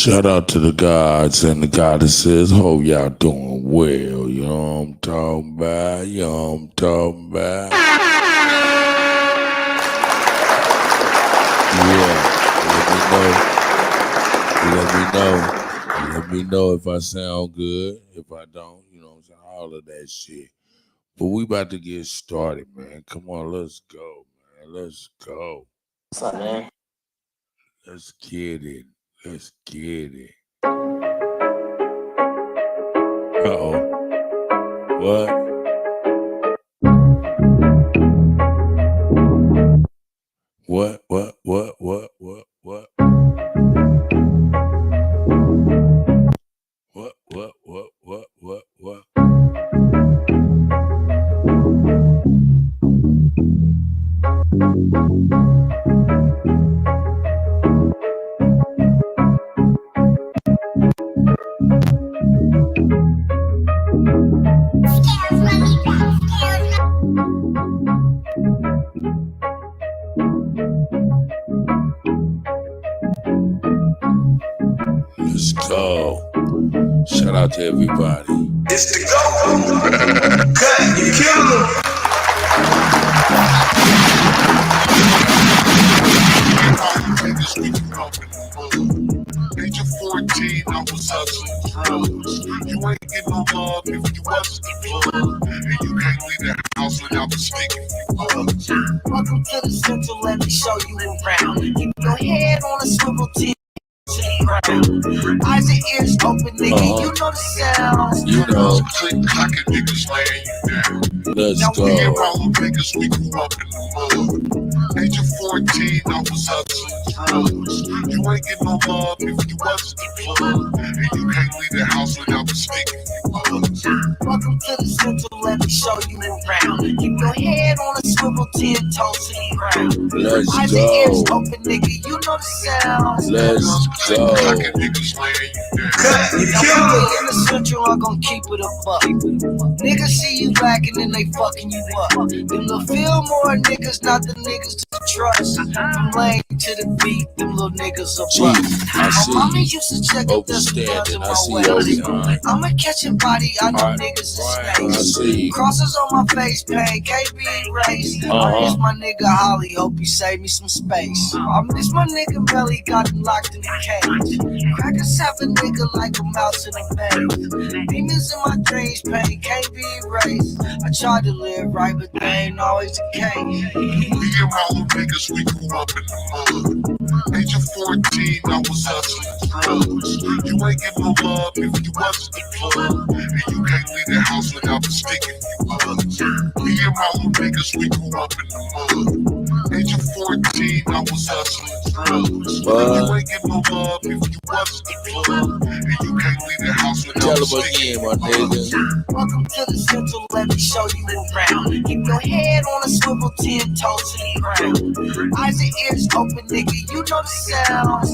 Shout out to the gods and the goddesses. Hope y'all doing well. You know what I'm talking about? You know what I'm talking about? Yeah. Let me know if I sound good. If I don't, you know what I'm saying? All of that shit. But we about to get started, man. Come on, let's go, man. Let's go. What's up, man? Let's get it. Let's get it. Uh-oh. What? What? What? What? What? What? What? What? What? What? What? What? What? Let's go. Shout out to everybody. It's the go. Cut, you kill them. Age of 14, I was hustling drugs. You ain't get no love if you wasn't the plug. And you can't leave that house without the sticking you up. Welcome to the central, let me show you around. Keep your head on a swivel till eyes and ears open, nigga. You know the sounds. You know. Click, clack, and niggas laying you down. Let's now go. We ain't rolling niggas, we grew up in the mud. Age of 14, I was hustling drugs. You ain't get no love if you wasn't the plug. And you can't leave the house without the sticking you up. Welcome to the central, let me show you around. Keep your head on a swivel, 10 toes to the ground. Let's eyes go. and ears open, nigga. You know the sounds. Let's Click, go. clack, and niggas laying you down. Now we in the central, I'm gon' keep it a buck. Niggas see you lacking and they fucking you up. Them little Fillmore niggas, not the niggas to trust. From lane to the beat, them little niggas are bust. I see Mama you. used to check if there's some guns in Overstanding. I my see way. overtime. I'ma catch a body, I know Alright, niggas is I snakes. see. Crosses on my face, pain, can't be erased. I miss my nigga Holly, hope he save me some space. I miss my nigga Belly, got him locked in the cage. Crackers have a nigga like a mouse in a maze. Demons in my dreams, pain can't be erased. I tried to live right, but they ain't always the case. Me and my little niggas, we grew up in the mud. Age of 14, I was hustling drugs. You ain't get no love if you wasn't the plug. And you can't leave the house without the sticking you up. Me and my little niggas, we grew up in the mud. Age of 14, I was hustling drugs. You ain't get no love if you wasn't the plug. And you can't leave the house without Tell the them sticking again, you my up. nigga. Welcome to the central, let me show you around. Keep your head on a swivel, 10 toes to the ground. Eyes and ears open, nigga, you know the sounds.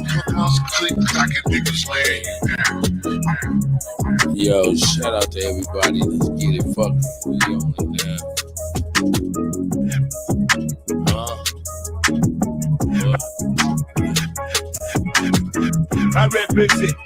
Click, clack, and niggas laying you down. Yo, shout out to everybody. Let's get it fucking free on it now. I represent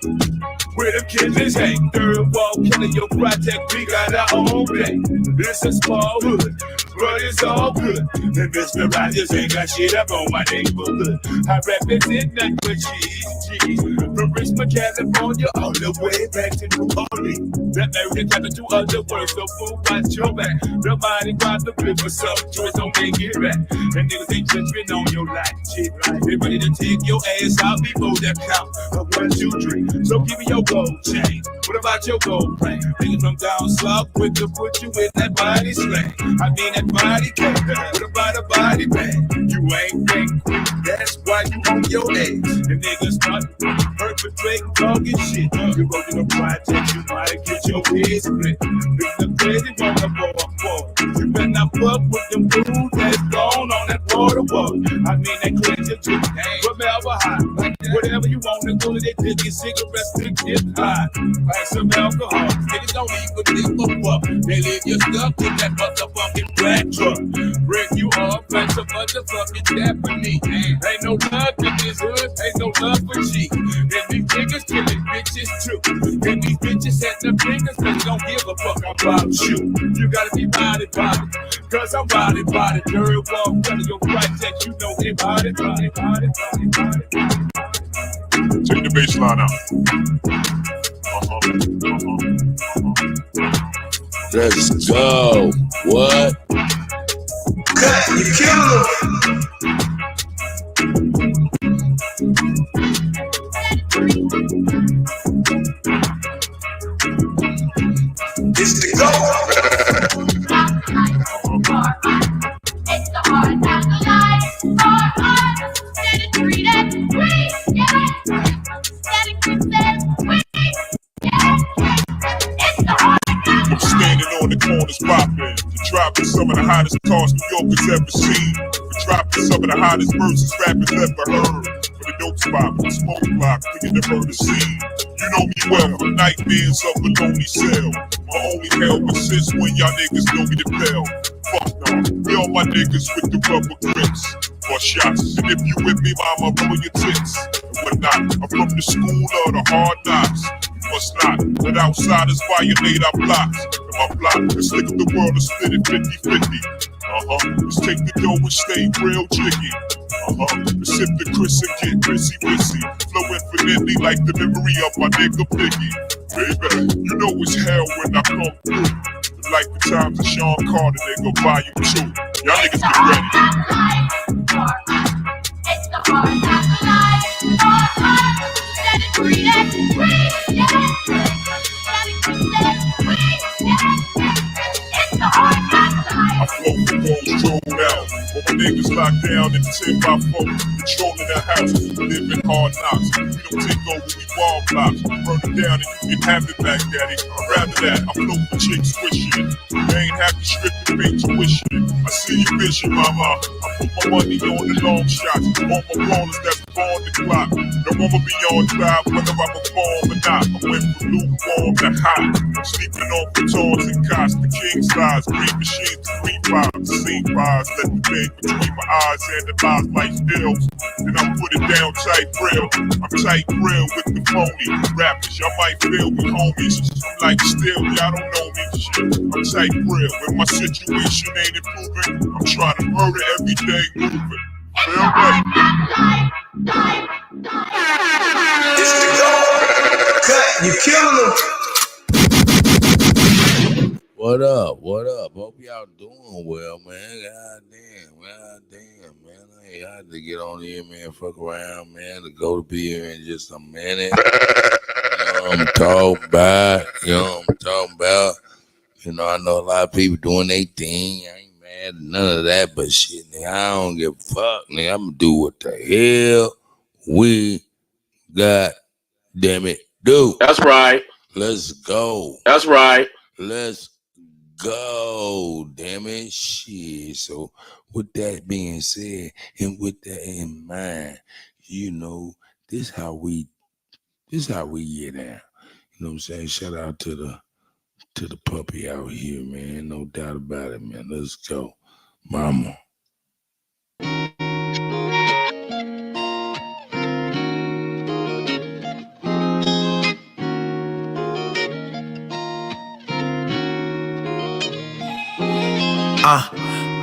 where the killers hang. Third wall killing your project, we got our own day. It's a small hood, but it's all good. And Mr. Rogers ain't got shit up on my neighborhood. I represent nothing but cheese. From Richmond, California, all the way back to New Orleans. That American capital of the world, so fool, watch your back. The mighty God, the flipper, so choice don't make it back. And niggas ain't judging on your life, shit, right? They ready to take your ass out before that count of 1, 2, 3. So give me your gold chain. What about your gold ring? Niggas from down south, quick to put you in that body slang. I mean that body bag. What about a body bag? You ain't think quick, that's why you on your legs. The niggas start perpetrating talking shit. You go to the project, you might get your head split. Bring the crazy on the board. You better not fuck with them dudes that's gone on that water. I mean that crazy chick, whatever high. Whatever you want to do, they take your cigarettes to get high. Like some alcohol, niggas don't even give a fuck. They leave your stuff in that motherfucking black truck. Break you off like some motherfucking Japanese. Ain't no love in this hood, ain't no love for G. And we take niggas killing bitches too. And these bitches setting up niggas, but they don't give a fuck about you. You gotta be body, cause I'm body. Dirty walk, telling your project, you know it, body. Take the baseline out. Let's go. What? Cut, you kill them. It's the go. It's the hard knock life. Hard. Steady treat it. We get it. Steady treat it. We get it. It's the hard knock. I'm standing on the corners popping, dropping some of the hottest cars New Yorkers ever seen. Dropping some of the hottest verses rappers ever heard. For the dope spot, the smoke block, thinking the murder scene. You know me well, the nightmares of a lonely cell. My only hell persists when y'all niggas know me to fail. Fuck no, we all my niggas with the rubber grips. Or shots, and if you with me, mama, roll your tits. And whatnot, I'm from the school of the hard knocks. Must not let outsiders violate our blocks. And my block is slick up the world and split it 50-50. Let's take the dough and stay real jiggy. Let's sip the Chris and get rissy. Flow infinitely like the memory of my nigga Biggie. Baby, you know it's hell when I come through. Like the times of Sean Carter, nigga, volume 2. Y'all niggas get ready. It's the hard knock life. Hard. Steady treat it. We get it. Steady treat it. We get it. It's the hard knock life. I flow the walls thrown out. All my niggas locked down in the 10x4. Controlling the house, living hard knocks. We don't take over, we wall blocks. Burn it down and you can have it back, daddy. I'd rather that, I flow for chicks wishing. They ain't have to strip and pay tuition. I see your vision, mama. I put my money on the long shots. On my ballers that's born the clock. No one will be on drive whether I perform or not. I went from lukewarm to hot. I'm sleeping on batons and cots. The king size, green machines, green vibes, scene vibes. Let the bang between my eyes and the eyes like stills. Then I put it down tight real. I'm tight real with the phony rappers. Y'all might feel me homies. I'm like still, y'all don't know me. Shit. I'm tight real. When my situation ain't improving, I'm trying to murder every day moving. Feel right? It's the go. Cut, you kill them. What up? What up? Hope y'all doing well, man. God damn, man. I had to get on here, man. Fuck around, man. To go to be here in just a minute. You know what I'm talking about? You know, I know a lot of people doing their thing. I ain't mad at none of that, but shit, nigga, I don't give a fuck, nigga. I'm gonna do what the hell we got, damn it, do. That's right. Let's go. That's right. Let's go, damn it, shit. So with that being said, and with that in mind, you know, this how we get down. You know what I'm saying? Shout out to the puppy out here, man. No doubt about it, man. Let's go, mama.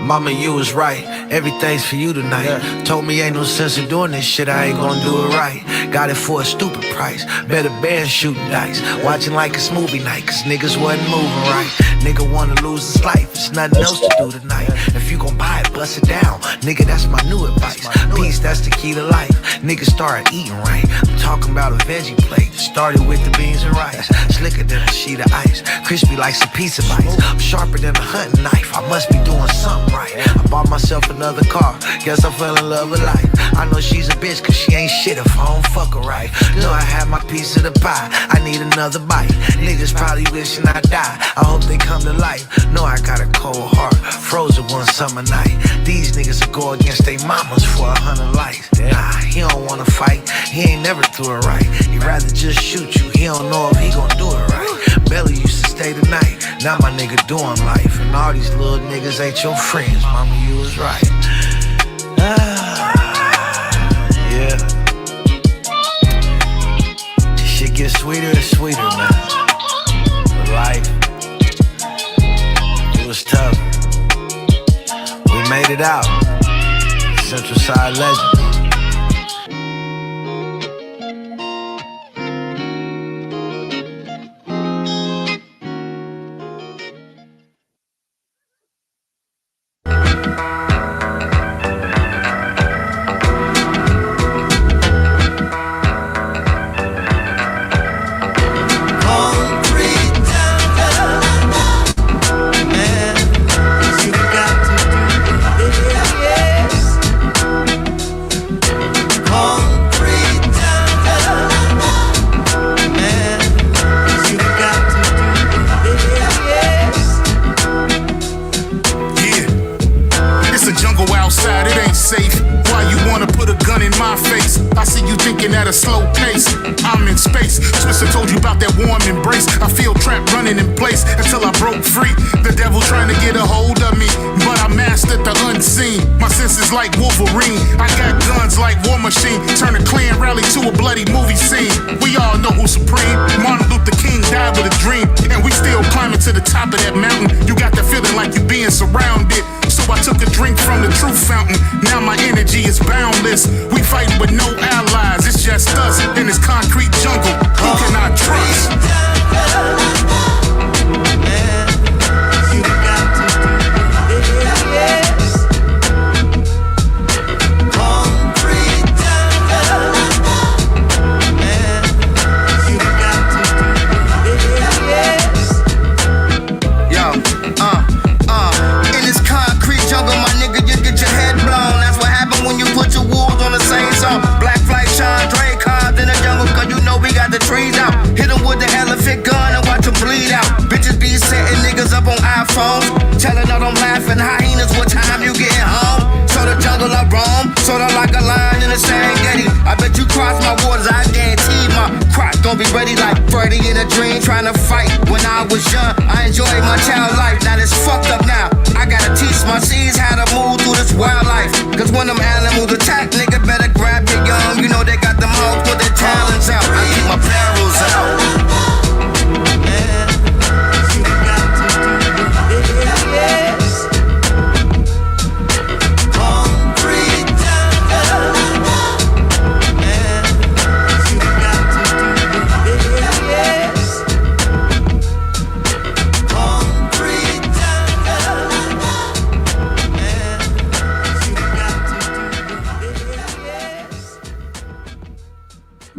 Mama, you was right. Everything's for you tonight. Yeah. Told me ain't no sense in doing this shit. I ain't gonna do it right. Got it for a stupid price. Better band shooting dice. Watching like it's movie night, cause niggas wasn't moving right. Nigga wanna lose his life. There's nothing else to do tonight. If you gon' buy it, bust it down. Nigga, that's my new advice. Peace, that's the key to life. Niggas started eating right. I'm talking about a veggie plate. Started with the beans and rice. Slicker than a sheet of ice. Crispy like some pizza bites. I'm sharper than a hunting knife. I must be doing something right. I bought myself another car. Guess I fell in love with life. I know she's a bitch cause she ain't shit if I don't fuck her right. Know I had my piece of the pie. I need another bite. Niggas probably wishing I die. I hope they come to life. Know I got a cold heart. Frozen one summer night. These niggas will go against they mamas for 100 likes. Nah, he don't wanna fight. He ain't never threw it right. He'd rather just shoot you. He don't know if he gon' do it right. Belly used to stay the night. Now my nigga doing life. And all these little niggas ain't your friends. Mama, you was right. Yeah. sweeter and sweeter, man. But life, it was tough. We made it out. Central Side Legends. A slow pace, I'm in space. Twister told you about that warm embrace. I feel trapped running in place until I broke free. The devil trying to get a hold of me, but I mastered the unseen. My senses like Wolverine. I got guns like War Machine. Turn a clan rally to a bloody movie scene. We all know who's supreme. Martin Luther King died with a dream, and we still climbing to the top of that mountain. You got that feeling like you're being surrounded. So I took a drink from the truth fountain. Now my energy is boundless. We fighting with no allies. It's just us in this concrete jungle. Who can I trust? Telling all them laughing hyenas what time you getting home. So the jungle I roam, sorta like a lion in the Serengeti. I bet you cross my waters, I guarantee my crop gon' be ready like Freddy in a dream. Trying to fight when I was young, I enjoyed my child life. Now it's fucked up now, I gotta teach my seeds how to move through this wildlife. Cause when them animals attack, nigga better grab your young. You know they got them hoes, put their talons out. I keep my barrels out.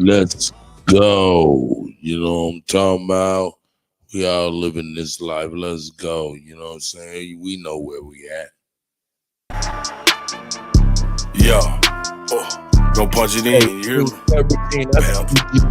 Let's go. You know what I'm talking about? We all living this life. Let's go. You know what I'm saying? We know where we at. Yo. Go punch it in, you hear me?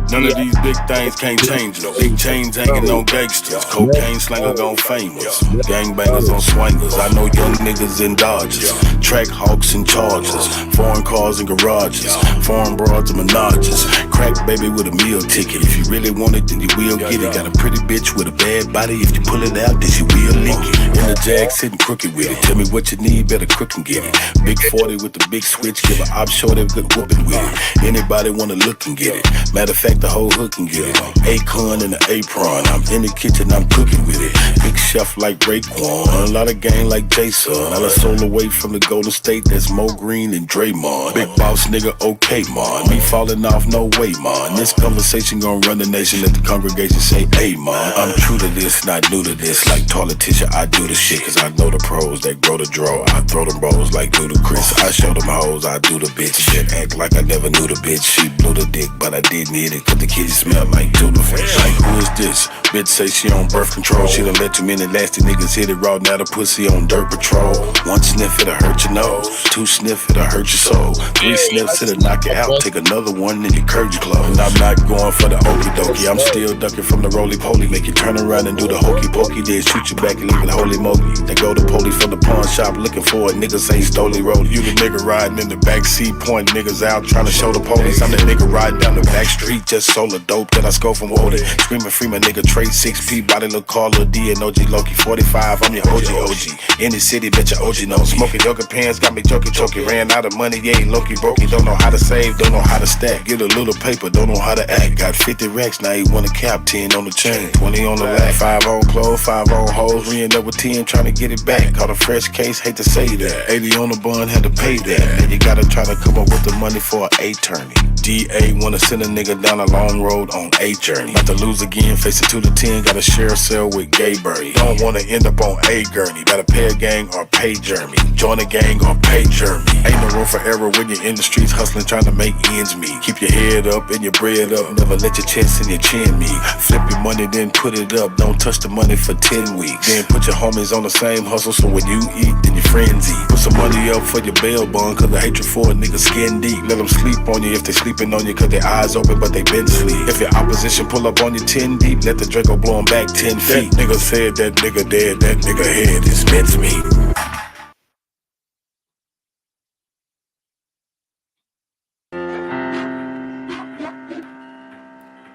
None of these big things can't change us. Big chains hanging on gangsters. Cocaine slanger gon' famous. Gangbangers on swingers. I know young niggas in Dodgers. Track hawks and Chargers. Foreign cars and garages. Foreign broads and menages. Crack baby with a meal ticket. If you really want it, then you will get it. Got a pretty bitch with a bad body. If you pull it out, then she will lick it. In the Jag sitting crooked with it. Tell me what you need, better crook and get it. Big 40 with the big switch. Give a op short a good whooping with it. Anybody wanna look and get it. Matter of fact, the whole hook can get it. Acorn and the apron. I'm in the kitchen, I'm cooking with it. Big chef like Raekwon. A lot of game like Jason. All a soul away from the Golden State. That's Mo Green and Draymond. Big boss nigga, okay, man. Me falling off, no way, man. This conversation gon' run the nation. Let the congregation say, hey, man. I'm true to this, not new to this. Like toilet tissue, I do the shit. Cause I know the pros that grow the draw. I throw them rolls like Ludacris. I show them hoes, I do the bitch shit. Act like I never knew the bitch. She blew the dick, but I didn't hit it. Cause the kitty smell like tuna fish. Like, who is this? Bitch say she on birth control. She done let too many nasty niggas hit it raw. Now the pussy on dirt patrol. One sniff, it'll hurt your nose. Two sniff, it'll hurt your soul. Three sniffs, it'll knock you out. Take another one and you curve your clothes. And I'm not going for the okey dokey. I'm still ducking from the roly poly. Make you turn around and do the hokey pokey. Then shoot you back and leave it holy moly. They go to police from the pawn shop looking for it. Niggas ain't stoley rolling. You the nigga riding in the backseat, pointing niggas out, trying to show the police. I'm the nigga riding down the back street, just sold a dope that I score from Woden. Screaming free my nigga trade 6P, body look call Lil D and OG Loki 45. I'm your OG. In the city, bet your OG know. Smoking yoga pants, got me choky. Ran out of money, yeah, Loki broke. Don't know how to save, don't know how to stack. Get a little pay paper, don't know how to act. Got 50 racks, now he want a cap, 10 on the chain, 20 on the lap, 5 on clothes, 5 on hoes. We end up with 10 trying to get it back. Caught a fresh case, hate to say that. 80 on the bun, had to pay that. And you gotta try to come up with the money for an attorney. DA wanna send a nigga down a long road on a journey. About to lose again, face it 2 to 10, gotta share a cell with Gay Birdie. Don't wanna end up on a gurney. Gotta pay a gang or pay Jeremy. Join a gang or pay Jeremy. Ain't no room for error when you're in the streets hustling, trying to make ends meet. Keep your head up and your bread up. Never let your chest and your chin meet. Flip your money, then put it up. Don't touch the money for 10 weeks. Then put your homies on the same hustle, so when you eat, then your friends eat. Put some money up for your bail bond, cause the hatred for a nigga skin deep. Let them sleep on you if they sleeping on you, cause their eyes open but they been sleep. If your opposition pull up on you 10 deep, let the Draco blow him back 10 feet. That nigga said that nigga dead, that nigga head is mincemeat.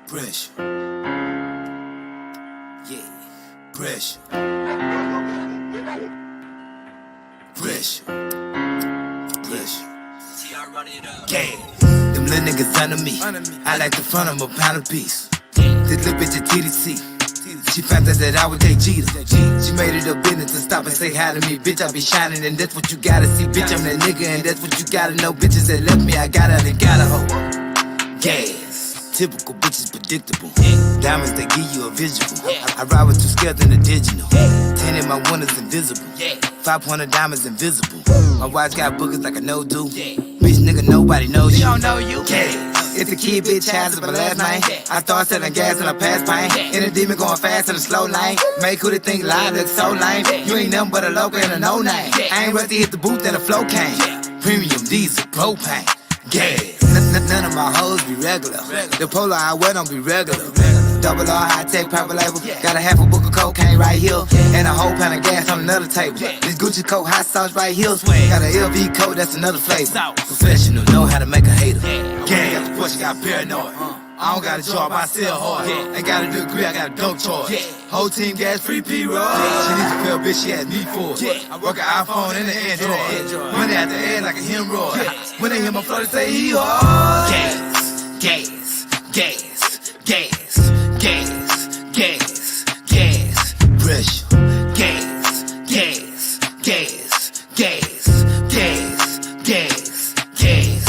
Pressure. Yeah. Pressure. Pressure. Pressure. Yeah. Them little niggas under me. I like the front of 'em a pound a piece. This little bitch at TDC. She found out that I was their cheater. She made it a business to stop and say hi to me. Bitch, I be shining and that's what you gotta see. Bitch, I'm that nigga and that's what you gotta know. Bitches that left me, I got her and got a hoe. Gas. Typical bitches predictable. Diamonds that give you a visual. I ride with 2 scales in the digital. 10 in my windows invisible. 500 diamonds invisible. My watch got boogers like a no-do. Bitch nigga, nobody knows you. Don't know you. It's a kid, bitch, has it, but last night I started selling gas and I passed pain. In a demon going fast in a slow lane. Make who they think live look so lame. You ain't nothing but a local and a no-name. I ain't ready to hit the booth and the flow came. Premium diesel, propane, gas. None of my hoes be regular. The polo I wear don't be regular. Double R, high-tech, purple label. Got a half a book of cocaine right here. And a whole pound of gas on another table. This Gucci coat, hot sauce right here. Got a LV coat, that's another flavor. Professional, know how to make a hater. Gang got the push, got paranoid. I don't got a job, I sell hard. Ain't got a degree, I got a dope charge. Whole team gas, free P-roll. She needs a fair bitch, she had me for it. I work an iPhone and an Android. Money out the head like a hemorrhoid. When they hear my flow, they say he hard. Gas, gas, gas, gas, gas, gas, gas. Pressure. Gas, gas, gas, gas, gas, gas, gas.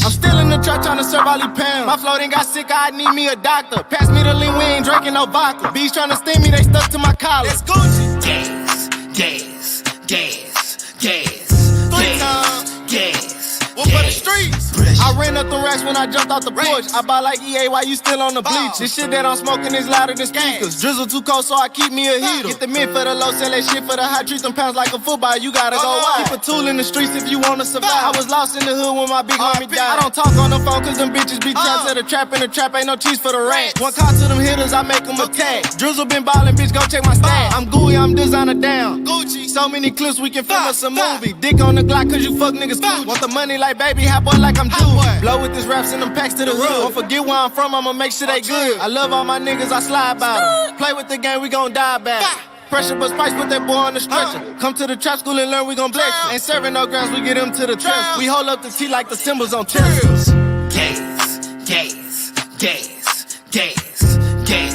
I'm still in the trap trying to serve all these pounds. My floating got sick, I need me a doctor. Pass me the lean, we ain't drinking no vodka. Bees trying to sting me, they stuck to my collar. Let's go. Gas, gas, gas, gas, gas, gas. One for the streets. I ran up the racks when I jumped out the porch. I buy like EA while you still on the bleach. This shit that I'm smoking is louder than speakers. Drizzle too cold, so I keep me a heater. Get the mint for the low, sell that shit for the high. Treat them pounds like a football, you gotta go wide. Keep a tool in the streets if you wanna survive. I was lost in the hood when my big homie died. I don't talk on the phone cause them bitches be trapped. At a trap in the trap, ain't no cheese for the rats. One call to them hitters, I make them attack. Drizzle been ballin', bitch, go check my stats. I'm gooey, I'm designer down. Gucci, so many clips we can film us a movie. Dick on the Glock cause you fuck niggas food. Want the money like baby, hot boy like I'm due. Blow with this rap, send them packs to the hood. Don't forget where I'm from, I'ma make sure they good. I love all my niggas, I slide by them. Play with the game, we gon' die back. Pressure but spice, put that boy on the stretcher. Come to the trap school and learn, we gon' bless you. Ain't serving no grounds, we get them to the trap. We hold up the T like the symbols on Teslas. Gas, gas, gas, gas, gas,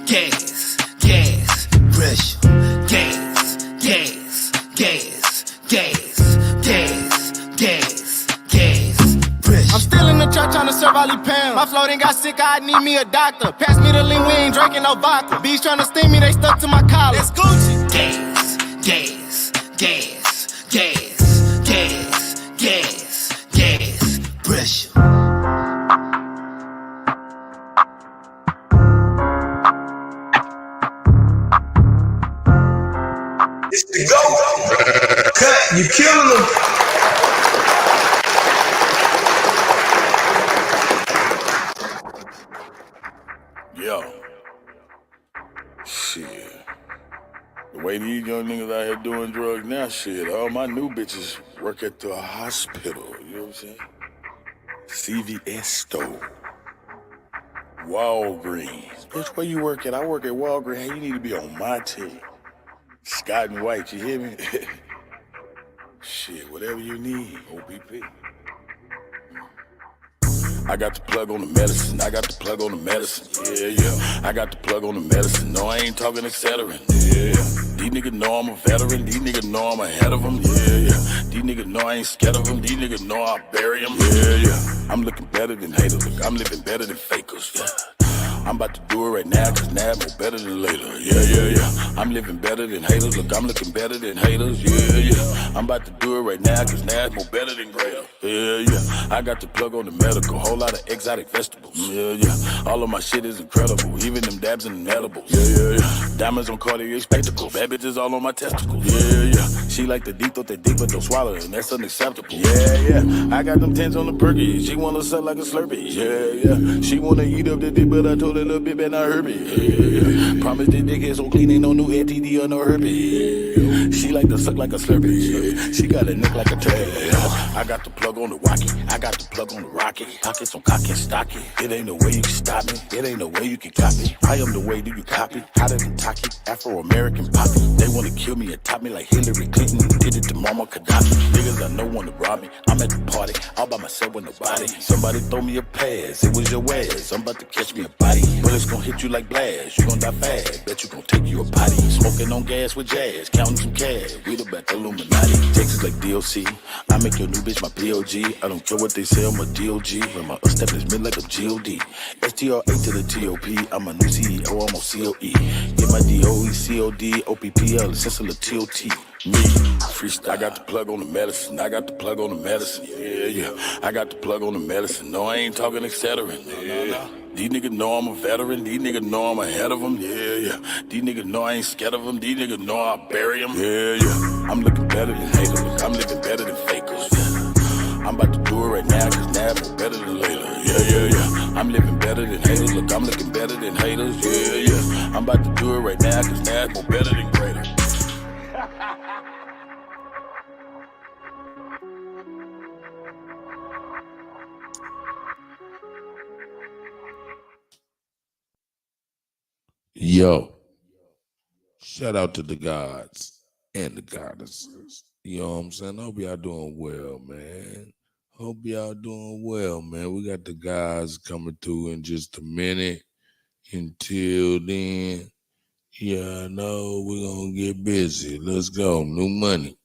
gas, gas. Pressure. Gas, gas, gas, gas, gas, gas, gas. I'm still in the trap trying to serve all these pounds. My floating got sick, I need me a doctor. Pass me the lean, we ain't drinking no vodka. Bees trying to sting me, they stuck to my collar. Let's go. Gas, gas, gas, gas, gas, gas, gas. Pressure. It's the GOAT. Cut, you killing them. Yo. Shit. The way these young niggas out here doing drugs now, shit, all my new bitches work at the hospital, you know what I'm saying? CVS store. Walgreens. Bitch, where you work at? I work at Walgreens. Hey, you need to be on my team. Scott and White, you hear me? Shit, whatever you need, OPP. I got the plug on the medicine. I got the plug on the medicine. Yeah. I got the plug on the medicine. No, I ain't talking Excedrin. Yeah. These niggas know I'm a veteran. These niggas know I'm ahead of them. Yeah. These niggas know I ain't scared of them. These niggas know I'll bury them. Yeah. I'm looking better than haters. Look, I'm living better than fakers. Yeah. I'm about to do it right now, cause now more better than later. Yeah. I'm living better than haters. Look, I'm looking better than haters. Yeah. I'm about to do it right now, cause now more better than greater. Yeah. I got the plug on the medical, whole lot of exotic vegetables. Yeah. All of my shit is incredible, even them dabs and edibles. Yeah. Diamonds on Cartier spectacles, bad bitches all on my testicles. Yeah. She like the deep, thought they deep, but don't swallow it, and that's unacceptable. Yeah. I got them tens on the perky, she wanna suck like a Slurpee. Yeah. She wanna eat up the dick, but I told her a little bit, better not hurt me. Yeah. Promise the dick is so clean, ain't no new STD or no herpes. She like to suck like a Slurpee. She got a neck like a turkey. I got the plug on the walkie, I got the plug on the rocket. Pockets on cocky and stocky. It ain't no way you can stop me. It ain't no way you can copy. I am the way, do you copy? Hotter than Taki, Afro-American poppy. They wanna kill me and top me like Hillary Clinton did it to Mama Gaddafi. Niggas I know wanna rob me. I'm at the party, all by myself with nobody. Somebody throw me a pass, it was your ass. I'm about to catch me a body. Bullets gon' hit you like blast, you gon' die fast. Bet you gon' take you a potty. Smoking on gas with jazz, counting some cash. We the back Illuminati. Texas like DLC. I make your new bitch my POG. I don't care what they say, I'm a DOG. When my step is mid like a GOD. STR8 to the TOP. I'm a new CEO, I'm on COE. Get my DOE, COD, OPPL, essential of TOT. Me, freestyle. I got the plug on the medicine. I got the plug on the medicine. Yeah. I got the plug on the medicine. No, I ain't talking Excedrin. Yeah. These niggas know I'm a veteran. These niggas know I'm ahead of them. Yeah. These niggas know I ain't scared of them. These niggas know I'll bury them. Yeah. I'm looking better than haters. Look, I'm living better than fakers. I'm about to do it right now, cause now more better than later. Yeah. I'm living better than haters. Look, I'm looking better than haters. Yeah. I'm about to do it right now, cause now more better than greater. Yo, shout out to the gods and the goddesses. You know what I'm saying? Hope y'all doing well, man. Hope y'all doing well, man. We got the guys coming through in just a minute. Until then, yeah, I know we're gonna get busy. Let's go. New money.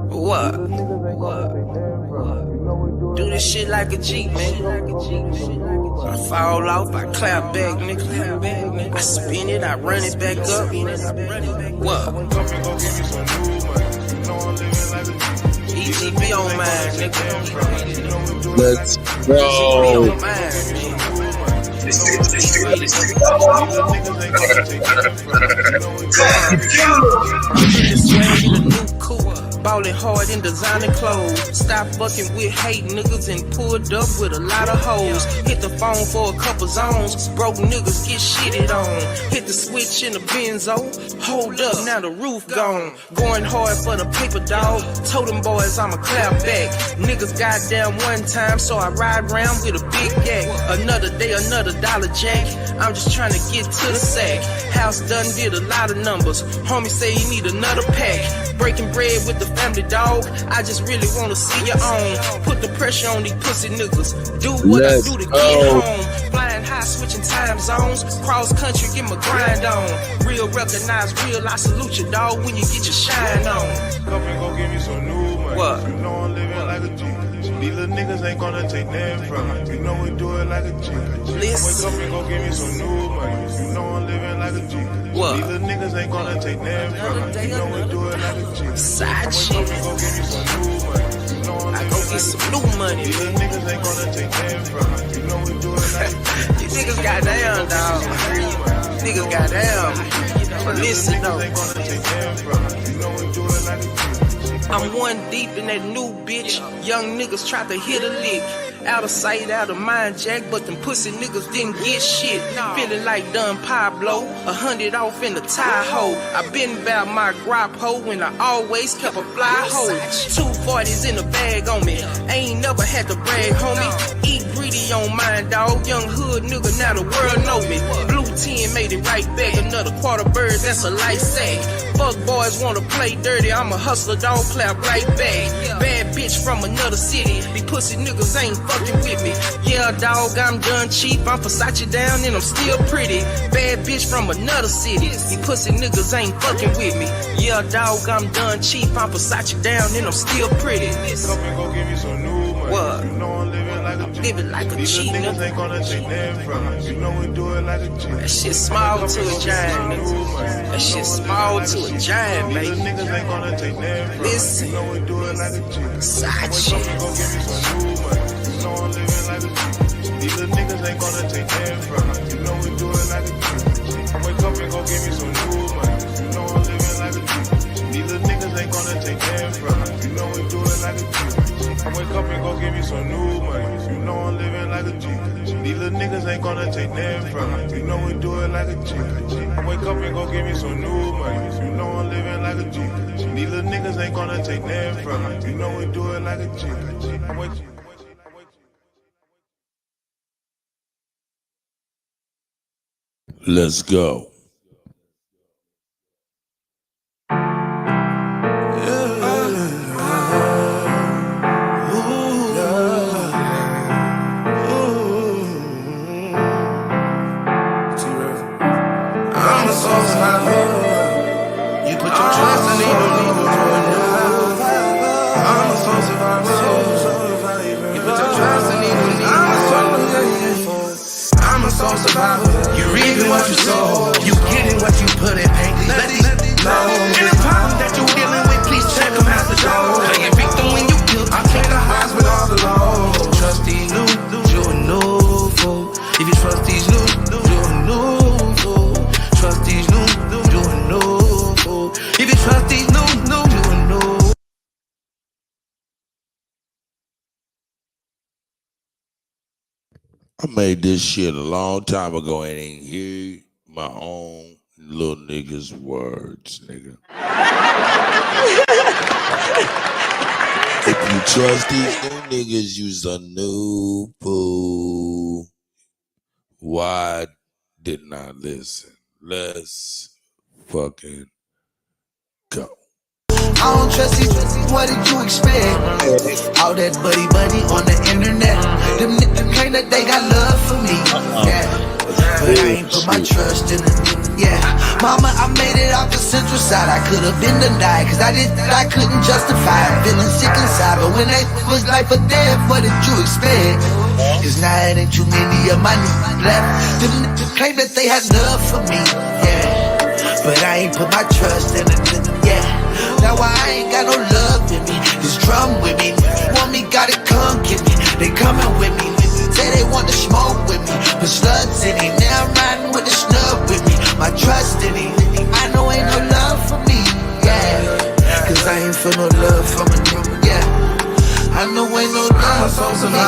What? Do this shit like a G, man. I fall off, I clap back, nigga. I spin it, I run it back up. What? EGB on mine, nigga. Let's go. EGB on mine, ballin' hard in designer clothes. Stop fucking with hate niggas and pulled up with a lot of hoes. Hit the phone for a couple zones. Broke niggas get shitted on. Hit the switch in the benzo. Hold up, now the roof gone. Going hard for the paper, dog. Told them boys I'ma clap back. Niggas goddamn one time, so I ride round with a big yak. Another day, another dollar jack. I'm just trying to get to the sack. House done did a lot of numbers. Homie say you need another pack. Breaking bread with the family, dog. I just really wanna see you on. Put the pressure on these pussy niggas. Do what I do to get home. Flying high, switching time zones. Cross country, get my grind on. Real recognize real, I salute you, dog, when you get your shine on. Come and go give me some new money. What? You know I'm living like a G. These little niggas ain't gonna take them from me. You know we do it like a G. Listen. Come and go give me some new money. You know I'm living like a G. What? These little niggas ain't gonna take them from me. You know we do it like a G. Side shit. Come and go give me some new money. You know I'm I go get some new money. These little niggas ain't gonna take them from me. You know we do it like a G. These niggas got down, dog. Niggas got down. But listen though, I'm one deep in that new bitch. Young niggas try to hit a lick. Out of sight, out of mind, Jack, but them pussy niggas didn't get shit. Feeling like Don Pablo, 100 off in the tie hole. I been about my grop hoe when I always kept a fly hoe. 240s in the bag on me. I ain't never had to brag, homie. Eat greedy money on mine, dawg. Young hood nigga, now the world know me. Blue 10 made it right back. Another quarter bird, that's a life sack. Fuck boys wanna play dirty. I'm a hustler, dawg, clap right back. Bad bitch from another city. These pussy niggas ain't fucking with me. Yeah, dawg, I'm done cheap. I'm Versace down and I'm still pretty. Bad bitch from another city. These pussy niggas ain't fucking with me. Yeah, dawg, I'm done cheap. I'm Versace down and I'm still pretty. Come and go give me some new money. What? You know I'm living like a G. Living like a These G, niggas nigga. ain't gonna take them from us. You know we do it like a G. That shit small to a giant, nigga. That shit small to a giant, baby. These niggas ain't gonna take them from us. Listen, You know we do it like a G. side Come shit. and go give me some new money. You know I'm living like a G. These little niggas ain't gonna take them from us. You know we do it like a G. Wake up and go give me some new money. You know I'm living like a G. These little niggas ain't gonna take them from us. You know we do it like a G. Wake up and go give me some new money. You know I'm living like a G. These little niggas ain't gonna take them from us. You know we do it like a G. Wake up and go give me some new money. You know I'm living like a G. These little niggas ain't gonna take them from us. You know we do it like a G. Let's go. I'm a soul survivor. You put your trust in me, don't need no joy. I'm a soul survivor. You put your trust in me, don't need no joy. I'm a soul survivor. You reaping what you sow. You getting what you put in. Please let these know. Any problem that you're dealing with, please check them out the door. Playing victim when you guilt. I take the highs with all the lows. Trust these new, you're a new fool. If you trust these new, you're a new fool. Trust these new, you're a new fool. If you trust these new, you're a new. I made this shit a long time ago and ain't hear my own little niggas' words, nigga. If you trust these new niggas, you's a new fool. Why didn't I listen? Let's fucking go. I don't trust these, what did you expect? All that buddy on the internet. Them niggas claim that they got love for me. Yeah, but I ain't put my trust in them. Yeah, mama, I made it out the central side. I could've been denied, cause I couldn't justify it. Feeling sick inside, but when they was life or death, what did you expect? Cause now it ain't too many of my niggas left. Them niggas claim that they had love for me. Yeah, but I ain't put my trust in it. Yeah, now I ain't got no love in me. This drum with me, want me, gotta come get me. They coming with me, say they want to smoke with me. Put slugs in it, now I'm riding with the snub with me. My trust in it, I know ain't no love for me. Yeah, cause I ain't feel no love from a nigga. Yeah, I know ain't no love for me.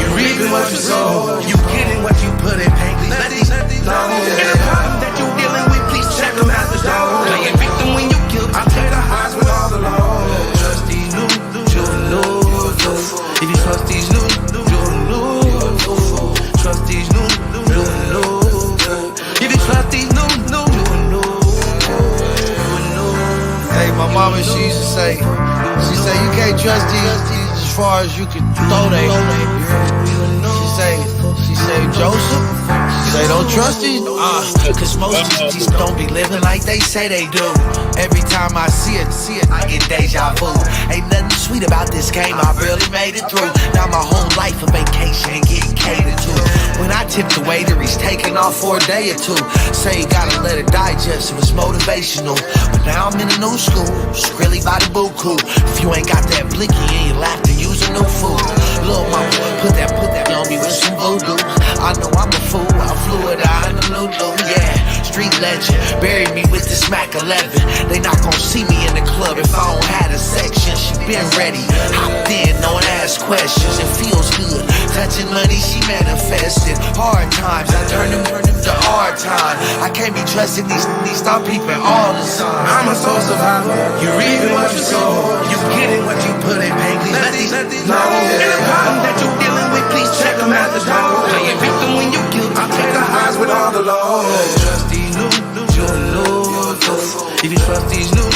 You reaping what you sow. You getting what you put in. Please let these know. Any problem that you're dealing with, please check them out the door. Playing victim when you guilt. I take the highs with all the lows. Trust these new, you're a new fool. If you trust these new, you're a new fool. Trust these new, you're a new fool. If you trust these new, you're a new fool. Hey, my mama, she used to say, you can't trust these as far as you can throw they. She say, Joseph, she say, don't trust these. Cause most just don't be living like they say they do. Every time I see it, I get deja vu. Ain't nothing sweet about this game, I barely made it through. Now my whole life a vacation, getting catered to. When I tip the waiter, he's taking off for a day or two. Say you gotta let it digest, it was motivational. But now I'm in a new school, really by the buku. If you ain't got that blicky in your lap, then use a new food. Little mama, put that on me with some voodoo. I know I'm a fool, I flew it out in the Lulu, yeah. Street legend, buried me with this Mac 11. They not gon' see me in the club if I don't have a section. She been ready, hopped in, don't ask questions. It feels good, touching money, she manifested. Hard times, I turn them to hard time. I can't be trusting these stop peeping all the time. I'm a soul survivor. You reaping what you sow. You getting what you put in. Please let these know. Any problem that you're dealing with, please check them out the door. If you trust these new,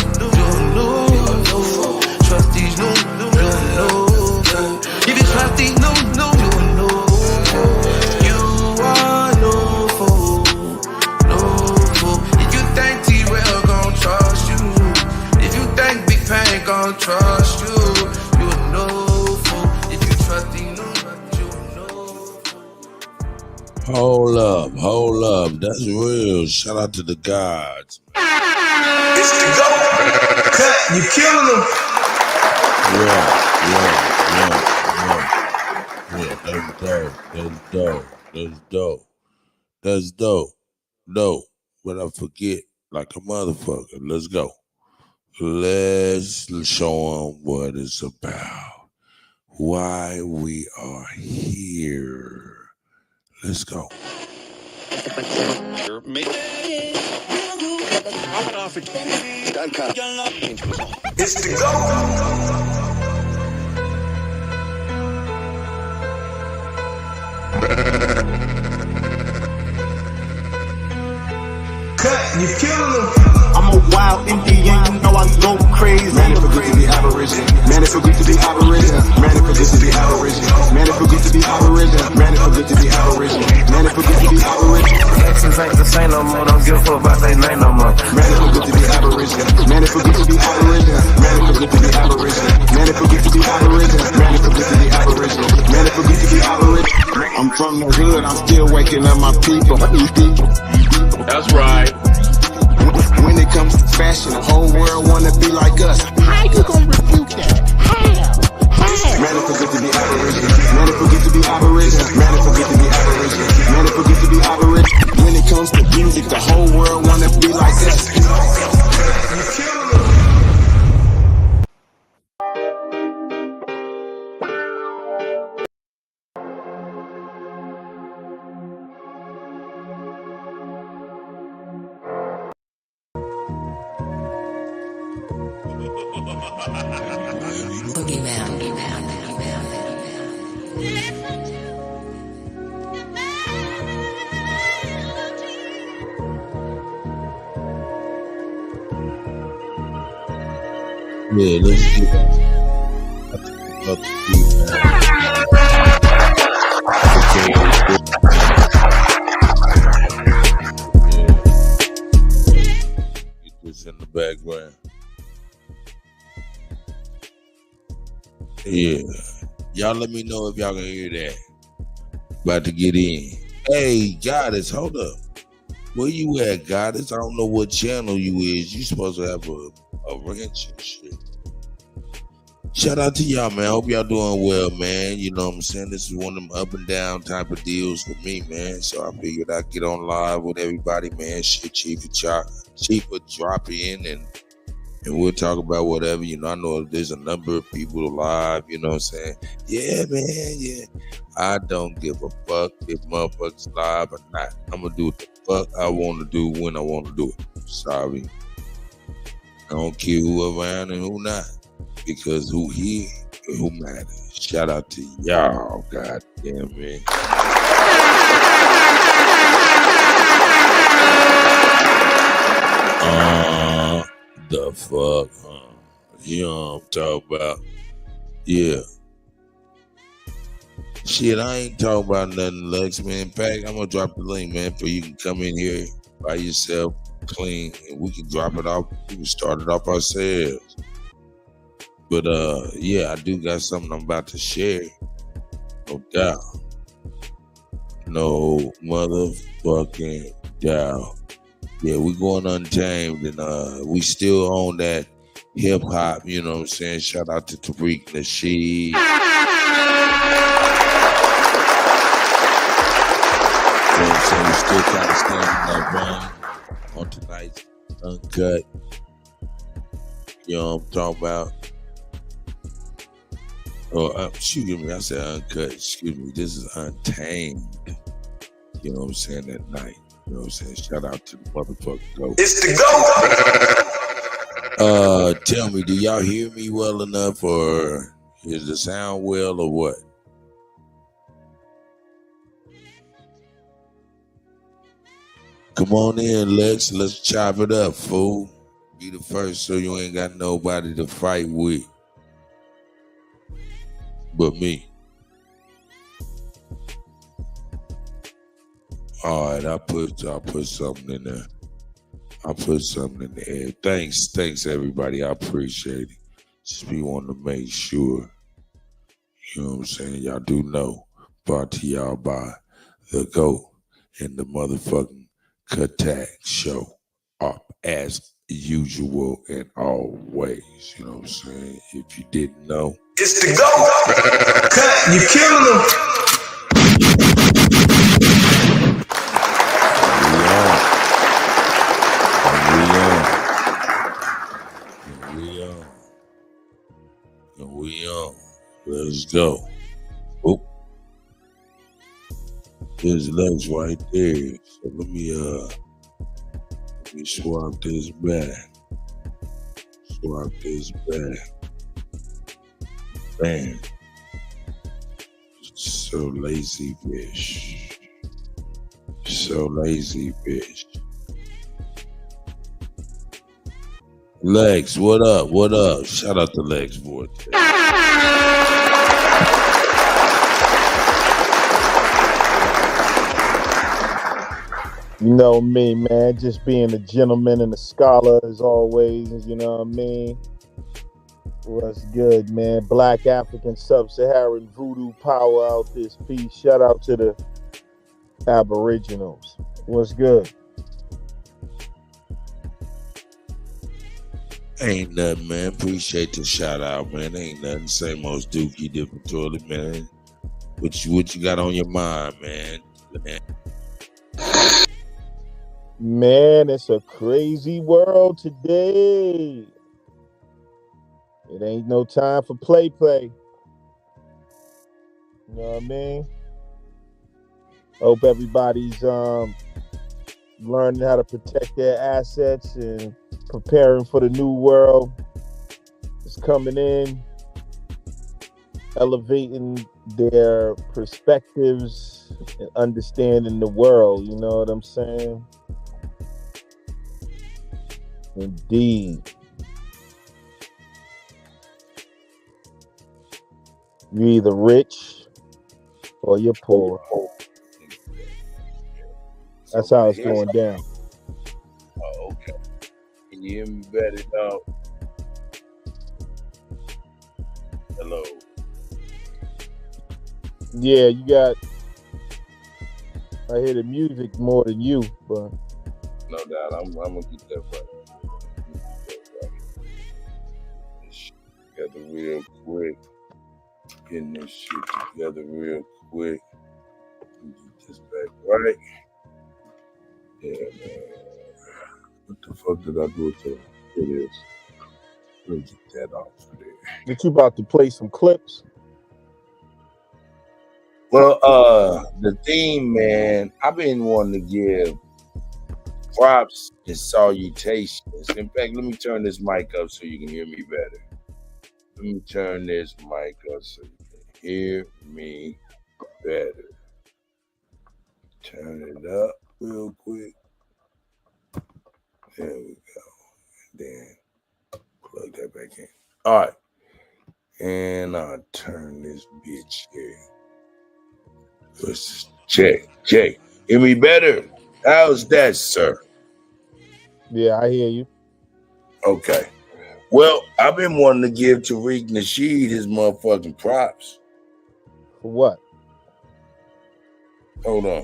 trust these new, if you trust these new, you are no fool. If you think T-Rail gon' trust you, if you think Big Pain gon' trust you, you a no fool. If you trust these new, you a no fool. Hold up. That's real. Shout out to the gods. It's the GOAT. Cut, you killing them. Yeah. That's dope. But I forget like a motherfucker. Let's go. Let's show them what it's about. Why we are here. Let's go. It's the GOAT. Cut, you killing them. I'm a wild Indian, you know I go crazy. Man, it feel good to be aborigine. Man, it feel good to be aborigine. Man, it feel good to be aborigine. Man, it feel good to be aborigine. Man, it feel good to be aborigine. Man, it feel good to be aborigine. Exes ain't the same no more, don't give a fuck about they name no more. Man, it feel good to be aborigine. Man, it feel good to be aborigine. Man, it feel good to be aborigine. Man, it feel good to be aborigine. Man, it feel good to be aborigine. Man, it feel good to be aborigine. I'm from the hood, I'm still waking up my people. That's right. When it comes to fashion, the whole world wanna be like us. How you gonna refute that? How? Man, it feel good to be aborigine. Man, it feel good to be aborigine. Man, it feel good to be aborigine. Man, it feel good to be aborigine. When it comes to music, the whole world wanna be like us. Yeah, let's get up to get this in the background. Yeah. Y'all let me know if y'all can hear that. About to get in. Hey, Goddess, hold up. Where you at, Goddess? I don't know what channel you is. You supposed to have a wrench and shit. Shout out to y'all, man. Hope y'all doing well, man. You know what I'm saying? This is one of them up and down type of deals for me, man. So I figured I'd get on live with everybody, man. Shit, Chief would drop in and we'll talk about whatever. You know, I know there's a number of people live, you know what I'm saying? Yeah, man, yeah. I don't give a fuck if motherfuckers live or not. I'm going to do what the fuck I want to do when I want to do it. Sorry. I don't care who around and who not. Because who here, who matters. Shout out to y'all, goddamn man. The fuck, you know what I'm talking about? Yeah. Shit, I ain't talking about nothing, Lex, man. In fact, I'm gonna drop the link, man, for you can come in here by yourself, clean, and we can drop it off. We can start it off ourselves. But yeah, I do got something I'm about to share. No doubt. No motherfucking doubt. Yeah, we going Untamed, and we still on that hip hop, you know what I'm saying? Shout out to Tariq Nasheed. You know what I'm saying? We still trying to stand in that run on tonight's Uncut. You know what I'm talking about? Oh, excuse me, I said Uncut. Excuse me, this is Untamed. You know what I'm saying? At night. You know what I'm saying? Shout out to the motherfucking GOAT. It's the GOAT. Tell me, do y'all hear me well enough, or is the sound well, or what? Come on in, Lex. Let's chop it up, fool. Be the first so you ain't got nobody to fight with but me. All right, I put something in there. I put something in the air. Thanks everybody. I appreciate it. Just be wanting to make sure. You know what I'm saying? Y'all do know. Brought to y'all by the GOAT and the motherfucking Katak Show. Up as usual and always. You know what I'm saying? If you didn't know. It's the GOAT. Cut, you killing them. We on. Let's go. Oh. There's legs right there. So let me swap this back. Swap this back. Bam. So lazy, bitch. So lazy, bitch. Legs, what up? What up? Shout out to Legs, boy. You know me, man. Just being a gentleman and a scholar as always. You know what I mean? What's good, man? Black African Sub-Saharan voodoo power out this piece. Shout out to the Aboriginals. What's good? Ain't nothing, man. Appreciate the shout out, man. Ain't nothing. Same old dookie, different toilet, man. What you got on your mind, man? Man, it's a crazy world today. It ain't no time for play. You know what I mean? Hope everybody's learning how to protect their assets and preparing for the new world that's coming in, elevating their perspectives and understanding the world. You know what I'm saying? Indeed. You're either rich or you're poor. That's how it's going down. Oh, okay. Can you hear me better now? Hello. Yeah, you got. I hear the music more than you, but no doubt. I'm gonna get that right. Together real quick. Getting this shit together real quick. Get this back right. Yeah, man. What the fuck did I do to it? It is. Let me get that off of there. But you about to play some clips? Well, the theme, man, I've been wanting to give props and salutations. In fact, let me turn this mic up so you can hear me better. Let me turn this mic up so you can hear me better. Turn it up real quick. There we go. Then plug that back in. All right. And I'll turn this bitch here. Let's check. Hear me better? How's that, sir? Yeah, I hear you. Okay. Well, I've been wanting to give Tariq Nasheed his motherfucking props. For what? Hold on.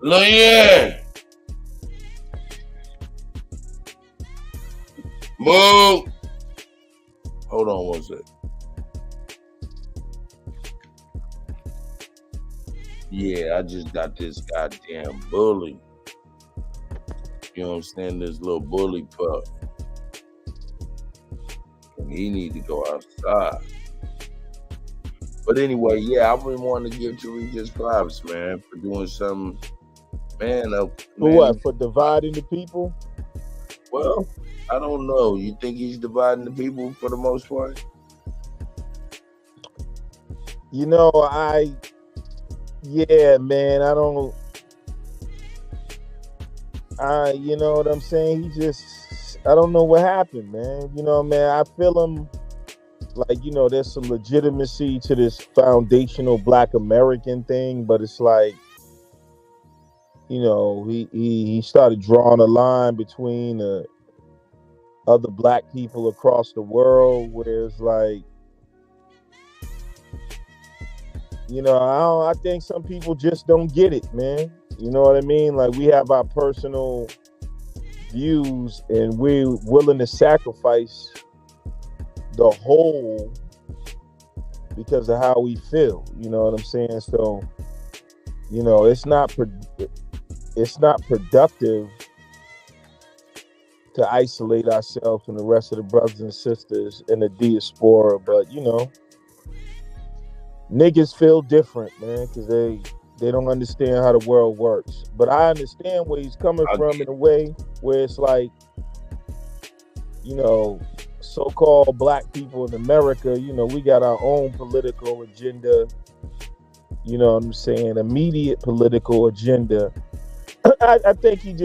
Leanne! Move! Hold on one sec. Yeah, I just got this goddamn bully. You know what I'm saying? This little bully pup. And he need to go outside. But anyway, yeah, I've been wanting to give Tariq his props, man, for doing something. For what? For dividing the people? Well, I don't know. You think he's dividing the people for the most part? You know, I Yeah, man. You know what I'm saying? I don't know what happened, man. You know, man, I feel him like, there's some legitimacy to this foundational Black American thing, but it's like, he started drawing a line between other Black people across the world, where it's like, I think some people just don't get it, man. You know what I mean? Like, we have our personal views and we're willing to sacrifice the whole because of how we feel. You know what I'm saying? So, it's not productive to isolate ourselves from the rest of the brothers and sisters in the diaspora. But niggas feel different, man, because they don't understand how the world works. But I understand where he's coming from in a way where it's like, so-called Black people in America, we got our own political agenda. You know what I'm saying? Immediate political agenda. I think he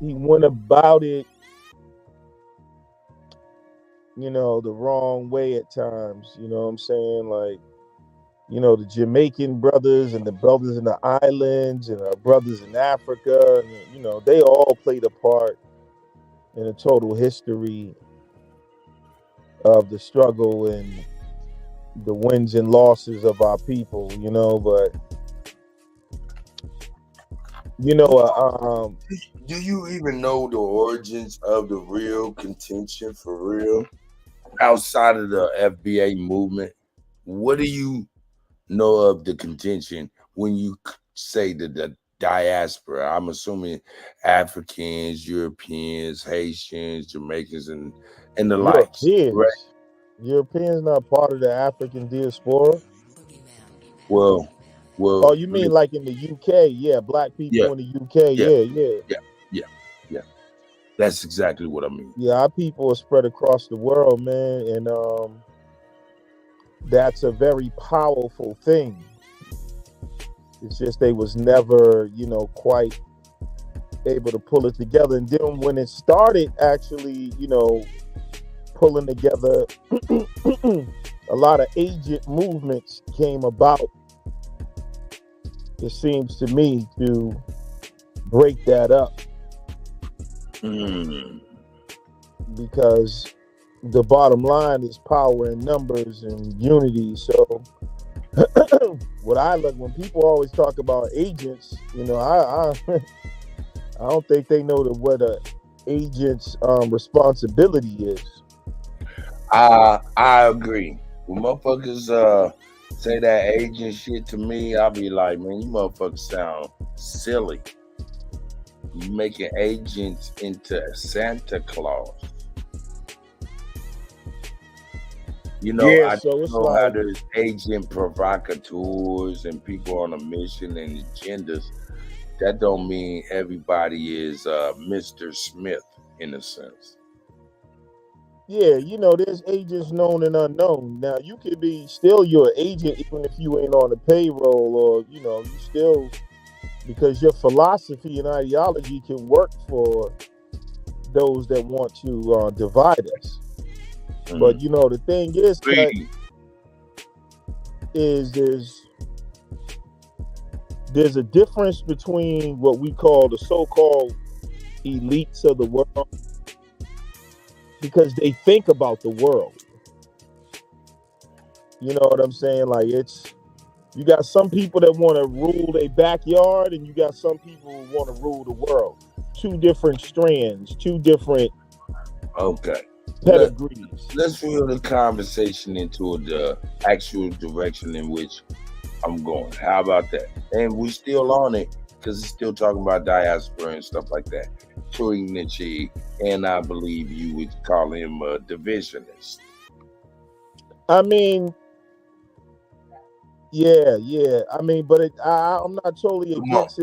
went about it, the wrong way at times. You know what I'm saying? Like, the Jamaican brothers and the brothers in the islands and our brothers in Africa, and, they all played a part in the total history of the struggle and the wins and losses of our people, but do you even know the origins of the real contention for real? Outside of the FBA movement, what do you know of the contention when you say the diaspora? I'm assuming Africans, Europeans, Haitians, Jamaicans, and the likes. Right? Europeans not part of the African diaspora. Well, Oh, you mean like in the UK? Yeah, Black people in the UK. Yeah. That's exactly what I mean. Yeah, our people are spread across the world, man, and that's a very powerful thing. It's just they was never, quite able to pull it together. And then when it started actually, pulling together, a lot of agent movements came about. It seems to me to break that up. Because the bottom line is power in numbers and unity. So when people always talk about agents, I don't think they know what a agent's responsibility is. I agree. When motherfuckers say that agent shit to me, I'll be like, man, you motherfuckers sound silly. You making agents into Santa Claus. I know how there's agent provocateurs and people on a mission and agendas. That don't mean everybody is Mr. Smith in a sense. Yeah, there's agents known and unknown. Now, you could be still your agent even if you ain't on the payroll, or, you still, because your philosophy and ideology can work for those that want to divide us. But, the thing is, there's a difference between what we call the so-called elites of the world, because they think about the world. You know what I'm saying? Like, you got some people that want to rule their backyard, and you got some people who want to rule the world. Two different strands, two different pedigrees. Let's wheel the conversation into the actual direction in which I'm going. How about that? And we're still on it because it's still talking about diaspora and stuff like that. Tuinuchi, and I believe you would call him a divisionist. I mean, yeah. I mean, but I'm not totally against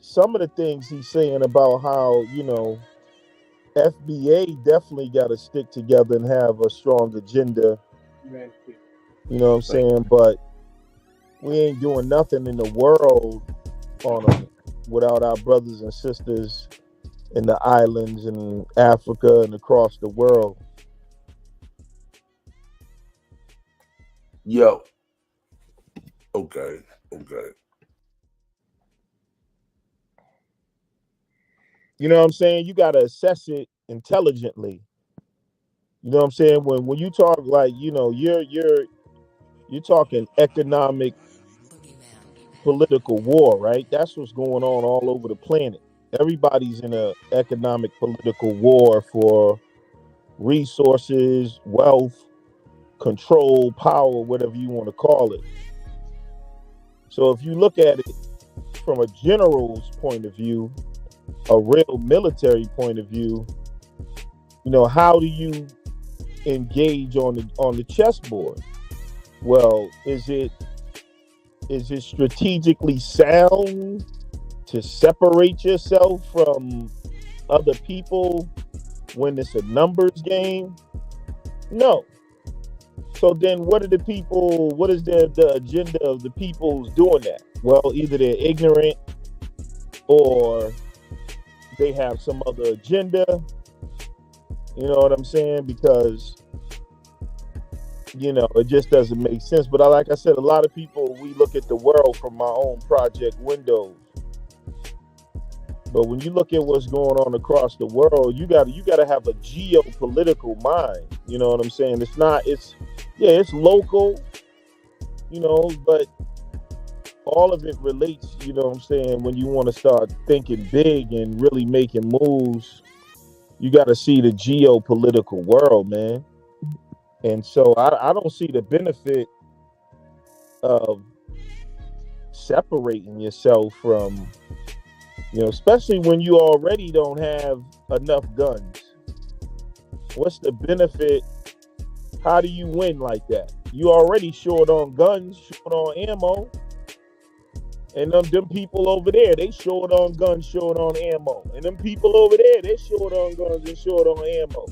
some of the things he's saying about how, FBA definitely got to stick together and have a strong agenda. You know what I'm saying? But we ain't doing nothing in the world on them without our brothers and sisters in the islands and Africa and across the world. Yo. Okay. You know what I'm saying? You got to assess it intelligently. You know what I'm saying? When you talk like, you know, you're talking economic political war, right? That's what's going on all over the planet. Everybody's in a economic political war for resources, wealth, control, power, whatever you want to call it. So if you look at it from a general's point of view, a real military point of view, you know, how do you engage on the chessboard? Well, is it strategically sound to separate yourself from other people when it's a numbers game? No. So then what is the agenda of the people who's doing that? Well, either they're ignorant or they have some other agenda. You know what I'm saying? Because, you know, it just doesn't make sense. But like I said, a lot of people, we look at the world from my own project windows. But when you look at what's going on across the world, you got to have a geopolitical mind. You know what I'm saying? It's local, you know, but all of it relates, you know what I'm saying, when you want to start thinking big and really making moves, you got to see the geopolitical world, man. And so I don't see the benefit of separating yourself from, you know, especially when you already don't have enough guns. What's the benefit? How do you win like that? You already short on guns, short on ammo. And them people over there, they short on guns, short on ammo. And them people over there, they short on guns and short on ammo.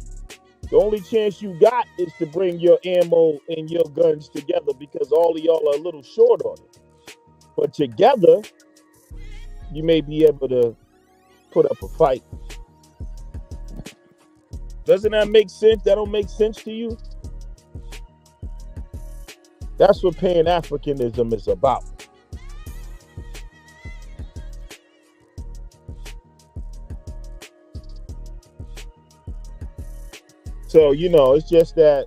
The only chance you got is to bring your ammo and your guns together because all of y'all are a little short on it. But together, you may be able to put up a fight. Doesn't that make sense? That don't make sense to you? That's what Pan-Africanism is about. So, you know, it's just that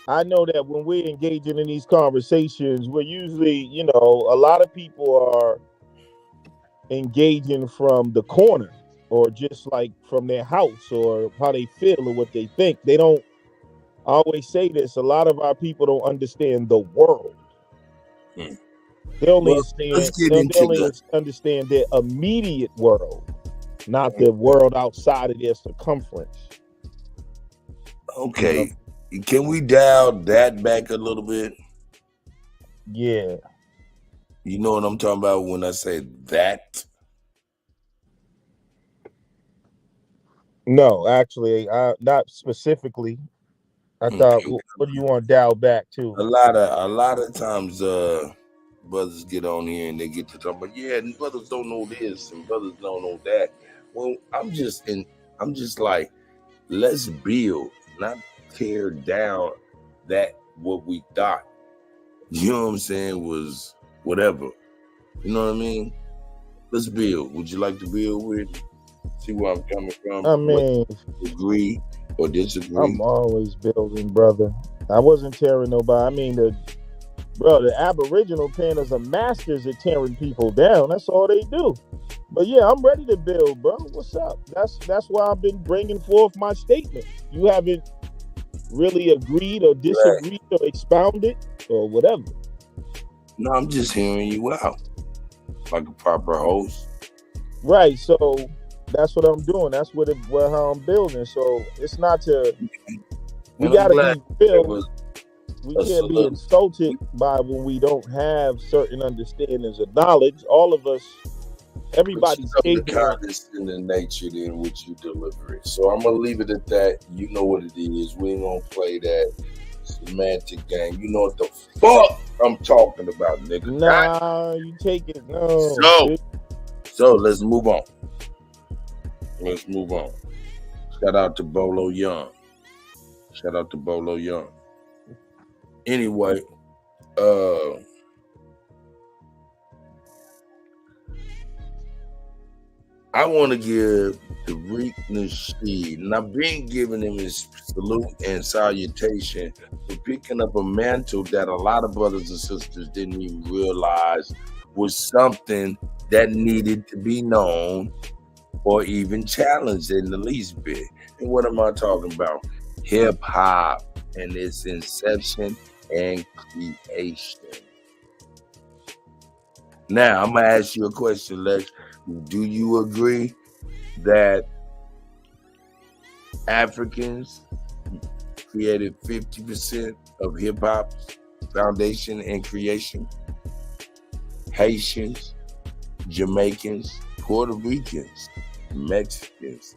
I know that when we're engaging in these conversations, we're usually, you know, a lot of people are engaging from the corner or just like from their house or how they feel or what they think. They don't, I always say this, a lot of our people don't understand the world. They only understand their immediate world, not the world outside of their circumference. Okay. Can we dial that back a little bit? Yeah. You know what I'm talking about when I say that? No, actually, not specifically. I thought, what do you want to dial back to? A lot of times, brothers get on here and they get to talk about, yeah, and brothers don't know this and brothers don't know that. Well, I'm just like, let's build, not tear down that what we thought. You know what I'm saying? Was whatever. You know what I mean? Let's build. Would you like to build with? See where I'm coming from? I mean, agree or disagree? I'm always building, brother. I wasn't tearing nobody. I mean, the Aboriginal Pandas are masters at tearing people down. That's all they do. But yeah, I'm ready to build, bro. What's up? That's why I've been bringing forth my statement. You haven't really agreed or disagreed or expounded or whatever. No, I'm just hearing you out like a proper host. Right. So that's what I'm doing. That's how I'm building. So it's not to. We gotta be real. We can't be insulted by when we don't have certain understandings of knowledge. All of us, everybody's condescending nature in which you deliver it. So I'm gonna leave it at that. You know what it is. We ain't gonna play that. Semantic game. You know what the fuck I'm talking about, nigga. Nah, you take it. No. So let's move on. Let's move on. Shout out to Bolo Young. Shout out to Bolo Young. Anyway, I want to give Tariq Nasheed, and I've been giving him his salute and salutation for picking up a mantle that a lot of brothers and sisters didn't even realize was something that needed to be known or even challenged in the least bit. And what am I talking about? Hip hop and its inception and creation. Now, I'm going to ask you a question, Lex. Do you agree that Africans created 50% of hip hop's foundation and creation? Haitians, Jamaicans, Puerto Ricans, Mexicans,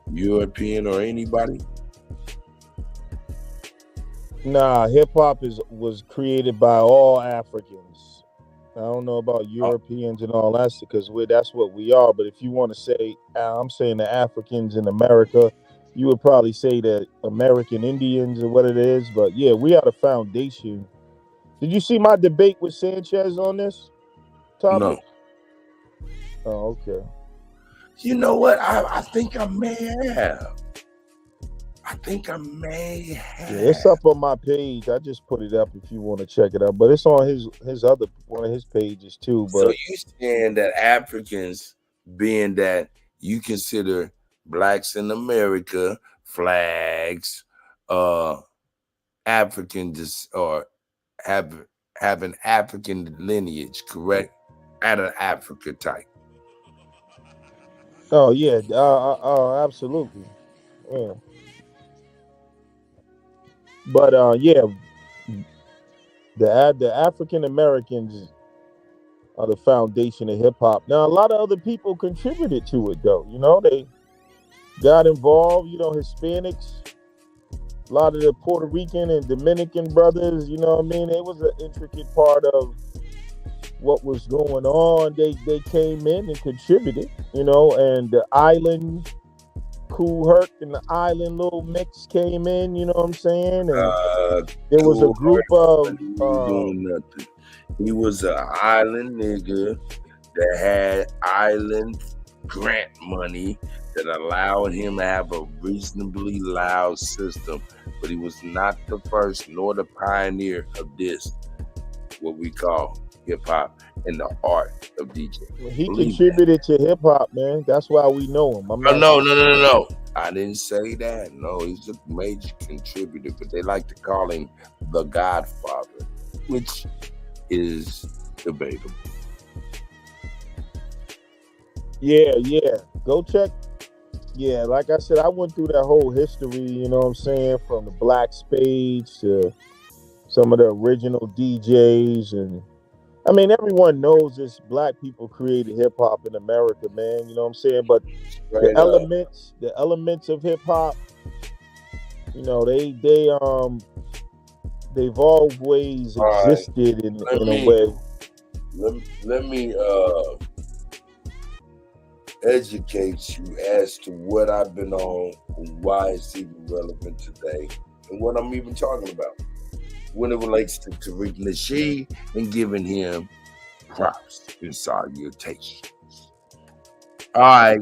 European, or anybody? Nah, hip hop was created by all Africans. I don't know about Europeans and all that because that's what we are. But if you want to say, I'm saying the Africans in America, you would probably say that American Indians or what it is. But yeah, we are the foundation. Did you see my debate with Sanchez on this topic? No. Oh, okay. You know what? I think I may have. Yeah, it's up on my page. I just put it up if you want to check it out. But it's on his other one of his pages too. But so you saying that Africans, being that you consider blacks in America, flags, African or have an African lineage, correct? At an Africa type. Oh yeah, absolutely. Yeah. But yeah, the African Americans are the foundation of hip hop. Now a lot of other people contributed to it though. You know, they got involved. You know, Hispanics, a lot of the Puerto Rican and Dominican brothers. You know what I mean? It was an intricate part of what was going on. They came in and contributed. You know, and the island. Kool Herc and the island little mix came in, you know what I'm saying? And there was a group of doing nothing. He was an island nigga that had island grant money that allowed him to have a reasonably loud system, but he was not the first nor the pioneer of this, what we call hip hop and the art of DJing. He contributed to hip hop, man. That's why we know him. No. I didn't say that. No, he's a major contributor, but they like to call him the Godfather, which is debatable. Yeah. Go check. Yeah, like I said, I went through that whole history, you know what I'm saying, from the Black Spades to some of the original DJs. And I mean, everyone knows this black people created hip hop in America, man. You know what I'm saying? But the elements of hip hop, you know, they've always existed in a way. Let me educate you as to what I've been on, why it's even relevant today, and what I'm even talking about when it relates to Tariq Nasheed and giving him props and salutations. All right.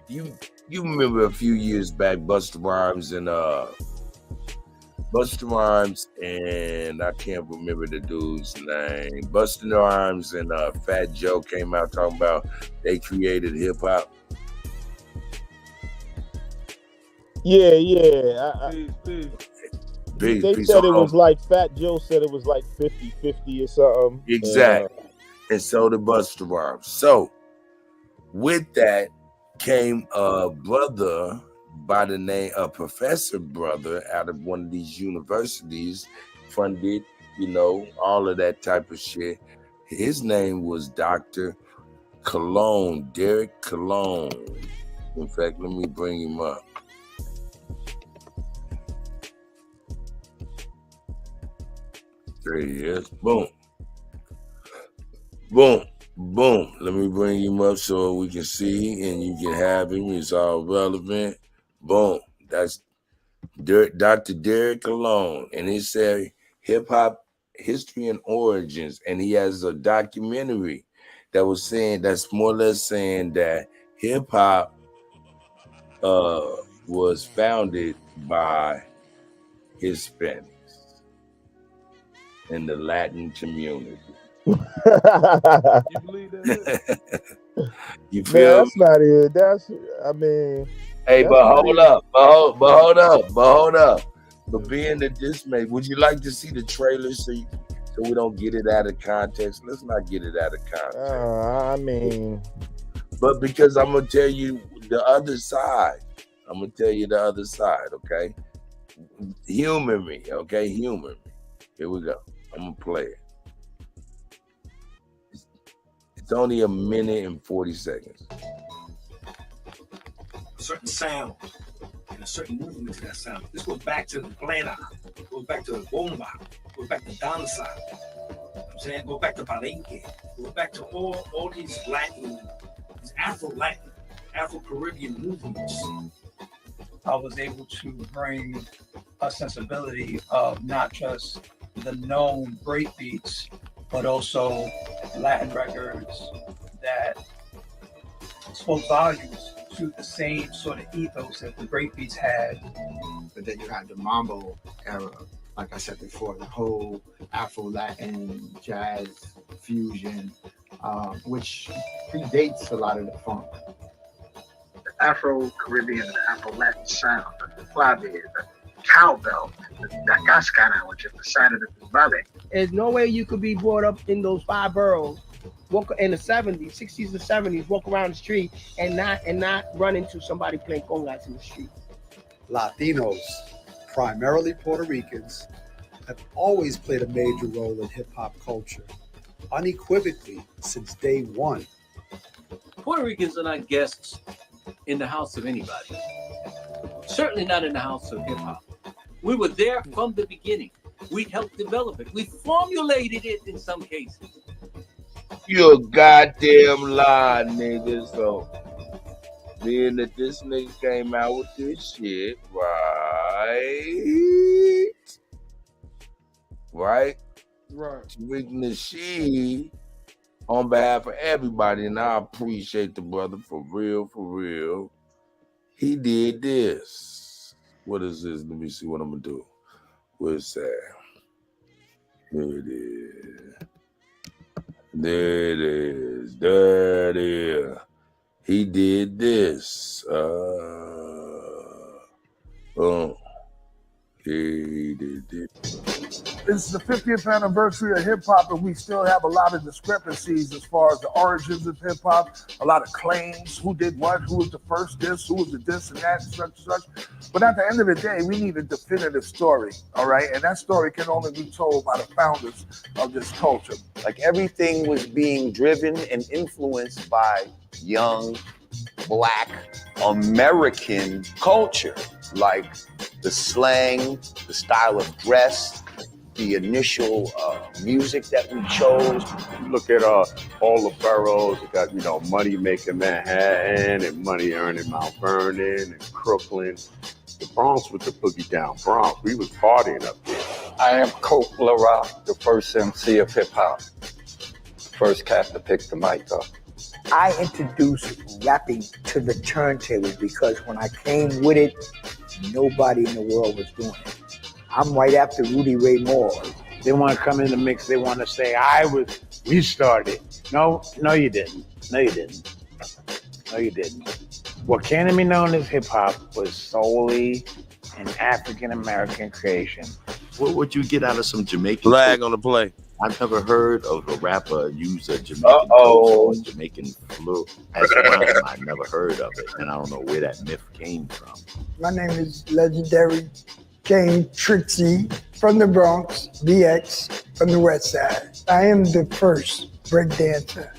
You remember a few years back, Busta Rhymes and I can't remember the dude's name. Busta Rhymes and Fat Joe came out talking about they created hip hop. Yeah. They said it was like Fat Joe said it was like 50-50 or something. Exactly. And so did Busta Rhymes. So with that came a brother by the name of Professor Brother out of one of these universities, funded, you know, all of that type of shit. His name was Dr. Cologne, Derek Cologne. In fact, let me bring him up. 3 years. Boom. Boom. Boom. Let me bring him up so we can see and you can have him. It's all relevant. Boom. That's Dr. Derek Alone. And he said hip hop history and origins. And he has a documentary that was saying, that's more or less saying that hip hop was founded by Hispanics in the Latin community. You believe that? You feel? Man, that's not it. That's, I mean. Hey, but hold up. But being that this may, would you like to see the trailer so we don't get it out of context? Let's not get it out of context. I mean. But because I'm going to tell you the other side. I'm going to tell you the other side, okay? Humor me, okay? Humor me. Here we go. I'm going to play it. It's only a minute and 40 seconds. A certain sound and a certain movement to that sound. This goes back to the plena, goes back to the bomba, goes back to danza. You know what I'm saying? Go back to palenque, go back to all these Latin, these Afro-Latin, Afro-Caribbean movements. I was able to bring a sensibility of not just the known break beats, but also Latin records that spoke volumes to the same sort of ethos that the breakbeats had. But then you had the mambo era, like I said before, the whole Afro-Latin jazz fusion, which predates a lot of the funk. The Afro-Caribbean and Afro-Latin sound, the clave, the cowbell, the cascara, which is the side of the tumbale. There's no way you could be brought up in those 5 boroughs, walk in the 70s, 60s and 70s, walk around the street and not run into somebody playing congas in the street. Latinos, primarily Puerto Ricans, have always played a major role in hip-hop culture, unequivocally since day one. Puerto Ricans are not guests in the house of anybody. Certainly not in the house of hip-hop. We were there from the beginning. We helped develop it. We formulated it in some cases. You a goddamn lie, nigga. So, being that this nigga came out with this shit, right? Speaking the shit on behalf of everybody, and I appreciate the brother for real. He did this. What is this? Let me see what I'm gonna do. Where's that? Here it is. There it is. There it is. He did this. He did this. It's the 50th anniversary of hip-hop, and we still have a lot of discrepancies as far as the origins of hip-hop, a lot of claims, who did what, who was the first this, who was the this and that, such and such. But at the end of the day, we need a definitive story, all right? And that story can only be told by the founders of this culture. Like everything was being driven and influenced by young, Black, American culture, like the slang, the style of dress, the initial music that we chose. You look at all the boroughs. You got, money making Manhattan and money earning Mount Vernon and Brooklyn. The Bronx was the boogie down Bronx. We was partying up there. I am Coke LaRock, the first MC of hip hop. First cat to pick the mic up. I introduced rapping to the turntables because when I came with it, nobody in the world was doing it. I'm right after Rudy Ray Moore. They want to come in the mix. They want to say, we started. No, you didn't. No, you didn't. What came to be known as hip hop was solely an African-American creation. What would you get out of some Jamaican? Flag on the play. I've never heard of a rapper use a Jamaican or a Jamaican flu as a rhyme. I never heard of it, and I don't know where that myth came from. My name is legendary King Trixie from the Bronx, BX from the West Side. I am the first breakdancer.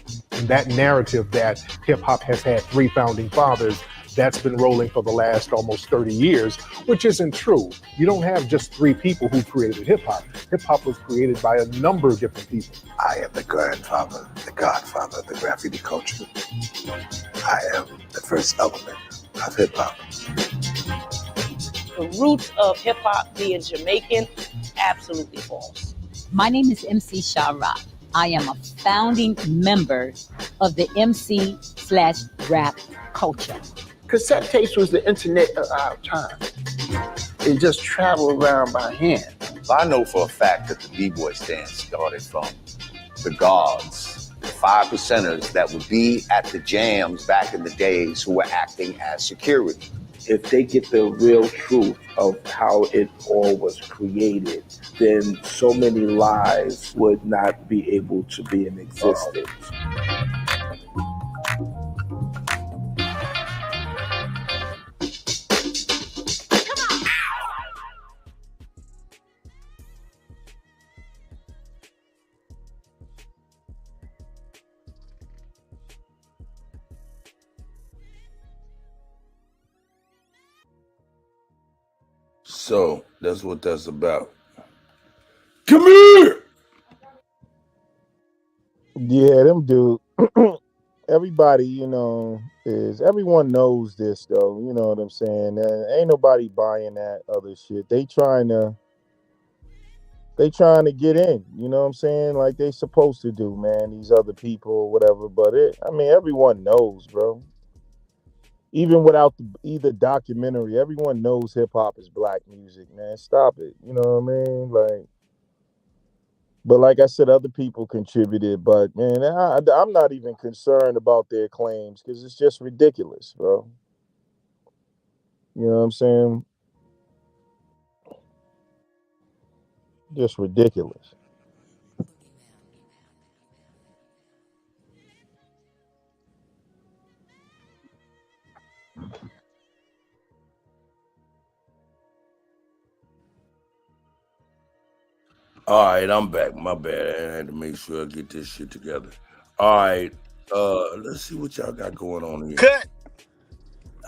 That narrative that hip hop has had 3 founding fathers that's been rolling for the last almost 30 years, which isn't true. You don't have just 3 people who created hip hop. Hip hop was created by a number of different people. I am the grandfather, the godfather of the graffiti culture. I am the first element of hip hop. The roots of hip hop being Jamaican, absolutely false. My name is MC Shara. I am a founding member of the MC/rap culture. Cassette tapes was the internet of our time. It just traveled around by hand. I know for a fact that the B-boy stand started from the guards, the 5%ers that would be at the jams back in the days who were acting as security. If they get the real truth of how it all was created, then so many lies would not be able to be in existence. So that's what that's about. Come here. Yeah, them dude. Everybody, everyone knows this though. You know what I'm saying? Ain't nobody buying that other shit. They trying to get in. You know what I'm saying? Like they supposed to do, man. These other people, or whatever. But everyone knows, bro. Even without either documentary, everyone knows hip hop is black music, man. Stop it. You know what I mean? But like I said, other people contributed. But man, I'm not even concerned about their claims because it's just ridiculous, bro. You know what I'm saying? Just ridiculous. All right, I'm back. My bad. I had to make sure I get this shit together. All right. Let's see what y'all got going on here. Cut.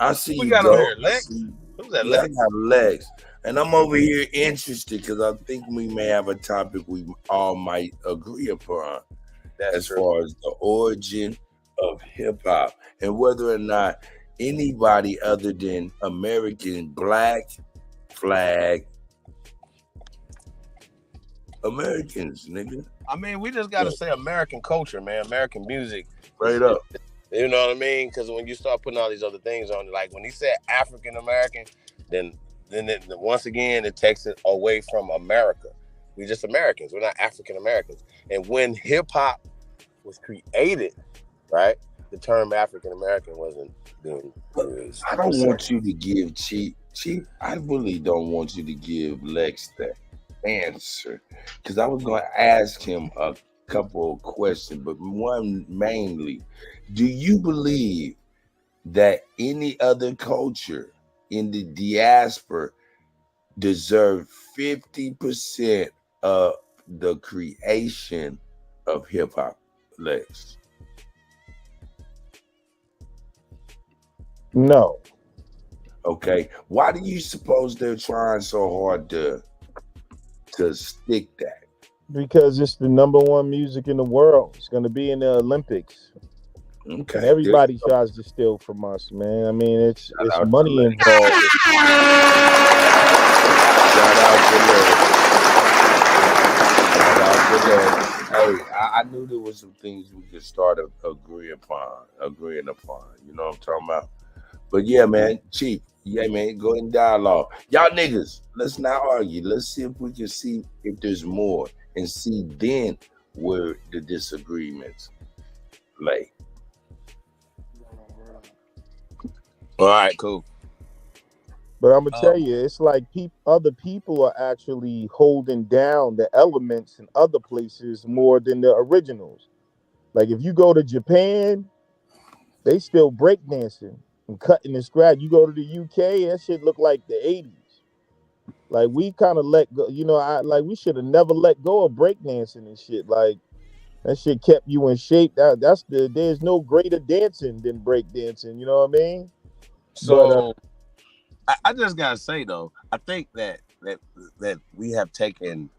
I see We you got go. on here, Lex. Who's that, Yeah, I Lex? got Lex. And I'm over here interested because I think we may have a topic we all might agree upon as far as the origin of hip hop and whether or not anybody other than American black flag Americans, nigga. I mean, we just got to say American culture, man. American music. Straight up. You know what I mean? Because when you start putting all these other things on it, like when he said African American, then once again, it takes it away from America. We're just Americans. We're not African Americans. And when hip hop was created, right, the term African American wasn't being used. I don't want you to give Chief. I really don't want you to give Lex that answer because I was going to ask him a couple of questions, but one mainly, do you believe that any other culture in the diaspora deserve 50% of the creation of hip hop, Lex? No. Okay. Why do you suppose they're trying so hard to stick that? Because it's the number one music in the world. It's going to be in the Olympics. Okay. And everybody tries to steal from us, man. I mean, it's out money to involved. Shout out to that. Hey, I knew there was some things we could start agreeing upon. You know what I'm talking about? But yeah, man, Chief. Yeah, man, go in dialogue. Y'all niggas, let's not argue. Let's see if we can see if there's more and see then where the disagreements lay. All right, cool. But I'm gonna tell you, it's like other people are actually holding down the elements in other places more than the originals. Like if you go to Japan, they still breakdancing and cutting and scratch. You go to the UK, that shit look like the 80s. Like we kind of let go, we should have never let go of breakdancing and shit. Like that shit kept you in shape. There's no greater dancing than breakdancing. You know what I mean? So I just gotta say though, I think that we have taken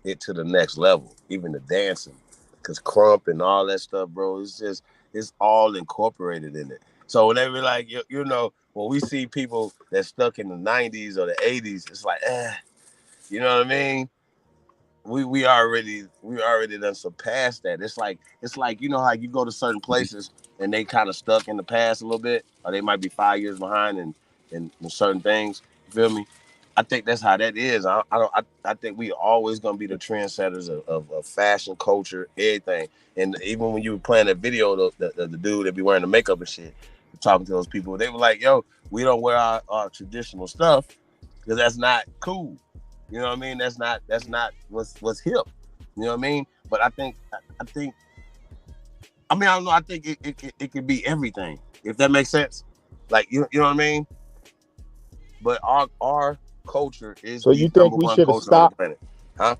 it to the next level, even the dancing, because crump and all that stuff, bro. It's all incorporated in it. So when they be like, you know, when we see people that stuck in the '90s or the '80s, it's like, you know what I mean? We already done surpassed that. It's like you know how you go to certain places and they kind of stuck in the past a little bit, or they might be 5 years behind in certain things. You feel me? I think that's how that is. I think we always gonna be the trendsetters of fashion, culture, everything. And even when you were playing that video, the dude that be wearing the makeup and shit, talking to those people, they were like, "Yo, we don't wear our traditional stuff because that's not cool." You know what I mean? That's not what's hip. You know what I mean? But I think I don't know. I think it could be everything, if that makes sense. Like you know what I mean? But our culture is So the you think number we one should have culture on the stopped? planet, huh?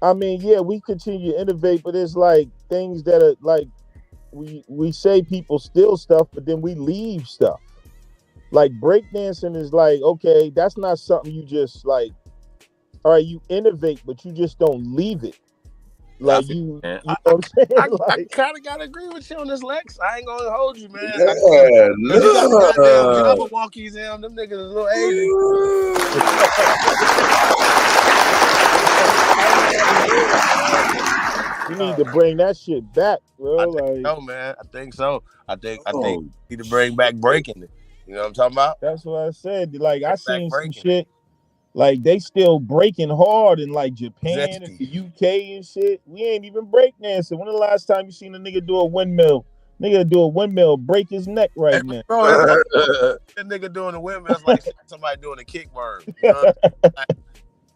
I mean, yeah, we continue to innovate, but it's like things that are like we say people steal stuff, but then we leave stuff. Like breakdancing is like, okay, that's not something you just like, all right, you innovate, but you just don't leave it. I Like feel you man. know what I'm saying? I Like kind of gotta agree with you on this, Lex. I ain't gonna hold you, man. Yeah, Cause you got the goddamn look. Jabberwockies in them niggas is a little Asian. you need to bring that shit back, I bro. think Like so, man. I think so. I think Oh, we need to bring back breaking it. You know what I'm talking about? that's what I said. Like I Bring back seen some breaking. shit. Like they still breaking hard in like Japan and Zesty. the UK and shit. We ain't even breakdancing. When the last time you seen a nigga do a windmill? Nigga do a windmill, break his neck Hey, right now. bro, it's like that nigga doing the windmill. It's like somebody doing a kick worm. You know what I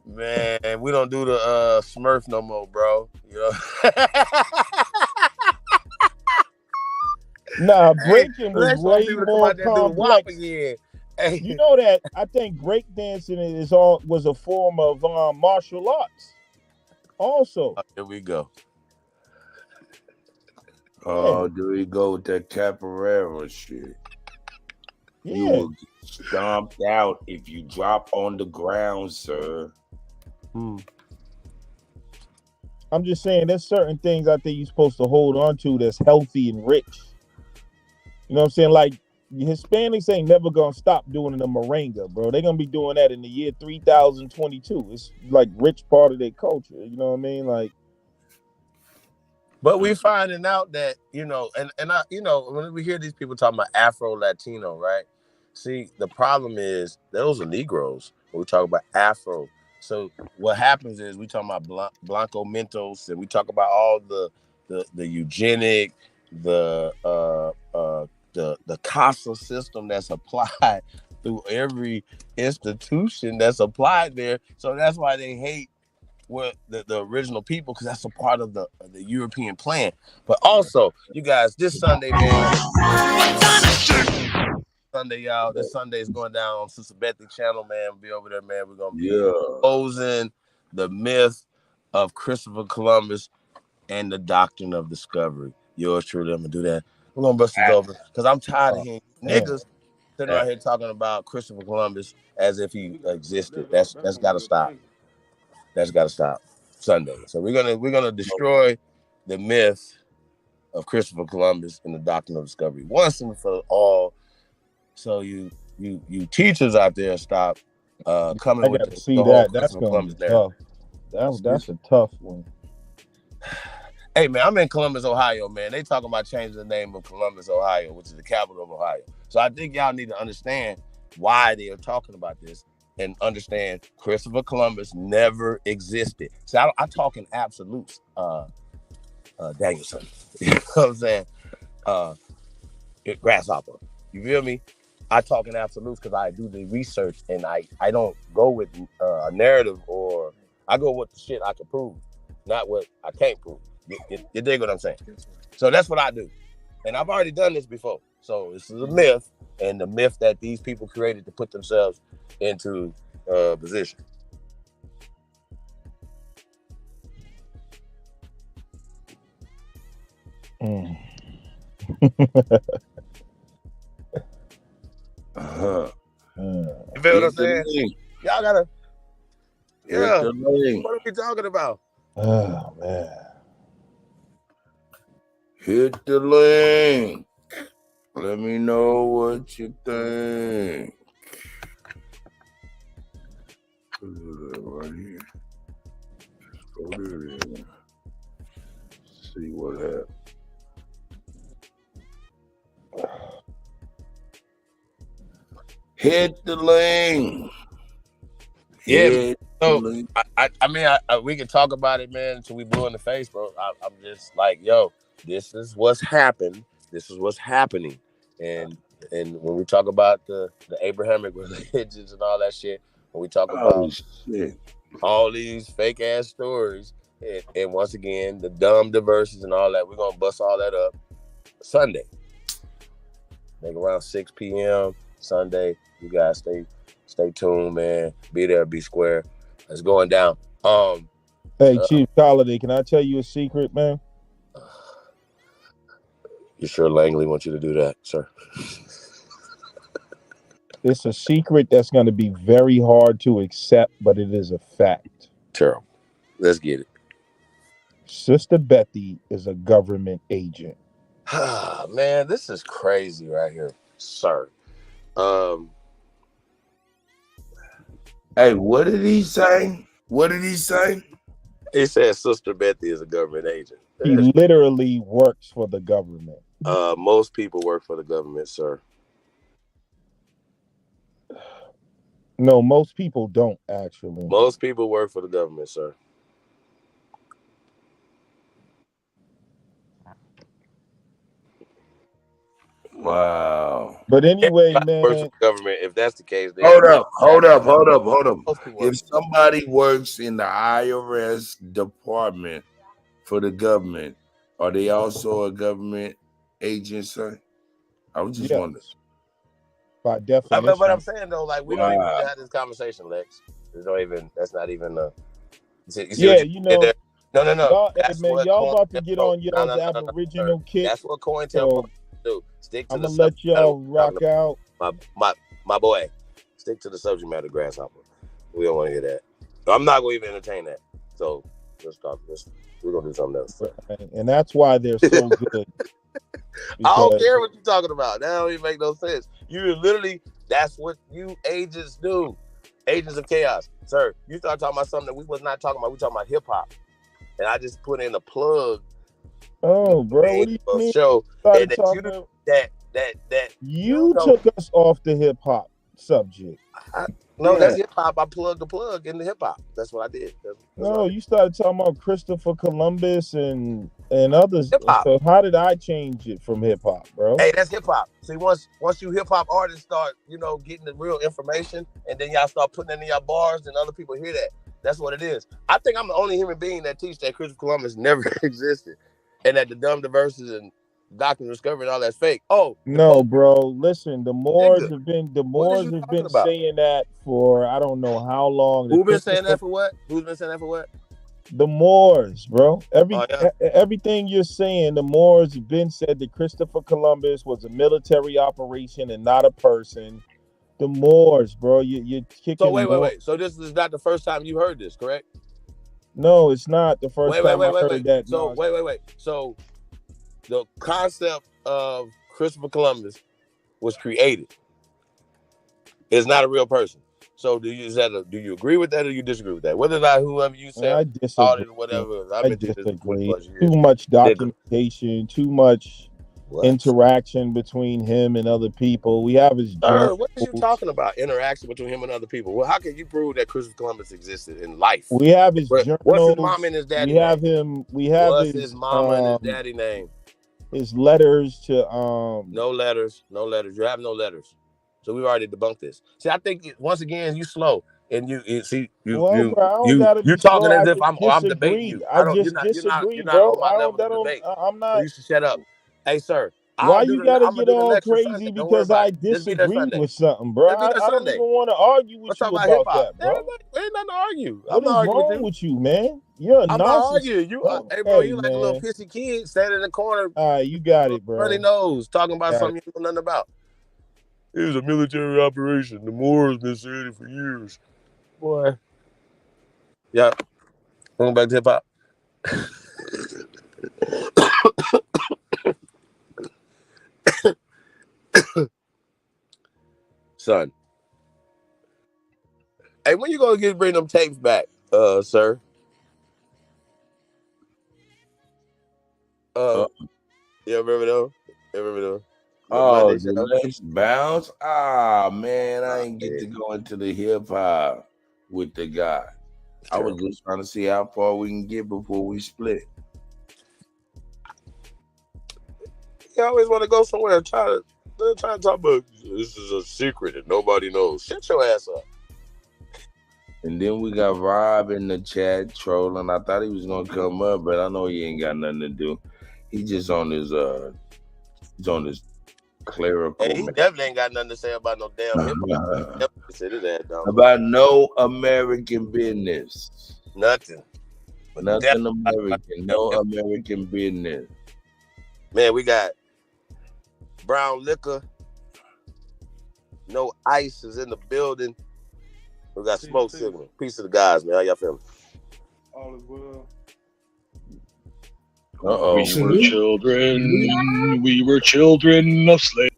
mean? Man, we don't do the Smurf no more, bro. You know? Nah, Hey, breaking was Lex want way people to come more out there and do the WAP complex. again. Hey. You know that I think breakdancing was a form of martial arts. Also, Here we go. Oh, there we go with that capoeira shit. You yeah. will get stomped out if you drop on the ground, sir. I'm just saying there's certain things I think you're supposed to hold on to that's healthy and rich. You know what I'm saying? Like Hispanics ain't never gonna stop doing the merengue, bro. They're gonna be doing that in the year 3022. It's like rich part of their culture. You know what I mean? Like, but we finding out that, you know, and I, you know, when we hear these people talking about Afro Latino, right? See, the problem is those are Negroes when we talk about Afro. So what happens is we talk about Blanco Mentos, and we talk about all the eugenic, the CASA system that's applied through every institution that's applied there. So that's why they hate what the original people, because that's a part of the European plan. But also, you guys, this Sunday, man. Sunday, y'all. This Sunday is going down on Sister Bethy channel, man. We'll be over there, man. We're gonna be exposing the myth of Christopher Columbus and the doctrine of discovery. Yours truly, I'm gonna do that. We're gonna bust this over because I'm tired of hearing niggas sitting out here talking about Christopher Columbus as if he existed. That's gotta stop. That's gotta stop. Sunday. So we're gonna destroy the myth of Christopher Columbus and the doctrine of discovery once and for all. So you teachers out there stop coming I with gotta the see whole that. That's Christopher gonna be Columbus narrative. tough. That's a tough one. Hey man, I'm in Columbus, Ohio, man. They talking about changing the name of Columbus, Ohio, which is the capital of Ohio. So I think y'all need to understand why they are talking about this and understand Christopher Columbus never existed. So I talk in absolutes, Danielson. You know what I'm saying? Grasshopper. You feel me? I talk in absolutes because I do the research and I don't go with a narrative, or I go with the shit I can prove, not what I can't prove. You dig what I'm saying? So that's what I do. And I've already done this before. So this is a myth, and the myth that these people created to put themselves into position. You feel what I'm saying? Y'all gotta. Yeah. What are we talking about? Oh man. Hit the link. Let me know what you think. Right here. Go there. See what happens. Hit the link. Yeah. So I mean, we can talk about it, man, until we blue in the face, bro. I'm just like, yo, this is what's happened. This is what's happening, and when we talk about the Abrahamic religions and all that shit, when we talk about all these fake ass stories, and once again the dumb diverses and all that, we're gonna bust all that up Sunday. Like around 6 p.m. Sunday. You guys stay tuned, man. Be there, be square. It's going down. Hey, Chief Holiday, can I tell you a secret, man? You sure Langley wants you to do that, sir? It's a secret that's going to be very hard to accept, but it is a fact. Terrible. Let's get it. Sister Bethy is a government agent. Man, this is crazy right here, sir. Hey, what did he say? What did he say? He said Sister Bethy is a government agent. He literally works for the government. Most people work for the government, sir. No, most people don't, actually. Most people work for the government, sir. Wow. But anyway, Everybody works man. for the government. If that's the case, then Hold up. If somebody works in the IRS department for the government, are they also a government agent, sir? I was just wondering. By definition. But I'm saying though, like we don't even have this conversation, Lex. That's not even No. Y'all, That's man, what y'all about to get on y'all's no, Aboriginal kick. That's what COINTELPRO do. Stick to I'm the gonna let subject matter y'all we're talking rock about. out. My boy, stick to the subject matter, grasshopper. We don't want to hear that. I'm not gonna even entertain that. So let's talk this. We're gonna do something else. And that's why they're so good. I don't care what you're talking about. That don't even make no sense. You literally, that's what you agents do. Agents of chaos. Sir, you start talking about something that we was not talking about. We talking about hip hop. And I just put in a plug. Oh, bro, what do you mean? Show Started and talking- that You took us off the hip hop subject. That's hip hop. I plugged the plug in the hip hop. That's what I did. No, you started talking about Christopher Columbus and others. Hip-hop. So how did I change it from hip hop, bro? Hey, that's hip hop. See, once you hip hop artists start, getting the real information, and then y'all start putting it in your bars, and other people hear that. That's what it is. I think I'm the only human being that teach that Christopher Columbus never existed, and that the dumb diverses and doctrine of discovery and all that's fake. Oh no, bro. Listen, the Moors have been saying that for I don't know how long. Who's been saying that for what? The Moors, bro. Everything you're saying, the Moors have been said that Christopher Columbus was a military operation and not a person. The Moors, bro. You're kicking. So wait. So this is not the first time you heard this, correct? No, it's not the first time I heard that. So wait. So the concept of Christopher Columbus was created. It's not a real person. So do you agree with that or you disagree with that? Whether or not whoever you said I disagree. or whatever. I disagree. Too much documentation, too much interaction between him and other people. We have his journals. What are you talking about? Interaction between him and other people. Well, how can you prove that Christopher Columbus existed in life? We have his journals. What's his mom and his daddy? We have What's his mom and his daddy name? His letters to No letters. You have no letters. So we've already debunked this. See, I think once again you slow and you talking as if I'm debating you. You're not on my level of debate. I'm not. So you should shut up. Hey, sir. Why you gotta get all crazy because I disagree with something, bro? I don't even want to argue with you about that, bro. Ain't nothing to argue. What is wrong with you, man? You're a narcissist. I'm not arguing. Hey, bro, you like a little pissy kid standing in the corner. You got it, bro. Runny nose, talking about something you know nothing about. It was a military operation. The Moors been saying it for years. Boy. Yeah. Going back to hip hop. Son. Hey, when you gonna bring them tapes back, sir? You remember them? You remember them? The Oh, Monday the show? next bounce. Ah, man, I ain't get to go into the hip hop with the guy. I was just trying to see how far we can get before we split. You always want to go somewhere and try to talk about this is a secret and nobody knows. Shut your ass up. And then we got Rob in the chat trolling. I thought he was gonna come up, but I know he ain't got nothing to do. He just on his clerical. Hey, he definitely ain't got nothing to say about no damn hip hop. Sit his ass down. About no American business. Nothing. Nothing American. No American business. Man, we got brown liquor. No ice is in the building. We got smoke signal. Peace to the guys, man. How y'all feeling? All is well. Uh-oh. We were children of slaves.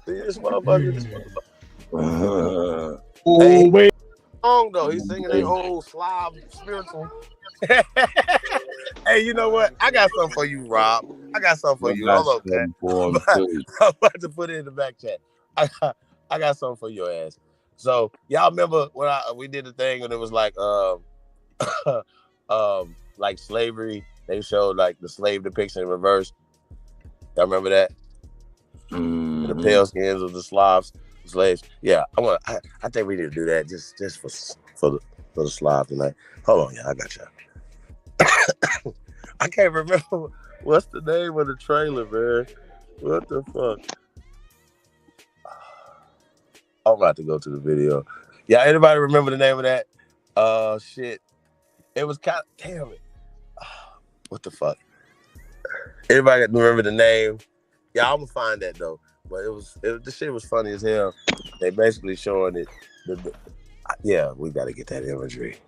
This motherfucker. Oh, wait. Song though, he's singing their old Slav spiritual. Hey, you know what? I got something for you, Rob. I got something for you. Hold on, man. I'm about to put it in the back chat. I got something for your ass. So y'all remember when we did the thing and it was like like slavery. They showed like the slave depiction in reverse. Y'all remember that? Mm-hmm. The pale skins of the Slavs, slaves. Yeah, I think we need to do that just for the Slav tonight. Hold on, yeah, I got y'all. I can't remember what's the name of the trailer, man. What the fuck? I'm about to go to the video. Yeah, anybody remember the name of that? Shit. It was kind of, damn it. What the fuck? Anybody remember the name? Yeah, I'm gonna find that though. But the shit was funny as hell. They basically showing it. Yeah, we gotta get that imagery.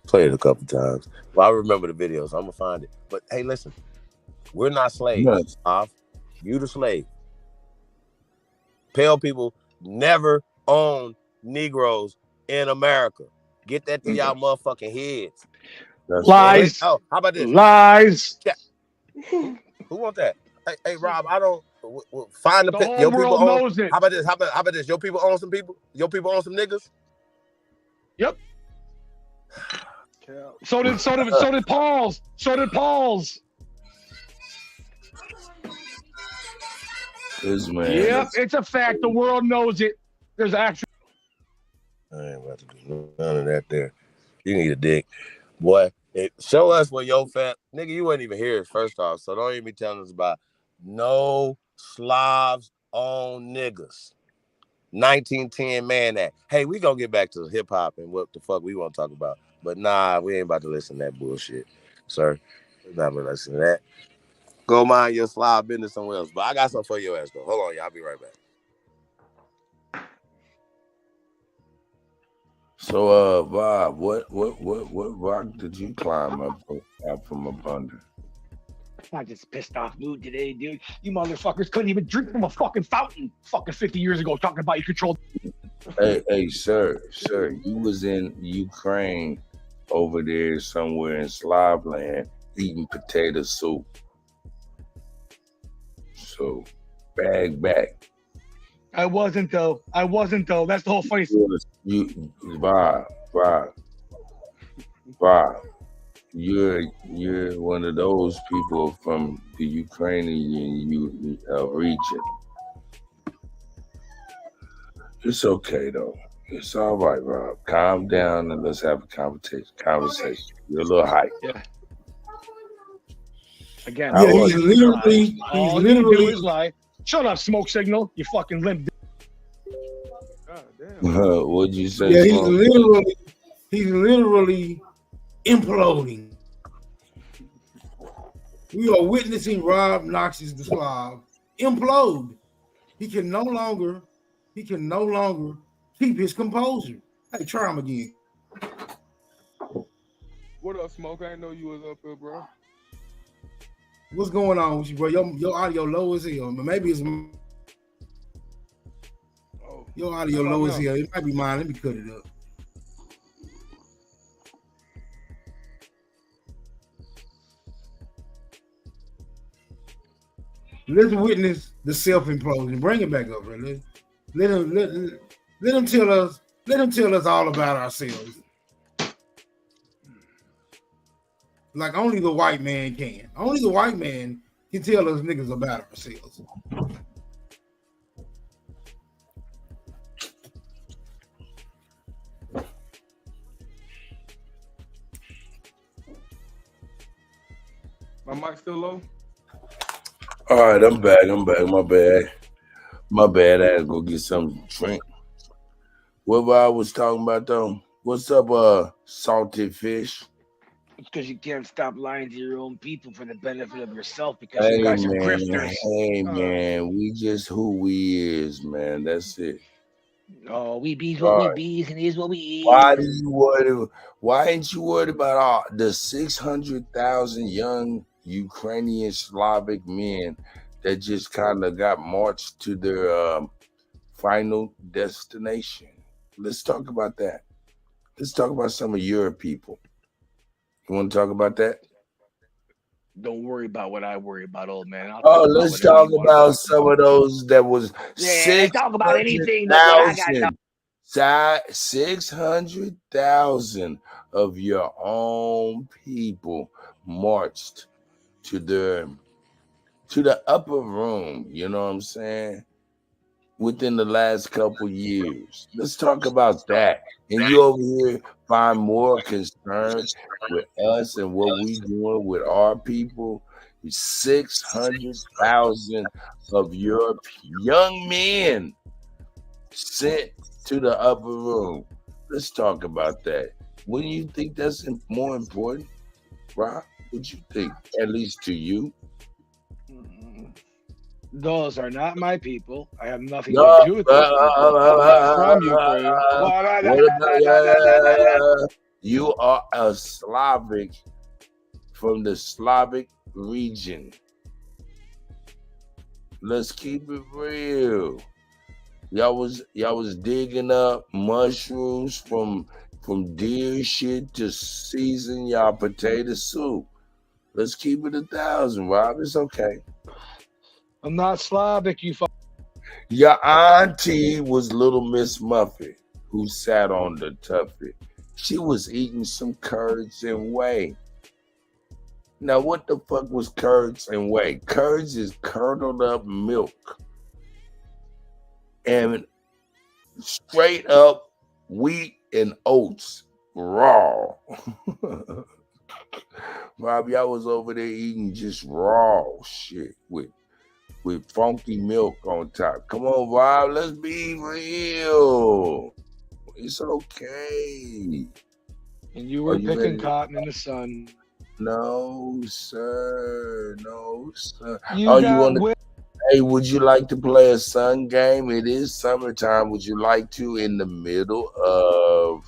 Played it a couple times. Well, I remember the video, so I'm gonna find it. But hey, listen, we're not slaves. You the slave. Pale people never own Negroes in America. Get that to y'all motherfucking heads. Lies. Oh, how about this? Lies. Who want that? Hey, Rob, I don't find the whole your people world own. knows it. How about this? How about this? Your people own some people. Your people own some niggas. Yep. So did Paul's. So did Paul's. This man. Yep, it's a fact. The world knows it. There's actually. I ain't about to do none of that there. You need a dick. Boy, show us where your fat nigga, you wasn't even here first off, so don't even be telling us about no Slavs on niggas. 1910 Man Act. Hey, we gonna get back to hip hop and what the fuck we want to talk about. But nah, we ain't about to listen to that bullshit, sir. We're not gonna listen to that. Go mind your Slav business somewhere else. But I got something for your ass though. Hold on, y'all. I'll be right back. So, Bob, what rock did you climb up from up under? I'm just pissed off mood today, dude. You motherfuckers couldn't even drink from a fucking fountain fucking 50 years ago talking about you control. Hey, sir, you was in Ukraine over there somewhere in Slavland eating potato soup. So, bag back. I wasn't though. That's the whole funny thing. Bob. You're one of those people from the Ukrainian region. It's okay though. It's all right, Rob. Calm down and let's have a conversation. You're a little hype. Yeah. Again, he's literally lie. Shut up, smoke signal. You fucking limp. What'd you say? Yeah, he's literally imploding. We are witnessing Rob Knox's the Slav implode. He can no longer keep his composure. Hey, try him again. What up, Smoke? I didn't know you was up here, bro. What's going on with you, bro? Your audio low as hell. Maybe it's your audio low as hell. It might be mine. Let me cut it up. Let's witness the self-implosion. Bring it back up, bro. Let him tell us. Let him tell us all about ourselves. Like only the white man can. Only the white man can tell us niggas about ourselves. My mic still low? All right, I'm back. My bad. I had to go get something to drink. What I was talking about though? What's up, salted fish? It's because you can't stop lying to your own people for the benefit of yourself because Hey you guys are man, grifters. we just who we is, man. That's it. Oh, we bees what we bees and is what we eat. Why ain't you worried about all the 600,000 young Ukrainian Slavic men that just kind of got marched to their final destination? Let's talk about that. Let's talk about some of your people. You want to talk about that? Don't worry about what I worry about, old man. Let's talk about some of those that was talk about anything but what I got. 600,000 of your own people marched to the upper room. You know what I'm saying? Within the last couple years. Let's talk about that. And you over here find more concern with us and what we doing with our people. 600,000 of your young men sent to the upper room. Let's talk about that. What do you think that's more important, Rob? What you think? At least to you. Those are not my people. I have nothing to do with those people. I'm not from Ukraine. You are a Slavic from the Slavic region. Let's keep it real. Y'all was digging up mushrooms from deer shit to season y'all potato soup. Let's keep it 1,000, Rob. It's okay. I'm not Slavic, you fuck. Your auntie was Little Miss Muffet, who sat on the tuffet. She was eating some curds and whey. Now, what the fuck was curds and whey? Curds is curdled up milk and straight up wheat and oats raw. Rob, y'all was over there eating just raw shit with funky milk on top. Come on, Rob, let's be real. It's okay. And you were picking cotton in the sun. No, sir. No, sir. You Hey, would you like to play a sun game? It is summertime. Would you like to, in the middle of,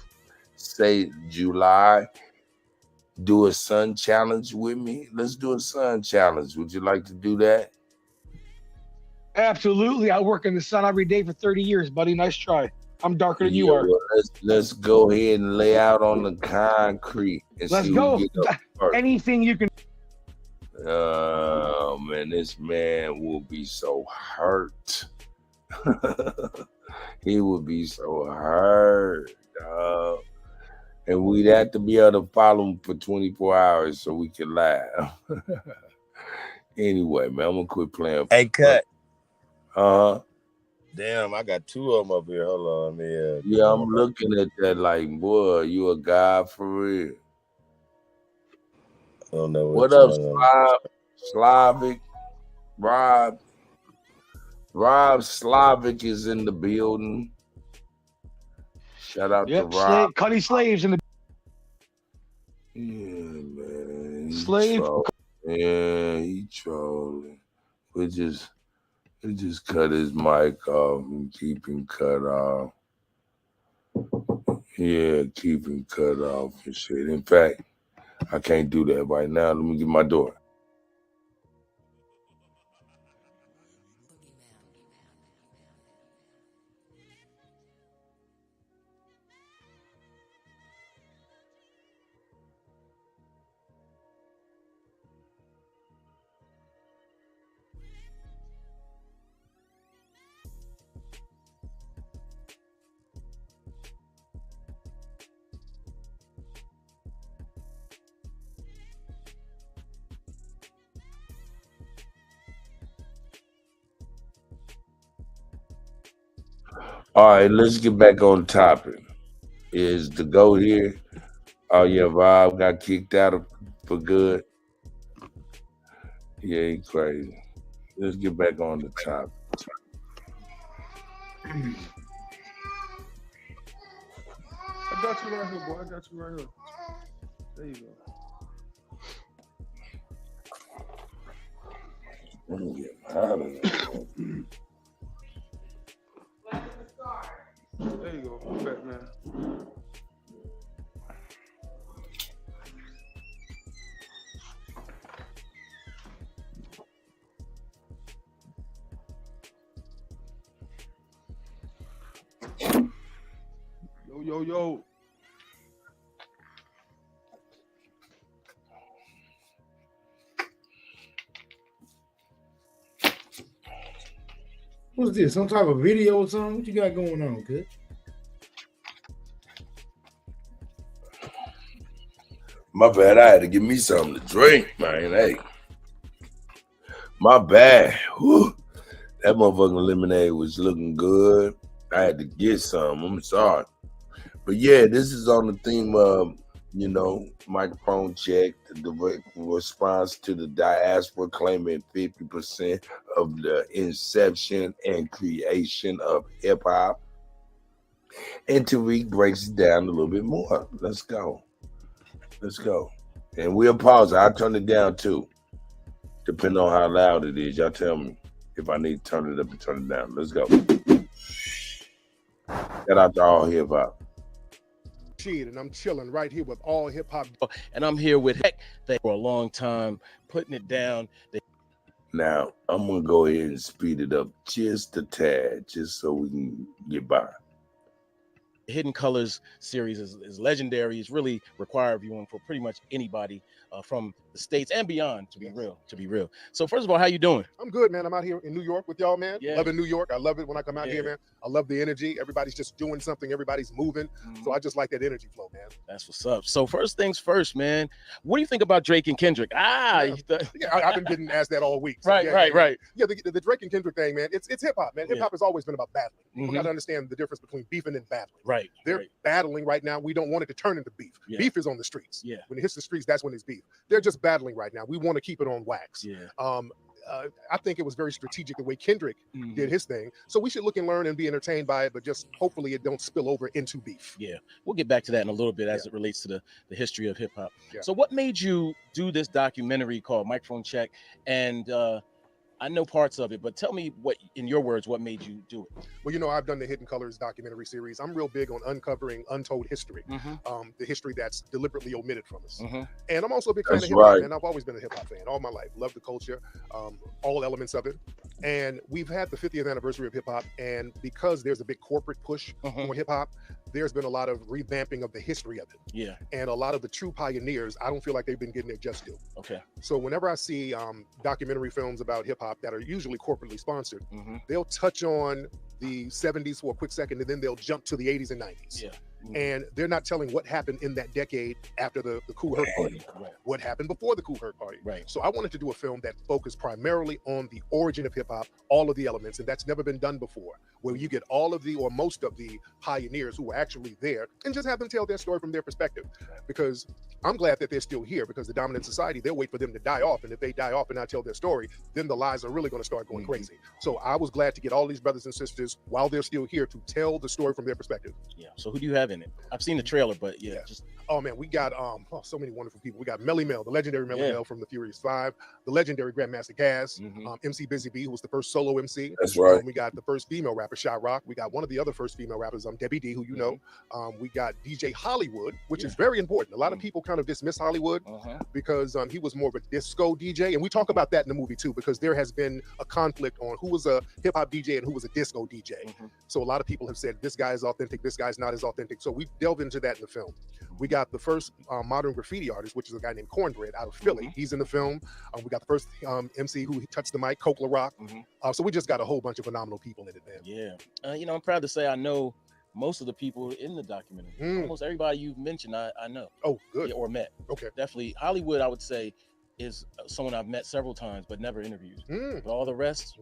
say, July, do a sun challenge with me? Let's do a sun challenge. Would you like to do that? Absolutely. I work in the sun every day for 30 years, buddy. Nice try. I'm darker than you are. Well, let's go ahead and lay out on the concrete and let's see go. who get up first. Anything you can. Oh man, this man will be so hurt. He would be so hurt, dog. And we'd have to be able to follow him for 24 hours so we can laugh. Anyway, man, I'm gonna quit playing. Hey, cut. Damn, I got two of them up here. Hold on, man. Yeah, I'm looking at that like, boy, you a guy for real. I don't know what up, Slavic? Rob Slavic is in the building. Shout out to Rob. Cuddy Slaves in the. Yeah, man. Slave. Yeah, he trolling. We're just He just cut his mic off and keep him cut off. Yeah, keep him cut off and shit. In fact, I can't do that right now. Let me get my door. All right, let's get back on topic. Is the GOAT here? Oh yeah, Bob got kicked out for good. Yeah, he crazy. Let's get back on the topic. I got you right here, boy. I got you right here. There you go. Let me get out of there. There you go, fat man. Yo. What's this? Some type of video or something? What you got going on, kid? My bad. I had to give me something to drink, man. Hey, my bad. Whew. That motherfucking lemonade was looking good. I had to get some. I'm sorry. But yeah, this is on the theme of, microphone check, the direct response to the diaspora claiming 50% of the inception and creation of hip hop. And Tariq breaks it down a little bit more. Let's go. And we'll pause it. I'll turn it down too. Depending on how loud it is. Y'all tell me if I need to turn it up and turn it down. Let's go. Shout out to all hip hop. And I'm chilling right here with all hip hop. And I'm here with Heck for a long time, putting it down. Now, I'm going to go ahead and speed it up just a tad, just so we can get by. The Hidden Colors series is legendary. It's really required viewing for pretty much anybody from the States and beyond, to be real. So first of all, how you doing? I'm good, man. I'm out here in New York with y'all, man. Yeah. Loving New York. I love it when I come out here, man. I love the energy. Everybody's just doing something. Everybody's moving. So I just like that energy flow, man. That's what's up. So first things first, man. What do you think about Drake and Kendrick? I've been getting asked that all week. So Right. Yeah, the Drake and Kendrick thing, man. It's hip hop, man. Hip hop has always been about battling. People got to understand the difference between beefing and battling. Right. They're battling right now. We don't want it to turn into beef. Yeah. Beef is on the streets. Yeah. When it hits the streets, that's when it's beef. They're just battling right now. We want to keep it on wax. Yeah. I think it was very strategic the way Kendrick did his thing. So we should look and learn and be entertained by it, but just hopefully it don't spill over into beef. Yeah, we'll get back to that in a little bit as it relates to the history of hip hop. Yeah. So what made you do this documentary called Microphone Check? And I know parts of it, but tell me what, in your words, what made you do it? Well, I've done the Hidden Colors documentary series. I'm real big on uncovering untold history, the history that's deliberately omitted from us. And I'm also a big fan of hip hop, and I've always been a hip hop fan all my life. Love the culture, all elements of it. And we've had the 50th anniversary of hip hop, and because there's a big corporate push on hip hop, there's been a lot of revamping of the history of it. Yeah. And a lot of the true pioneers, I don't feel like they've been getting their just due. Okay. So whenever I see documentary films about hip hop that are usually corporately sponsored, they'll touch on the 70s for a quick second, and then they'll jump to the 80s and 90s. Yeah. And they're not telling what happened in that decade after the Kool Herc Party, what happened before the Kool Herc Party. Right. So I wanted to do a film that focused primarily on the origin of hip hop, all of the elements, and that's never been done before. where you get all of the or most of the pioneers who were actually there and just have them tell their story from their perspective. Because I'm glad that they're still here, because the dominant society, they'll wait for them to die off. And if they die off and not tell their story, then the lies are really going to start going crazy. So I was glad to get all these brothers and sisters while they're still here to tell the story from their perspective. Yeah. So who do you have in it? I've seen the trailer, but yeah. Just... Oh man, we got so many wonderful people. We got Melly Mel, the legendary Melly Mel from the Furious 5, the legendary Grandmaster Caz, MC Busy B, who was the first solo MC. That's right. We got the first female rapper, Shot Rock. We got one of the other first female rappers, Debbie D, who you know. We got DJ Hollywood, which is very important. A lot of people kind of dismiss Hollywood because he was more of a disco DJ, and we talk about that in the movie too, because there has been a conflict on who was a hip hop DJ and who was a disco DJ. So a lot of people have said this guy is authentic, this guy's not as authentic. So we delve into that in the film. We got the first modern graffiti artist, which is a guy named Cornbread out of Philly. He's in the film. We got the first MC who touched the mic, Coke LaRock. So we just got a whole bunch of phenomenal people in it, man. Yeah. You know, I'm proud to say I know most of the people in the documentary. Almost everybody you've mentioned, I know. Oh, good. Yeah, or met. Okay. Definitely. Hollywood, I would say, is someone I've met several times, but never interviewed. But all the rest,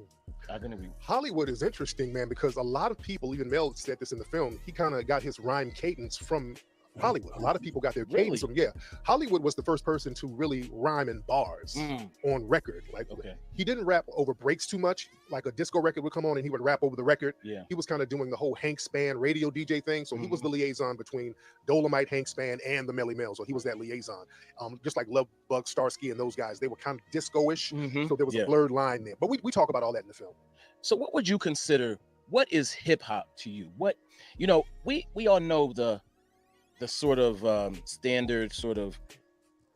I've interviewed. Hollywood is interesting, man, because a lot of people, even Mel said this in the film, he kind of got his rhyme cadence from Hollywood. A lot of people got their cadence from Hollywood was the first person to really rhyme in bars on record. Like he didn't rap over breaks too much. Like a disco record would come on and he would rap over the record. He was kind of doing the whole Hank Span radio DJ thing. So he was the liaison between Dolomite, Hank Span, and the Melly Mel. So he was that liaison. Just like Love Bug, Starsky, and those guys, they were kind of disco-ish. So there was a blurred line there. But we talk about all that in the film. So what would you consider, what is hip hop to you? What, you know, we all know the sort of standard sort of,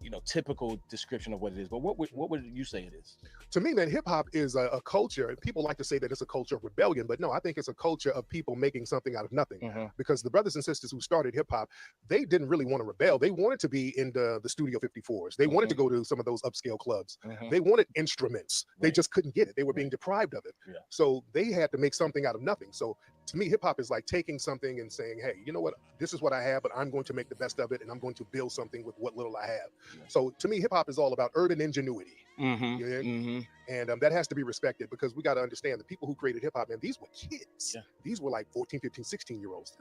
you know, typical description of what it is, but what would you say it is? To me, man, hip hop is a culture. People like to say that it's a culture of rebellion, but no, I think it's a culture of people making something out of nothing. Because the brothers and sisters who started hip hop, they didn't really want to rebel. They wanted to be in the Studio 54s. They wanted to go to some of those upscale clubs. They wanted instruments. They just couldn't get it. They were being deprived of it. So they had to make something out of nothing. So to me, hip hop is like taking something and saying, hey, you know what? This is what I have, but I'm going to make the best of it, and I'm going to build something with what little I have. So to me, hip hop is all about urban ingenuity. And that has to be respected, because we got to understand the people who created hip hop, man, these were kids. These were like 14, 15, 16-year-olds.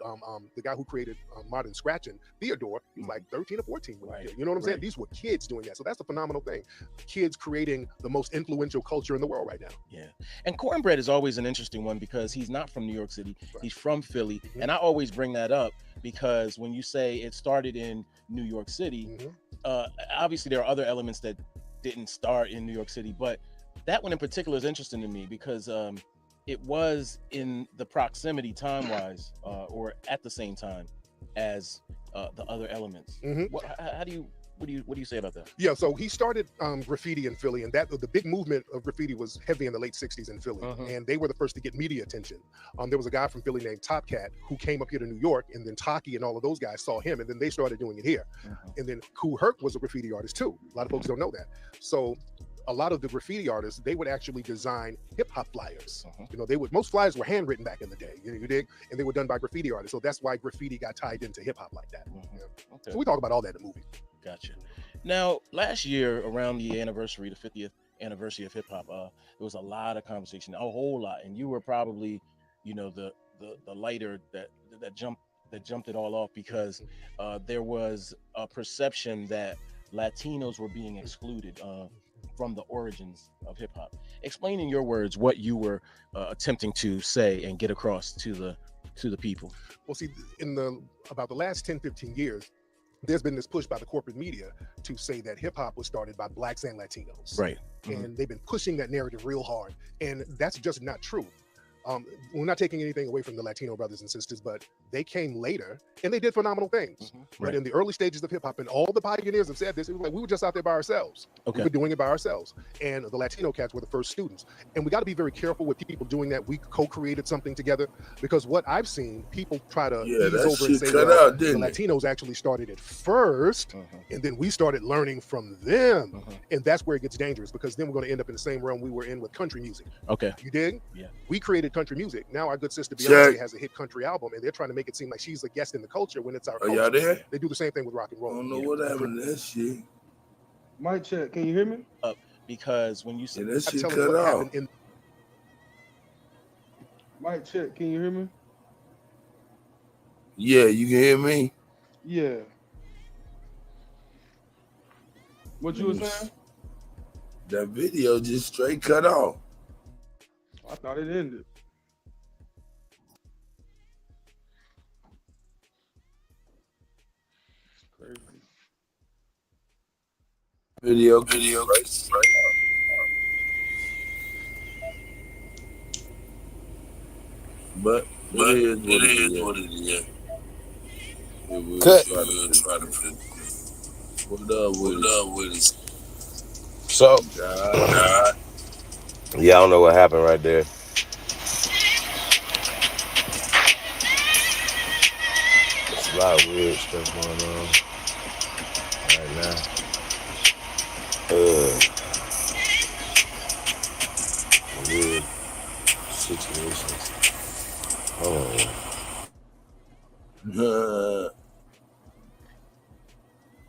The guy who created Modern Scratching, Theodore, he was like 13 or 14 when he did. You know what I'm saying? These were kids doing that. So that's a phenomenal thing. Kids creating the most influential culture in the world right now. Yeah. And Cornbread is always an interesting one, because he's not from New York City. He's from Philly. And I always bring that up because when you say it started in New York City, obviously there are other elements that didn't start in New York City, but that one in particular is interesting to me because it was in the proximity time-wise or at the same time as the other elements. What do you say about that? Yeah, so he started graffiti in Philly, and that the big movement of graffiti was heavy in the late 60s in Philly, and they were the first to get media attention. There was a guy from Philly named Top Cat who came up here to New York, and then Taki and all of those guys saw him, and then they started doing it here. And then Kool Herc was a graffiti artist too. A lot of folks don't know that. So a lot of the graffiti artists, they would actually design hip-hop flyers. You know, most flyers were handwritten back in the day, you dig? And they were done by graffiti artists. So that's why graffiti got tied into hip-hop like that. So we talk about all that in the movie. Gotcha. Now, last year, around the anniversary, the 50th anniversary of hip-hop, there was a lot of conversation, a whole lot. And you were probably, you know, the lighter that jumped it all off, because there was a perception that Latinos were being excluded from the origins of hip hop. Explain in your words what you were attempting to say and get across to the people. Well, see, about the last 10, 15 years, there's been this push by the corporate media to say that hip hop was started by Blacks and Latinos. Right. And they've been pushing that narrative real hard. And that's just not true. We're not taking anything away from the Latino brothers and sisters, but they came later and they did phenomenal things. But in the early stages of hip hop, and all the pioneers have said this, it was like we were just out there by ourselves. We were doing it by ourselves. And the Latino cats were the first students. And we got to be very careful with people doing that. We co-created something together, because what I've seen, people try to ease over and say, well, the Latinos actually started it first, and then we started learning from them. And that's where it gets dangerous, because then we're going to end up in the same realm we were in with country music. You dig? Yeah. We created country music. Now our good sister Beyonce has a hit country album, and they're trying to make it seem like she's a guest in the culture when it's our culture. Y'all there? They do the same thing with rock and roll. I don't know what happened to that shit. Mic check. Can you hear me? Because when you said that shit cut off. Mic check. Can you hear me? Yeah, you can hear me? Yeah. What you were saying? That video just straight cut off. I thought it ended. Crazy. Video. But it is what it is. Cut. What up with it? So, yeah, I don't know what happened right there. There's a lot of weird stuff going on right now. Weird situations. Hold on.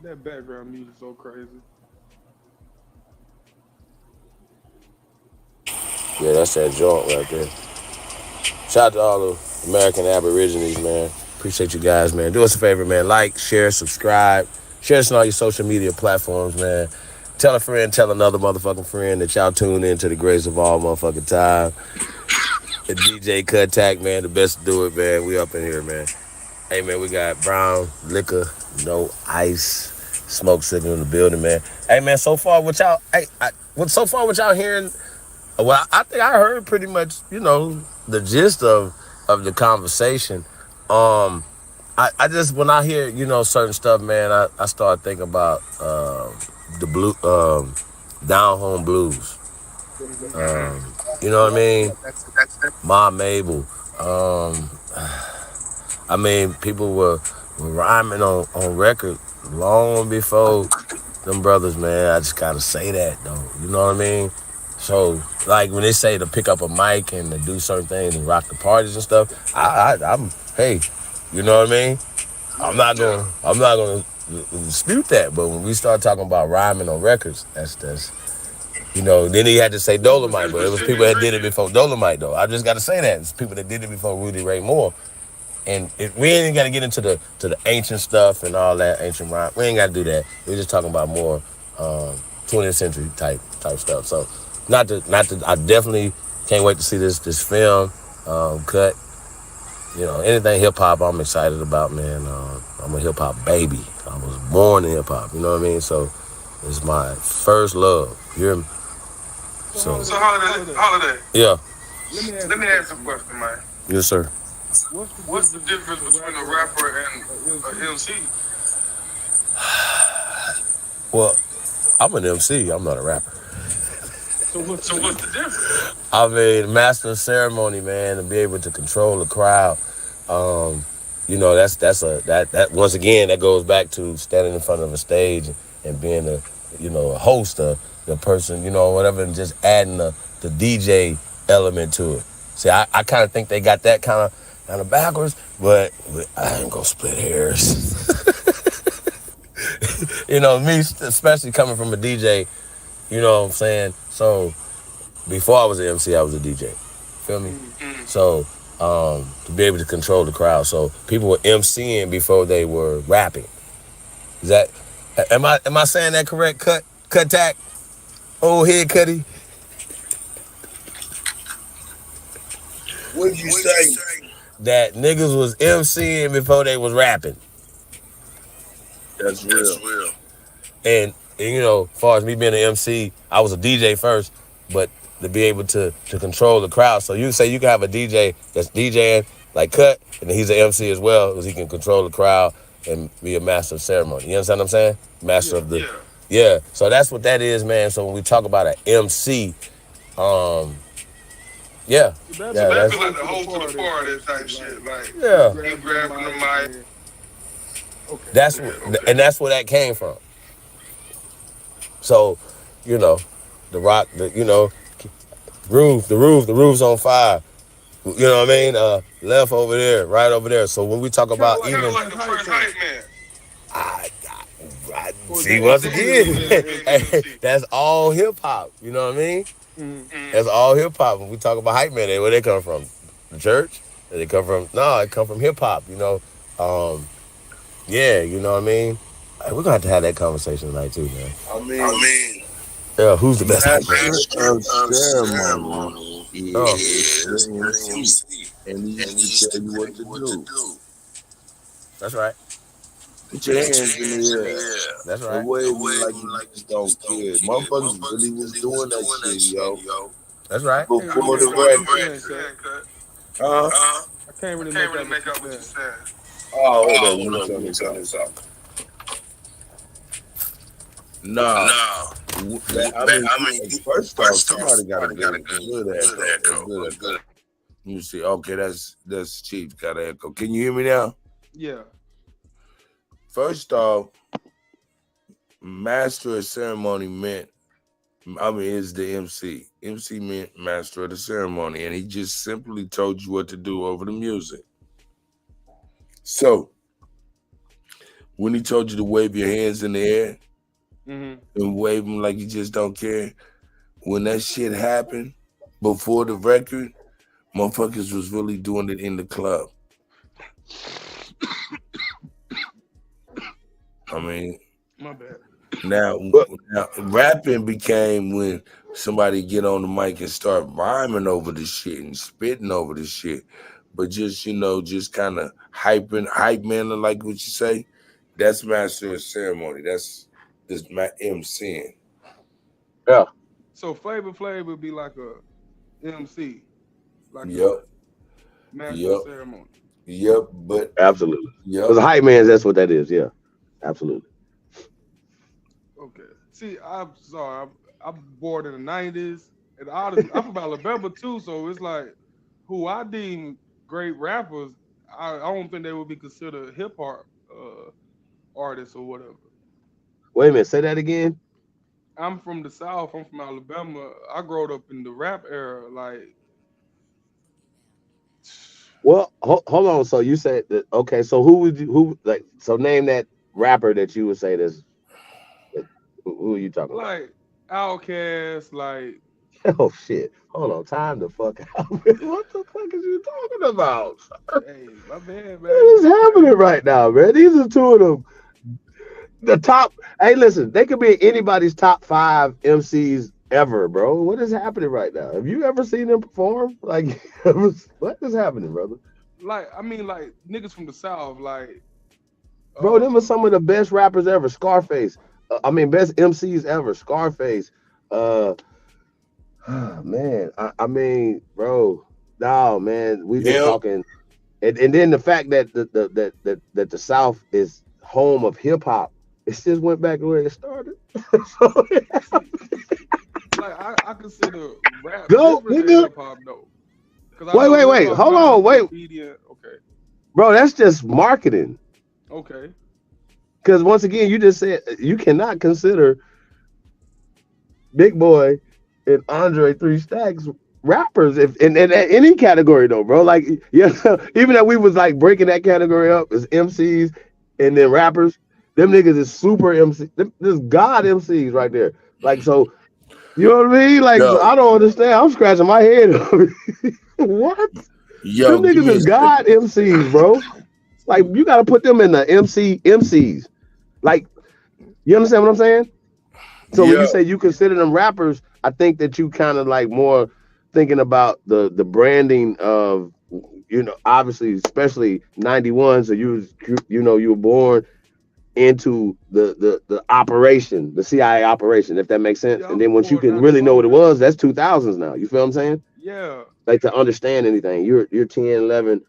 That background music so crazy. Yeah, that's that joint right there. Shout out to all the American Aborigines, man. Appreciate you guys, man. Do us a favor, man. Like, share, subscribe. Share us on all your social media platforms, man. Tell a friend, tell another motherfucking friend that y'all tune in to the greatest of all motherfucking time. The DJ Cutac, man, the best to do it, man. We up in here, man. Hey, man, we got brown liquor, no ice, smoke signal in the building, man. Hey, man, so far what y'all, hearing? Well, I think I heard pretty much, the gist of the conversation. I just, when I hear, certain stuff, man, I start thinking about the blue, down home blues. You know what I mean? Ma Mabel. I mean, people were rhyming on record long before them brothers, man. I just gotta say that, though. You know what I mean? So, like, when they say to pick up a mic and to do certain things and rock the parties and stuff, I'm hey, you know what I mean? I'm not gonna dispute that. But when we start talking about rhyming on records, that's then he had to say Dolomite, but it was people that did it before Dolomite, though. I just gotta say that. It's people that did it before Rudy Ray Moore. And we ain't got to get into the ancient stuff and all that ancient rhyme. We ain't got to do that. We're just talking about more 20th century type stuff. So, not to. I definitely can't wait to see this film cut. Anything hip hop, I'm excited about, man. I'm a hip hop baby. I was born in hip hop. You know what I mean? So, it's my first love. You hear me? So holiday. Yeah. Let me ask a question, man. Yes, sir. What's the difference between a rapper and an MC? Well, I'm an MC. I'm not a rapper. So what's the difference? I mean, master of ceremony, man, to be able to control the crowd. That once again, that goes back to standing in front of a stage and being a host, the person, whatever, and just adding the DJ element to it. See, I kind of think they got that kind of backwards, but I ain't gonna split hairs. Me, especially coming from a DJ, you know what I'm saying? So, before I was an MC, I was a DJ. Feel me? Mm-hmm. So, to be able to control the crowd. So, people were MCing before they were rapping. Is that, am I saying that correct? Cut tack? Old head cutty? What did you say? That niggas was MCing before they was rapping. That's real. And as far as me being an MC, I was a DJ first, but to be able to control the crowd. So you say you can have a DJ that's DJing like Cut, and then he's an MC as well, because he can control the crowd and be a master of ceremony. You understand what I'm saying? Master of the... Yeah. So that's what that is, man. So when we talk about an MC, yeah. So that's like the whole to the party type shit. Like, you grabbing the mic. Okay. That's where that came from. So, the rock, the roof's on fire. You know what I mean? Left over there, right over there. So when we talk about even like the first hype man. I see, once again, that's all hip hop. You know what I mean? Mm-hmm. That's all hip hop. When we talk about hype man, where they come from? The church? They come from it come from hip hop, you know. Yeah, you know what I mean? Hey, we're gonna have to have that conversation tonight too, man. I mean, Yeah, who's the best hype man? master of ceremony is Oh, the MC, and he used to tell you what to do. that's right. Put your hands in the air That's and right. wave them like you just don't care. Motherfuckers really was doing that shit, yo. That's right. Before the record. Huh? I can't really make out what you said. Oh, hold on, let me turn this up. Nah. First off, somebody got a good echo. Let me see. Okay, that's Chief. Got an echo. Can you hear me now? Yeah. First off, master of ceremony is the MC. MC meant master of the ceremony, and he just simply told you what to do over the music. So, when he told you to wave your hands in the air and wave them like you just don't care, when that shit happened before the record, motherfuckers was really doing it in the club. I mean, my bad. Now, rapping became when somebody get on the mic and start rhyming over the shit and spitting over the shit, but just just kind of hype man, like what you say. That's master of ceremony. That's my MCing. Yeah. So Flavor Flav would be like a MC, like Yep. a master of ceremony. Yep, but absolutely. Yep. Because hype man, that's what that is. Yeah, absolutely. Okay. See, I'm sorry. I'm born in the '90s, and I'm from Alabama too. So it's like who I deem great rappers. I don't think they would be considered hip hop artists or whatever. Wait a minute. Say that again. I'm from the South. I'm from Alabama. I grew up in the rap era. Like, well, hold on. So you said that. Okay. So so name that rapper that you would say this. Who are you talking about? Like Outkast, like. Oh shit! Hold on, time the fuck out. What the fuck is you talking about? Hey, my bad, man. What is happening right now, man? These are two of them. The top. Hey, listen, they could be anybody's top 5 MCs ever, bro. What is happening right now? Have you ever seen them perform? Like, what is happening, brother? Like, I mean, like niggas from the South, like. Bro, them are some of the best rappers ever. Scarface. Best MCs ever. Scarface. Man, I mean, bro, no, man, we've been talking, and then the fact that that the South is home of hip hop, it just went back to where it started. Like I consider rap hip hop though. Wait, hold on, wait. Okay. Bro, that's just marketing. Okay. Because once again, you just said you cannot consider Big Boy and Andre 3 Stacks rappers if in any category though, bro. Like, yeah, even that we was like breaking that category up as MCs and then rappers, them niggas is super MC. This God MCs right there. Like, so you know what I mean? Like, so I don't understand. I'm scratching my head. What? Yo, them niggas is God MCs, bro. Like, you gotta put them in the MCs. Like, you understand what I'm saying? So when you say you consider them rappers, I think that you kind of like more thinking about the branding of, obviously, especially 91. So you were born into the operation, the CIA operation, if that makes sense. And then once you can really know what it was, that's 2000s now. You feel what I'm saying? Yeah. Like, to understand anything, you're 10, 11,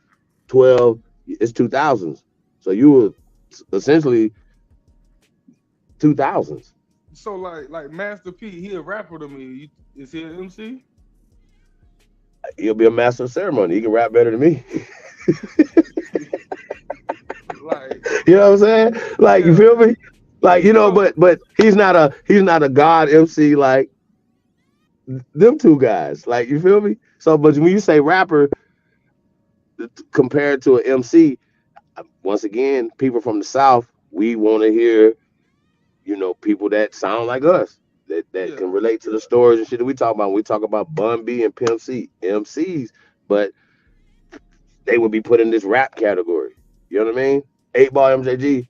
12, it's 2000s. So you were essentially 2000s. So like Master P, he a rapper to me. Is he an MC? He'll be a master of ceremony. He can rap better than me. Like, you know what I'm saying? Like, you feel me? Like, but he's not a God MC like them two guys. Like, you feel me? So, but when you say rapper compared to an MC, once again, people from the South, we want to hear, people that sound like us, that can relate to the stories and shit that we talk about. We talk about Bun B and Pimp C, MCs, but they would be put in this rap category. You know what I mean? 8 Ball, MJG,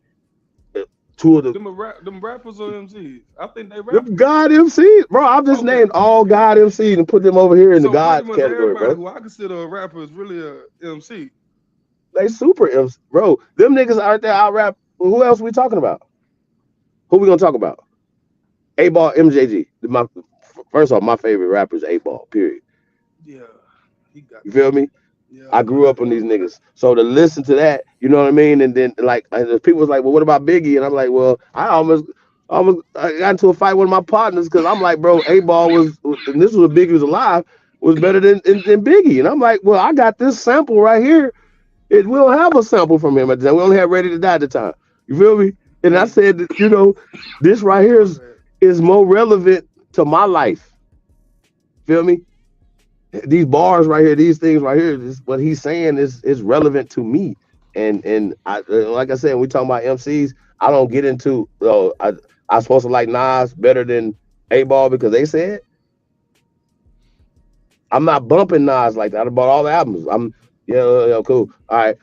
two of the Them rappers or MCs. I think they rap. them God MCs, bro. I've just named all God MCs and put them over here in the God pretty much category, everybody bro. who I consider a rapper is really a MC. They super MC, bro. Them niggas out there out rap. Who else we talking about? Who we gonna talk about? 8 Ball, MJG. First off, my favorite rapper is 8 Ball. Period. Yeah, he got. You feel me? Yeah, I grew up on these niggas, so to listen to that, you know what I mean. And then like people was like, "Well, what about Biggie?" And I'm like, "Well, I got into a fight with my partners because I'm like, bro, 8 Ball was, and this was when Biggie was alive, was better than Biggie." And I'm like, "Well, I got this sample right here. We don't have a sample from him at the time. We only had Ready to Die at the time. You feel me?" And I said, that, you know, this right here is more relevant to my life. Feel me? These bars right here, these things right here, this, what he's saying is relevant to me. And I, like I said, when we talking about MCs, I don't get into I'm supposed to like Nas better than 8 Ball because they said I'm not bumping Nas like that. I bought all the albums. I'm cool. All right,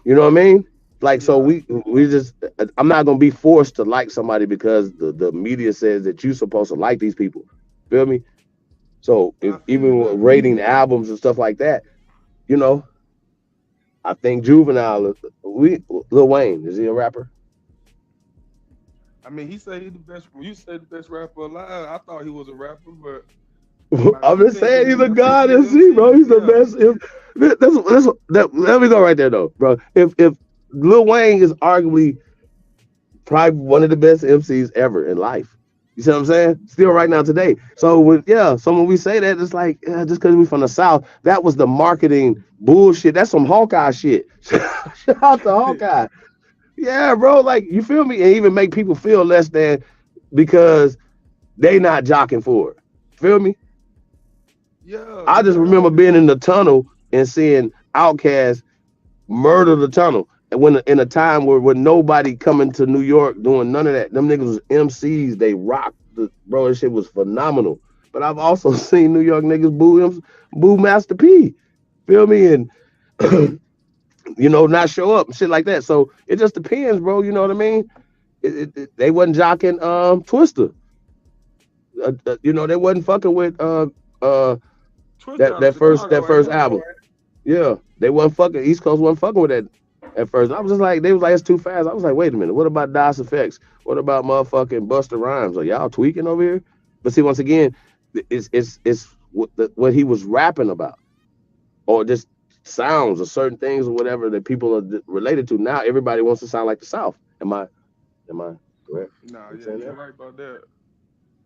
you know what I mean? Like so we just I'm not gonna be forced to like somebody because the media says that you're supposed to like these people. Feel me? So even with rating albums and stuff like that, you know, I think Juvenile, Lil Wayne, is he a rapper? I mean, he said he's the best. You said the best rapper alive. I thought he was a rapper, but I'm just saying he's a god MC, bro. He's the best. Let me go right there though, bro. If Lil Wayne is arguably probably one of the best MCs ever in life. You see what I'm saying? Still right now today. So when we say that, it's like just because we from the South, that was the marketing bullshit. That's some Hawkeye shit. Shout out to Hawkeye. Yeah, bro. Like you feel me? And even make people feel less than because they not jocking for it. Feel me? Yeah. I just remember being in the tunnel and seeing Outkast murder the tunnel. And when in a time where nobody coming to New York doing none of that, them niggas was MCs. They rocked, bro. This shit was phenomenal. But I've also seen New York niggas boo Master P. Feel me? And you know, not show up and shit like that. So it just depends, bro. You know what I mean? They wasn't jocking Twister. You know, they wasn't fucking with that first album. Yeah, they wasn't fucking. East Coast wasn't fucking with that at first. I was just like, they was like, it's too fast. I was like, wait a minute, what about DOS Effects? What about motherfucking Busta Rhymes? Are y'all tweaking over here? But see, once again, it's what he was rapping about, or just sounds or certain things or whatever that people are related to. Now everybody wants to sound like the South. Am I correct? Nah, yeah, you're right about that.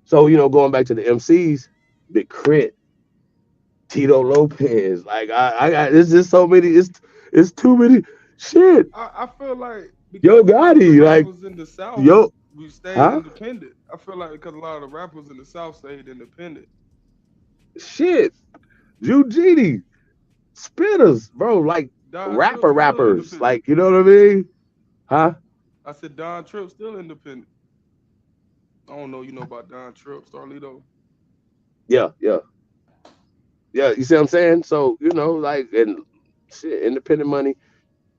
So, you know, going back to the MCs, Big Crit, Tito Lopez, like I got, it's just so many, it's too many shit. I feel like Yo Gotti, like in the South, we stayed independent. I feel like because a lot of the rappers in the South stayed independent. Shit, Drew Genie, Spitters, bro, like rappers, like, you know what I mean? Huh? I said Don Tripp still independent. I don't know, you know about Don Tripp, Starlito. Yeah. You see what I'm saying? So, you know, like, and shit, independent money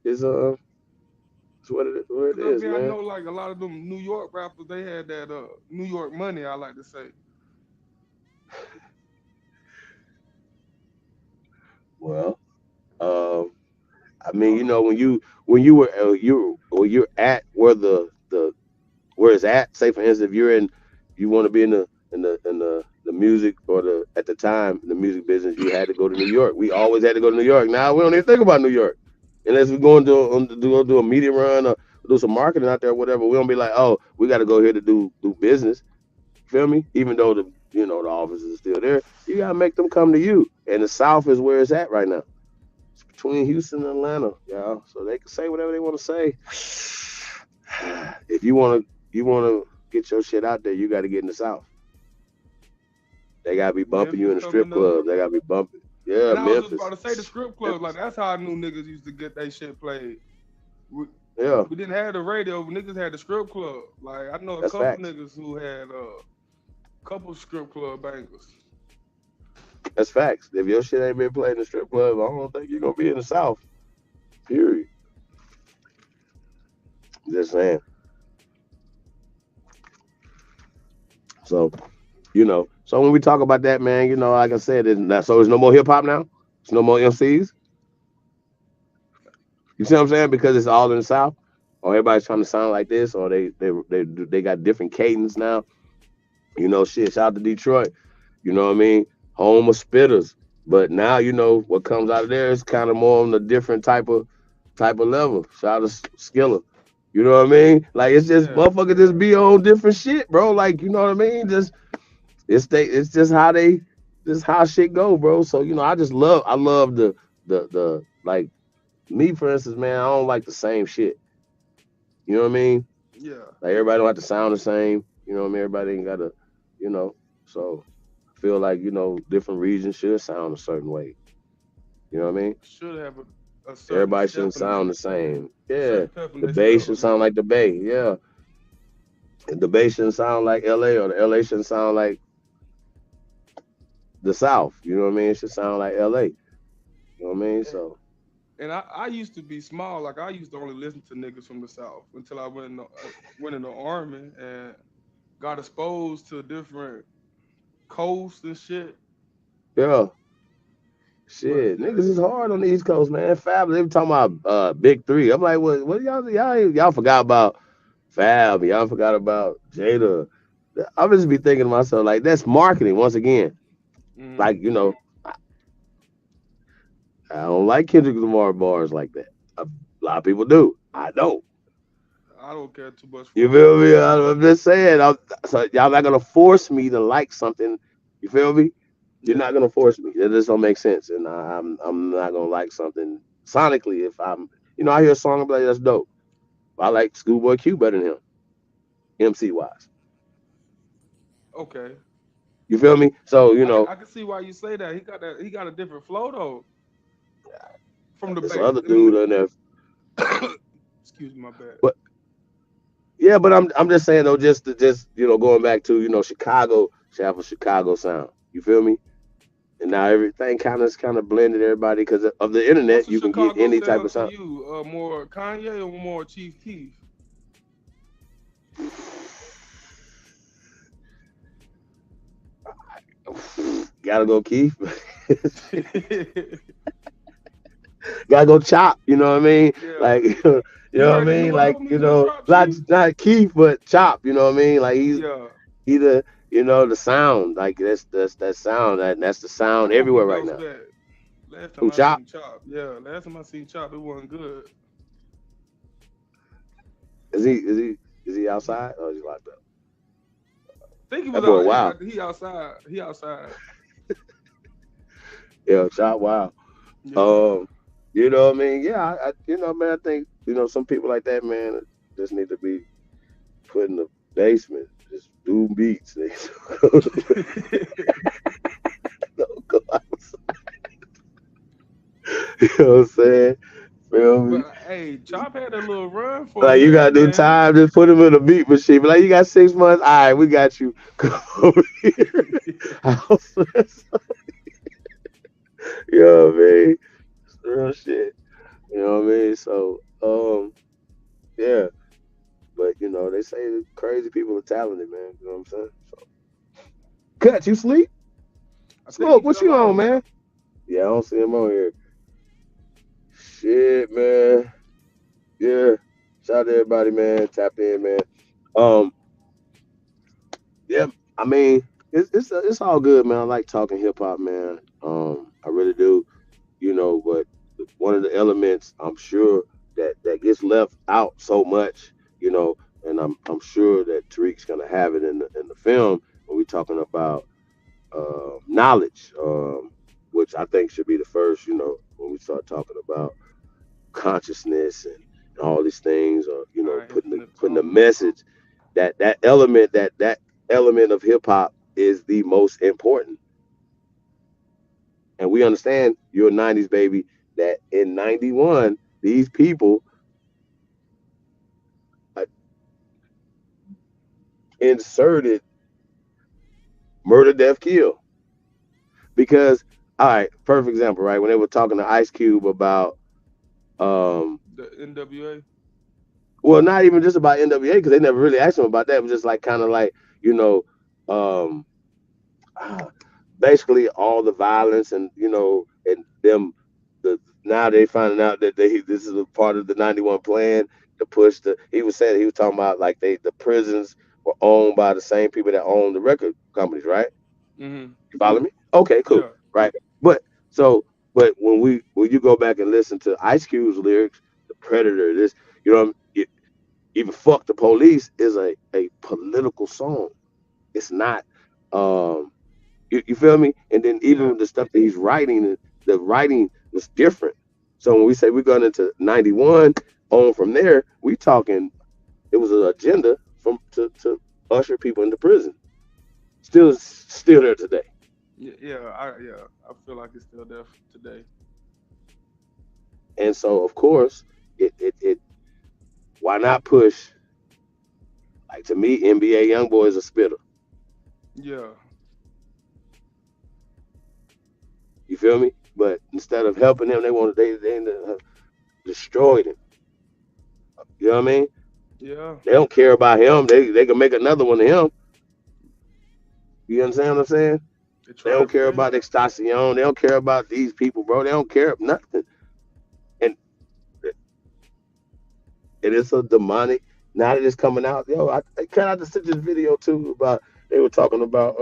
is it's what it is, man. I know, like a lot of them New York rappers, they had that New York money. I like to say. Well, I mean, you know, when you're at where where it's at. Say for instance, if you want to be in the music or at the time the music business, you had to go to New York. We always had to go to New York. Now we don't even think about New York unless we're going to do a media run or do some marketing out there or whatever. We don't be like, oh, we got to go here to do business. Feel me? Even though the office is still there, you gotta make them come to you. And the South is where it's at right now. It's between Houston and Atlanta, y'all. So they can say whatever they want to say. If you want to get your shit out there, you got to get in the South. They gotta be bumping you in the strip clubs. They gotta be bumping. Yeah, and I was Memphis. just about to say the strip clubs. Like that's how I knew niggas used to get their shit played. We didn't have the radio. Niggas had the strip club. Like I know a couple niggas who had couple strip club bangers. That's facts. If your shit ain't been played in the strip club, I don't think you're gonna be in the South. Period. Just saying. So, so when we talk about that, man, like I said, so there's no more hip hop now. There's no more MCs. You see what I'm saying? Because it's all in the South, or everybody's trying to sound like this, or they got different cadence now. Shit. Shout out to Detroit. You know what I mean? Home of spitters. But now what comes out of there is kind of more on a different type of level. Shout out to Skiller. You know what I mean? Like it's just motherfuckers just be on different shit, bro. Like you know what I mean? It's just how shit go, bro. So I love the like me for instance, man. I don't like the same shit. You know what I mean? Yeah. Like everybody don't have to sound the same. You know what I mean? Everybody ain't gotta, So I feel like different regions should sound a certain way. You know what I mean? Should have a certain Everybody step shouldn't in their- sound the same. Yeah. certain pep in The their Bay step, should sound like the Bay. Yeah. And the Bay shouldn't sound like LA, or the LA shouldn't sound like the South. You know what I mean? It should sound like LA. You know what I mean? So And I used to be small. Like I used to only listen to niggas from the South until I went in the army and got exposed to different coasts and shit. yeah. Shit, niggas is hard on the East Coast, man. Fab, they were talking about Big Three. I'm like, what y'all forgot about Fab? Y'all forgot about Jada. I would just be thinking to myself, like, that's marketing once again. Like, I don't like Kendrick Lamar bars like that. A lot of people do. I don't. I don't care too much. You feel me? I'm just saying. So y'all not gonna force me to like something. You feel me? You're not gonna force me. It just don't make sense, and I'm not gonna like something sonically. If I hear a song, I'm like, that's dope. I like Schoolboy Q better than him, MC wise. Okay. You feel me? So I can see why you say that. He got a different flow though. From the this back. other dude in there. Excuse me, my bad. But yeah, but I'm just saying though, just going back to Chicago should have a Chicago sound. You feel me? And now everything kind of blended everybody because of the internet. You can get any type of sound. To you, more Kanye or more Chief Keef? Gotta go Keith. Gotta go Chop. You know what I mean? Yeah. Like you know what I mean? Like not Keith, but Chop. You know what I mean? Like he's either the sound. Like that's that sound. That's the sound everywhere right now. Last time I seen Chop, last time I seen Chop, it wasn't good. Is he outside or is he locked up? I think he was out. Wow. He outside. He outside. Yeah, Chop. Wow. Yeah. You know what I mean? Yeah, man. I think some people like that, man, just need to be put in the basement, just do beats. Don't go outside. You know what I'm saying? Feel me? But, hey, Chop had a little run for like you gotta do time, just put him in a beat machine. But like you got 6 months, all right, we got you. Come over here. You know what I mean? It's real shit. You know what I mean? So, yeah. But they say that crazy people are talented, man. You know what I'm saying? So, Cut, you sleep? Smoke, what you on, man? Yeah, I don't see him on here. Shit, man. Yeah. Shout out to everybody, man. Tap in, man. Yeah, I mean, it's all good, man. I like talking hip hop, man. I really do. But one of the elements I'm sure that gets left out so much, and I'm sure that Tariq's gonna have it in the film when we're talking about knowledge, which I think should be the first, when we start talking about consciousness and all these things, or putting the message that element of hip hop is the most important. And we understand you're a 90s baby, that in 91, these people inserted murder, death, kill. Because, all right, perfect example, right? When they were talking to Ice Cube about, The NWA. well, not even just about NWA, because they never really asked him about that. It was just like kind of like, you know, um, basically all the violence and and them. Now they finding out that this is a part of the 91 plan to push the. He was talking about like the prisons were owned by the same people that own the record companies, right? Mm-hmm. You follow me? Okay, cool. Yeah. Right. But when you go back and listen to Ice Cube's lyrics, the Predator, this, even fuck the police is a political song. It's not, you feel me? And then even the stuff that he's writing, the writing was different. So when we say we're going into 91 on from there, we talking, it was an agenda to usher people into prison. Still there today. I feel like it's still there today. And so of course, it why not push, like, to me, NBA Youngboy is a spitter. Yeah. You feel me? But instead of helping him, they destroyed him. You know what I mean? Yeah. They don't care about him. They can make another one of him. You understand what I'm saying? They don't care about Extacion. They don't care about these people, bro. They don't care nothing. And it is a demonic. Now that it's coming out, I kind of just sent this video too about. They were talking about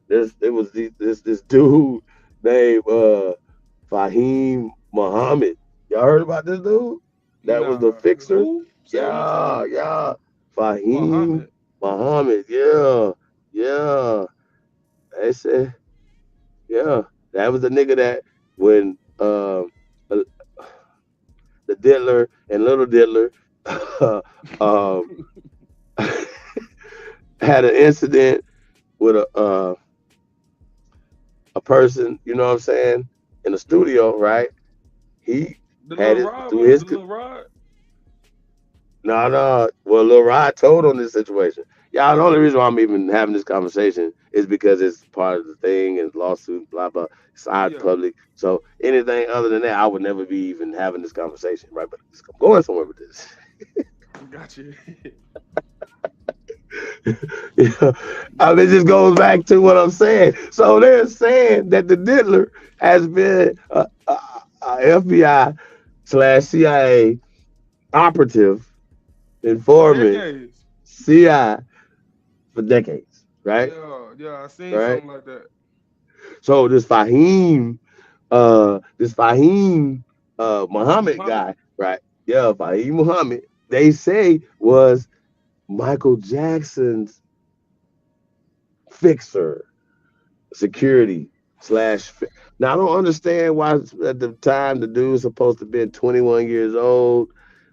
this dude named Fahim Muhammad. Y'all heard about this dude? That was the fixer. Who? Yeah. Fahim Muhammad. Yeah. They said, yeah, that was the nigga that when the Diddler and Little Diddler had an incident with a person, you know what I'm saying, in the studio, right? He had it through his. No. Well, Lil Rod told on this situation. Yeah, the only reason why I'm even having this conversation is because it's part of the thing and lawsuit, blah blah. It's out public. So anything other than that, I would never be even having this conversation, right? But I'm going somewhere with this. Got you. It just goes back to what I'm saying. So they're saying that the Diddler has been a FBI / CIA operative, informant, CI for decades, right? Yeah, I seen something like that. So this Fahim Muhammad guy, right? Yeah, Fahim Muhammad, they say was Michael Jackson's fixer, security / Now I don't understand why at the time the dude was supposed to be 21 years old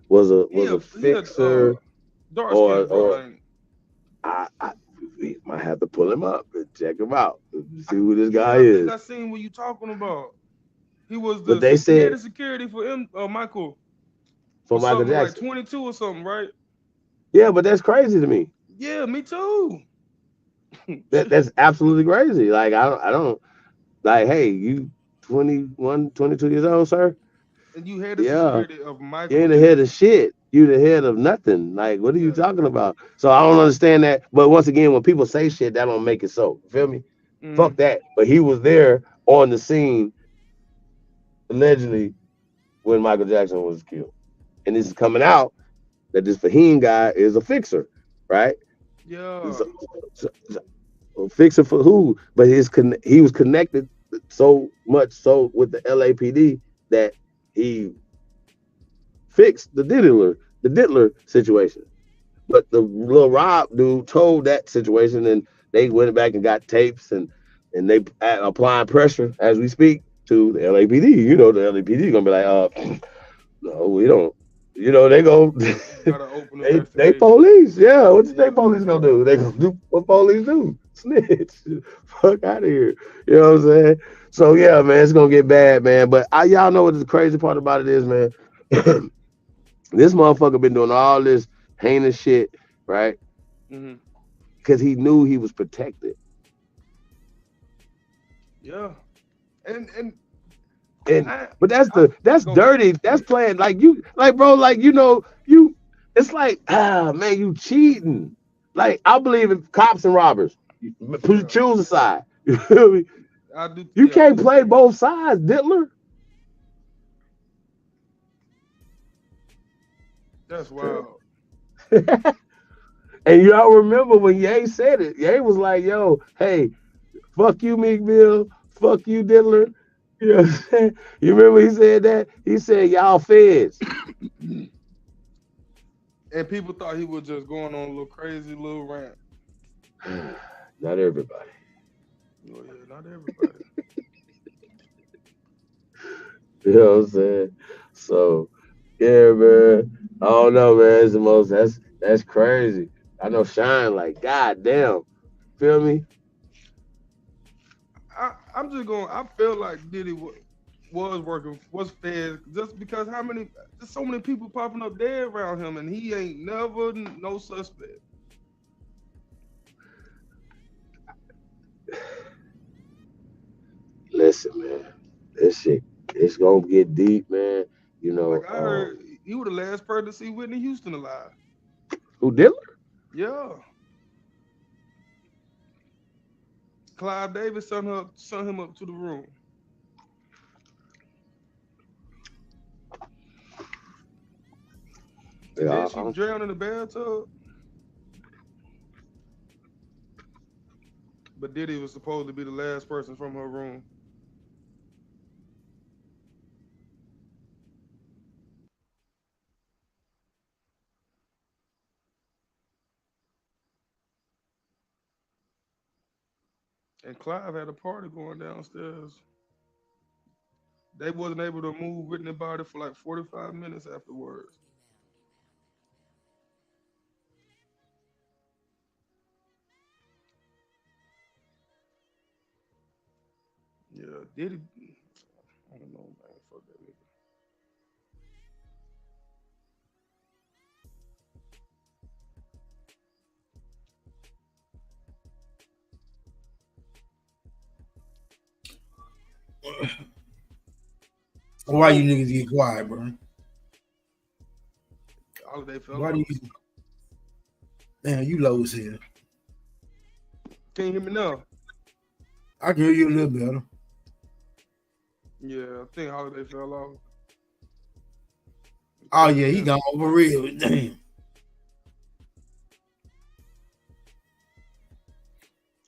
was a fixer, or I we might have to pull him up and check him out, see who this guy is. I think I seen what you talking about. He was But they said the security for him, Michael. For Michael Jackson, like 22 or something, right? Yeah, but that's crazy to me. Yeah, me too. That's absolutely crazy. Like I don't like. Hey, you 21, 22 years old, sir. And you had the security of Michael. You ain't the head of shit. You the head of nothing. Like, what are you talking about? So I don't understand that. But once again, when people say shit, that don't make it so. You feel me? Fuck that. But he was there on the scene, allegedly, when Michael Jackson was killed. And this is coming out that this Fahim guy is a fixer, right? Yeah. So, fixer for who? But he was connected so much so with the LAPD that he fixed the Diddler situation. But the Lil Rob dude told that situation, and they went back and got tapes, and they applying pressure as we speak to the LAPD. You know, the LAPD gonna be like, no, we don't. You know, they go, they police. Yeah, what's the police gonna do? They gonna do what police do? Snitch. Fuck out of here. You know what I'm saying? So yeah, man, it's gonna get bad, man. But y'all know what the crazy part about it is, man. This motherfucker been doing all this heinous shit, right? Because he knew he was protected. Yeah. And but that's dirty. That's playing like you bro, like you it's like man, you cheating. Like I believe in cops and robbers. Choose a side. You feel me? I do. You can't play both sides, Diddler. That's wild. And y'all remember when Ye said it? Ye was like, "Yo, hey, fuck you, Meek Mill. Fuck you, Diddler." You know what I'm saying? You remember he said that? He said, "Y'all feds." And people thought he was just going on a little crazy little rant. Not everybody. Oh yeah, not everybody. You know what I'm saying? So, yeah, man. I don't know, man. It's the most. That's crazy. I know Shine. Like, goddamn. Feel me? I'm just going. I feel like Diddy was fed just because there's so many people popping up dead around him, and he ain't never no suspect. Listen, man. This shit, it's gonna get deep, man. You know. Like I heard, he was the last person to see Whitney Houston alive. Who, Diddler? Yeah. Clive Davis sent him up to the room. And then she drowned in the bathtub. But Diddy was supposed to be the last person from her room. And Clive had a party going downstairs. They wasn't able to move Whitney body for like 45 minutes afterwards. Yeah, Diddy. I don't know, man. Fuck that nigga. Why you niggas get quiet, bro? Holiday fell Why off. do you? Man, you low as hell. Can you hear me now? I can hear you a little better. Yeah, I think Holiday fell off. Oh yeah, he gone for real. Damn.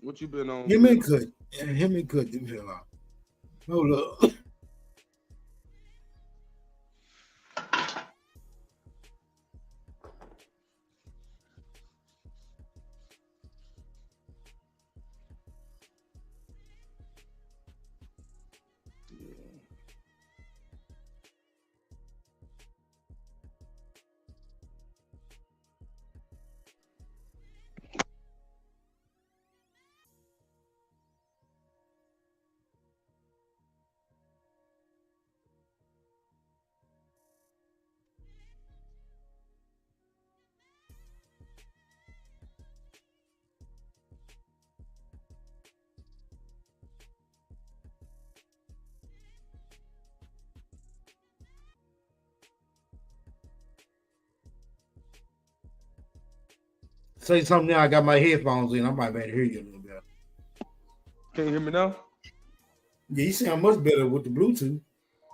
What you been on? Him and Cut. Yeah, him and Cut didn't fell off. Hold up. Say something now. I got my headphones in. I might be able to hear you a little bit. Can you hear me now? Yeah, you sound much better with the Bluetooth.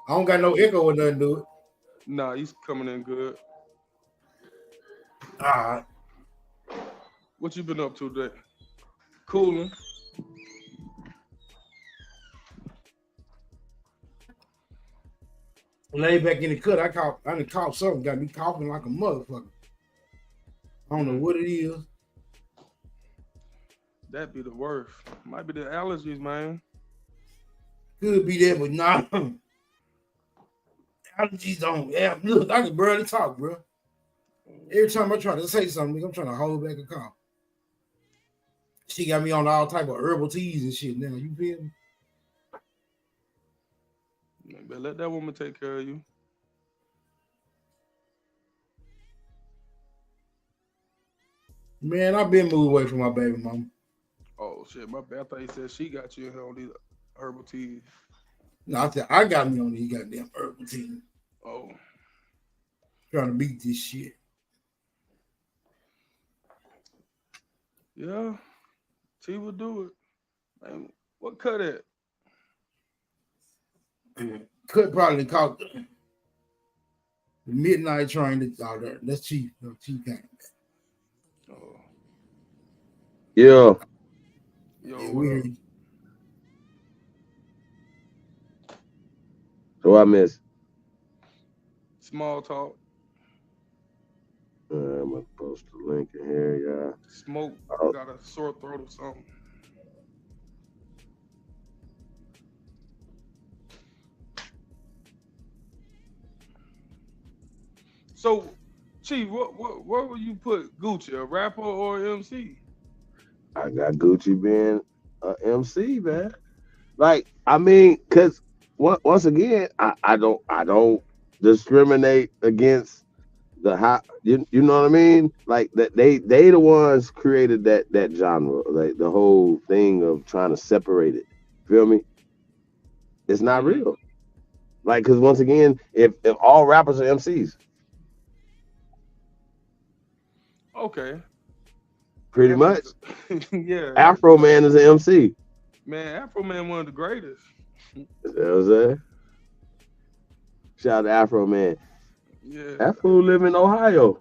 I don't got no echo or nothing to it. Nah, he's coming in good. All right. What you been up to today? Cooling. Lay back in the cut. I done caught something. Got me coughing like a motherfucker. I don't know what it is. That'd be the worst. Might be the allergies, man. Could be that, but nah. Allergies don't. Yeah, look, I can barely talk, bro. Every time I try to say something, I'm trying to hold back a cough. She got me on all type of herbal teas and shit now. You feel me? But let that woman take care of you. Man, I've been moved away from my baby mama. Oh shit, my bad. I thought you said she got you. Hell, Herbal teas. No, I got me on these goddamn herbal teas. Oh. Trying to beat this shit. Yeah. T will do it. Man, what cut it? Could probably call the midnight train. That's cheap. No, cheap kind. Oh. Yeah. Yo, Yeah, what up? So I miss. Small talk. I'm gonna post the link in here, y'all. Smoke. Got a sore throat or something. So, Chief, where would you put Gucci? A rapper or MC? I got Gucci being a MC, man. Like, I mean, cause once again, I don't discriminate against the high. You know what I mean? Like that they the ones created that genre, like the whole thing of trying to separate it. Feel me? It's not real. Like, cause once again, if all rappers are MCs, Okay. pretty much. Yeah. Afro Man is an MC. Man, Afro Man one of the greatest. You know what I'm saying? Shout out to Afro Man. Yeah. That fool live in Ohio.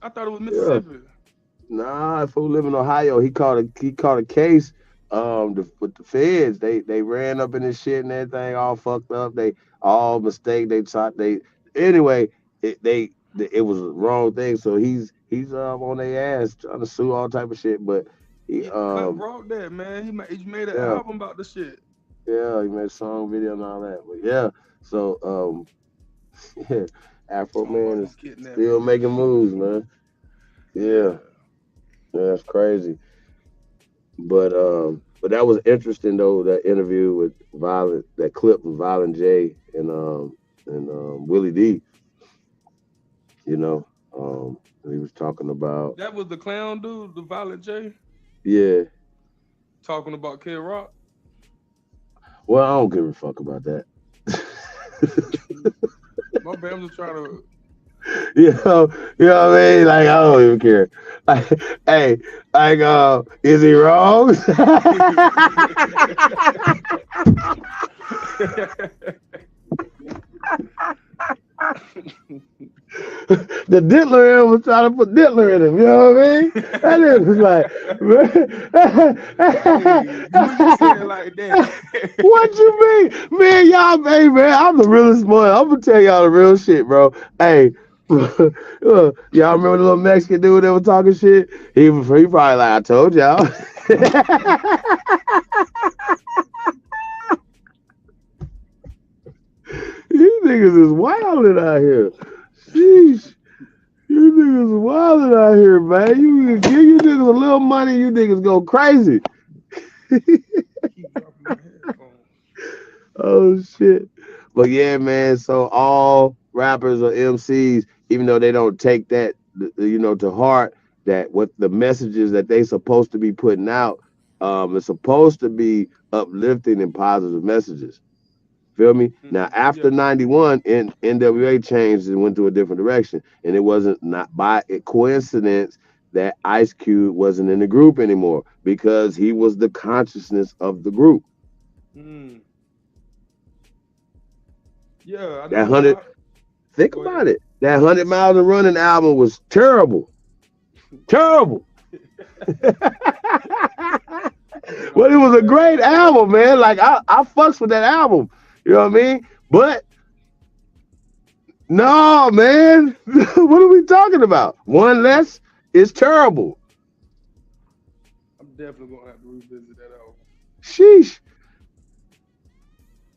I thought it was Mississippi. Nah, that fool live in Ohio. He caught a case with the feds. They ran up in his shit and everything, all fucked up. They all mistake. It was a wrong thing. So he's on their ass trying to sue all type of shit. But he Cut brought that, man. He made an album about the shit. Yeah, he made a song, video, and all that. But yeah, so yeah, Afro Man is still making moves, man. Yeah, that's crazy. But that was interesting though. That interview with that clip with Violent J and Willie D. You know, he was talking about. That was the clown dude, the Violent J. Yeah. Talking about Kid Rock. Well, I don't give a fuck about that. My bad, I'm just trying to. You know what I mean? Like, I don't even care. Like, hey, like, is he wrong? The Diddler in was trying to put Diddler in him, you know what I mean? That nigga was like, like that. What you mean? Man, y'all, hey, man, I'm the realest one. I'm gonna tell y'all the real shit, bro. Hey, y'all remember the little Mexican dude that was talking shit? He probably like, I told y'all. These niggas is wilding out here. Sheesh. You niggas wilding out here, man. You give you niggas a little money, you niggas go crazy. Oh shit. But yeah, man, so all rappers or MCs, even though they don't take that to heart, that what the messages that they supposed to be putting out is supposed to be uplifting and positive messages. Feel me? Now after 91, NWA changed and went to a different direction. And it wasn't not by a coincidence that Ice Cube wasn't in the group anymore, because he was the consciousness of the group. Yeah, that 100. Think about it. That 100 Miles of Running album was terrible. Terrible. But it was a great album, man. Like I fucks with that album. You know what I mean? But no, man. What are we talking about? One Less is terrible. I'm definitely gonna have to revisit that album. Sheesh.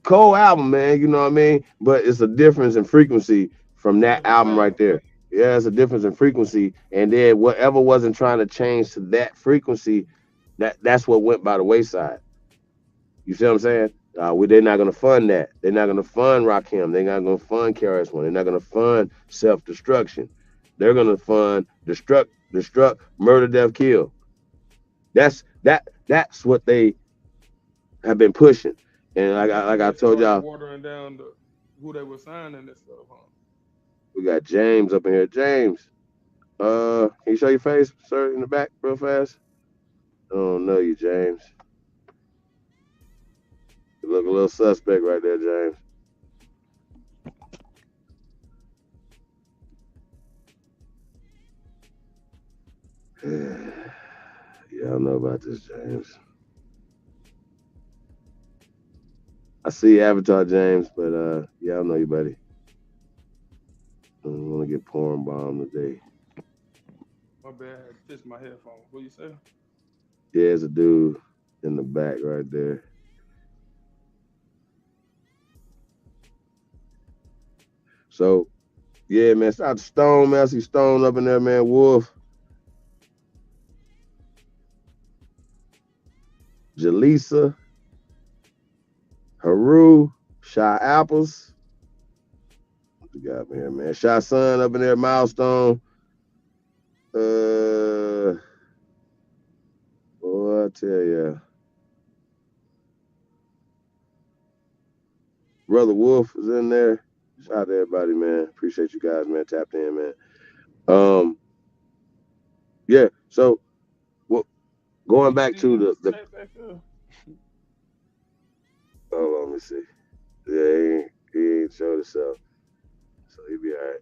Cold album, man. You know what I mean? But it's a difference in frequency from that album right there. Yeah, it's a difference in frequency. And then whatever wasn't trying to change to that frequency, that's what went by the wayside. You see what I'm saying? They're not gonna fund that. They're not gonna fund Rakim. They're not gonna fund KRS-One. They're not gonna fund self-destruction. They're gonna fund destruct, murder, death, kill. That's what they have been pushing. And like I They told started y'all, watering down who they were signing and stuff, huh? we got James up in here. James, can you show your face, sir, in the back real fast? I don't know you, James. You look a little suspect right there, James. Yeah, I don't know about this, James. I see Avatar, James, but yeah, I don't know you, buddy. I don't want to get porn bombed today. My bad, I had to fix my headphones. What you say? Yeah, there's a dude in the back right there. So, yeah, man, shout out to Stone, man. I see Stone up in there, man. Wolf. Jaleesa. Haru. Shy Apples. What you got here, man? Shy Sun up in there. Milestone. Boy, I tell ya. Brother Wolf is in there. Shout out to everybody, man. Appreciate you guys, man. Tapped in, man. Yeah. So, well, going back to the. Hold on, let me see. Yeah, he ain't showed himself, so he'll be all right.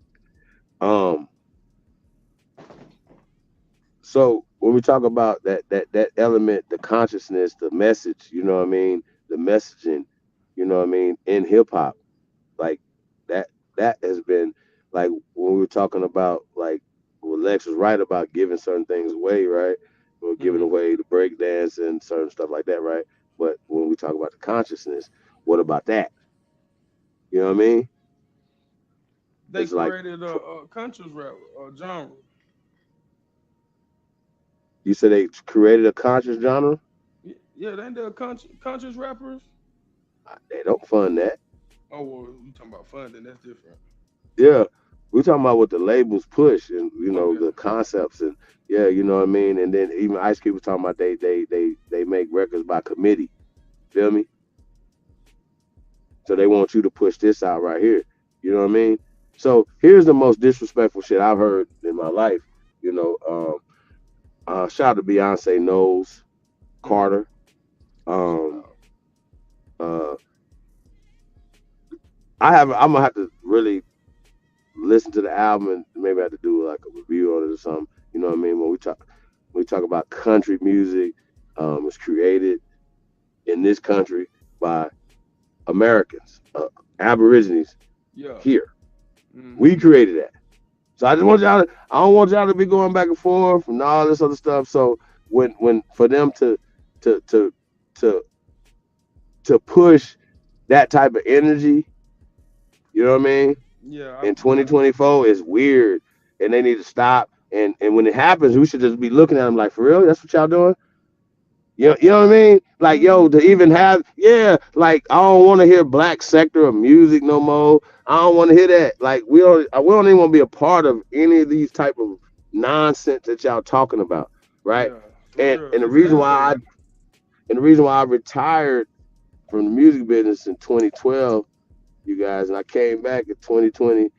So when we talk about that element, the consciousness, the message, you know what I mean, the messaging, you know what I mean, in hip hop, like that has been like when we were talking about like well, Lex was right about giving certain things away, right? We're giving away the break dance and certain stuff like that, right? But when we talk about the consciousness, what about that? You know what I mean? They It's like created a conscious rap genre. you said they created a conscious genre. Yeah, they ain't they conscious rappers. They don't fund that. Oh well, you talking about funding? That's different. Yeah, we're talking about what the labels push and you know Okay. the concepts and yeah, you know what I mean. And then even Ice Cube was talking about they make records by committee. Feel me? So they want you to push this out right here. You know what I mean? So here's the most disrespectful shit I've heard in my life. You know, shout out to Beyonce Knowles Carter. Uh, I'm gonna have to really listen to the album and maybe I have to do like a review on it or something. You know what I mean? When we talk about country music, it's created in this country by Americans, Aborigines Yeah. here. We created that. So I just want y'all. I don't want y'all to be going back and forth and all this other stuff. So when for them to to to to push that type of energy, you know what I mean? Yeah. In 2024 is weird, and they need to stop. And when it happens, we should just be looking at them like, for real, that's what y'all doing. You know what I mean? Like, yo, to even have, yeah, like I don't want to hear black sector of music no more. I don't want to hear that. Like, we don't even want to be a part of any of these type of nonsense that y'all talking about, right? Yeah, And the reason why I retired from the music business in 2012, you guys, and I came back in 2020, and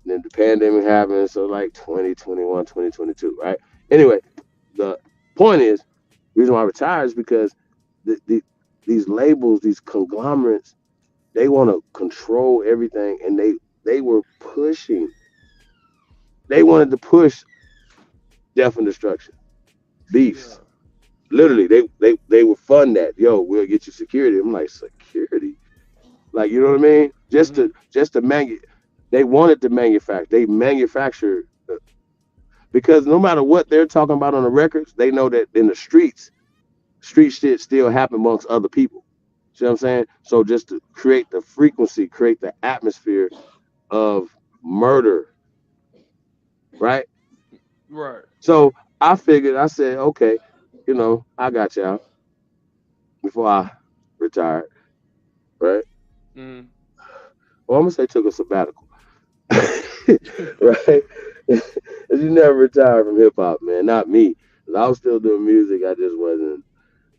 then the pandemic happened, so like 2021, 2022, right? Anyway, the point is, the reason why I retired is because these labels, these conglomerates, they want to control everything, and they were pushing. They wanted to push death and destruction, beefs. Literally, they would fund that. Yo, we'll get you security. I'm like, security? Like, you know what I mean? Just to they wanted to manufacture. They manufactured because no matter what they're talking about on the records, they know that in the street shit still happen amongst other people. See what I'm saying? So just to create the frequency, create the atmosphere of murder, right? Right. So I figured, I said, okay, you know, I got y'all before I retired, right? Well, I'm gonna say took a sabbatical, right? You never retired from hip hop, man. Not me. 'Cause I was still doing music. I just wasn't,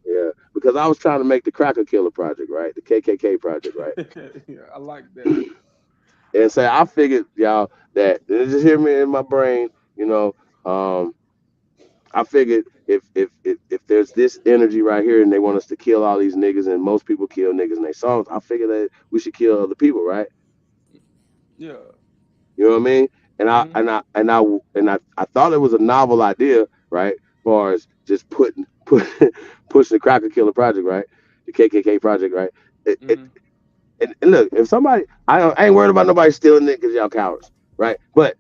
yeah. Because because I was trying to make the Cracker Killer project, right? The KKK project, right? Yeah, I like that. And so I figured, y'all, that just hear me in my brain, you know. I figured if there's this energy right here and they want us to kill all these niggas and most people kill niggas in their songs, I figured that we should kill other people, right? Yeah. You know what I mean? And I thought it was a novel idea, right? As far as just pushing the Cracker Killer project, right? The KKK project, right? And look, if somebody, I ain't worried about nobody stealing it because y'all cowards, right? But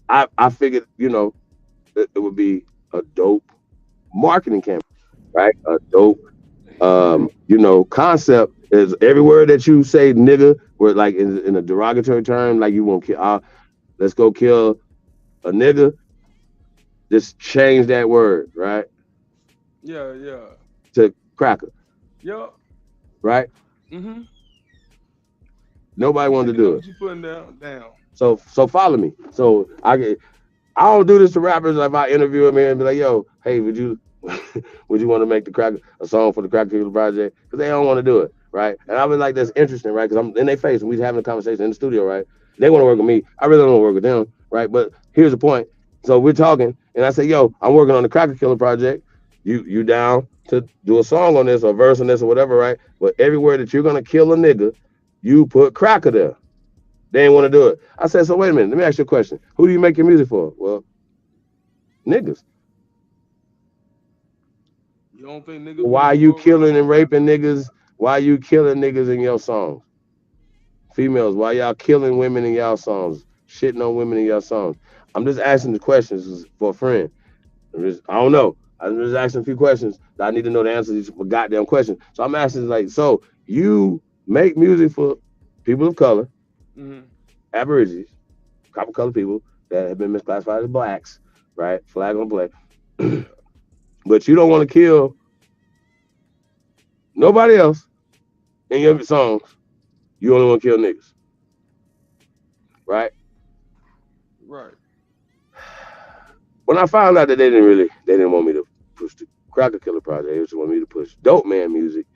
I figured, you know, it would be a dope marketing campaign, right? A dope, you know, concept is everywhere that you say nigga, where like in a derogatory term, like you won't kill. Let's go kill a nigga. Just change that word, right? Yeah. To cracker, Yep. right? Mm-hmm. Nobody wanted to do it. What you putting down? So follow me. So I don't do this to rappers. Like if I interview them and be like, yo, hey, would you want to make a song for the Cracker Killer project? Because they don't want to do it, right? And I was like, that's interesting, right? Because I'm in their face and we having a conversation in the studio, right? They want to work with me. I really don't want to work with them, right? But here's the point. So we're talking, and I say, yo, I'm working on the Cracker Killer project. You down to do a song on this or verse on this or whatever, right? But everywhere that you're gonna kill a nigga, you put cracker there. They didn't want to do it. I said, so wait a minute, let me ask you a question. Who do you make your music for? Well, niggas. You don't think niggas? Why you killing and raping niggas? Why you killing niggas in your songs? Females, why y'all killing women in y'all songs? Shitting on women in y'all songs. I'm just asking the questions for a friend. I don't know. I'm just asking a few questions that I need to know the answers to a goddamn question. So I'm asking like, so you make music for people of color, Aborigines, copper colored people that have been misclassified as blacks, right? Flag on play. But you don't want to kill nobody else in your songs. You only want to kill niggas, right? Right. When I found out that they didn't want me to push the Cracker Killer project, they just want me to push dope man music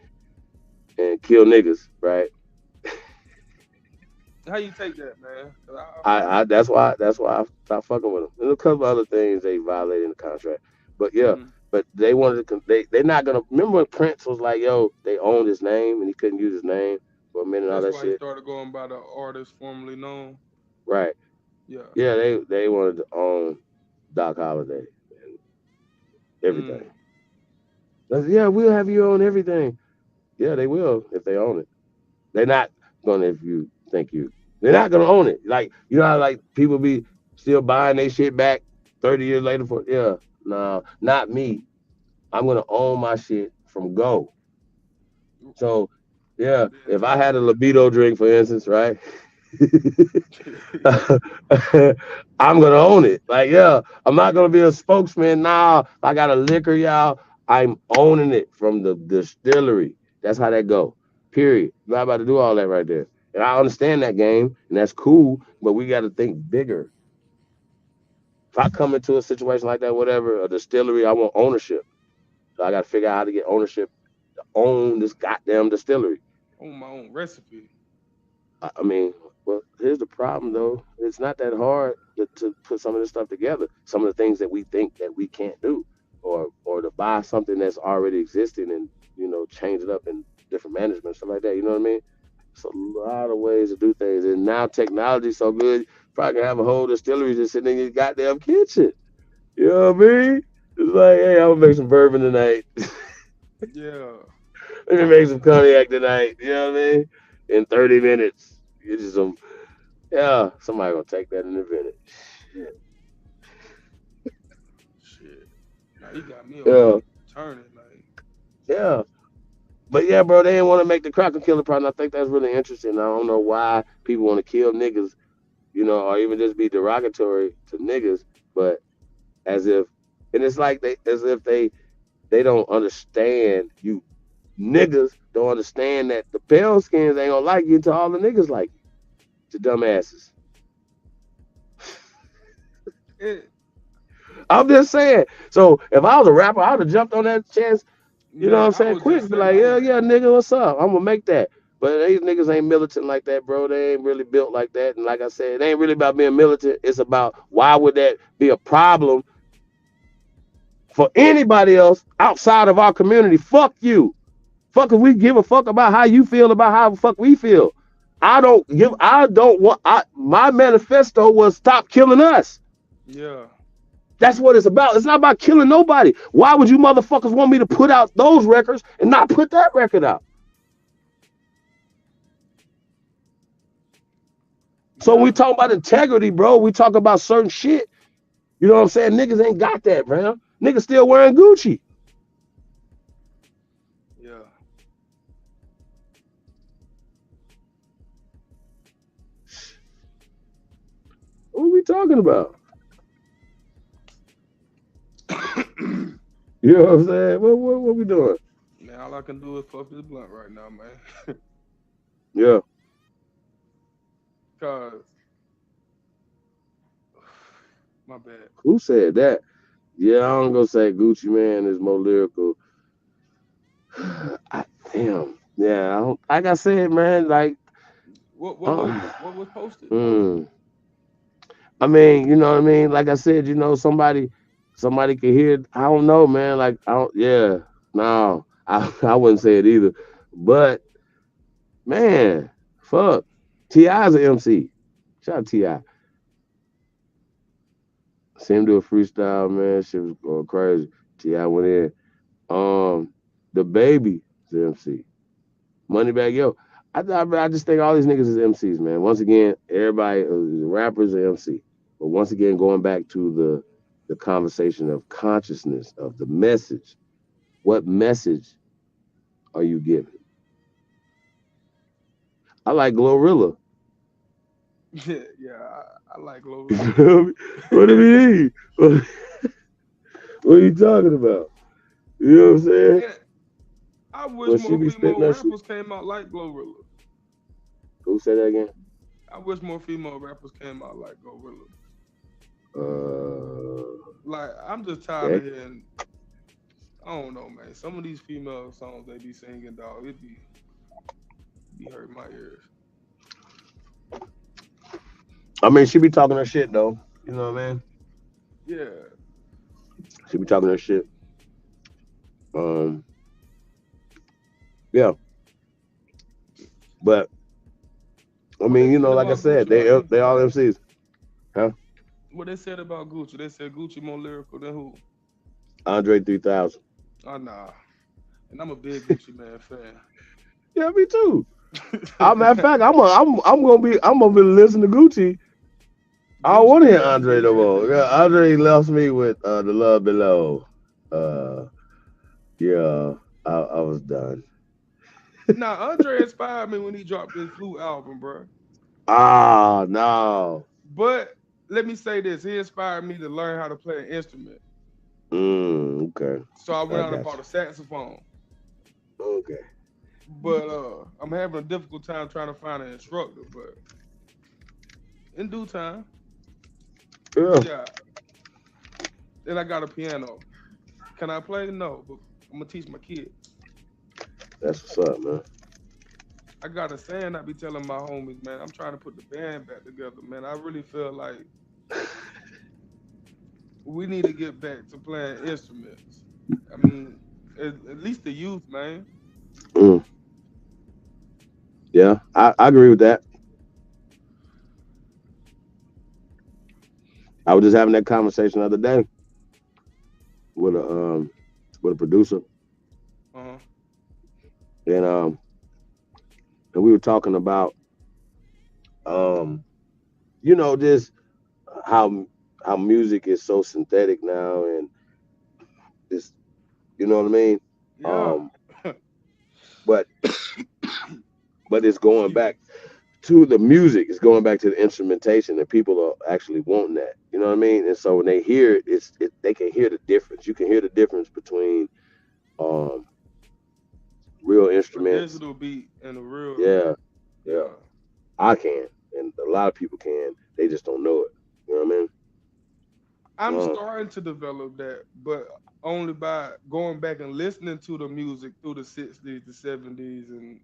and kill niggas, right? How you take that, man? I that's why I stopped fucking with them. And a couple other things they violated in the contract, but yeah, but they wanted to. They're not gonna remember when Prince was like, yo, they owned his name and he couldn't use his name for a minute. And all That's that why he shit. started going by the artist formerly known. Right. Yeah. Yeah, they wanted to own Doc Holliday and everything. Yeah, we'll have you own everything. Yeah, they will if they own it. They're not gonna if you think you. They're not gonna own it. Like you know how like people be still buying their shit back 30 years later for no, not me. I'm gonna own my shit from go. So yeah, if I had a libido drink, for instance, right? I'm gonna own it. Like, yeah, I'm not gonna be a spokesman. Nah, I got a liquor, y'all. I'm owning it from the distillery. That's how that go. Period. You're not about to do all that right there. And I understand that game, and that's cool, but we got to think bigger. If I come into a situation like that, whatever, a distillery, I want ownership. So I got to figure out how to get ownership to own this goddamn distillery. Own my own recipe. I mean, well, here's the problem though. It's not that hard to put some of this stuff together. Some of the things that we think that we can't do, or to buy something that's already existing and change it up in different management stuff like that. You know what I mean? It's a lot of ways to do things, and now technology's so good. You probably can have a whole distillery just sitting in your goddamn kitchen. You know what I mean? It's like, hey, I'm gonna make some bourbon tonight. Yeah. Let me make some cognac tonight. You know what I mean? In 30 minutes. Get you some. Yeah, somebody gonna take that in a minute. Shit. Now you got me turning like. Yeah. But yeah, bro, they didn't want to make the Cracker Killer project. I think that's really interesting. I don't know why people want to kill niggas, or even just be derogatory to niggas, but as if, and it's like they don't understand you. Niggas don't understand that the pale skins ain't gonna like you until all the niggas like you. To dumbasses. I'm just saying. So if I was a rapper, I would have jumped on that chance You know what Man, I'm I saying? was just Quick, be saying, like, yeah, yeah, nigga, what's up? I'm gonna make that. But these niggas ain't militant like that, bro. They ain't really built like that. And like I said, it ain't really about being militant. It's about why would that be a problem for anybody else outside of our community? Fuck you. Fuck if we give a fuck about how you feel about how the fuck we feel. I don't want my manifesto was stop killing us. yeah. That's what it's about. It's not about killing nobody. Why would you motherfuckers want me to put out those records and not put that record out? So when we talk about integrity, bro, we talk about certain shit. You know what I'm saying? Niggas ain't got that, bro. Niggas still wearing Gucci. Yeah. What are we talking about? You know what I'm saying? What we doing? Man, all I can do is puff this blunt right now, man. Yeah. Cause my bad. Who said that? Yeah, I'm gonna say Gucci Man is more lyrical. Damn. Yeah, like I said, man, like What was posted? I mean, you know what I mean? Like I said, you know, somebody can hear. I don't know, man. Like I don't. Yeah, no, I wouldn't say it either. But man, fuck, T.I.'s an MC. Shout out T.I. See him do a freestyle, man. Shit was going crazy. T.I. went in. The Baby is an MC. Moneybag Yo. I just think all these niggas is MCs, man. Once again, everybody, rappers are MC. But once again, going back to the conversation of consciousness, of the message, what message are you giving? I like Glorilla. Yeah, I like low. What do you mean? What are you talking about? You know what I'm saying? I wish Well, she more be spitting female that shit. rappers came out like Glorilla. Who said that again? I wish more female rappers came out like Glorilla. Like, I'm just tired of hearing. I don't know, man. Some of these female songs they be singing, dog, it be hurting my ears. I mean, she be talking her shit though. You know what I mean? Yeah. She be talking her shit. Yeah. But I mean, you know, like I said, they all MCs. Huh? What they said about Gucci? They said Gucci more lyrical than who? Andre 3000. Oh, nah. And I'm a big Gucci Man fan. Yeah, me too. Matter of fact, I'm gonna be listening to Gucci. I don't want to hear Andre no more. Yeah, Andre left me with The Love Below. Yeah, I was done. Nah, Andre inspired me when he dropped his Flute album, bro. Ah, no. But let me say this: he inspired me to learn how to play an instrument. Okay. So I went out and bought a saxophone. Okay. But I'm having a difficult time trying to find an instructor, but in due time. Yeah. Then I got a piano. Can I play? No, but I'm gonna teach my kids. That's what's up, man. I got a saying I be telling my homies, man. I'm trying to put the band back together, man. I really feel like we need to get back to playing instruments. I mean, at least the youth, man. Yeah, I agree with that. I was just having that conversation the other day with a producer, and we were talking about you know, just how music is so synthetic now, and just, you know what I mean. Yeah. But it's going back to the music. It's going back to the instrumentation, and people are actually wanting that. You know what I mean? And so when they hear it, they can hear the difference. You can hear the difference between real instruments, a digital beat, and a real. Yeah. I can, and a lot of people can. They just don't know it. You know what I mean? I'm starting to develop that, but only by going back and listening to the music through the 60s, the 70s, and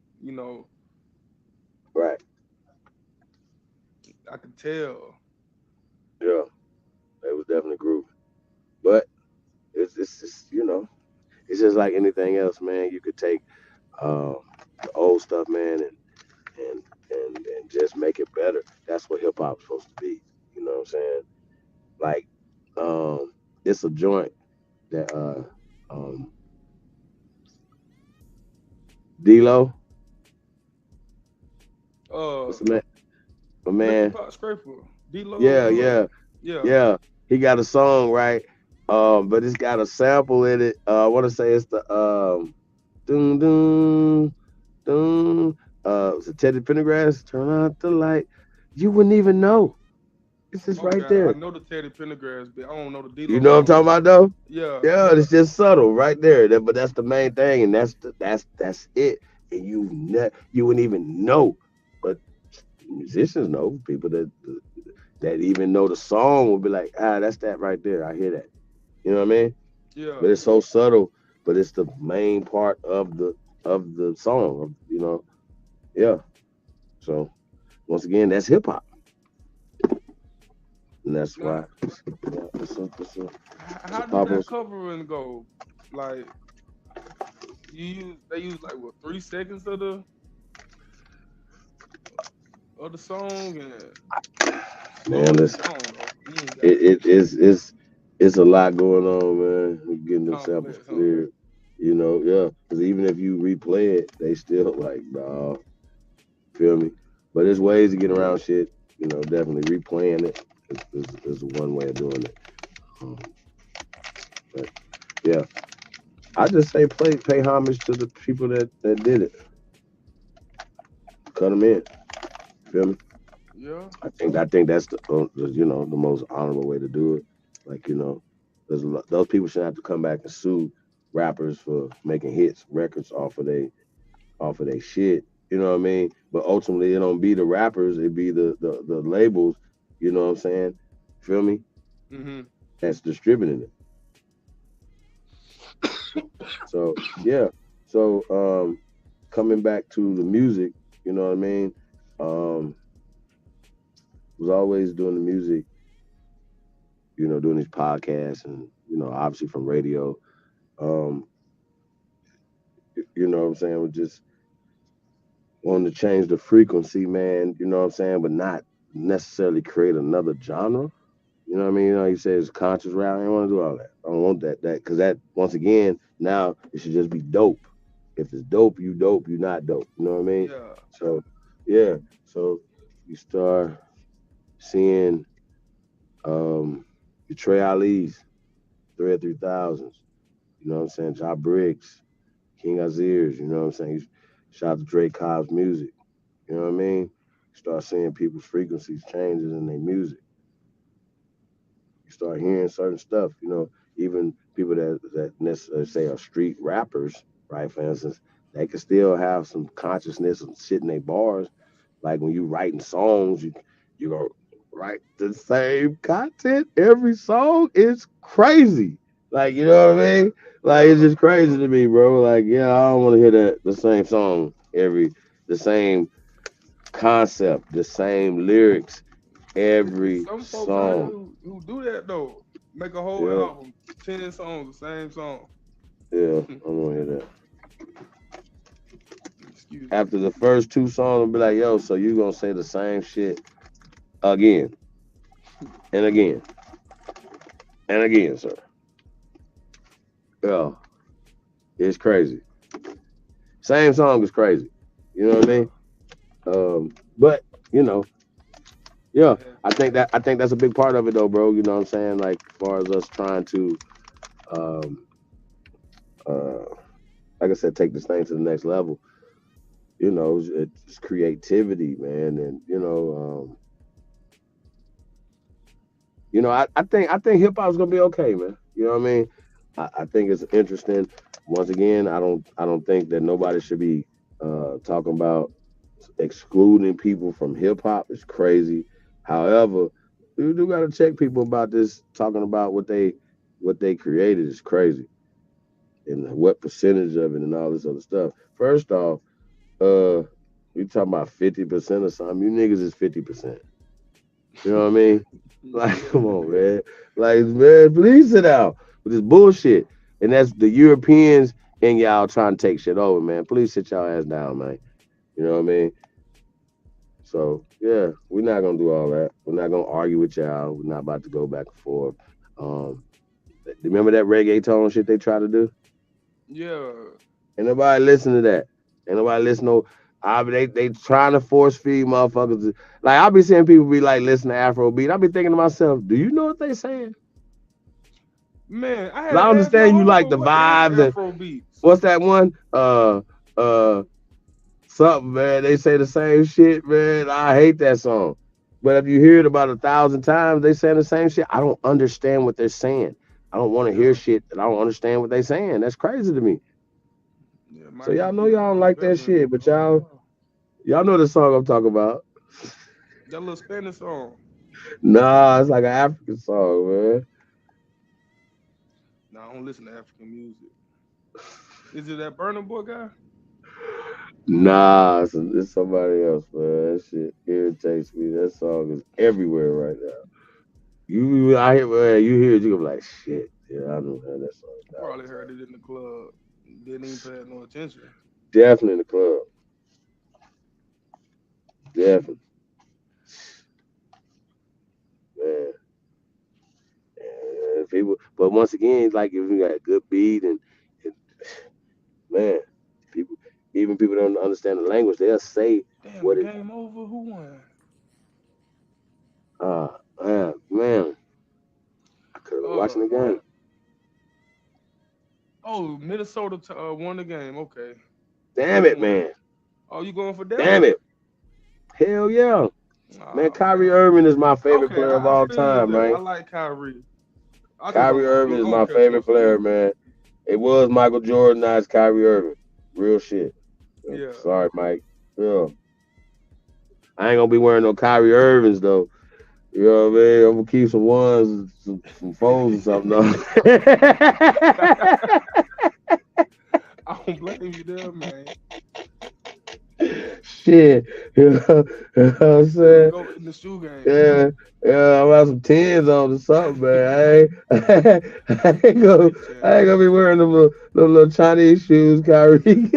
Right. I could tell. Yeah. It was definitely groovy. But it's just it's just like anything else, man. You could take the old stuff, man, and just make it better. That's what hip hop's supposed to be. You know what I'm saying? Like, it's a joint that D-Lo, what's the man? My Liquor man. Pot Scraper, D-Lo. Yeah, yeah, Yeah. yeah. He got a song, right? But it's got a sample in it. I want to say it's the doom doom doom. It's a Teddy Pendergrass. Turn out the light. You wouldn't even know. It's just right Okay, I there. know the Teddy Pendergrass bit. I don't know the You D-Lo know what I'm talking song. about, though? Yeah. Yeah, it's just subtle right there. But that's the main thing, and that's it. And you wouldn't even know. But musicians know. People that even know the song will be like, that's that right there. I hear that. You know what I mean? Yeah. But it's so subtle. But it's the main part of the song. Yeah. So once again, that's hip hop, and that's why. How do that covering go? Like they use like what 3 seconds of the song and Man, listen, it's a lot going on, man. We're getting them samples clear. Yeah. Because even if you replay it, they still like, nah. Feel me? But there's ways to get around shit. Definitely replaying it is one way of doing it. But yeah, I just say pay homage to the people that did it. Cut them in. Feel me? Yeah. I think that's the most honorable way to do it. Like those people shouldn't have to come back and sue rappers for making hits records off of they shit. You know what I mean? But ultimately, it don't be the rappers; it be the labels. You know what I'm saying? Feel me? Mm-hmm. That's distributing it. So yeah. So coming back to the music, you know what I mean? Was always doing the music, doing these podcasts and, obviously from radio. You know what I'm saying? With just wanting to change the frequency, man, you know what I'm saying? But not necessarily create another genre. You know what I mean? You say it's conscious rap. I don't want to do all that. I don't want that. Because that, once again, now it should just be dope. If it's dope, you not dope. You know what I mean? Yeah. So, yeah. So you start seeing your Trey Ali's, 3000s. You know what I'm saying? Ja Briggs, King Azirs. You know what I'm saying? Shout out to Drake Cobb's music. You know what I mean? You start seeing people's frequencies changes in their music. You start hearing certain stuff, even people that necessarily say are street rappers, right? For instance, they can still have some consciousness and shit in their bars. Like when you writing songs, you gonna write the same content every song. It's crazy. Like, you know what I mean? Like, it's just crazy to me, bro. Like, yeah, I don't want to hear the same song the same concept, the same lyrics every Some folks song. who do that though, make a whole album, 10 songs, the same song. Yeah, I don't want to hear that. After the first 2 songs, I'll be like, yo, so you gonna say the same shit again and again and again, sir. Yeah, it's crazy. Same song is crazy. You know what I mean? But yeah, I think that's a big part of it though, bro. You know what I'm saying? Like, as far as us trying to, like I said, take this thing to the next level. It's creativity, man, and I think hip hop is gonna be okay, man. You know what I mean? I think it's interesting. Once again, I don't think that nobody should be talking about excluding people from hip hop. It's crazy. However, You do gotta check people about this, talking about what they created is crazy. And what percentage of it and all this other stuff. First off, you talking about 50% or something. You niggas is 50%. You know what I mean? Like, come on, man. Like, man, please sit down with this bullshit. And that's the Europeans and y'all trying to take shit over, man. Please sit y'all ass down, man. You know what I mean? So yeah, we're not gonna do all that. We're not gonna argue with y'all. We're not about to go back and forth. Remember that reggaeton shit they try to do? Yeah. Ain't nobody listen to that. Ain't nobody listen to. They trying to force feed motherfuckers. Like I be seeing people be like, listen to Afrobeat. I be thinking to myself, do you know what they saying? Man, I had I to ask my understand you like homeboy, the what is vibes and Afrobeat? what's that one? Something, man. They say the same shit, man. I hate that song. But if you hear it about 1,000 times, they saying the same shit. I don't understand what they're saying. I don't want to hear shit that I don't understand what they're saying. That's crazy to me. Yeah, So y'all know y'all don't like that shit, but y'all know the song I'm talking about. That little Spanish song. Nah, it's like an African song, man. Nah, I don't listen to African music. Is it that Burna Boy guy? Nah, it's somebody else, man. That shit irritates me. That song is everywhere right now. You hear it, you go like, shit. Yeah, I know that song. Probably heard it in the club. Didn't even pay no attention. Definitely in the club. Definitely. Man. People, but once again, like if you got a good beat and man, people don't understand the language, they'll say Damn, what the it. game over. Who won? Man, I could have been watching the game. Oh, Minnesota won the game. Okay. Damn it, man. Oh, you going for Dallas? Damn it. Hell yeah. Man, Kyrie Irving is my favorite player of all time, that. man. I like Kyrie. Kyrie Irving is my favorite player, man. It was Michael Jordan, now it's Kyrie Irving. Real shit. Yeah. Sorry, Mike. Yeah. I ain't gonna be wearing no Kyrie Irvings though. You know what I mean? I'm gonna keep some ones, some fours or something though. I don't blame you there, man. Shit. You know what I'm saying? Go in the shoe game. Yeah, I'm have some 10s on or something, man. I ain't gonna be wearing them little Chinese shoes, Kyrie.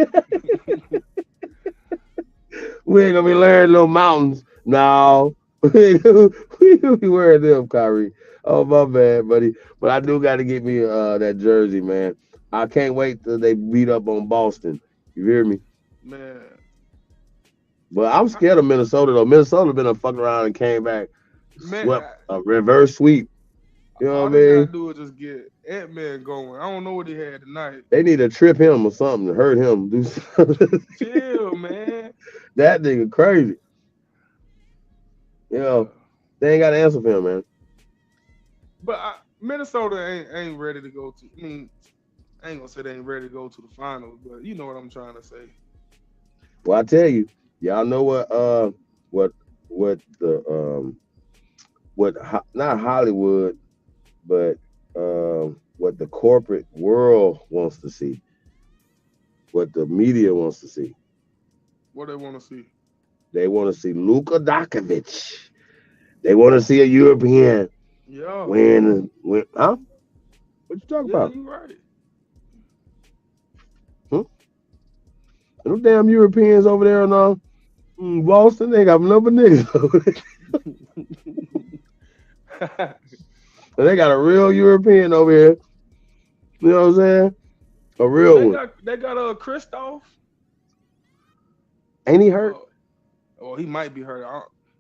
We ain't gonna be wearing little mountains. No. We ain't gonna be wearing them, Kyrie. Oh my bad, buddy. But I do gotta get me that jersey, man. I can't wait till they beat up on Boston. You hear me? Man. But I'm scared of Minnesota though. Minnesota been fucking around and came back, swept a reverse sweep. You know all what I they mean? gotta do is just get Ant-Man going. I don't know what he had tonight. They need to trip him or something, hurt him, do something. Chill, man. That nigga crazy. You know, they ain't got an answer for him, man. But Minnesota ain't ready to go to. I mean, I ain't gonna say they ain't ready to go to the finals, but you know what I'm trying to say. Well, I tell you, y'all know what not Hollywood, but what the corporate world wants to see, what the media wants to see. What they want to see? They want to see Luka Doncic. They want to see a European win. Huh? What you talking about? You right. Them damn Europeans over there in Boston, they got number niggas over there. They got a real European over here. You know what I'm saying? A real one. They got Kristoff. Ain't he hurt? Oh, he might be hurt.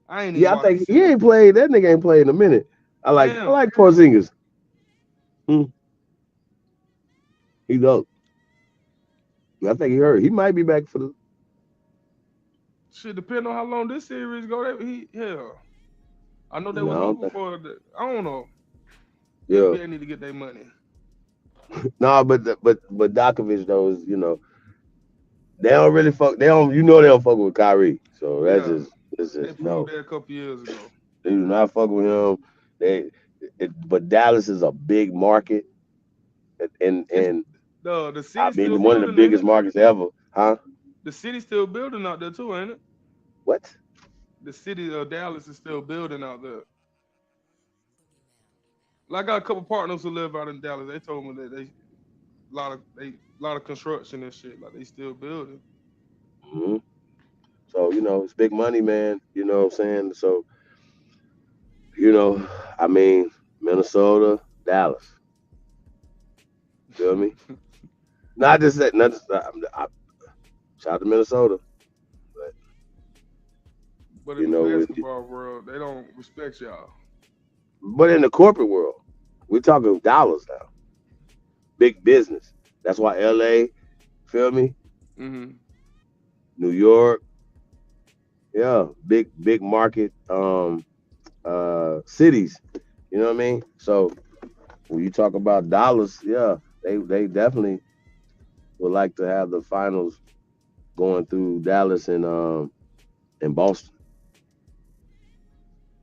I ain't. Yeah, I think he ain't played. That nigga ain't played in a minute. I like Porzingis. He dope. I think he hurt. He might be back for the. Shit, depending on how long this series go. I know they were looking for the. I don't know. Yeah. They need to get their money. No, but Dokovic though is, you know, they don't really fuck. They don't. You know they don't fuck with Kyrie. So that's just they proved that a couple years ago. They do not fuck with him. But Dallas is a big market, and The I city's still mean one of the building, ain't biggest it? markets ever, huh? The city's still building out there too, ain't it? What? The city of Dallas is still building out there. Like, I got a couple partners who live out in Dallas. They told me that they lot of construction and shit. Like, they still building. Hmm. So it's big money, man. You know what I'm saying? So you know, I mean, Minnesota, Dallas. Feel me? Not just that. Not just, shout out to Minnesota, But you in the know, basketball world, they don't respect y'all. but in the corporate world, we're talking dollars now. Big business. That's why L.A. Feel me? Mm-hmm. New York, yeah, big market cities. You know what I mean? So when you talk about dollars, yeah, they definitely would like to have the finals going through Dallas and Boston.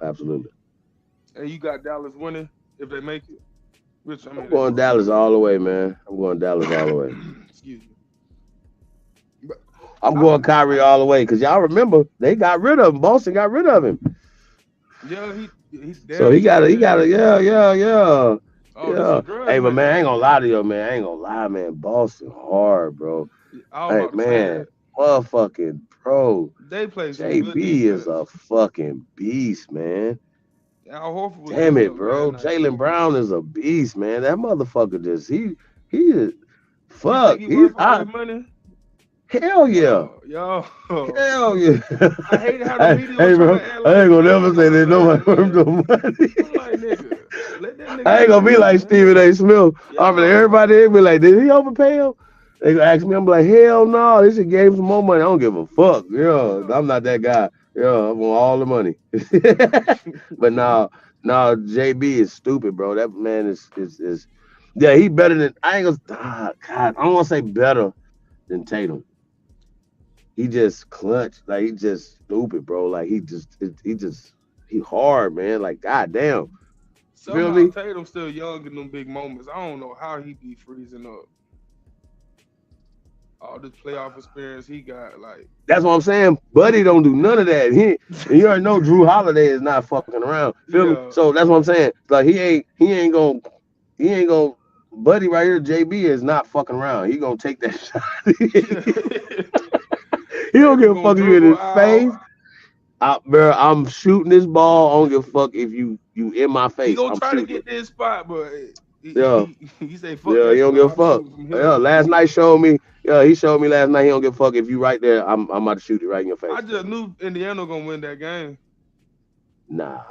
Absolutely. And you got Dallas winning if they make it. Which, I mean, I'm they going probably Dallas will. all the way, man. I'm going Dallas all the way. Excuse me. But I'm going Kyrie all the way because y'all remember they got rid of him. Boston got rid of him. yeah, he So damn he got sure to, did. yeah. Oh, this a Hey, grudge but man, I match. ain't gonna lie to you, man. I ain't gonna lie, man. Boston hard, bro. I was Hey, about to say man, that. motherfucking bro. They played some good JB is defense. a fucking beast, man. Al Horford was Damn giving it, up last bro. night. Jaylen Brown is a beast, man. That motherfucker he is You think fuck. he worth all I that money? hell yeah. Yo. Hell yeah. I hate how the Hey, media was hey, trying bro, to act I like ain't he gonna never don't say worth that all nobody that worth money. no money. I'm like, nigga, let that I nigga ain't gonna be play, like man. Stephen A. Smith. I'm like, Yo. everybody they be like, did he overpay him? They gonna ask me, I'm like, hell no, they should gave him some more money. I don't give a fuck. Yeah, I'm not that guy. Yeah, I want all the money. But now JB is stupid, bro. That man is yeah, he better than I ain't gonna God, I don't wanna say better than Tatum. He just clutch, like he just stupid, bro. Like he hard, man. Like goddamn. You feel Somehow me? Tatum's still young in them big moments. I don't know how he be freezing up. All this playoff experience he got, like, That's what I'm saying. Buddy don't do none of that. And you already know Drew Holiday is not fucking around. Feel me? yeah. So that's what I'm saying. Like he ain't gonna Buddy right here, JB is not fucking around. He gonna take that shot. He don't Tatum give a gonna fuck if you in dribble his out. face. Bro, I'm shooting this ball. I don't give a fuck if you in my He face. gonna I'm try to shooting it. get this spot, but Yeah. he say fuck Yeah, that he don't spot. give a I'm fuck. shooting from Yeah, here. last night showed me. Yeah, he showed me last night. He don't give a fuck if you right there. I'm about to shoot it right in your I face. just knew Indiana gonna win that game. Nah.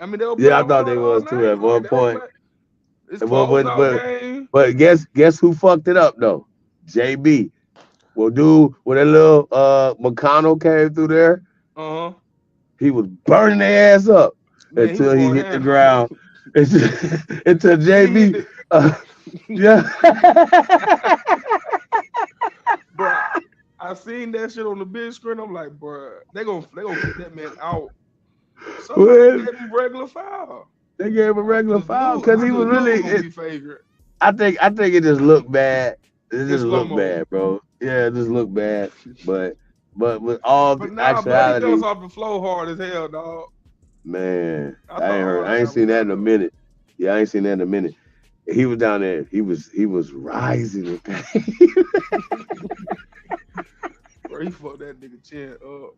I mean, they were Yeah, I playing thought they hard all was too night. at Like, one they were point. playing. It's And what, close but, out but, game. but guess who fucked it up though? JB. Well, dude, when that little McConnell came through there, Uh huh. he was burning their ass up Man, he was until he going hit the ham. ground. Until He hit JB, yeah. Bruh, I seen that shit on the big screen. I'm like, bruh, they gonna kick that man out. Somehow they Well, gave him regular foul. they gave him a regular foul because I he was just knew it was really. gonna be favorite. I think it just looked bad. It In just slow looked mo. bad, bro. Yeah, it just looked bad. But with all But the nah, Buddy actuality, goes off the floor hard as hell, dog. man, I thought all I that ain't guy was seen that in hurt a up. minute. Yeah, I ain't seen that in a minute. He was down there. He was rising in pain. Bro, he fucked that nigga chin up.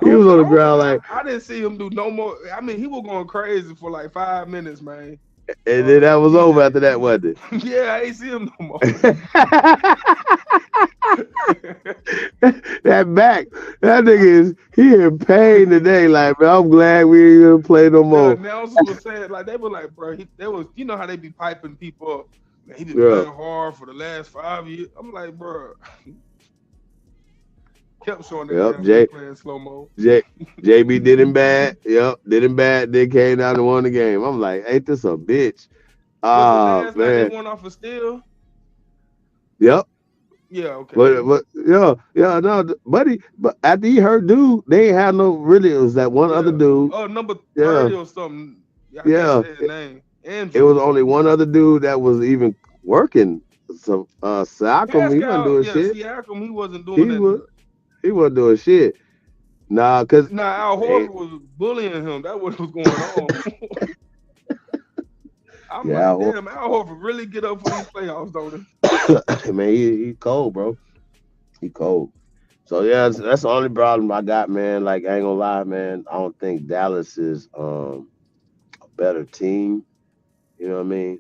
He was on the ground like, I didn't see him do no more. I mean, he was going crazy for like 5 minutes, man. and then that was over after that, wasn't it? Yeah, I ain't see him no more. That nigga he in pain today. Like, man, I'm glad we ain't gonna play no The more. announcers was saying, like, they were like, bro, they was, you know how they be piping people up. Man, he been Yeah. playing hard for the last 5 years. I'm like, bro. Kept showing that Yep, damn nigga playing slow mo. JB did him bad. Yep, did him bad. Then came down and won the game. I'm like, ain't this a bitch? Was it Ah, last night they man. won off a steal? Yep. Yeah, okay. But no, buddy. But after he hurt dude, they ain't had no really. It was that one other dude. Number Yeah, 30 or something. Yeah, I can't yeah. say his name. It Andrew. was only one other dude that was even working. So Siakam, he wasn't Pascal, doing yeah, shit. Siakam, he wasn't doing He that was good. he wasn't doing shit. Nah, cause Now Al hey, Horford was bullying him. That's what was going on. I'm yeah, like, damn, Al Horford really get up for these playoffs, don't he? man, he cold, bro. He cold. So yeah, that's the only problem I got, man. Like I ain't gonna lie, man. I don't think Dallas is a better team. You know what I mean?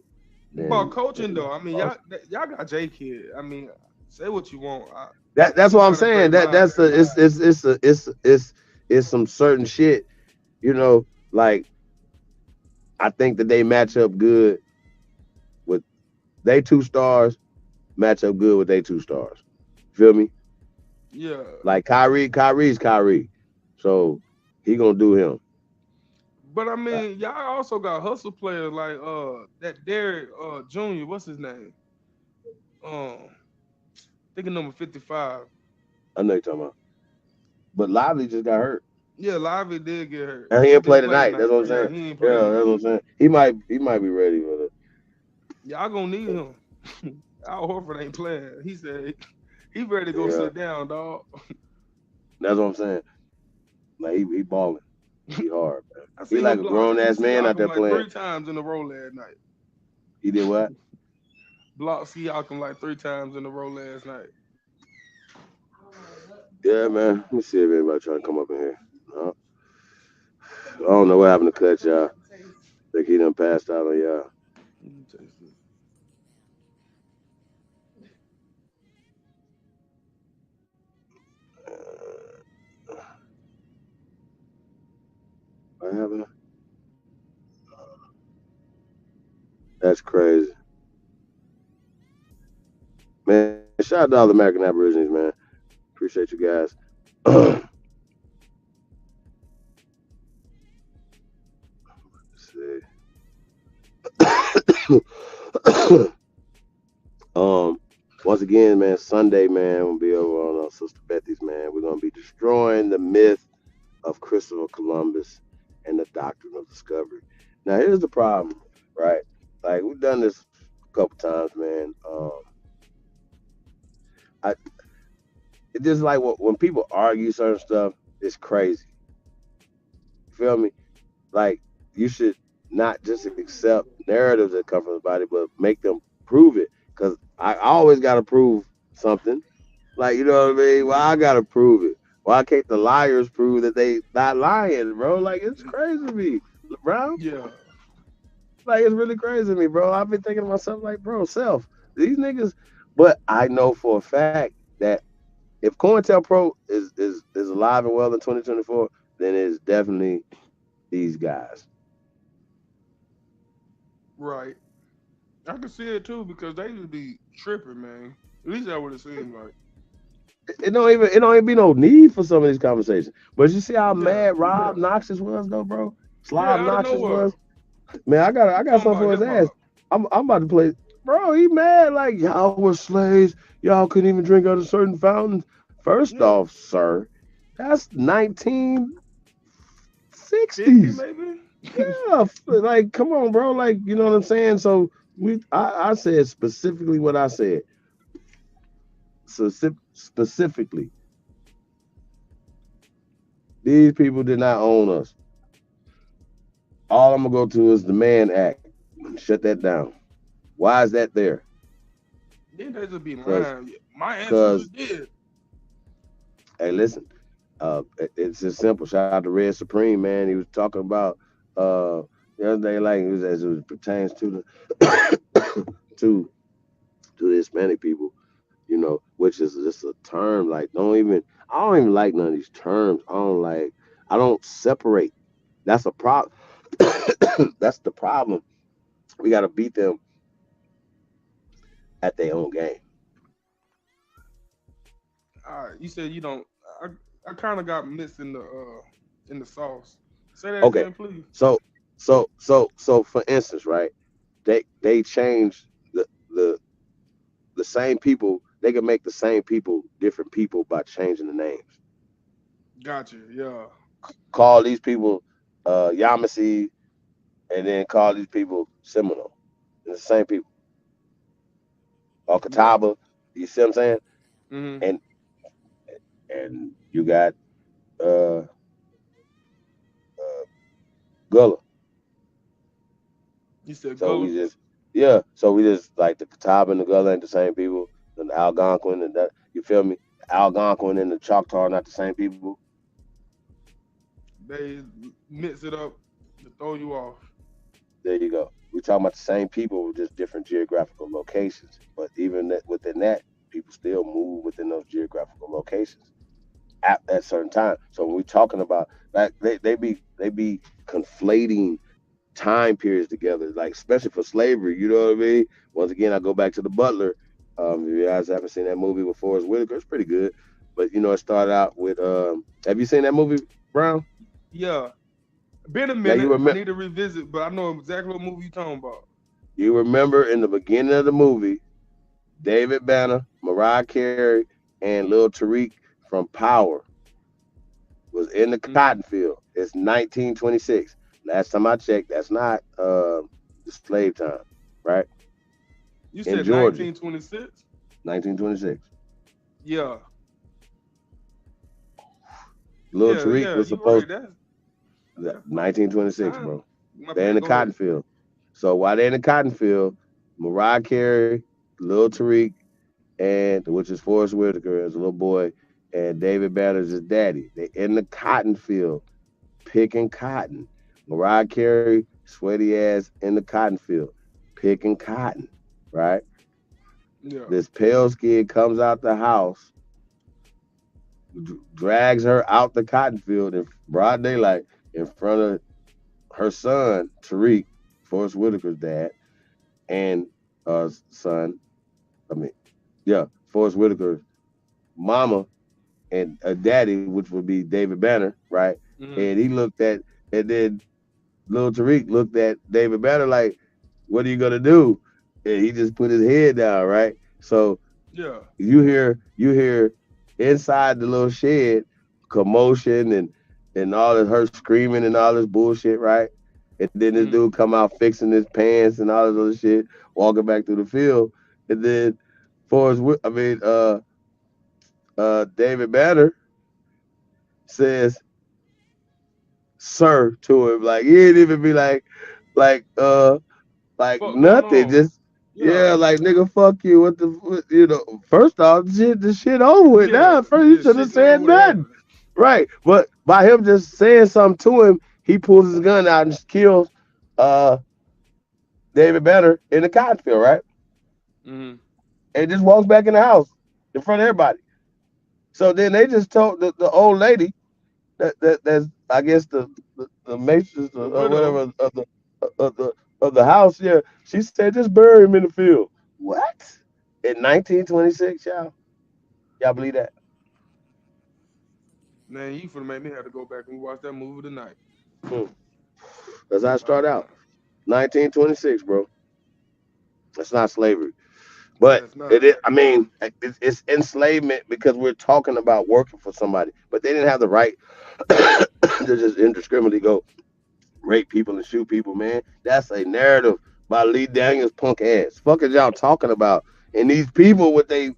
About Than coaching though, I mean, y'all Boston. y'all got J Kid. I mean, say what you want. That's He what I'm got a saying. great mind. It's some certain shit. You know, like I think that they match up good with they 2 stars. Match up good with they 2 stars. Feel me? Yeah. Like Kyrie's Kyrie. So he gonna do him. But I mean, y'all also got hustle players like that Derek Jr. What's his name? Thinking number 55. I know you're talking about. But Lively just got hurt. Yeah, Lively did get hurt. And he He ain't play didn't play tonight. That's tonight. what I'm Yeah, saying. he ain't play Yeah, tonight. that's what I'm saying. He might be ready for it. Y'all gonna need him. Al Horford ain't playing. He said he ready to go Yeah. sit down, dog. That's what I'm saying. Like he balling. He hard, man. I He seen like him a block grown ass man out Siakam there like playing. 3 times in a row last night. He did what? Block Siakam like 3 times in a row last night. Yeah, man. Let me see if anybody trying to come up in here. No. I don't know what happened to Cut, y'all. Think he done passed out on y'all. What happened? That's crazy. Man, shout out to all the American Aborigines, man. Appreciate you guys. Let's see. Once again, man, Sunday, man, we'll be over on Sister Bethy's, man. We're gonna be destroying the myth of Christopher Columbus and the doctrine of discovery. Now, here's the problem, right? Like we've done this a couple times, man. It's just like when people argue certain stuff, it's crazy. You feel me? Like you should not just accept narratives that come from the body, but make them prove it. Cause I always gotta prove something. Like you know what I mean? Well, I gotta prove it. Why can't the liars prove that they not lying, bro? Like it's crazy to me, bro. Yeah. Like it's really crazy to me, bro. I've been thinking to myself, like, bro, these niggas. But I know for a fact that if COINTELPRO is alive and well in 2024, then it's definitely these guys. Right. I can see it too because they would be tripping, man. At least that's what it seems like. It don't even be no need for some of these conversations. But you see how mad Rob Noxious was though, bro? Slob Noxious was. Man, I got something for his ass. I'm about to play. Bro, he mad like y'all were slaves. Y'all couldn't even drink out of certain fountains. First off, sir, that's 1960s. Maybe. Yeah, like come on, bro. Like you know what I'm saying. So I said specifically what I said. So specifically, these people did not own us. All I'm gonna go to is the Mann Act. Shut that down. Why is that there? Then they just be lying. My ancestors did. Hey, listen. It's just simple. Shout out to Red Supreme, man. He was talking about the other day, like as it pertains to the to the Hispanic people, you know, which is just a term. Like, I don't even like none of these terms. I don't separate. That's a problem. That's the problem. We got to beat them at their own game. All right, you said you don't. I kind of got mixed in the sauce. Say that Okay. again, please. So for instance, right? They changed the same people they can make the same people different people by changing the names. Gotcha. Yeah. Call these people Yamasee, and then call these people Seminole. It's the same people. Or Yeah. Catawba. You see what I'm saying? Mm-hmm. And you got uh, Gullah. You said So Gullah. we just so we just like the Catawba and the Gullah ain't the same people. And the Algonquin and that, you feel me? Algonquin and the Choctaw are not the same people. They mix it up to throw you off. There you go. We're talking about the same people with just different geographical locations. But even within that, people still move within those geographical locations at certain times. So when we're talking about like they be conflating time periods together, like especially for slavery. You know what I mean? Once again, I go back to the Butler. If you guys haven't seen that movie with Forrest Whitaker, it's pretty good. But you know, it started out with. Have you seen that movie, Brown? Yeah. Been a Now you minute. I remember. need to revisit, but I know exactly what movie you talking about. You remember in the beginning of the movie, David Banner, Mariah Carey, and Lil Tariq from Power was in the cotton field. It's 1926. Last time I checked, that's not the slave time, right? You In said Georgia, 1926? 1926. Yeah. Lil Yeah, Tariq yeah, was you're right. supposed That's 1926, time. bro. My They're in bad. the Go ahead. cotton field. So while they're in the cotton field, Mariah Carey, Lil Tariq, and which is Forrest Whitaker as a little boy, and David Banner's his daddy. They in the cotton field picking cotton. Mariah Carey, sweaty ass in the cotton field picking cotton, right? Yeah. This pale skin comes out the house, drags her out the cotton field in broad daylight in front of her son, Tariq, Forrest Whitaker's dad, and son, I mean, yeah, Forrest Whitaker's mama and a daddy, which would be David Banner, right? Mm-hmm. And he looked at, and then Lil Tariq looked at David Banner like, "What are you gonna do?" And he just put his head down, right? So Yeah. you hear inside the little shed commotion and all this her screaming and all this bullshit, right? And then this Mm-hmm. dude come out fixing his pants and all this other shit, walking back through the field, and then David Banner says "sir" to him, like he ain't even be like like Fuck going nothing, on? just Yeah. yeah, like nigga, fuck you. First off, the shit over with Yeah. now. First, you Yeah. should have Shit never said would have nothing. happened. Right. But by him just saying something to him, he pulls his gun out and just kills uh David Banner in the cotton field, right? Mm-hmm. And just walks back in the house in front of everybody. So then they just told the old lady that's I guess the matrons The or whatever widow. of the house. Yeah, she said just bury him in the field. What? In 1926, y'all believe that? Man, you finna make me have to go back and watch that movie tonight. Hmm. That's how it My started God. out. 1926, bro. That's not slavery, but That's not. it is. I mean, it's enslavement because we're talking about working for somebody, but they didn't have the right to just indiscriminately go rape people and shoot people, man. That's a narrative by Lee Daniels punk ass. Fuck is y'all talking about? And these people with they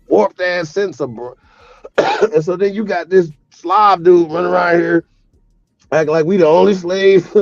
warped ass sense of bro. And so then you got this Slav dude running around here acting like we the only slave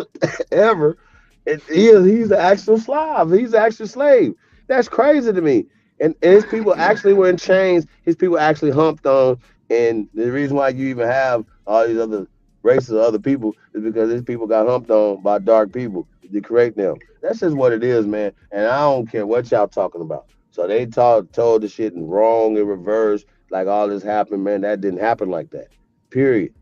ever. And he's the actual Slav. He's the actual slave. That's crazy to me. And his people actually were in chains. His people actually humped on. And the reason why you even have all these other races of other people is because these people got humped on by dark people to create them. That's just what it is, man. And I don't care what y'all talking about. So they told the shit in wrong in reverse, like all this happened, man. That didn't happen like that. Period.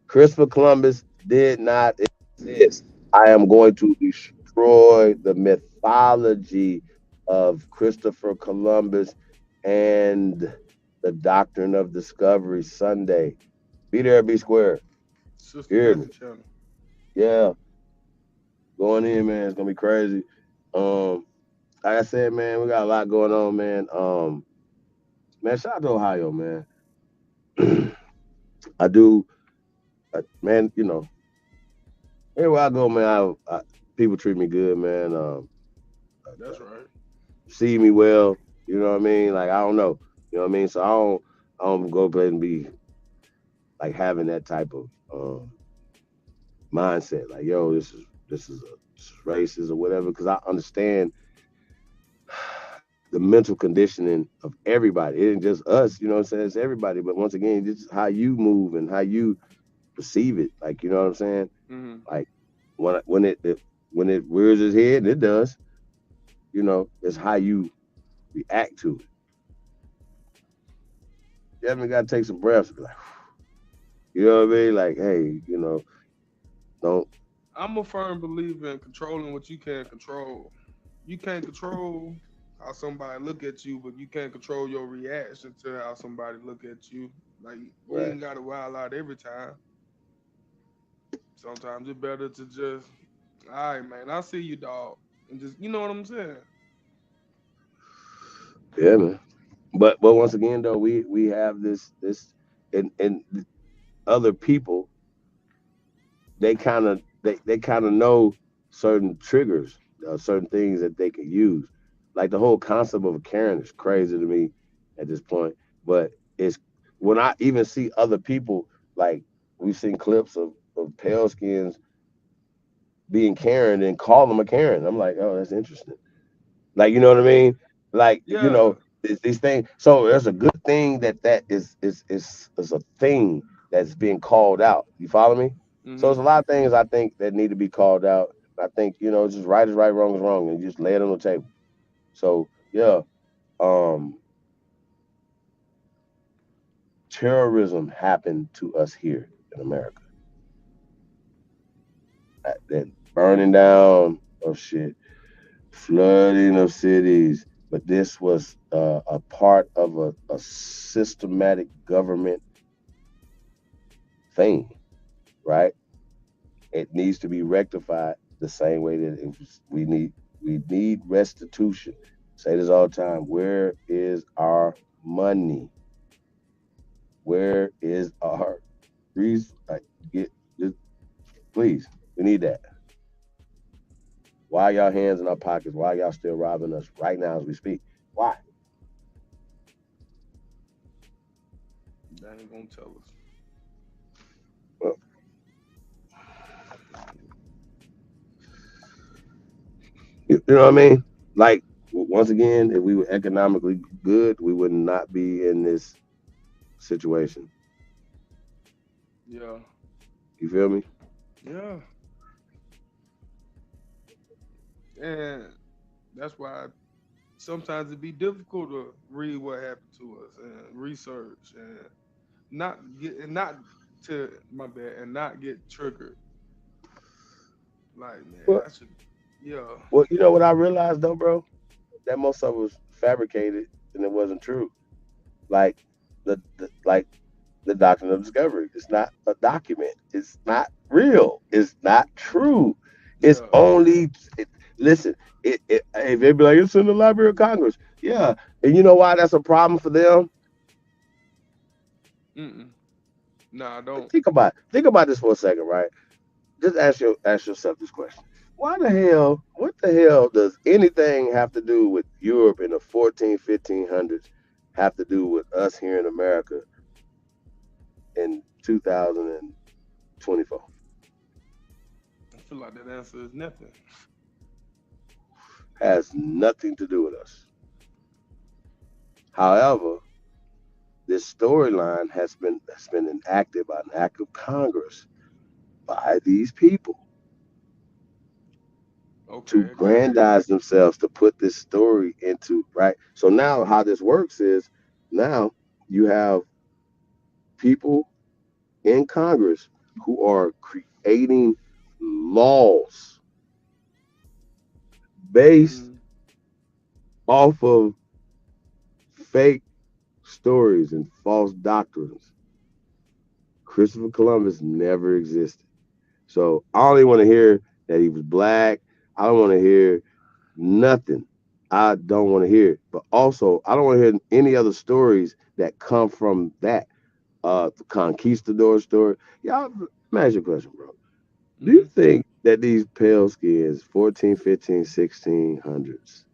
Christopher Columbus did not exist. I am going to destroy the mythology of Christopher Columbus and the doctrine of discovery Sunday. Be there, be square. Sister You hear me? Jessica channel. Yeah. Going in, man. It's gonna be crazy. Like I said, man, we got a lot going on, man. Man, shout out to Ohio, man. I do, man. You know, everywhere I go, man, people treat me good, man. That's right. See me well. You know what I mean? Like I don't know. You know what I mean? So I don't go play and be like having that type of mindset. Like, yo, this is racist or whatever. Because I understand the mental conditioning of everybody. It ain't just us. You know what I'm saying? It's everybody. But once again, it's how you move and how you perceive it. Like, you know what I'm saying? Mm-hmm. Like when it rears its head, and it does. You know, it's how you react to it. You haven't got to take some breaths. Be like, you know what I mean? Like, hey, you know, don't. I'm a firm believer in controlling what you can't control. You can't control how somebody look at you, but you can't control your reaction to how somebody look at you. Like you Right. ain't gotta wild out every time. Sometimes it's better to just, all right, man, I see you, dog, and just, you know what I'm saying? Yeah, man. But once again, though, we have this, and other people they kind of know certain triggers, certain things that they can use. Like the whole concept of a Karen is crazy to me at this point. But it's when I even see other people, like we've seen clips of pale skins being Karen and call them a Karen. I'm like, oh, that's interesting. Like, you know what I mean? Like, you Yeah. know, these things. So there's a good thing that is a thing that's being called out. You follow me? So Mm-hmm. there's a lot of things I think that need to be called out. I think, you know, just right is right, wrong is wrong, and you just lay it on the table. So yeah, um, terrorism happened to us here in America. That burning down of shit, flooding of cities. But this was a part of a systematic government thing, right? It needs to be rectified the same way that we need restitution. Say this all the time. Where is our money? Where is our reason? Like, just, please, we need that. Why are y'all hands in our pockets? Why are y'all still robbing us right now as we speak? Why? They ain't gonna tell us. Well, you know what I mean? Like, once again, if we were economically good, we would not be in this situation. Yeah. You feel me? Yeah. And that's why sometimes it be difficult to read what happened to us and research and not to my bad and not get triggered. Like, man, Well, I should, yeah. well, you know what I realized though, bro? That most of it was fabricated and it wasn't true. Like like the doctrine of discovery. It's not a document. It's not real. It's not true. It's Yeah. only listen. If they be like it's in the Library of Congress, yeah, and you know why that's a problem for them? Mm-mm. Nah, I don't. Think about this for a second, right? Just ask yourself this question. What the hell does anything have to do with Europe in the 1500s have to do with us here in America in 2024? I feel like that answer is nothing. Has nothing to do with us. However, this storyline has been enacted by an act of Congress by these people to Okay, I got you. grandize themselves to put this story into right. So now how this works is now you have people in Congress who are creating laws based Mm-hmm. off of fake stories and false doctrines. Christopher Columbus never existed. So I don't even want to hear that he was black. I don't want to hear nothing. I don't want to hear it. But also, I don't want to hear any other stories that come from that. The conquistador story. Y'all, let me ask you a question, bro. Do you think that these pale skins, 14, 15, 1600s,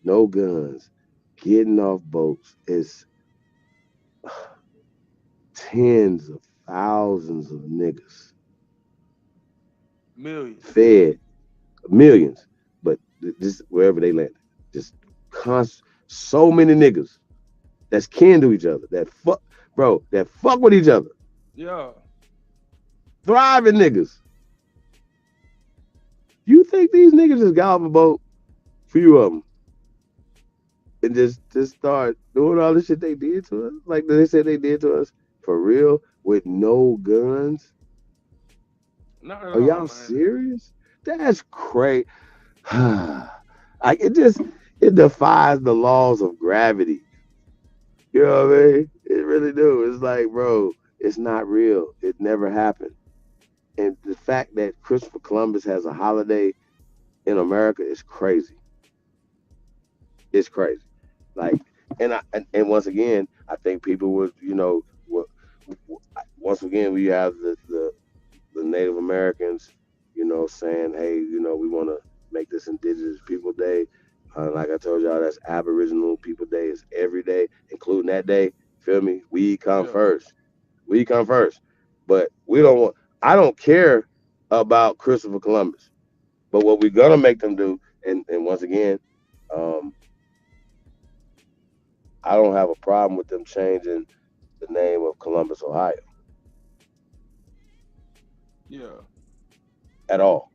no guns, getting off boats is tens of thousands of niggas Millions. fed, millions, but this wherever they landed, just so many niggas that's kin to each other, that fuck, bro, that fuck with each other, Yeah. thriving niggas. You think these niggas just got off a boat, few of them, and just start doing all the shit they did to us, like they said they did to us, for real, with no guns? Not at Are all, y'all man. serious? That's crazy. It defies the laws of gravity. You know what I mean? It really do. It's like, bro, it's not real. It never happened. And the fact that Christopher Columbus has a holiday in America is crazy. It's crazy. Like, and once again, I think people would, once again, we have the Native Americans, saying, hey, we want to make this Indigenous People Day. Like I told y'all, that's Aboriginal People Day. It's every day, including that day. Feel me? We come first. We come first. But we don't want. I don't care about Christopher Columbus. But what we're gonna make them do, and once again, um, I don't have a problem with them changing the name of Columbus, Ohio, Yeah. at all.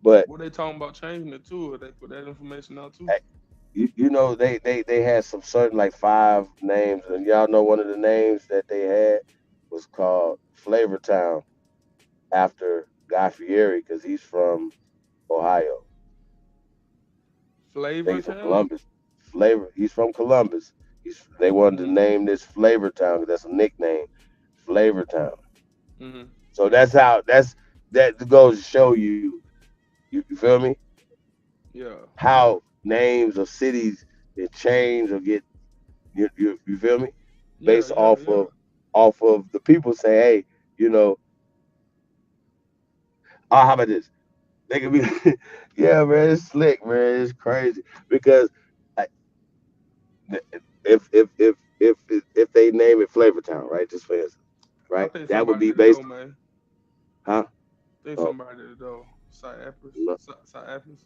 But What they talking about changing it too? Or they put that information out too? they had some certain like 5 names, and y'all know one of the names that they had was called Flavortown after Guy Fieri because he's from Ohio. I think Flavor he's from Town? Columbus. He's from Columbus. They wanted to name this Flavortown because that's a nickname, Flavortown. So that goes to show you, you feel me? Yeah. How names of cities get changed or get you feel me? Based off of the people say, hey, you know, oh, how about this? They could be, yeah, man, it's slick, man, it's crazy because like, if they name it Flavortown, right? Just for instance, I right? think That would somebody be did it though, based, man. huh? I think Oh, somebody did it though. Cypress. no, Cypress.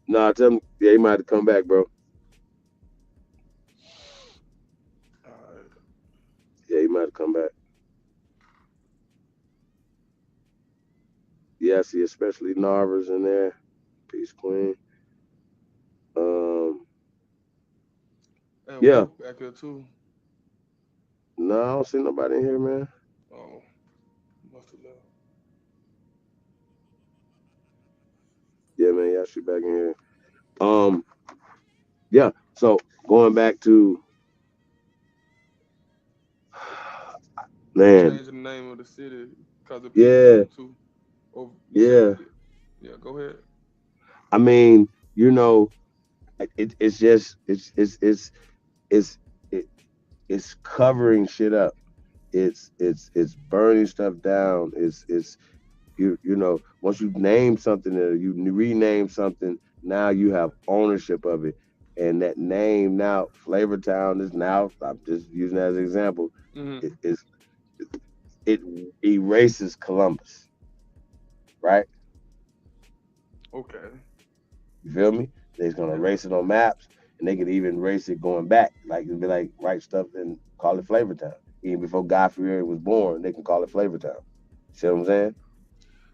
no, tell him, yeah, he might have to come back, bro. Yeah, he might have come back. Yeah, I see, especially Narvers in there. Peace Queen. Um, And yeah. Wolf back here too. No, I don't see nobody in here, man. Oh, must have left. Yeah, man, y'all shoot back in here. Um, yeah. So going back to man, Changing the name of the city because of people yeah, wanting to. Or you said, yeah. yeah, go ahead. I mean, it's just it's it, it's covering shit up. It's burning stuff down. It's once you name something or you rename something, now you have ownership of it, and that name now, Flavortown is now. I'm just using that as an example. It erases Columbus, right? Okay. You feel me? They're gonna erase it on maps, and they could even erase it going back. Like it'd be like write stuff and call it Flavortown. Even before Guy Fieri was born, they can call it Flavortown. See what I'm saying?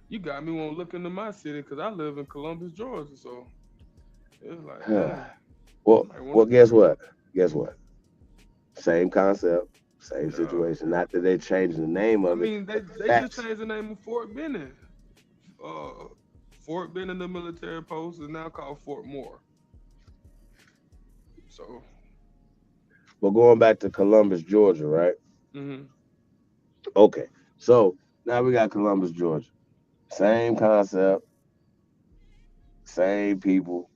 You got me want to look into my city because I live in Columbus, Georgia. So it's like, Well, dang. I well, want to. guess what? Guess what? Same concept, same Yeah. situation. Not that they're changing the name I of it, mean, but the they just facts. changed the name of Fort Benning. Uh, Fort Benning, the military post, is now called Fort Moore. So. But going back to Columbus, Georgia, right? Mhm. Okay, so now we got Columbus, Georgia. Same concept, same people.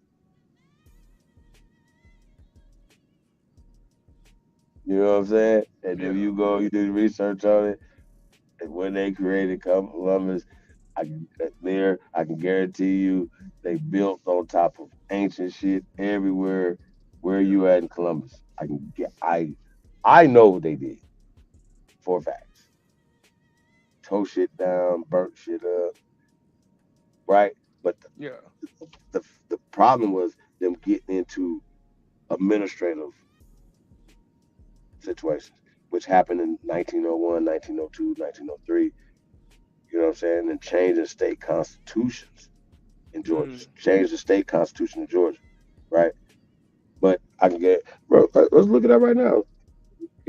You know what I'm saying? And then you go, you do the research on it, and when they created Columbus, I can guarantee you, they built on top of ancient shit everywhere. Where you at in Columbus? I know what they did for facts. Tore shit down, burnt shit up, right? But Yeah. the problem was them getting into administrative situations, which happened in 1901, 1902, 1903. You know what I'm saying? And changing state constitutions in Georgia, change the state constitution in Georgia, right? But I can get, bro. Let's look at that right now.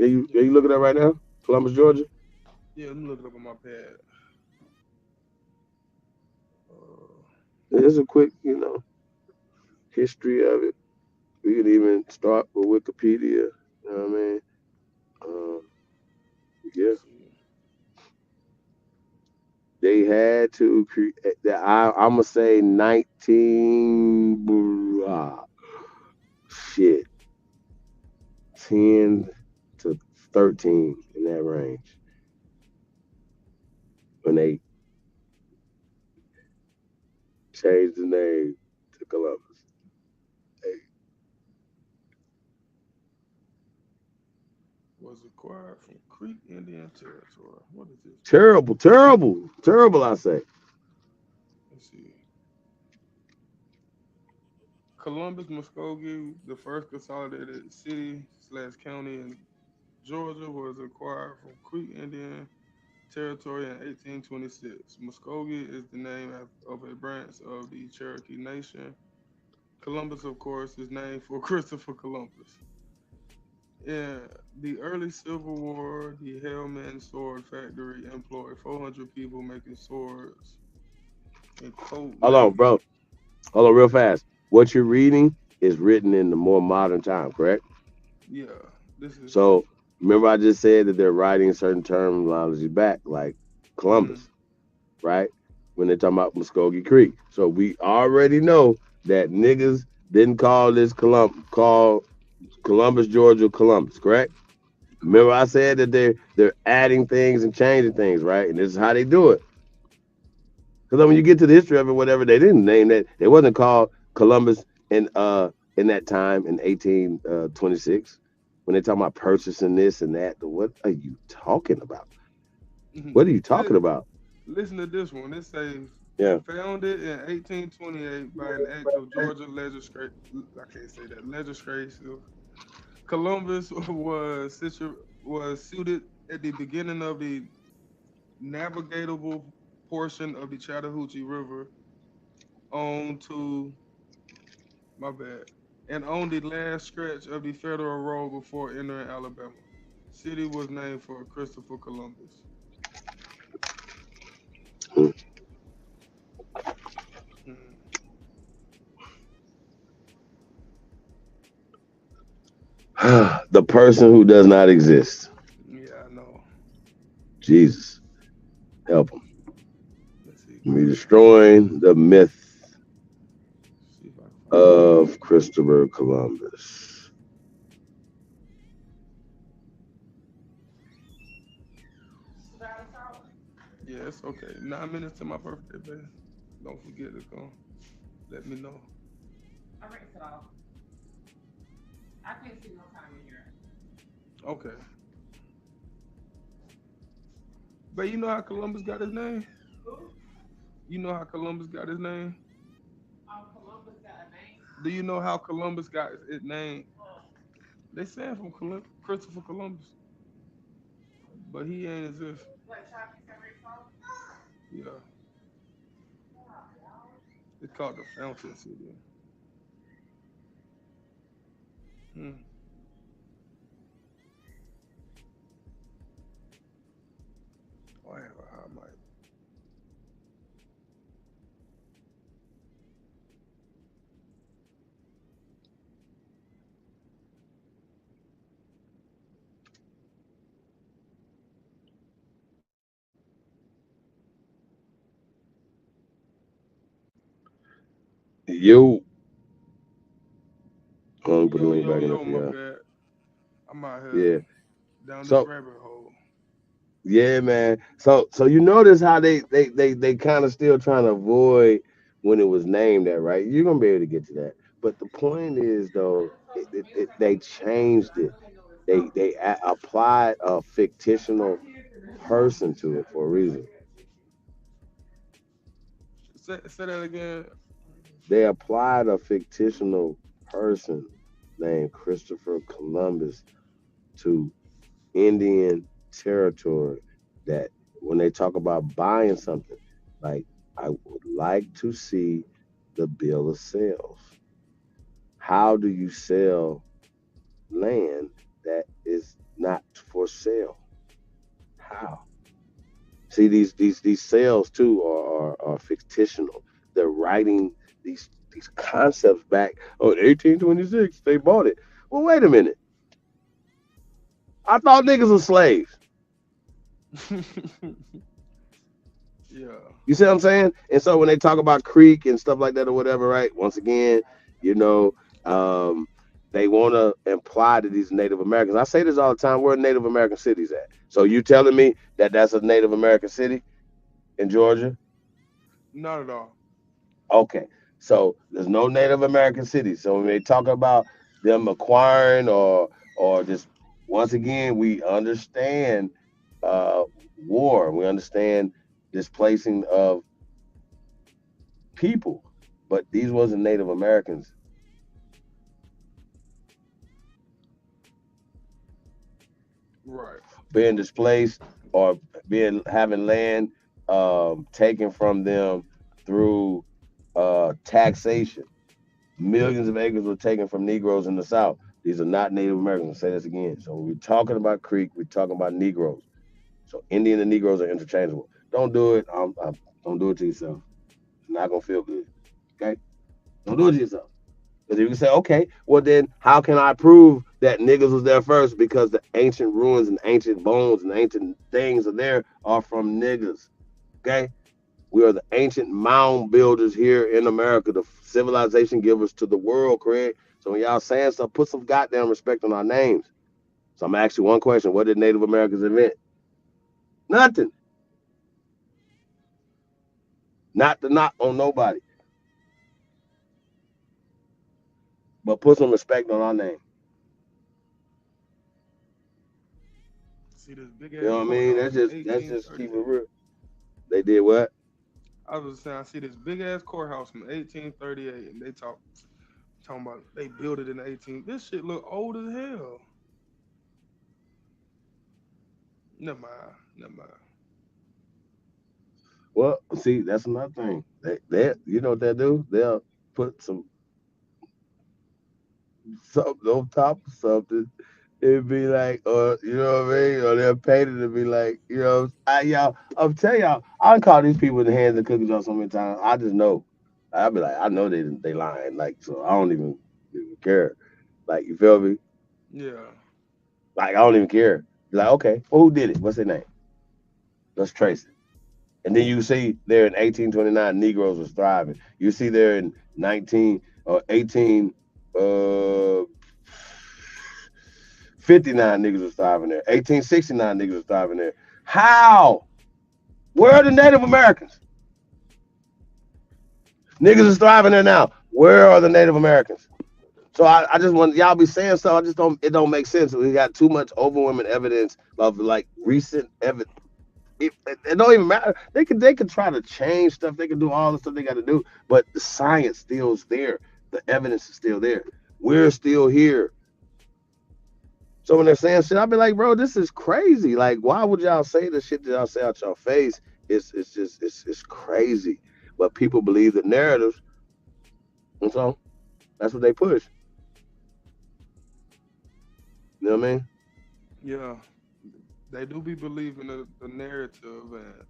Are you looking at that right now? Columbus, Georgia. Yeah, let me look it up on my pad. There's a quick, history of it. We could even start with Wikipedia. You know what I mean? Yeah. They had to create. I'm gonna say 19. Shit, 10 to 13 in that range when they changed the name to Columbus. Hey. Was acquired from Creek Indian Territory. What is this? Terrible, terrible, terrible, I say. Let's see. Columbus, Muskogee, the first consolidated city/county in Georgia, was acquired from Creek Indian Territory in 1826. Muskogee is the name of a branch of the Cherokee Nation. Columbus, of course, is named for Christopher Columbus. In the early Civil War, the Hellman Sword Factory employed 400 people making swords and coat Hold on, leather. bro. Hold on, real fast. What you're reading is written in the more modern time, correct? Yeah, this is. So remember, I just said that they're writing certain terminology back, like Columbus, right? When they're talking about Muskogee Creek. So we already know that niggas didn't call this call Columbus, Georgia, Columbus, correct? Remember, I said that they're adding things and changing things, right? And this is how they do it. Because when you get to the history of it, whatever, they didn't name that. It wasn't called Columbus in that time in 1826 when they talking about purchasing this and that. What are you talking about? What are you talking about? Listen to this one. It says, Yeah. founded in 1828 by an act of Georgia legislature. I can't say that legislature. Columbus was suited at the beginning of the navigable portion of the Chattahoochee River on to my bad and on the last stretch of the federal road before entering Alabama. City was named for Christopher Columbus. The person who does not exist. Yeah, I know. Jesus, help him. We're destroying the myth of Christopher Columbus. Yeah, it's okay. 9 minutes to my birthday, baby. Don't forget to come. Let me know. I rinse it off. I can't see no time in here. Okay. But you know how Columbus got his name? Who? You know how Columbus got his name? Columbus got a name? Do you know how Columbus got his name? They saying from Christopher Columbus. But he ain't exist. What, shopping center song? Yeah. It's called the Fountain City. Oh, I have a hot mic. You. I'm gonna put the Yo, link yo, back in yo, the my yeah. bad. I'm out here Yeah. down this So rabbit hole. yeah, man. So you notice how they kind of still trying to avoid when it was named that, right? You're gonna be able to get to that. But the point is though, they changed it. They applied a fictional person to it for a reason. Say that again. They applied a fictional person named Christopher Columbus to Indian territory that when they talk about buying something, like I would like to see the bill of sales. How do you sell land that is not for sale? How? See these sales too are fictional. They're writing these concepts back. Oh, in 1826 they bought it. Well, wait a minute. I thought niggas were slaves. Yeah. You see what I'm saying? And so when they talk about creek and stuff like that or whatever, right? Once again, you know, um, they want to imply to these Native Americans. I say this all the time. Where are Native American cities at? So you telling me that that's a Native American city in Georgia? Not at all. Okay. So there's no Native American cities. So when they talk about them acquiring or just once again, we understand uh, war. We understand displacing of people, but these wasn't Native Americans. Right. Being displaced or being having land taken from them through taxation. Millions of acres were taken from Negroes in the South. These are not Native Americans. I'll say this again. So when we're talking about Creek, we're talking about Negroes. So Indian and Negroes are interchangeable. Don't do it. Don't do it to yourself. It's not gonna feel good. Okay? Don't do it to yourself. Because you can say, okay, well then how can I prove that niggas was there first? Because the ancient ruins and ancient bones and ancient things are there are from niggas. Okay? We are the ancient mound builders here in America, the civilization givers to the world, Craig. So when y'all saying stuff, put some goddamn respect on our names. So I'm gonna ask you one question. What did Native Americans invent? Nothing. Not to knock on nobody. But put some respect on our name. See this big You ass know what I mean? courthouse from That's just keep it 1838. real. They did what? I was saying I see this big ass courthouse from 1838, and they talking about they built it in the 18. This shit look old as hell. Never mind. Never mind. Well, see, that's another thing. They you know what they do? They'll put something on top of something. It'd be like, or you know what I mean? Or they'll paint it to be like, you know, I'm telling y'all, I call these people in the hands of cookies on so many times. I just know. I'll be like, I know they lying. Like, so I don't even care. Like, you feel me? Yeah. Like, I don't even care. Be like, okay, well, who did it? What's their name? Let's trace it. And then you see there in 1829, Negroes was thriving. You see there in 19 or 18 uh 59 niggas was thriving there. 1869 niggas was thriving there. How? Where are the Native Americans? Niggas is thriving there now. Where are the Native Americans? So I just want y'all be saying stuff. It don't make sense. We got too much overwhelming evidence of like recent evidence. It don't even matter. They could try to change stuff. They can do all the stuff they got to do, but the science still's there. The evidence is still there. We're still here. So when they're saying shit, I'll be like, bro, this is crazy. Like, why would y'all say the shit that y'all say out your face? It's crazy. But people believe the narratives, and so that's what they push. You know what I mean? Yeah. They do be believing the narrative, and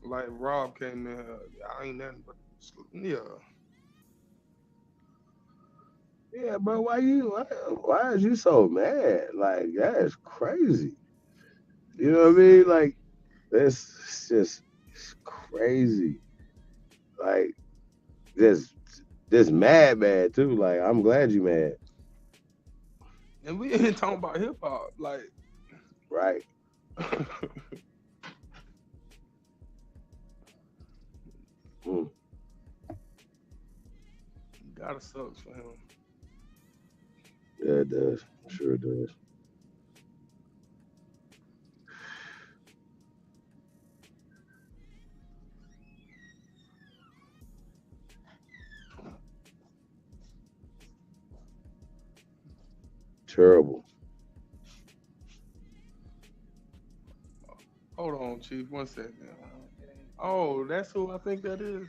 like Rob came in here, I ain't nothing but yeah. Yeah, bro. Why is you so mad? Like that is crazy. You know what I mean? Like it's just it's crazy. Like just mad too. Like, I'm glad you mad. And we ain't talking about hip hop, like. Right. Gotta sucks for him. Yeah, it does. I'm sure it does. Terrible. Hold on, Chief. 1 second. Oh, that's who I think that is.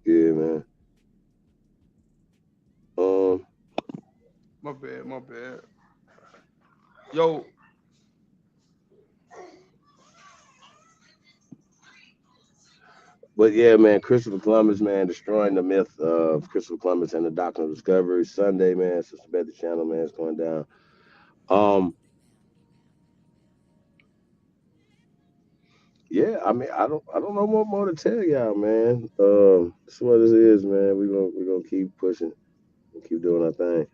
Yeah, man. My bad, my bad. Yo. But yeah, man, Christopher Columbus, man, destroying the myth of Christopher Columbus and the Doctrine of Discovery. Sunday, man, subscribe to the channel, man, it's going down. Yeah, I mean, I don't know what more to tell y'all, man. This is what this is, man. We're gonna keep pushing and keep doing our thing.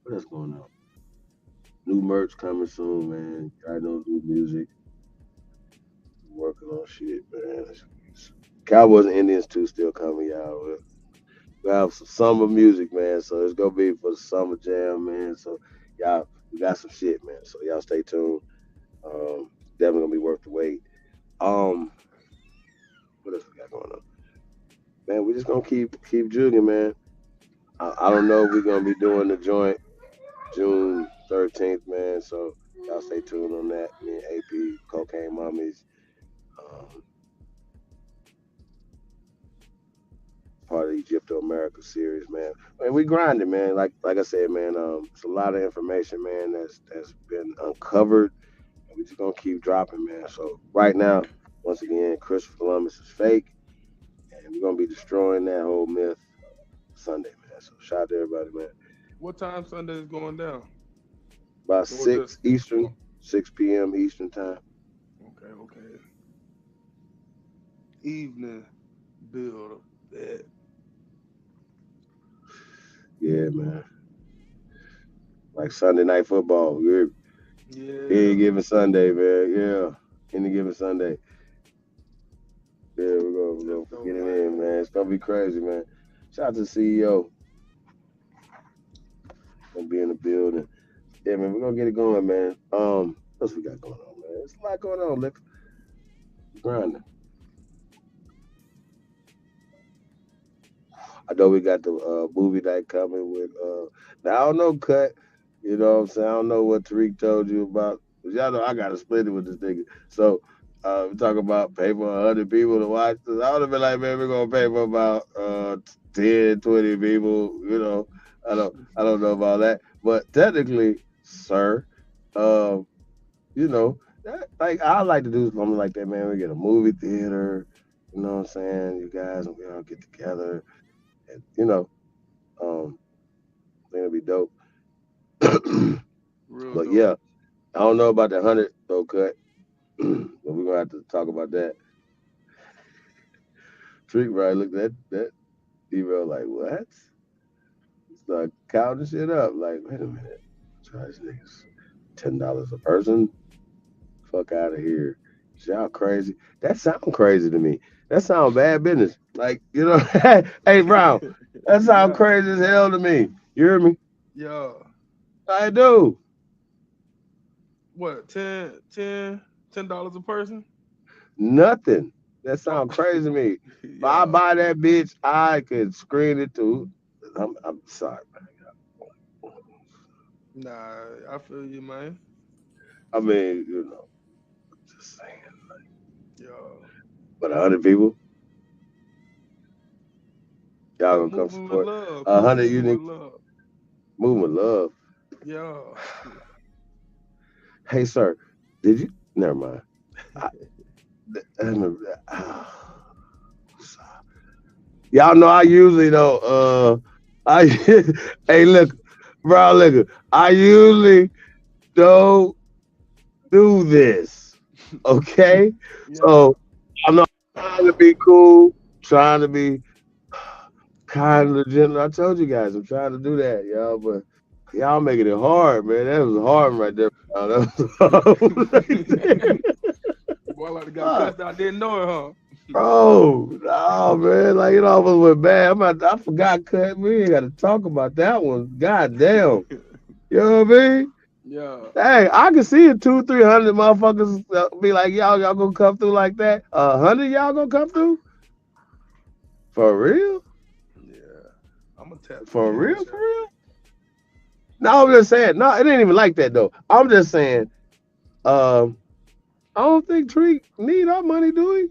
What else going on? New merch coming soon, man. I know new music. Working on shit, man. Cowboys and Indians too still coming, y'all. We have some summer music, man. So it's gonna be for the summer jam, man. So y'all, we got some shit, man. So y'all stay tuned. Definitely gonna be worth the wait. What else we got going on? Man, we just gonna keep jugging, man. I don't know if we're gonna be doing the joint June 13th, man. So y'all stay tuned on that. Me and AP, Cocaine Mommies, part of the Egypto America series, man. And we grinding, man. Like I said, man. It's a lot of information, man. That's been uncovered. And we just gonna keep dropping, man. So right now, once again, Christopher Columbus is fake, and we're gonna be destroying that whole myth Sunday, man. So shout out to everybody, man. What time Sunday is going down? About Or 6 just Eastern, 6 p.m. Eastern time. okay. Evening build. That. Yeah, man. Like Sunday night football. Yeah. Any given Sunday, man. Yeah. Any given Sunday. Yeah, we're gonna get it in, man. It's gonna be crazy, man. Shout out to the CEO. Gonna be in the building. Yeah, man, we're gonna get it going, man. What else we got going on, man? There's a lot going on, Lick. Grinding. I know we got the movie night coming with now I don't know cut. You know what I'm saying? I don't know what Tariq told you about. But y'all know I gotta split it with this nigga. So we talk about pay for 100 people to watch this. I would have been like, man, we're gonna pay for about 10, 20 people, you know. I don't know about that. But technically, sir, you know, like I like to do something like that, man. We get a movie theater, you know what I'm saying? You guys and we all get together. And, you know, I think it'd be dope. Real But dope. yeah, I don't know about the 100 though cut, but we're gonna have to talk about that. Trick right looked at that email like what? Start counting shit up. Like, wait a minute, charge niggas $10 a person. Fuck out of here. Y'all crazy. That sound crazy to me. That sound bad business. Like, you know, hey Brown, that sound crazy as hell to me. You hear me? Yeah. I do. What, $10 a person? Nothing. That sound crazy to me. If I buy that bitch, I could screen it too. I'm sorry, man. Nah, I feel you, man. I mean, you know, just saying. Yeah. But 100 people, y'all gonna come Moving with support. love. 100 Moving unique with love. movement love. Yeah. Hey, sir, did you? Never mind. Y'all know I usually don't. I hey, look, bro, look. I usually don't do this. Okay, so I'm not trying to be cool, trying to be kind of gentle. I told you guys I'm trying to do that, y'all, but y'all making it hard, man. That was hard right there. Boy, like the guy cussed out, didn't know it, huh? Bro, no, man, like it almost went bad. I forgot cut. We ain't got to talk about that one. God damn, you know what I mean? Yeah. Hey, I can see it 200-300 motherfuckers be like, y'all gonna come through like that? 100 y'all gonna come through? For real? Yeah. I'm gonna tap For in. real? For real? No, I'm just saying. No, it ain't even like that though. I'm just saying. I don't think Treek need our money, do he?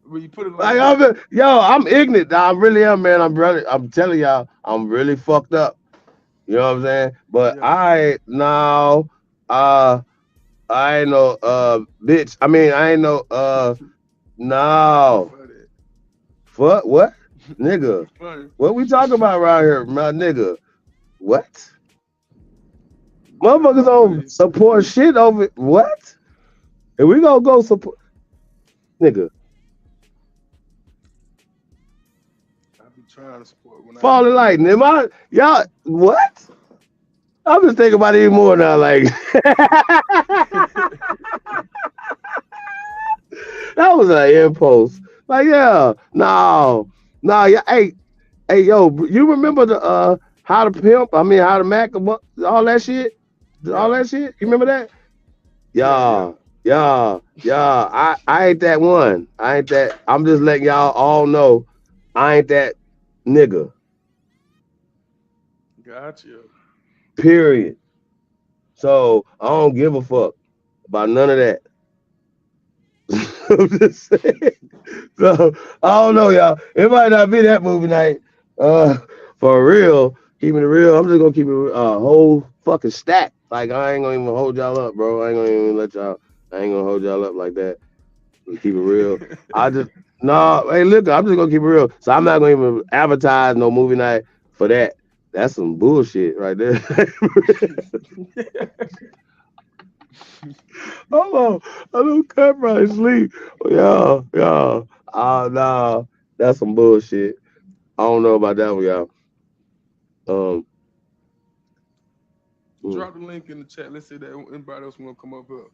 When you put it Like that. I'm ignorant. I really am, man. I'm telling y'all, I'm really fucked up. You know what I'm saying? But I ain't no bitch. I mean, I ain't no no. What? Nigga. What we talking about around here, my nigga? What? Motherfuckers don't support shit over what? And we gonna go support nigga. I be trying to support when I Falling lightning. Y'all what? I'm just thinking about it even more now. Like that was an impulse. Like, yeah, no, yeah. Hey, yo, you remember the how to pimp? I mean, how to Mac, all that shit, all that shit. You remember that? Yeah. I ain't that one. I ain't that. I'm just letting y'all all know, I ain't that nigga. Gotcha. Period. So I don't give a fuck about none of that. I'm just saying. So I don't know, y'all. It might not be that movie night. For real, keeping it real. I'm just gonna keep it whole fucking stack. Like I ain't gonna even hold y'all up, bro. I ain't gonna even let y'all. I ain't gonna hold y'all up like that. Keep it real. I just no. Hey, look, I'm just gonna keep it real. So I'm not gonna even advertise no movie night for that. That's some bullshit right there. Hold on, I don't cut right sleep. Yeah. Oh no, that's some bullshit. I don't know about that one, y'all. Drop the link in the chat. Let's say that anybody else want to come up here.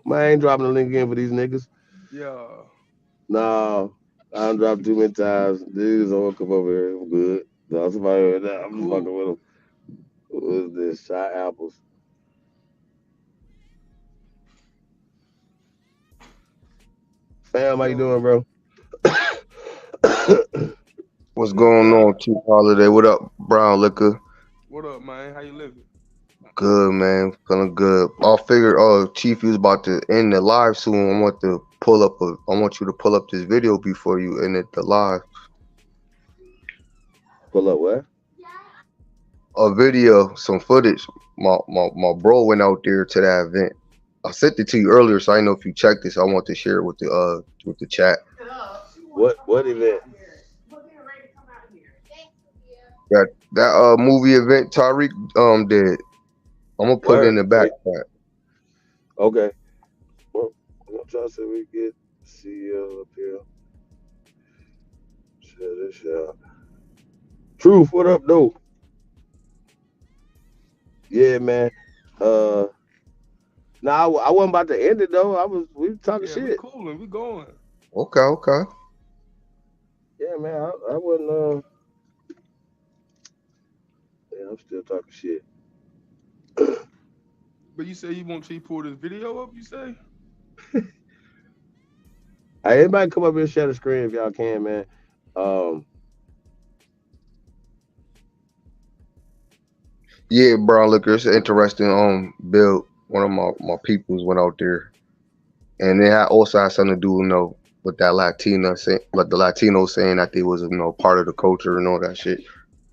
Man, I ain't dropping the link in for these niggas. Yeah. No, I done dropped too many times. Dudes don't want to come over here. I'm good. No, somebody right now. I'm just fucking with them. Who is this? Shy Apples. Fam, how you doing, bro? What's going on, Chief Holiday? What up, Brown Liquor? What up, man? How you living? Good, man. Feeling good. I figured, Chief, you was about to end the live soon. I want you to pull up this video before you end the live. Pull up what? A video, some footage. My bro went out there to that event. I sent it to you earlier, so I didn't know if you checked this. I want to share it with the chat. What event? That movie event Tariq did. I'm gonna put it in the back chat. Okay. Well, I'm gonna try to see if we get CEO up here. Share this out. Truth, what up, though? Yeah, man. Nah, I wasn't about to end it though. We were talking shit. We cooling, we going. Okay. Yeah, man. I wasn't. Yeah, I'm still talking shit. But you say you want to pull this video up? You say? Hey, everybody come up here and share the screen if y'all can, man. Yeah, brown liquor. It's an interesting build. One of my peoples went out there, and it also had something to do, with that like the Latinos saying that they was, part of the culture and all that shit.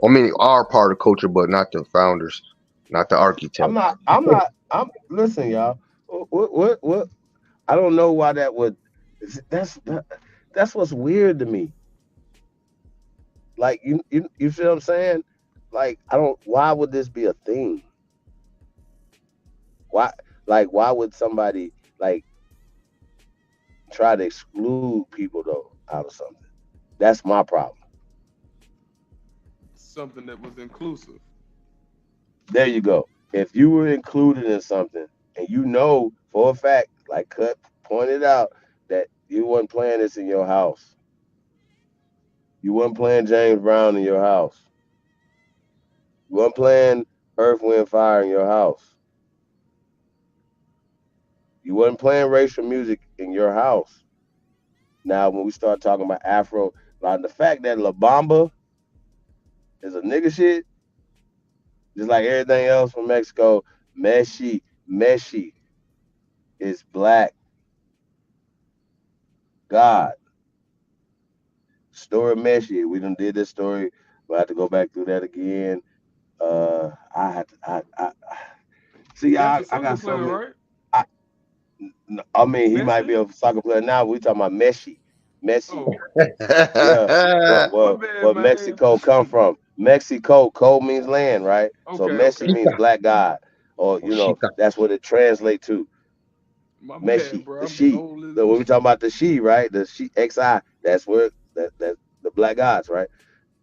I mean, are part of the culture, but not the founders, not the I'm architects. not. I'm not. I'm listen, y'all. What? I don't know why that would. That's what's weird to me. Like you see what I'm saying? Like I don't. Why would this be a thing? Why? Like why would somebody like try to exclude people though out of something? That's my problem. Something that was inclusive. There you go. If you were included in something and you know for a fact, like Cut pointed out, that you wasn't playing this in your house. You wasn't playing James Brown in your house. You wasn't playing Earth, Wind, Fire in your house. You wasn't playing racial music in your house. Now, when we start talking about Afro, like the fact that La Bamba is a nigga shit, just like everything else from Mexico, Meshi is black God. Story of Meshi. We done did this story. We'll have to go back through that again. I had to. I see. That's I a I soccer got so player, many. right? I I mean, he might be Messi? a soccer player now. We talking about Messi. Oh, Yeah. Well, my well, bad, where man. Mexico come from? Mexico, co means land, right? So Okay, Messi okay. means black God, or that's what it translates to. My bad, Meshi, bro. the I'm as she. old as So when we talk about the she, right? The she XI. That's where that the black gods, right?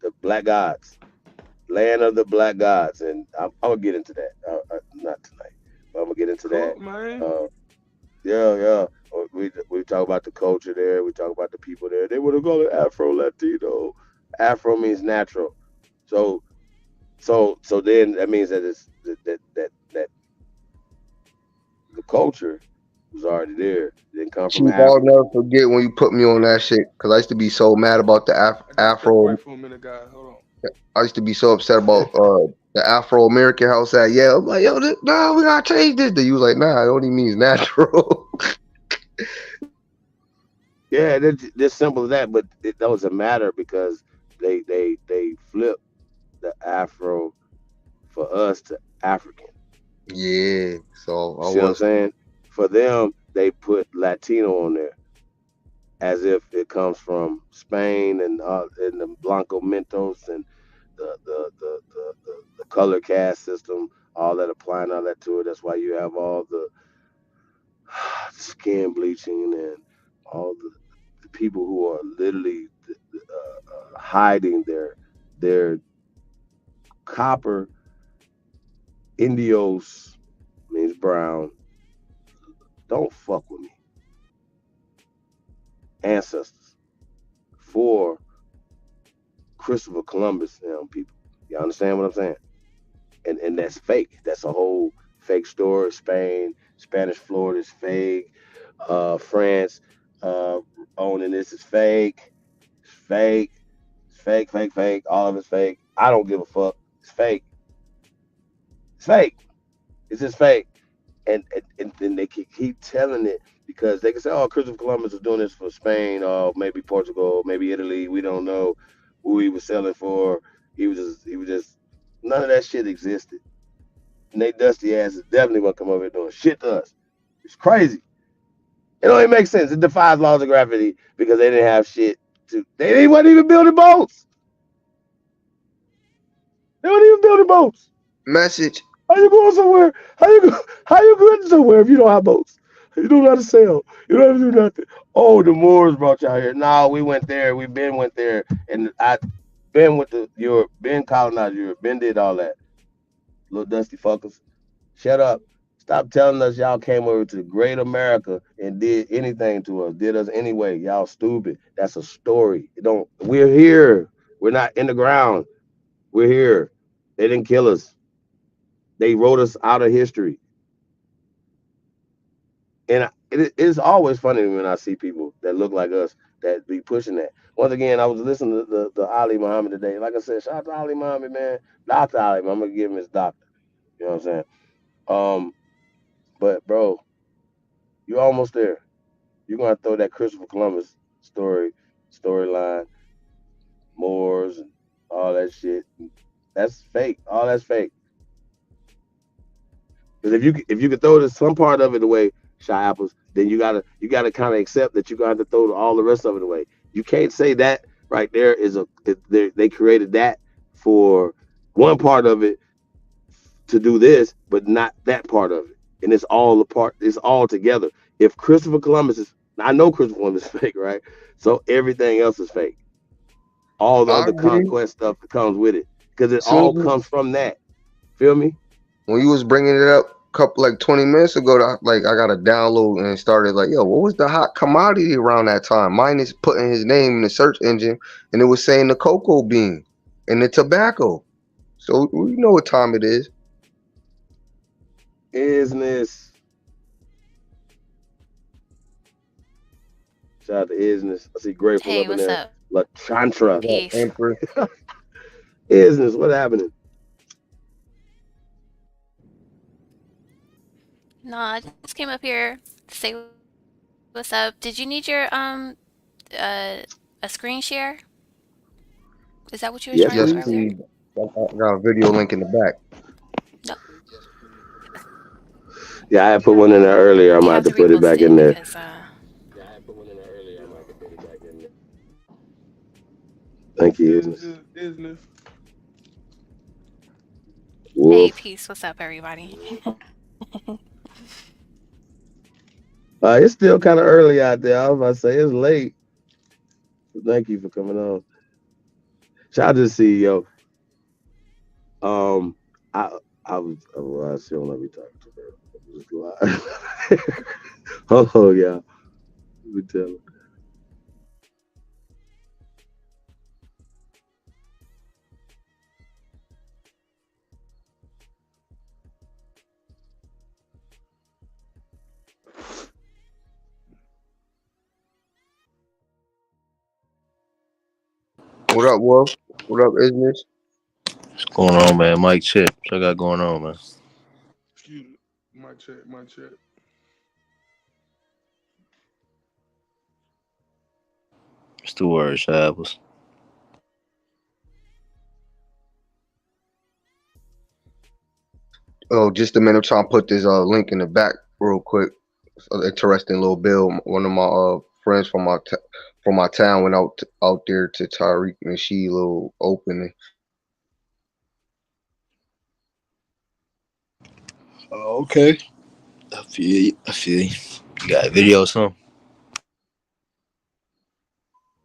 The black gods, land of the black gods, and I'm gonna get into that. Not tonight, but I'm gonna get into that. cook, man. Uh, yeah. We talk about the culture there. We talk about the people there. They would have called it Afro Latino. Afro means natural. So so then that means that it's that the culture was already there. It didn't come from Chief, I'll Africa. never forget when you put me on that shit because I used to be so mad about the I gotta step away Afro. for a minute, guys. Hold on. I used to be so upset about the Afro American house that I'm like, yo, no, we gotta change this. Then you was like, nah, it only means natural. Yeah, it's simple as that. But it doesn't matter because they flipped the Afro for us to African. Yeah, so You I see what I'm was. saying? For them, they put Latino on there as if it comes from Spain and the Blanco Mentos and the color cast system, all that applying all that to it. That's why you have all the skin bleaching and all the people who are literally hiding their copper indios means brown. Don't fuck with me, ancestors for Christopher Columbus. People, you understand what I'm saying? And that's fake. That's a whole fake story. Spanish Florida is fake. France owning this is fake. It's fake. It's fake. All of it's fake. I don't give a fuck. It's fake. It's fake. It's just fake. And then they can keep telling it because they can say, "Oh, Christopher Columbus was doing this for Spain, or maybe Portugal, maybe Italy. We don't know who he was selling for. He was just none of that shit existed." And they dusty asses definitely won't come over here doing shit to us. It's crazy. It don't even make sense. It defies laws of gravity because they didn't have shit to. They wasn't even building boats. They weren't even building boats. Message. How you going somewhere? How you going somewhere if you don't have boats? You don't know how to sail. You don't have to do nothing. Oh, the Moors brought y'all here. No, we went there. We been went there, and I been with the Europe, been colonized Europe, been did all that. Little dusty fuckers. Shut up. Stop telling us y'all came over to great America and did anything to us, did us anyway. Y'all stupid. That's a story. It don't. We're here. We're not in the ground. We're here. They didn't kill us. They wrote us out of history. And it is always funny when I see people that look like us that be pushing that. Once again, I was listening to the Ali Muhammad today. Like I said, shout out to Ali Muhammad, man. Dr. Ali, I'm gonna give him his doctor. You know what I'm saying? But bro, you're almost there. You're gonna throw that Christopher Columbus storyline, Moors and all that shit. That's fake. All that's fake. Because if you could throw this some part of it away, Shy Apples, then you gotta kind of accept that you got to throw all the rest of it away. You can't say that right there is they created that for one part of it to do this, but not that part of it. And it's all the part. It's all together. If Christopher Columbus is, I know Christopher Columbus is fake, right? So everything else is fake. All the I other agree. conquest stuff that comes with it, because it all Soon as comes from that. Feel me? when you was bringing it up a couple like 20 minutes ago, I got a download and started like, yo, what was the hot commodity around that time? Mine is putting his name in the search engine, and it was saying the cocoa bean and the tobacco. So you know what time it is. Isness. Shout out to Isness. I see Grateful Hey, up in what's there. up? La Chantra. What up, Peace. Empress? Isness, what happening? No, I just came up here to say what's up. Did you need your a screen share? Is that what you was Yes, trying to Yes, do please. earlier? please. I got a video link in the back. No, Yeah, I had put one in there earlier. I you might have have to to put it repost back it in there. because Thank you, Isness. Isness. hey, Wolf. peace. What's up, everybody? It's still kind of early out there. I was about to say it's late. Thank you for coming on. Shout out to the CEO. I I was well, she don't let me talk to her. Just lie. Oh yeah, let me tell her. What up, Wolf? What up, Isness? What's going on, man? Mike Chip. What I got going on, man? Excuse me. My check. It's the word, Shavels. Oh, just a minute. I'm trying to put this link in the back real quick. It's an interesting little bill. One of my friends from my town went out there to Tariq and she little opening. Oh, okay. I feel you. You got a video or something?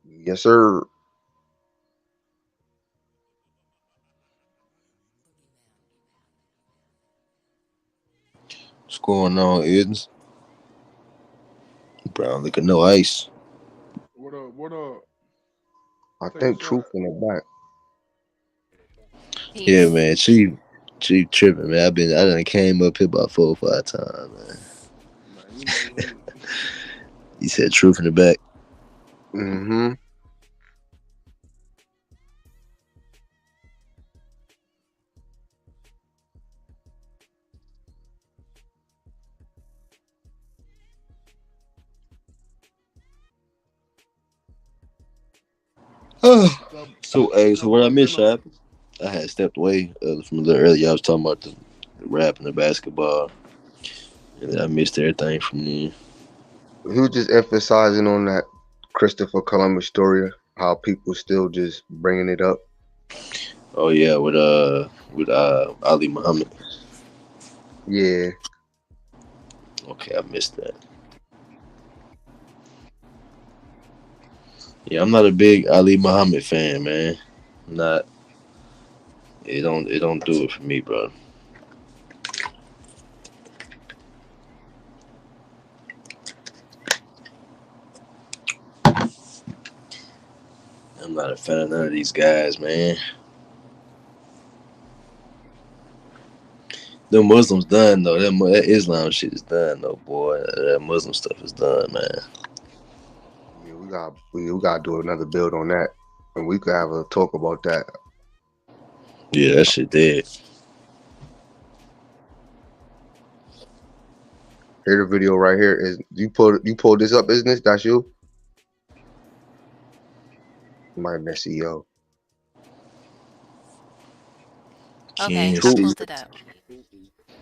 Yes, sir. What's going on, Edens? Brown liquor, no ice. What up? What up? I Take a think shot. Truth in the back. Yeah, Peace. man. She tripping, man. I done came up here about 4 or 5 times, man. Man, you know what? You said truth in the back. Mm-hmm. So what I missed, Shab? I had stepped away from a little earlier. I was talking about the rap and the basketball, and then I missed everything from there. He was just emphasizing on that Christopher Columbus story, how people still just bringing it up. Oh yeah, with Ali Muhammad. Yeah. Okay, I missed that. Yeah, I'm not a big Ali Muhammad fan, man. Not. It don't do it for me, bro. I'm not a fan of none of these guys, man. The Muslims done though. That Islam shit is done though, boy. That Muslim stuff is done, man. Yeah, we gotta do another build on that, and we could have a talk about that. Yeah, that shit dead. Here the video right here is you pulled this up, isn't it? That's you? Might have been CEO. Okay, I Truth. pulled it up.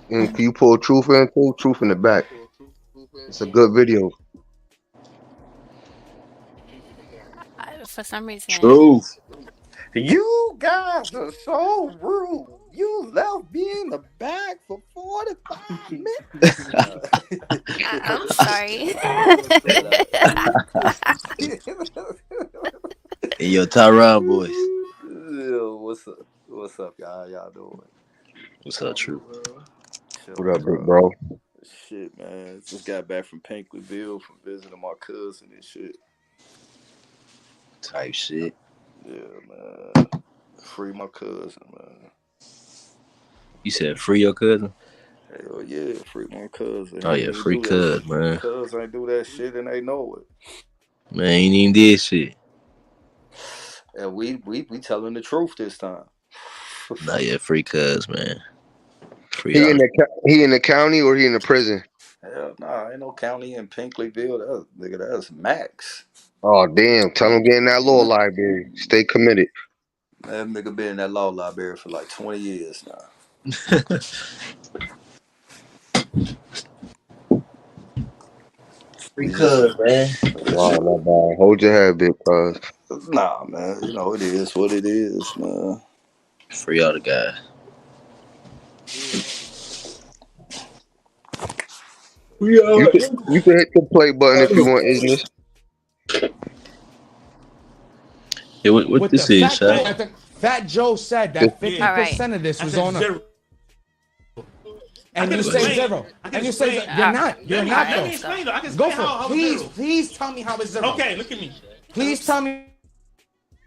Can you pull Truth in too? Truth in the back. It's a good video. For some reason. Truth. You guys are so rude. You left me in the back for 45 minutes. I'm sorry. Hey, yo, Tyron boys. Yeah, what's up, y'all? Y'all doing? What's up, True? What up, big bro? Shit, man. Just got back from Pinkleyville from visiting my cousin and shit. Type shit. Yeah, man. Free my cousin, man. You said free your cousin? Hell yeah, free my cousin. Oh yeah, free cuz, man. Cuz ain't do that shit and they know it. Man, ain't even did shit. And we telling the truth this time. Nah, yeah, free cuz, man. Free He in the county or he in the prison? Hell nah, ain't no county in Pinkleyville. That's Max. Oh damn! Tell him get in that law library. Stay committed. That nigga been in that law library for like 20 years now. Free cuz, man. Wow, not bad. Hold your head, big cuz. Nah, man. You know it is what it is, man. Free all the guys. You can hit the play button if you want, Ignis. Yeah, what this is, Shaq? Fat Joe said that 50% of this was on him. And you say zero. And you say you're not. You're not. Let me explain though. I can Go explain for it. Please tell me how it's zero. Okay, look at me. Please tell me.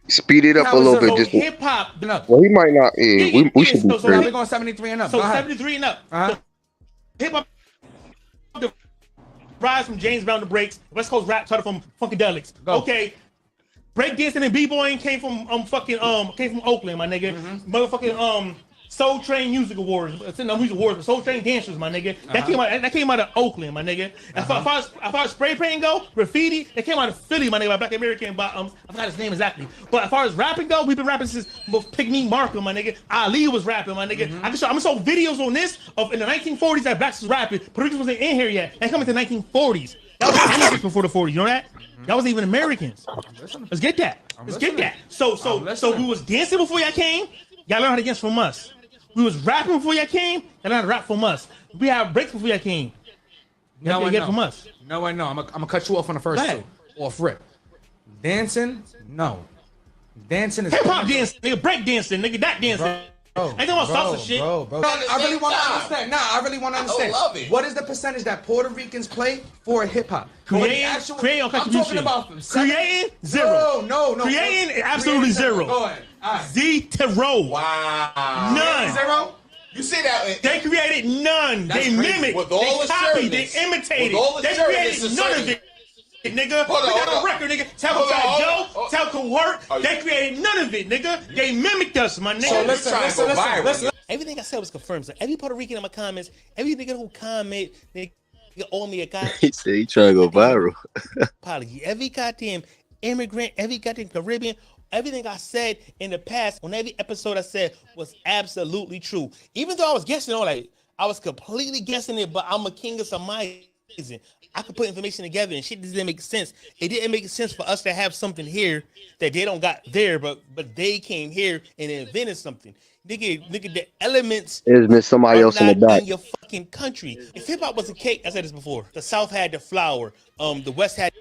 Speed it up a little bit. Just hip hop. Well, he might not. Yeah, we should be So now we're going 73 and up. So 73 and up. Hip hop. The rise from James Brown to breaks. West Coast rap started from Funkadelics. Okay. Breakdancing and b-boying came from Oakland, my nigga. Motherfucking Soul Train Music Awards. It's in the music awards, but Soul Train Dancers, my nigga. That came out of Oakland, my nigga. As far as spray painting go, graffiti, that came out of Philly, my nigga, by Black American, by I forgot his name exactly. But as far as rapping go, we've been rapping since Pygmy Markham, my nigga. Ali was rapping, my nigga. I'm gonna show videos on this of in the 1940s that blacks was rapping. Puerto Ricans wasn't in here yet. They come into the 1940s. That was immigrants before the 40s. You know that? Y'all wasn't even Americans. Let's get that. Let's get that. So we was dancing before y'all came. Y'all learned how to dance from us. We was rapping before y'all came. Y'all learned how to rap from us. We have breaks before y'all came. Y'all get it from us. No, I know. I'm gonna cut you off on the first two. Off rip. Dancing? No. Dancing is hip hop dancing, nigga. Break dancing, nigga. That dancing. Ain't talking about salsa shit. I really want to understand. I really want to understand. love it. What is the percentage that Puerto Ricans play for hip hop? Creating I'm talking about from creating zero. No. Creating absolutely zero. Go ahead. Zero. Wow. None. Zero. You see that? They created none. That's They crazy. mimicked. With all They the copied. They seriousness. imitated. With all the They seriousness created none of asserted. it. Nigga, Hold we on, got hold on on. record, nigga. Tell Hold on, Fat hold Joe, on. tell Cohort, they created none of it, nigga. They mimicked us, my nigga. So listen. Everything I said was confirmed. So every Puerto Rican in my comments, every nigga who comment, nigga owe me a goddamn He said he trying to go viral. apology. Every goddamn immigrant, every goddamn Caribbean, everything I said in the past, on every episode I said was absolutely true. Even though I was guessing all that, I was completely guessing it, but I'm a king of surmising. I could put information together and shit didn't make sense. It didn't make sense for us to have something here that they don't got there, but they came here and invented something. Nigga, the elements There's somebody are else in the not back. in your fucking country. If hip hop was a cake, I said this before. The South had the flour, the West had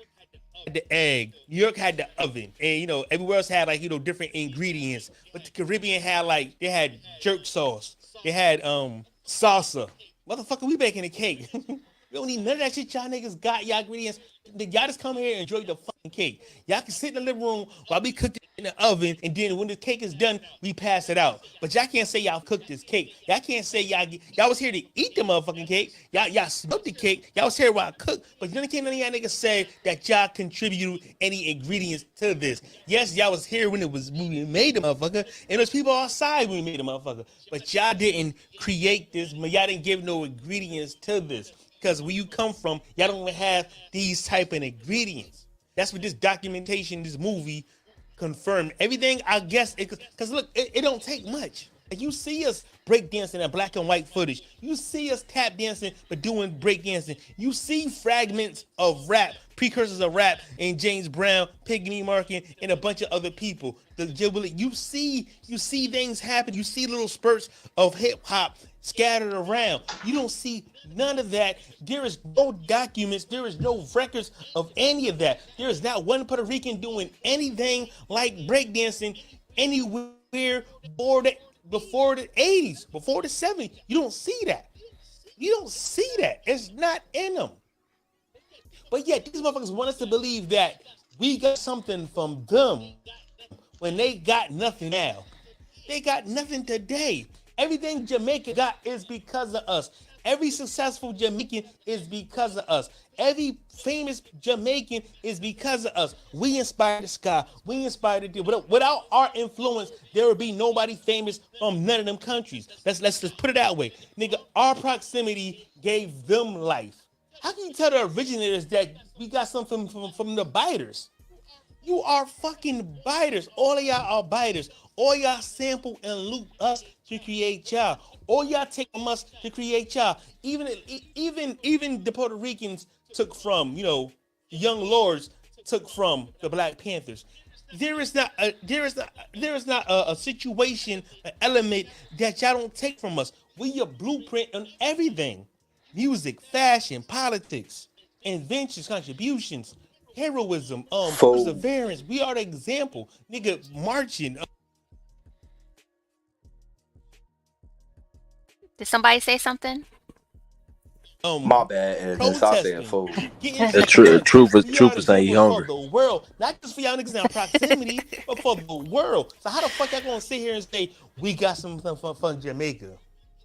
the egg, New York had the oven, and everywhere else had different ingredients. But the Caribbean had they had jerk sauce, they had salsa. Motherfucker, we baking a cake. We don't need none of that shit y'all niggas got, y'all ingredients. Y'all just come here and enjoy the fucking cake. Y'all can sit in the living room while we cook it in the oven, and then when the cake is done, we pass it out. But y'all can't say y'all cooked this cake. Y'all can't say y'all was here to eat the motherfucking cake. Y'all smoked the cake. Y'all was here while I cooked. But none of y'all niggas say that y'all contributed any ingredients to this. Yes, y'all was here when we made the motherfucker, and there's people outside when we made the motherfucker. But y'all didn't create this. Y'all didn't give no ingredients to this. because where you come from, y'all don't have these type of ingredients. That's what this documentation, this movie confirmed. Everything, I guess, because look, it don't take much. Like you see us breakdancing in black and white footage. You see us tap dancing, but doing breakdancing. You see fragments of rap, precursors of rap, in James Brown, Piggy Markin, and a bunch of other people. You see things happen. You see little spurts of hip hop scattered around. You don't see none of that. There is no documents. There is no records of any of that. There is not one Puerto Rican doing anything like breakdancing anywhere before the 80s, before the 70s. You don't see that. You don't see that. It's not in them. But yet, these motherfuckers want us to believe that we got something from them when they got nothing now. They got nothing today. Everything Jamaica got is because of us. Every successful Jamaican is because of us. Every famous Jamaican is because of us. We inspired the sky. We inspired the deal. Without our influence, there would be nobody famous from none of them countries. Let's just put it that way. Nigga, our proximity gave them life. How can you tell the originators that we got something from the biters? You are fucking biters. All of y'all are biters. All y'all sample and loop us to create y'all. All y'all take from us to create y'all. Even the Puerto Ricans took from, the young lords took from the Black Panthers. There is not a situation, an element that y'all don't take from us. We a blueprint on everything. Music, fashion, politics, inventions, contributions, heroism, perseverance. We are the example. Nigga, marching. Did somebody say something? My bad, and stop saying food. Truth is saying he hungry. For the world, not just for y'all niggas in proximity, but for the world. So how the fuck y'all gonna sit here and say we got something from Jamaica?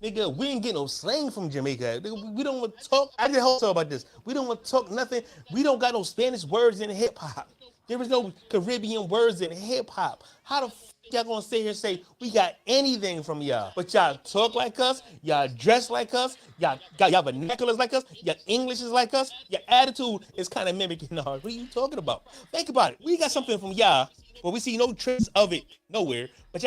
Nigga, we ain't getting no slang from Jamaica. Nigga, we don't want to talk. I did a whole talk about this. We don't want to talk nothing. We don't got no Spanish words in hip hop. There is no Caribbean words in hip hop. How the fuck y'all gonna sit here and say we got anything from y'all? But y'all talk like us, y'all dress like us, y'all vernaculars like us, your English is like us, your attitude is kind of mimicking ours. What are you talking about? Think about it. We got something from y'all, but we see no trace of it nowhere. But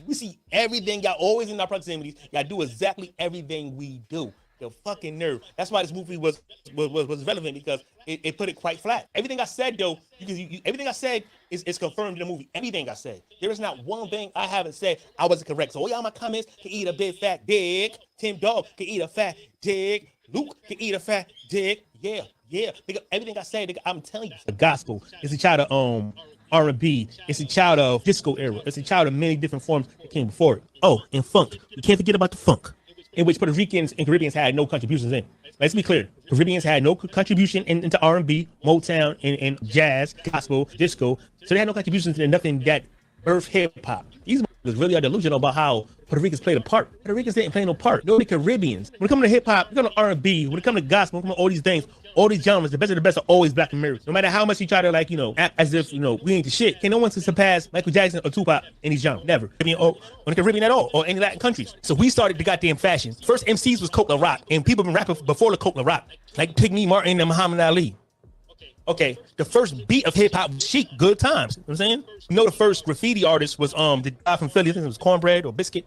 we see everything. Y'all always in our proximities. Y'all do exactly everything we do. The fucking nerve. That's why this movie was relevant, because it put it quite flat. Everything I said though, everything I said is confirmed in the movie. Everything I said. There is not one thing I haven't said I wasn't correct. So all y'all my comments can eat a big fat dick. Tim Dog can eat a fat dick. Luke can eat a fat dick. Yeah. Nigga, everything I said, nigga, I'm telling you. The gospel is a child of R&B. It's a child of disco era. It's a child of many different forms that came before it. Oh, and funk. You can't forget about the funk, in which Puerto Ricans and Caribbeans had no contributions in. Let's be clear. Caribbeans had no contribution into R&B, Motown, and jazz, gospel, disco. So they had no contributions into nothing that birthed hip-hop. These motherfuckers really are delusional about how Puerto Ricans played a part. Puerto Ricans didn't play no part. No, the Caribbeans. When it comes to hip-hop, when it comes to R&B, when it comes to gospel, when it comes to all these things, all these genres, the best of the best are always Black Americans. No matter how much you try to act as if, we ain't the shit. Can no one surpass Michael Jackson or Tupac in these genres? Never. Or the Caribbean at all, or any Latin countries. So we started the goddamn fashion. First MCs was Coke La Rock, and people been rapping before the Coke La Rock, like Piggy Martin and Muhammad Ali. Okay, the first beat of hip hop was Chic, Good Times. You know what I'm saying? The first graffiti artist was the guy from Philly. I think it was Cornbread or Biscuit.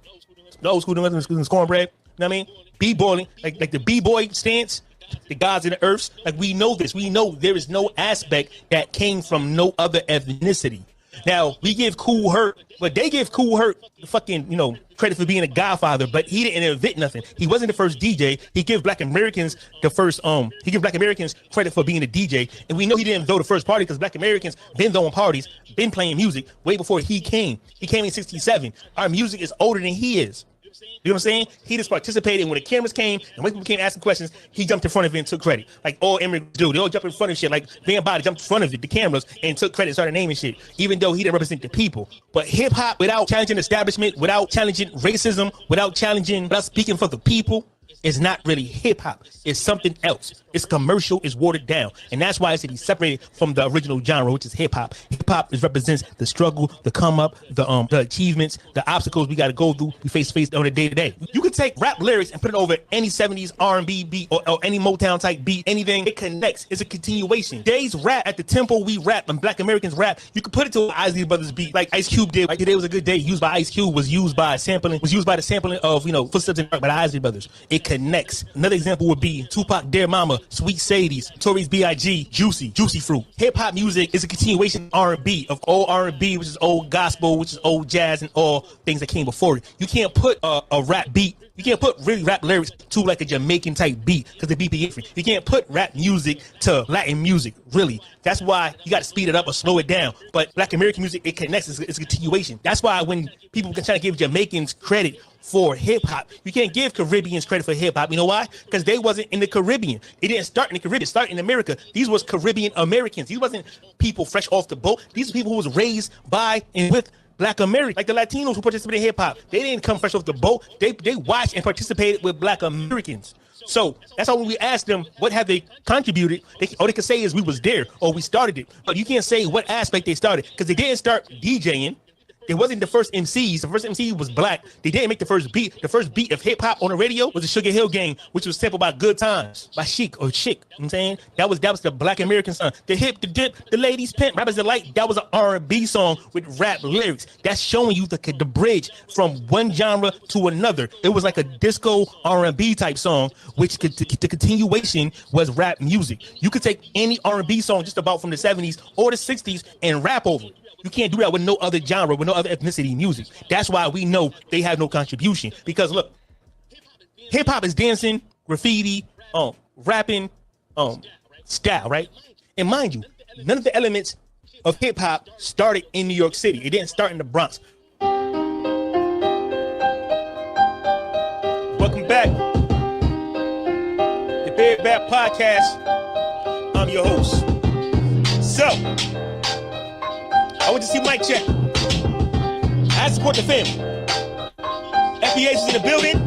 The old school was Cornbread. You know what I mean? B-boying, like the B-boy stance, the gods of the earths. Like, we know this. We know there is no aspect that came from no other ethnicity. Now, we give Kool Herc, but they give Kool Herc the fucking, credit for being a godfather, but he didn't invent nothing. He wasn't the first DJ. He give Black Americans credit for being a DJ. And we know he didn't throw the first party, because Black Americans been throwing parties, been playing music way before he came. He came in 67. Our music is older than he is. You know what I'm saying? He just participated, and when the cameras came and when people came asking questions, he jumped in front of it and took credit. Like all immigrants do. They all jump in front of shit. Like Van Body jumped in front of the cameras and took credit, started naming shit, even though he didn't represent the people. But hip-hop, without challenging establishment, without challenging racism, without speaking for the people, is not really hip hop. It's something else. It's commercial. It's watered down, and that's why it's to be separated from the original genre, which is hip hop. Hip hop represents the struggle, the come up, the achievements, the obstacles we got to go through. We face on a day to day. You can take rap lyrics and put it over any 70s R&B beat or any Motown type beat. Anything it connects. It's a continuation. Today's rap at the tempo we rap and Black Americans rap. You can put it to an Isley Brothers beat like Ice Cube did. Like Today Was a Good Day, used by Ice Cube, was used by the sampling of Footsteps in Dark by the Isley Brothers. It connects. Another example would be Tupac, Dear Mama, Sweet Sadies, Tory's B.I.G., Juicy Fruit. Hip hop music is a continuation of R&B, of old R&B, which is old gospel, which is old jazz, and all things that came before it. You can't put a rap beat. You can't put really rap lyrics to like a Jamaican type beat because the beat be different. You can't put rap music to Latin music, really. That's why you got to speed it up or slow it down. But Black American music, it connects. It's a continuation. That's why when people can try to give Jamaicans credit for hip hop, you can't give Caribbeans credit for hip hop. You know why? Because they wasn't in the Caribbean. It didn't start in the Caribbean. It started in America. These was Caribbean Americans. These wasn't people fresh off the boat. These are people who was raised by and with Black Americans, like the Latinos who participated in hip hop. They didn't come fresh off the boat. They watched and participated with Black Americans. So that's why when we ask them what have they contributed, all they can say is we was there or we started it. But you can't say what aspect they started because they didn't start DJing. They wasn't the first MCs. The first MC was black. They didn't make the first beat. The first beat of hip hop on the radio was the Sugar Hill Gang, which was sampled by Good Times by Chic or Chic. You know what I'm saying that was the Black American song. The hip, the dip, the ladies pimp, rappers delight. That was an R&B song with rap lyrics. That's showing you the bridge from one genre to another. It was like a disco R&B type song, which the continuation was rap music. You could take any R&B song just about from the 70s or the 60s and rap over it. You can't do that with no other genre, with no other ethnicity music. That's why we know they have no contribution. Because look, hip hop is dancing, graffiti, rapping, style, right? And mind you, none of the elements of hip hop started in New York City. It didn't start in the Bronx. Welcome back. The Big Bad Podcast. I'm your host. So, I went to see Mike Check. I support the family. FBH is in the building.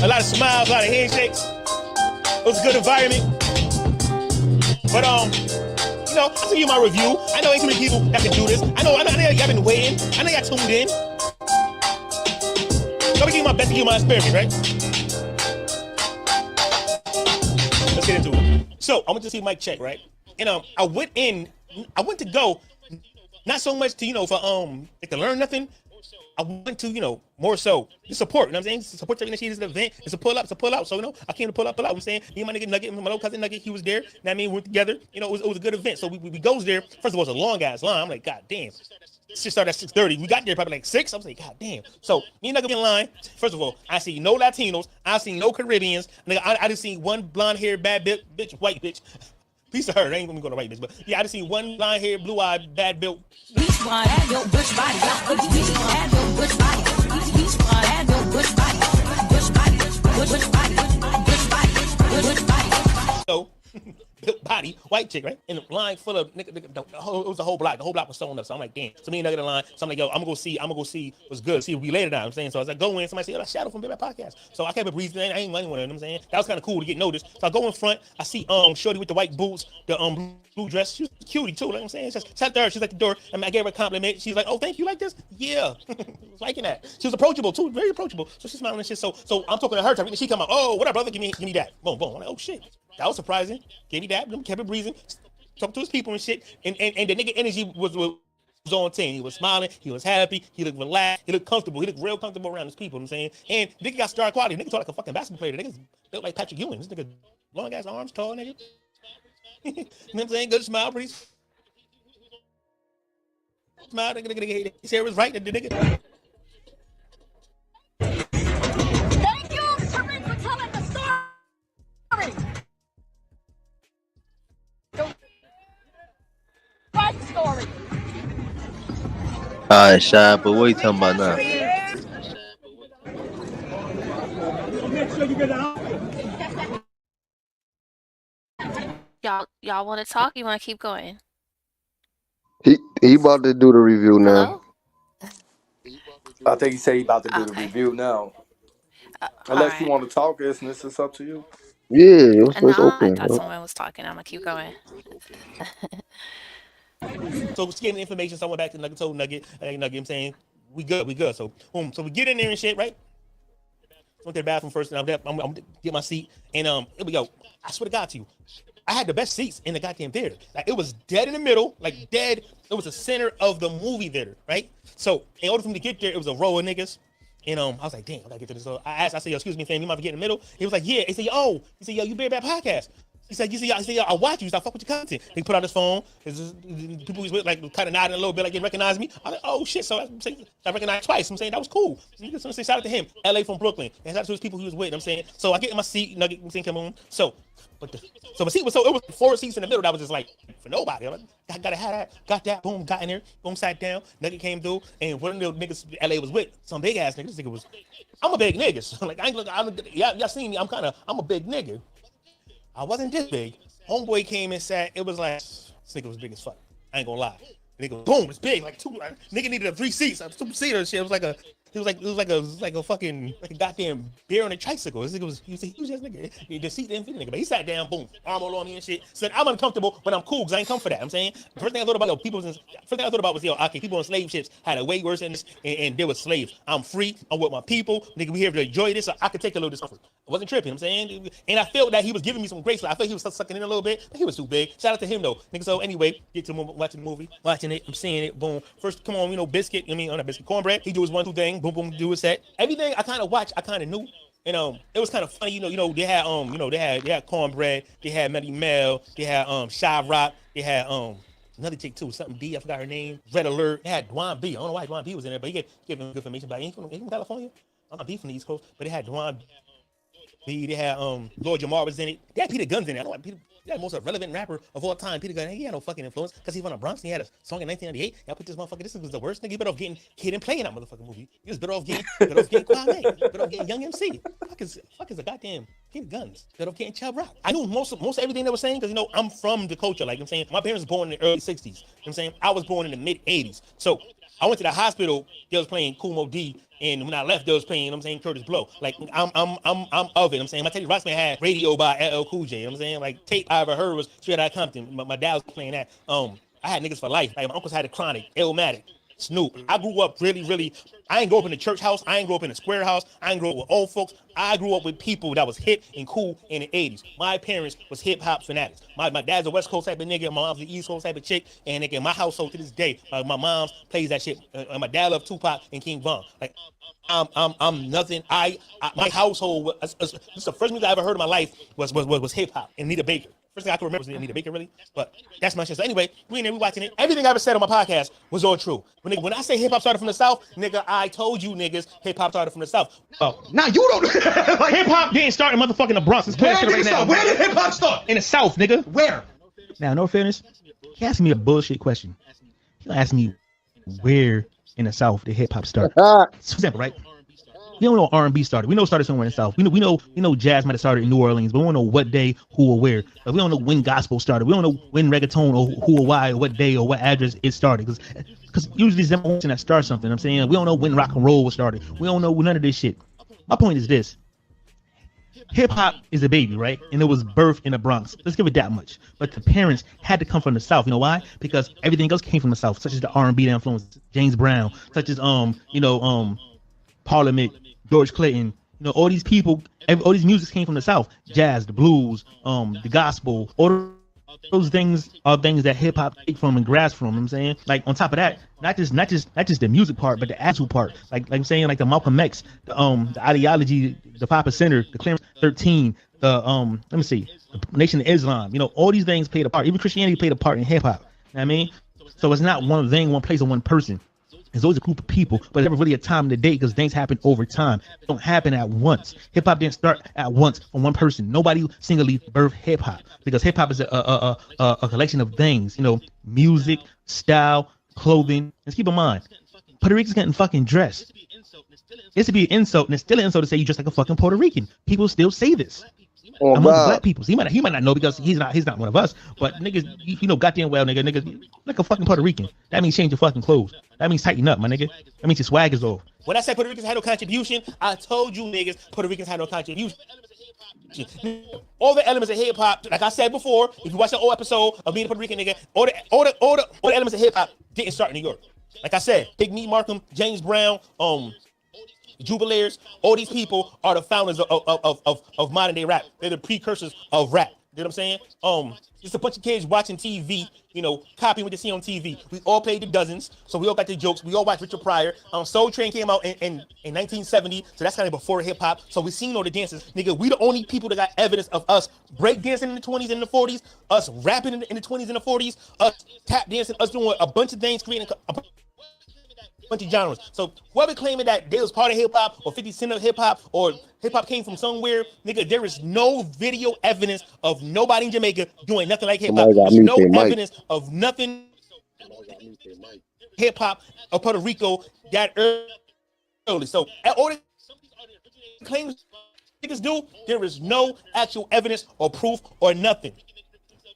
A lot of smiles, a lot of handshakes. It was a good environment. But I see you my review. I know ain't too many people that can do this. I know y'all been waiting. I know y'all tuned in. So I'm gonna give my best to give my experiment, right? Let's get into it. So I went to see Mike Check, right? And I went to go. Not so much to, for to learn nothing. I went to, more so to support, you know what I'm saying? Support the initiative of the event. It's a pull up. So, I came to pull up. I'm saying, me and my nigga Nugget, my little cousin Nugget, he was there. You know what I mean? We went together. It was a good event. So we goes there. First of all, it's a long ass line. I'm like, God damn. It started at 6:30. We got there probably like 6. I was like, God damn. So me and Nugget in line. First of all, I see no Latinos. I see no Caribbeans. I just seen one blonde haired bad bitch, white bitch. Piece of her. I ain't gonna go to white bitch, but yeah, I just seen one blonde haired, blue eyed, bad built. Each one had your bush body. Each one had your bush body. Each one had your bush body. Bush body. Bush body. Bush body. Bush body. So, built body, white chick, right? In a line full of nigga, it was a whole block. The whole block was sewn up. So I'm like, damn. So me and Nugget in line. So I'm like, yo, I'm gonna go see what's good. See what we later down. I'm saying. So as I go in, somebody say, that's Shadow from Big Bad Podcast. So I kept it breathing. I ain't running one of them. I'm saying that was kind of cool to get noticed. So I go in front. I see Shorty with the white boots, the blue dress. She was cutie too. Like I'm saying, just sat there. She's like the door. And I gave her a compliment. She's like, oh, thank you. Like this? Yeah. I was liking that. She was approachable too, very approachable. So she's smiling and shit. So I'm talking to her. She come out. Oh, what up, brother? Give me that. Boom, boom. I'm like, oh shit. That was surprising. Gave me that. Kept it breathing. Talking to his people and shit. And the nigga energy was on 10. He was smiling. He was happy. He looked relaxed. He looked comfortable. He looked real comfortable around his people. You know what I'm saying? And nigga got star quality. Nigga talk like a fucking basketball player. The nigga built like Patrick Ewing. This nigga long ass arms, tall nigga. You know what I'm saying? Good smile, pretty smile. Nigga, his hair was right. The nigga. Thank you, Tariq, for telling the story. Right story. All right, Shy, but what are you talking about now? Y'all want to talk? You want to keep going? He about to do the review now. I think he said he about to do the review now. Unless you want to talk, it's up to you. Yeah, And it's now I open. thought someone was talking. I'm gonna keep going. So she gave me information. So I went back to Nugget, told Nugget, Nugget, I'm saying we good. So boom, so we get in there and shit, right? Went to the bathroom first, and I'm gonna get my seat, and here we go. I swear to God to you, I had the best seats in the goddamn theater. Like it was dead in the middle, like dead. It was the center of the movie theater, right? So in order for me to get there, it was a row of niggas. And I was like, damn, I gotta get to this. So I said, yo, excuse me, fam, you might be getting in the middle. He was like, yeah. He said, yo, you Bear Bad Podcast. He said, I watch you. I fuck with your content. He put out his phone. People was with, like kind of nodding a little bit, like they recognized me. I was like, oh shit. So I recognized twice. I'm saying that was cool. So I'm saying shout out to him, LA from Brooklyn, and shout out to his people he was with. I'm saying, so I get in my seat, Nugget, I'm saying, come on. So my seat was it was 4 seats in the middle that was just like for nobody. I'm like, I gotta have that, got that, boom, got in there, boom, sat down, Nugget came through, and one of the niggas LA was with, some big ass nigga. This nigga was, I'm a big nigga. So like y'all seen me, I'm a big nigga. I wasn't this big. Homeboy came and sat, it was like, this nigga was big as fuck. I ain't gonna lie. Nigga, boom, it's big, like nigga needed 3 seats, a 2-seater shit. It was like a fucking goddamn bear on a tricycle. This nigga he was a huge ass nigga. The seat didn't fit the nigga, but he sat down, boom, arm all on me and shit. Said I'm uncomfortable, but I'm cool because I ain't come for that. I'm saying first thing I thought about was okay, people on slave ships had it way worse than this, and they were slaves. I'm free. I'm with my people. Nigga, we here to enjoy this. So I could take a little discomfort. I wasn't tripping. I'm saying, and I felt that he was giving me some grace. I felt he was sucking in a little bit, but he was too big. Shout out to him though, nigga. So anyway, get to watching the movie, watching it. I'm seeing it. Boom. First, come on, biscuit. Not biscuit, cornbread. He do his 1-2 thing. Boom, boom, do his set. Everything I kind of watched, I kind of knew. And it was kind of funny, they had cornbread, they had Melly Mel, they had Shy Rock, they had another chick too, something D, I forgot her name, Red Alert, they had Dwan B. I don't know why Dwan B was in there, but he gave him good information. But he from California. I'm not B from the East Coast, but they had Dwan B, they had Lord Jamar was in it. They had Peter Guns in it. I don't know why Peter. Yeah, the most relevant rapper of all time, Peter Gunn. He had no fucking influence because he's from the Bronx and he had a song in 1998. Y'all put this motherfucker. This was the worst nigga. You better off getting Kid and playing that motherfucking movie. You was better off getting Kwame. Better off getting Young MC. Fuck is a goddamn Peter Guns. Better off getting Chubb Rock. I knew most of everything they were saying because I'm from the culture. Like I'm saying, my parents were born in the early '60s. I'm saying I was born in the mid '80s. So I went to the hospital. They was playing Kool Moe Dee. And when I left, they was playing, Curtis Blow. Like, I'm of it. I'm saying, my Teddy Ruxpin had Radio by LL Cool J. I'm saying, like, tape I ever heard was Straight Outta Compton. My dad was playing that. I had niggas for life. Like, my uncles had a Chronic, Illmatic, Snoop. I grew up really, I ain't grow up in the church house. I ain't grow up in the square house. I ain't grow up with old folks. I grew up with people that was hip and cool in the 80s. My parents was hip-hop fanatics. My dad's a West Coast type of nigga. My mom's an East Coast type of chick. And nigga, in my household to this day, my mom plays that shit. And my dad loved Tupac and King Von. Like, I'm nothing. My household, this is the first music I ever heard in my life was hip-hop and Anita Baker. First thing I can remember was Anita Baker, really. But that's my shit. So anyway, we in there, we watching it. Everything I ever said on my podcast was all true. When I say hip-hop started from the South, nigga, I told you niggas hip-hop started from the South. Oh, now you don't. Like, hip-hop didn't start in motherfucking the Bronx. Where did hip-hop start? In the South, nigga. Where? Now, no fairness, he asked me a bullshit question. He asked me where in the South did hip-hop start. It's simple, right? We don't know R&B started. We know it started somewhere in the South. We know jazz might have started in New Orleans, but we don't know what day, who, or where. But we don't know when gospel started. We don't know when reggaeton or who or why or what day or what address it started. Because usually it's them that start something. I'm saying we don't know when rock and roll was started. We don't know none of this shit. My point is this: hip hop is a baby, right? And it was birthed in the Bronx. Let's give it that much. But the parents had to come from the South. You know why? Because everything else came from the South, such as the R&B that influenced James Brown, such as Parliament, George Clinton, all these people, all these music came from the South. Jazz, the blues, the gospel, all those things are things that hip hop take from and grasp from. You know what I'm saying, like on top of that, not just the music part, but the attitude part. Like I'm saying, like the Malcolm X, the ideology, the Papa Center, the Clarence 13, the the Nation of Islam. All these things played a part. Even Christianity played a part in hip hop. You know what I mean, so it's not one thing, one place, or one person. It's always a group of people, but it's never really a time in the day because things happen over time. They don't happen at once. Hip hop didn't start at once from one person. Nobody singly birthed hip hop because hip hop is a collection of things. Music, style, clothing. Let's keep in mind, Puerto Ricans getting fucking dressed. It's to be an insult, and it's still an insult to say you dress like a fucking Puerto Rican. People still say this. Oh, amongst Bob. black people. So he might not know because he's not one of us. But niggas, you know, goddamn well, niggas, like a fucking Puerto Rican. That means change your fucking clothes. That means tighten up, my nigga. That means your swag is off. When I said Puerto Ricans had no contribution, I told you niggas Puerto Ricans had no contribution. All the elements of hip hop, like I said before, if you watch the old episode of being a Puerto Rican nigga, all the elements of hip hop didn't start in New York. Like I said, Big Meat Markham, James Brown, Jubileers, all these people are the founders of modern day rap. They're the precursors of rap. You know what I'm saying? Just a bunch of kids watching TV, you know, copying what they see on TV. We all played the dozens, so we all got the jokes. We all watched Richard Pryor. Soul Train came out in 1970, so that's kind of before hip hop. So we seen all the dances. Nigga, we the only people that got evidence of us break dancing in the 20s and the 40s, us rapping in the 20s and the 40s, us tap dancing, us doing a bunch of things, creating a bunch of genres. So whoever claiming that they was part of hip hop or 50 Cent of hip hop or hip hop came from somewhere, nigga, there is no video evidence of nobody in Jamaica doing nothing like hip hop. Somebody got There's no muted, Mike. evidence of nothing hip hop or Puerto Rico that early. So all the claims niggas do, there is no actual evidence or proof or nothing.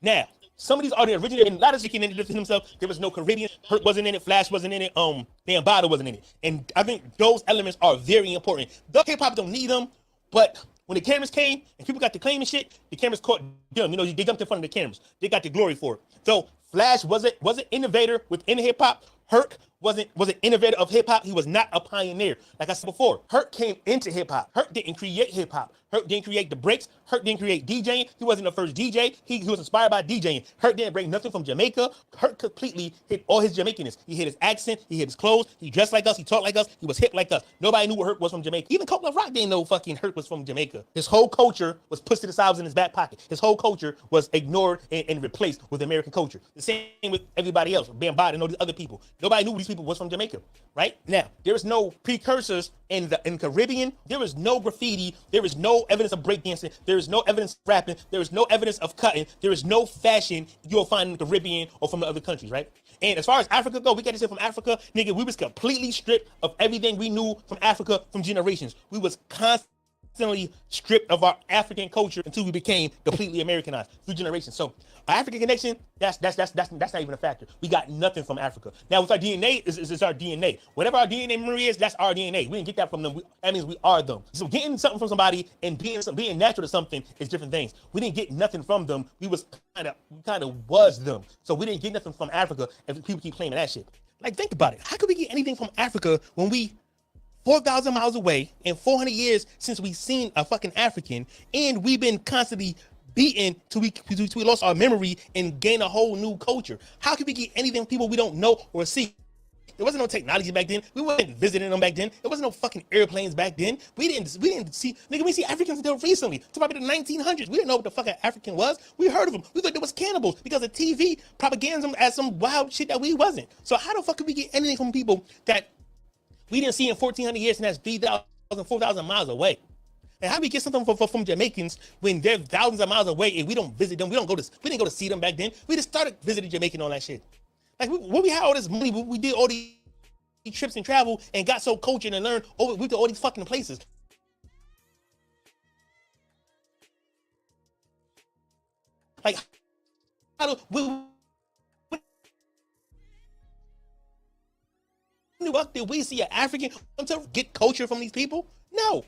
Now, some of these are the original, and a lot of speaking into themselves. There was no Caribbean. Hurt wasn't in it. Flash wasn't in it. Bambaataa wasn't in it. And I think those elements are very important. The hip hop don't need them, but when the cameras came and people got to claiming shit, the cameras caught them. You know, they jumped in front of the cameras. They got the glory for it. So Flash wasn't innovator within hip hop. Hurt wasn't innovator of hip hop. He was not a pioneer. Like I said before, Hurt came into hip hop. Hurt didn't create hip hop. Hurt didn't create the breaks. Hurt didn't create DJing. He wasn't the first DJ. He was inspired by DJing. Hurt didn't bring nothing from Jamaica. Hurt completely hit all his Jamaicanness. He hit his accent. He hit his clothes. He dressed like us. He talked like us. He was hip like us. Nobody knew what Hurt was from Jamaica. Even Coke Love Rock didn't know fucking Hurt was from Jamaica. His whole culture was pushed to the side, was in his back pocket. His whole culture was ignored and replaced with American culture. The same with everybody else. Bambaataa and all these other people. Nobody knew these people was from Jamaica. Right now, there is no precursors in Caribbean. There is no graffiti. There is no evidence of breakdancing. There is no evidence of rapping. There is no evidence of cutting. There is no fashion you'll find in the Caribbean or from the other countries, right? And as far as Africa go, we got to say from Africa, nigga, we was completely stripped of everything we knew from Africa from generations. We was constantly stripped of our African culture until we became completely Americanized through generations. So our African connection, that's not even a factor. We got nothing from Africa. Now with our DNA, is our DNA. Whatever our DNA memory is, that's our DNA. We didn't get that from them. That means we are them. So getting something from somebody and being natural to something is different things. We didn't get nothing from them. We kind of was them. So we didn't get nothing from Africa. And people keep claiming that shit. Like think about it. How could we get anything from Africa when we 4,000 miles away and 400 years since we seen a fucking African, and we've been constantly beaten till we lost our memory and gain a whole new culture? How can we get anything from people we don't know or see? There wasn't no technology back then. We weren't visiting them back then. There wasn't no fucking airplanes back then. We didn't see, nigga, we see Africans until recently, to probably the 1900s. We didn't know what the fuck an African was. We heard of them. We thought they was cannibals because of TV propaganda them as some wild shit that we wasn't. So how the fuck could we get anything from people that we didn't see in 1,400 years and that's 3,000, 4,000 miles away? And how do we get something from Jamaicans when they're thousands of miles away and we don't visit them? We didn't go to see them back then. We just started visiting Jamaica and all that shit. Like when we had all this money, we did all these trips and travel and got so cultured and learned. We went to all these fucking places. Like how do did we see an African to get culture from these people? No.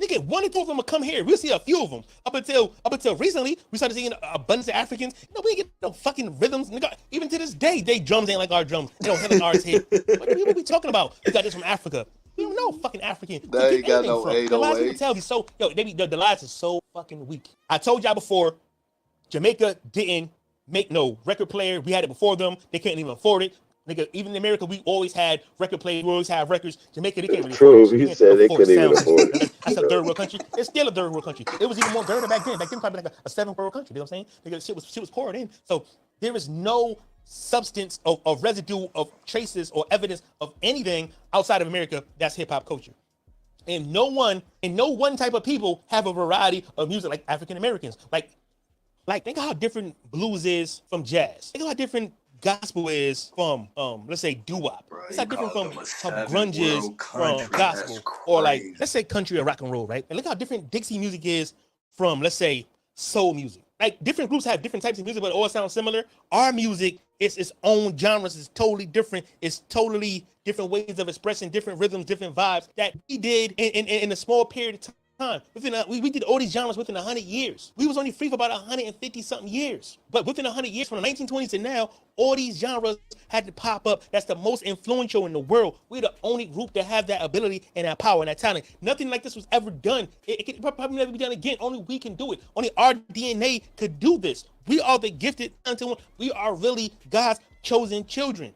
Nigga, one or two of them will come here. We'll see a few of them. Up until recently, we started seeing a bunch of Africans. You know, we get no fucking rhythms. Nigga, even to this day, they drums ain't like our drums. They don't have like ours here. What are we talking about? We got this from Africa. We don't know fucking African. They ain't got no 808. The lies people tell me so, the lies are so fucking weak. I told y'all before, Jamaica didn't make no record player. We had it before them. They couldn't even afford it. Nigga, even in America, we always had record players. We always had records. Jamaica, they can't really afford it. He said they couldn't even afford it. That's a third world country. It's still a third world country. It was even more dirty back then. Back then, probably like a seventh world country. You know what I'm saying? Nigga, shit was poured in. So there is no substance of residue of traces or evidence of anything outside of America that's hip hop culture. And no one type of people have a variety of music like African Americans. Like think of how different blues is from jazz. Think of how different gospel is from let's say doo-wop. It's not different from how grunge is from gospel, or like let's say country or rock and roll, right? And look how different Dixie music is from, let's say, soul music. Like different groups have different types of music, but it all sounds similar. Our music is its own genres. It's totally different. It's totally different ways of expressing different rhythms, different vibes that we did in a small period of time. We did all these genres within 100 years. We was only free for about 150 something years. But within 100 years, from the 1920s to now, all these genres had to pop up. That's the most influential in the world. We're the only group that have that ability and that power and that talent. Nothing like this was ever done. It can probably never be done again. Only we can do it. Only our DNA could do this. We are the gifted unto one. We are really God's chosen children.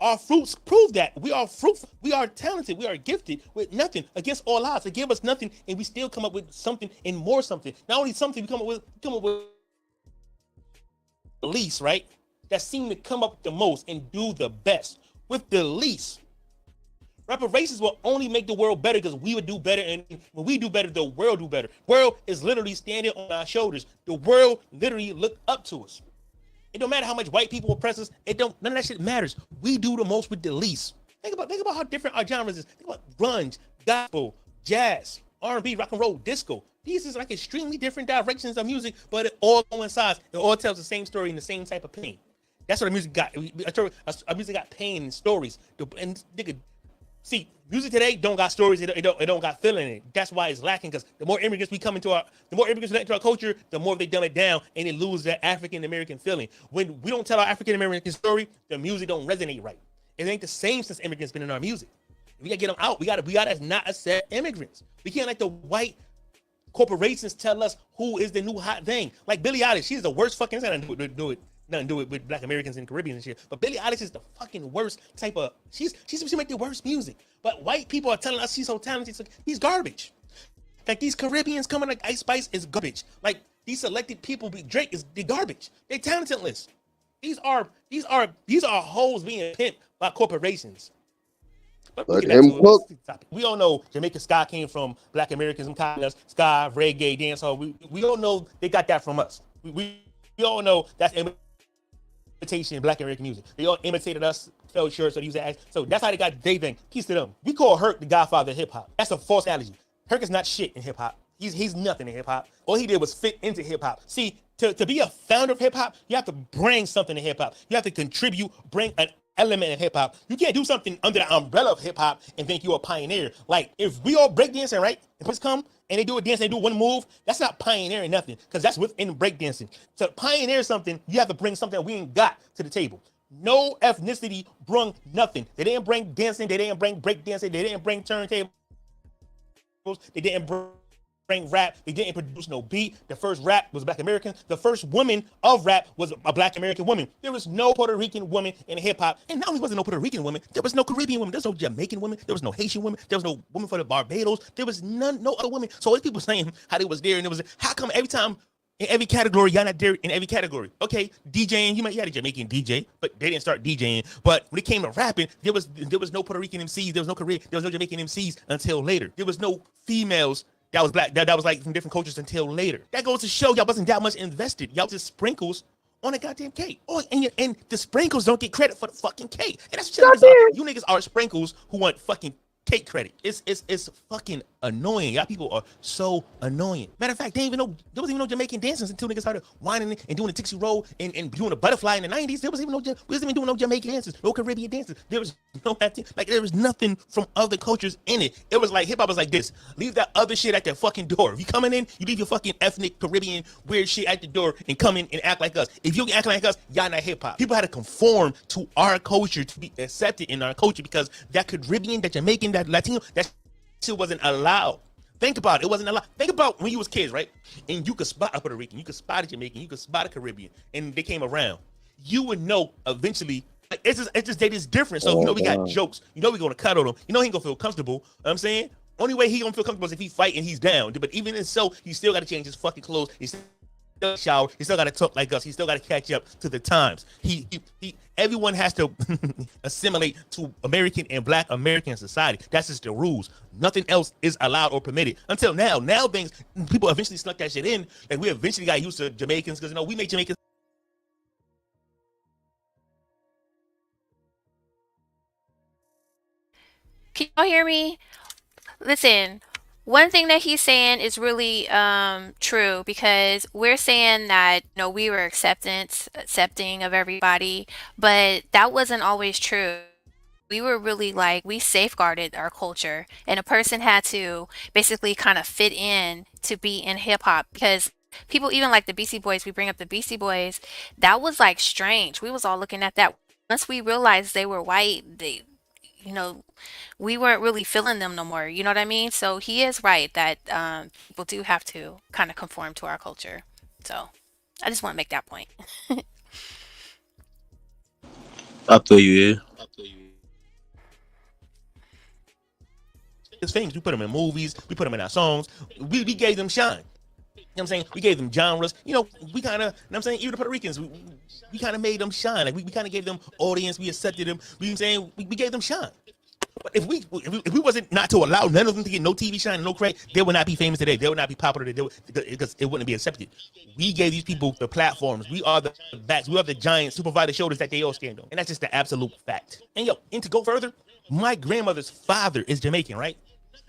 Our fruits prove that. We are fruitful. We are talented. We are gifted with nothing against all odds. They give us nothing, and we still come up with something and more something. Not only something, we come up with the least, right? That seem to come up the most and do the best with the least. Reparations will only make the world better because we would do better, and when we do better, the world do better. The world is literally standing on our shoulders. The world literally look up to us. It don't matter how much white people oppress us. None of that shit matters. We do the most with the least. Think about how different our genres is. Think about grunge, gospel, jazz, R&B, rock and roll, disco. These is like extremely different directions of music, but it all coincides. It all tells the same story in the same type of pain. That's what our music got. Our music got pain and stories. And nigga, see, music today don't got stories. It don't got feeling in it. That's why it's lacking. Because the more immigrants we let into our culture, the more they dumb it down and it lose that African American feeling. When we don't tell our African American story, the music don't resonate right. It ain't the same since immigrants been in our music. We gotta get them out. We gotta not accept immigrants. We can't let the white corporations tell us who is the new hot thing. Like Billie Eilish, she's the worst fucking. Nothing to do it with Black Americans and Caribbeans and shit. But Billie Eilish is the fucking worst type of. She make the worst music. But white people are telling us she's so talented. He's garbage. Like these Caribbeans coming like Ice Spice is garbage. Like these selected people, Drake is the garbage. They're talentless. These are hoes being pimped by corporations. But we all know Jamaica ska came from Black Americans, ska, reggae, dancehall. We all know they got that from us. We all know that's imitation in Black American music. They all imitated us, felt short, so they use that. So that's how they got they thing. Peace to them. We call Herc the godfather of hip hop. That's a false analogy. Herc is not shit in hip hop. He's nothing in hip hop. All he did was fit into hip hop. See, to be a founder of hip hop, you have to bring something to hip hop. You have to contribute, bring an element of hip hop. You can't do something under the umbrella of hip hop and think you're a pioneer. Like if we all breakdancing, right? If it's come and they do a dance, they do one move, that's not pioneering nothing because that's within breakdancing. To pioneer something, you have to bring something we ain't got to the table. No ethnicity brung nothing. They didn't bring dancing. They didn't bring breakdancing. They didn't bring turntables. They didn't bring rap. They didn't produce no beat. The first rap was Black American. The first woman of rap was a Black American woman. There was no Puerto Rican woman in hip hop. And not only was there no Puerto Rican woman, there was no Caribbean woman. There was no Jamaican woman. There was no Haitian woman. There was no woman for the Barbados. There was no other woman. So all people saying how they was there and it was, how come every time in every category, y'all not there in every category? Okay, DJing, you had a Jamaican DJ, but they didn't start DJing. But when it came to rapping, there was no Puerto Rican MCs, there was no Korean, there was no Jamaican MCs until later. There was no females that was black, that was like from different cultures until later. That goes to show y'all wasn't that much invested. Y'all just sprinkles on a goddamn cake. Oh, and the sprinkles don't get credit for the fucking cake. And that's what you niggas are sprinkles who want fucking cake credit. It's fucking annoying. Y'all people are so annoying. Matter of fact, there wasn't even no Jamaican dances until niggas started whining and doing a Dixie roll and doing a butterfly in the 90s. We wasn't even doing no Jamaican dances, no Caribbean dances. There was no there was nothing from other cultures in it. It was like hip hop was like this. Leave that other shit at the fucking door. If you coming in, you leave your fucking ethnic Caribbean weird shit at the door and come in and act like us. If you act like us, y'all not hip hop. People had to conform to our culture to be accepted in our culture because that Caribbean, that Jamaican, that Latino, that shit wasn't allowed. Think about it. It wasn't allowed. Think about when you was kids, right? And you could spot a Puerto Rican, you could spot a Jamaican, you could spot a Caribbean, and they came around. You would know eventually. Like, it's just they just different. So we got jokes. We're gonna cuddle them. He ain't gonna feel comfortable. You know what I'm saying? Only way he gonna feel comfortable is if he fight and he's down. But even if so, he still gotta change his fucking clothes. He still shower. He still gotta talk like us. He still gotta catch up to the times. Everyone has to assimilate to American and Black American society. That's just the rules. Nothing else is allowed or permitted until now. Now people eventually snuck that shit in. Like we eventually got used to Jamaicans because we make Jamaicans. Can y'all hear me? Listen, One thing that he's saying is really true because we're saying that we were accepting of everybody, but that wasn't always true. We were really like we safeguarded our culture, and a person had to basically kind of fit in to be in hip hop because people even like the Beastie Boys. We bring up the Beastie Boys. That was like strange. We was all looking at that once we realized they were white. You know, we weren't really feeling them no more. You know what I mean? So he is right that people do have to kind of conform to our culture. So I just want to make that point. I feel you, yeah. His things, we put them in movies, we put them in our songs. We gave them shine. You know what I'm saying? We gave them genres. We kind of, you know what I'm saying? Even the Puerto Ricans, we kind of made them shine. Like we kind of gave them audience. We accepted them. You know what I'm saying? We gave them shine. But if we wasn't not to allow none of them to get no TV shine, no credit, they would not be famous today. They would not be popular today because it wouldn't be accepted. We gave these people the platforms. We are the backs. We are the giants who provide the shoulders that they all stand on. And that's just the absolute fact. And to go further, my grandmother's father is Jamaican, right?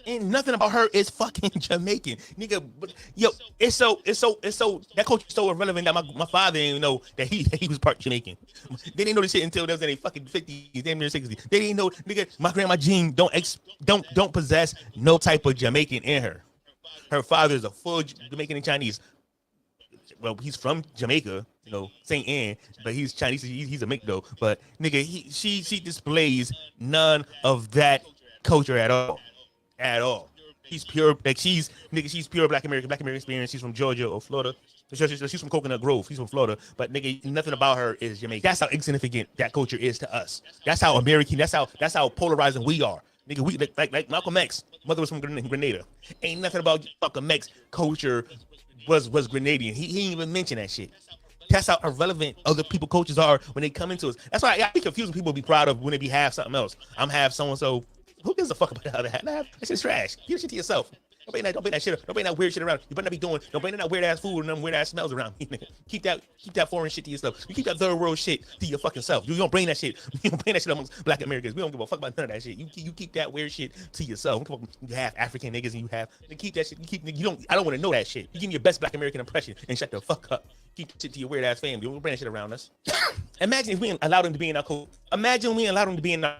And nothing about her is fucking Jamaican, nigga. But, it's so that culture is so irrelevant that my father didn't even know that he was part Jamaican. They didn't know this shit until they was in their fucking 50s, damn near 60s. They didn't know, nigga. My grandma Jean don't possess no type of Jamaican in her. Her father is a full Jamaican and Chinese. Well, he's from Jamaica, St. Anne, but he's Chinese. He's a mix though. But nigga, she displays none of that culture at all. At all. She's pure, like she's pure Black American experience. She's from Georgia or Florida. She's from Coconut Grove. She's from Florida. But nigga, nothing about her is Jamaican. That's how insignificant that culture is to us. That's how American. That's how polarizing we are. Nigga, we like Malcolm X. Mother was from Grenada. Ain't nothing about Malcolm X culture was Grenadian. He didn't even mention that shit. That's how irrelevant other people cultures are when they come into us. That's why I be confused when people be proud of when they be half something else. I'm half so and so. Who gives a fuck about the other half? Nah, that shit's trash. Keep that shit to yourself. Don't bring that shit. Don't bring that weird shit around. You better not be doing. Don't bring that weird ass food and them weird ass smells around. keep that foreign shit to yourself. You keep that third world shit to your fucking self. You don't bring that shit. You don't bring that shit amongst Black Americans. We don't give a fuck about none of that shit. You keep that weird shit to yourself. You have African niggas and you have. Keep that shit. I don't want to know that shit. You give me your best Black American impression and shut the fuck up. Keep that shit to your weird ass family. Don't bring that shit around us. Imagine if we allowed them to be in our code. Imagine we allowed them to be in our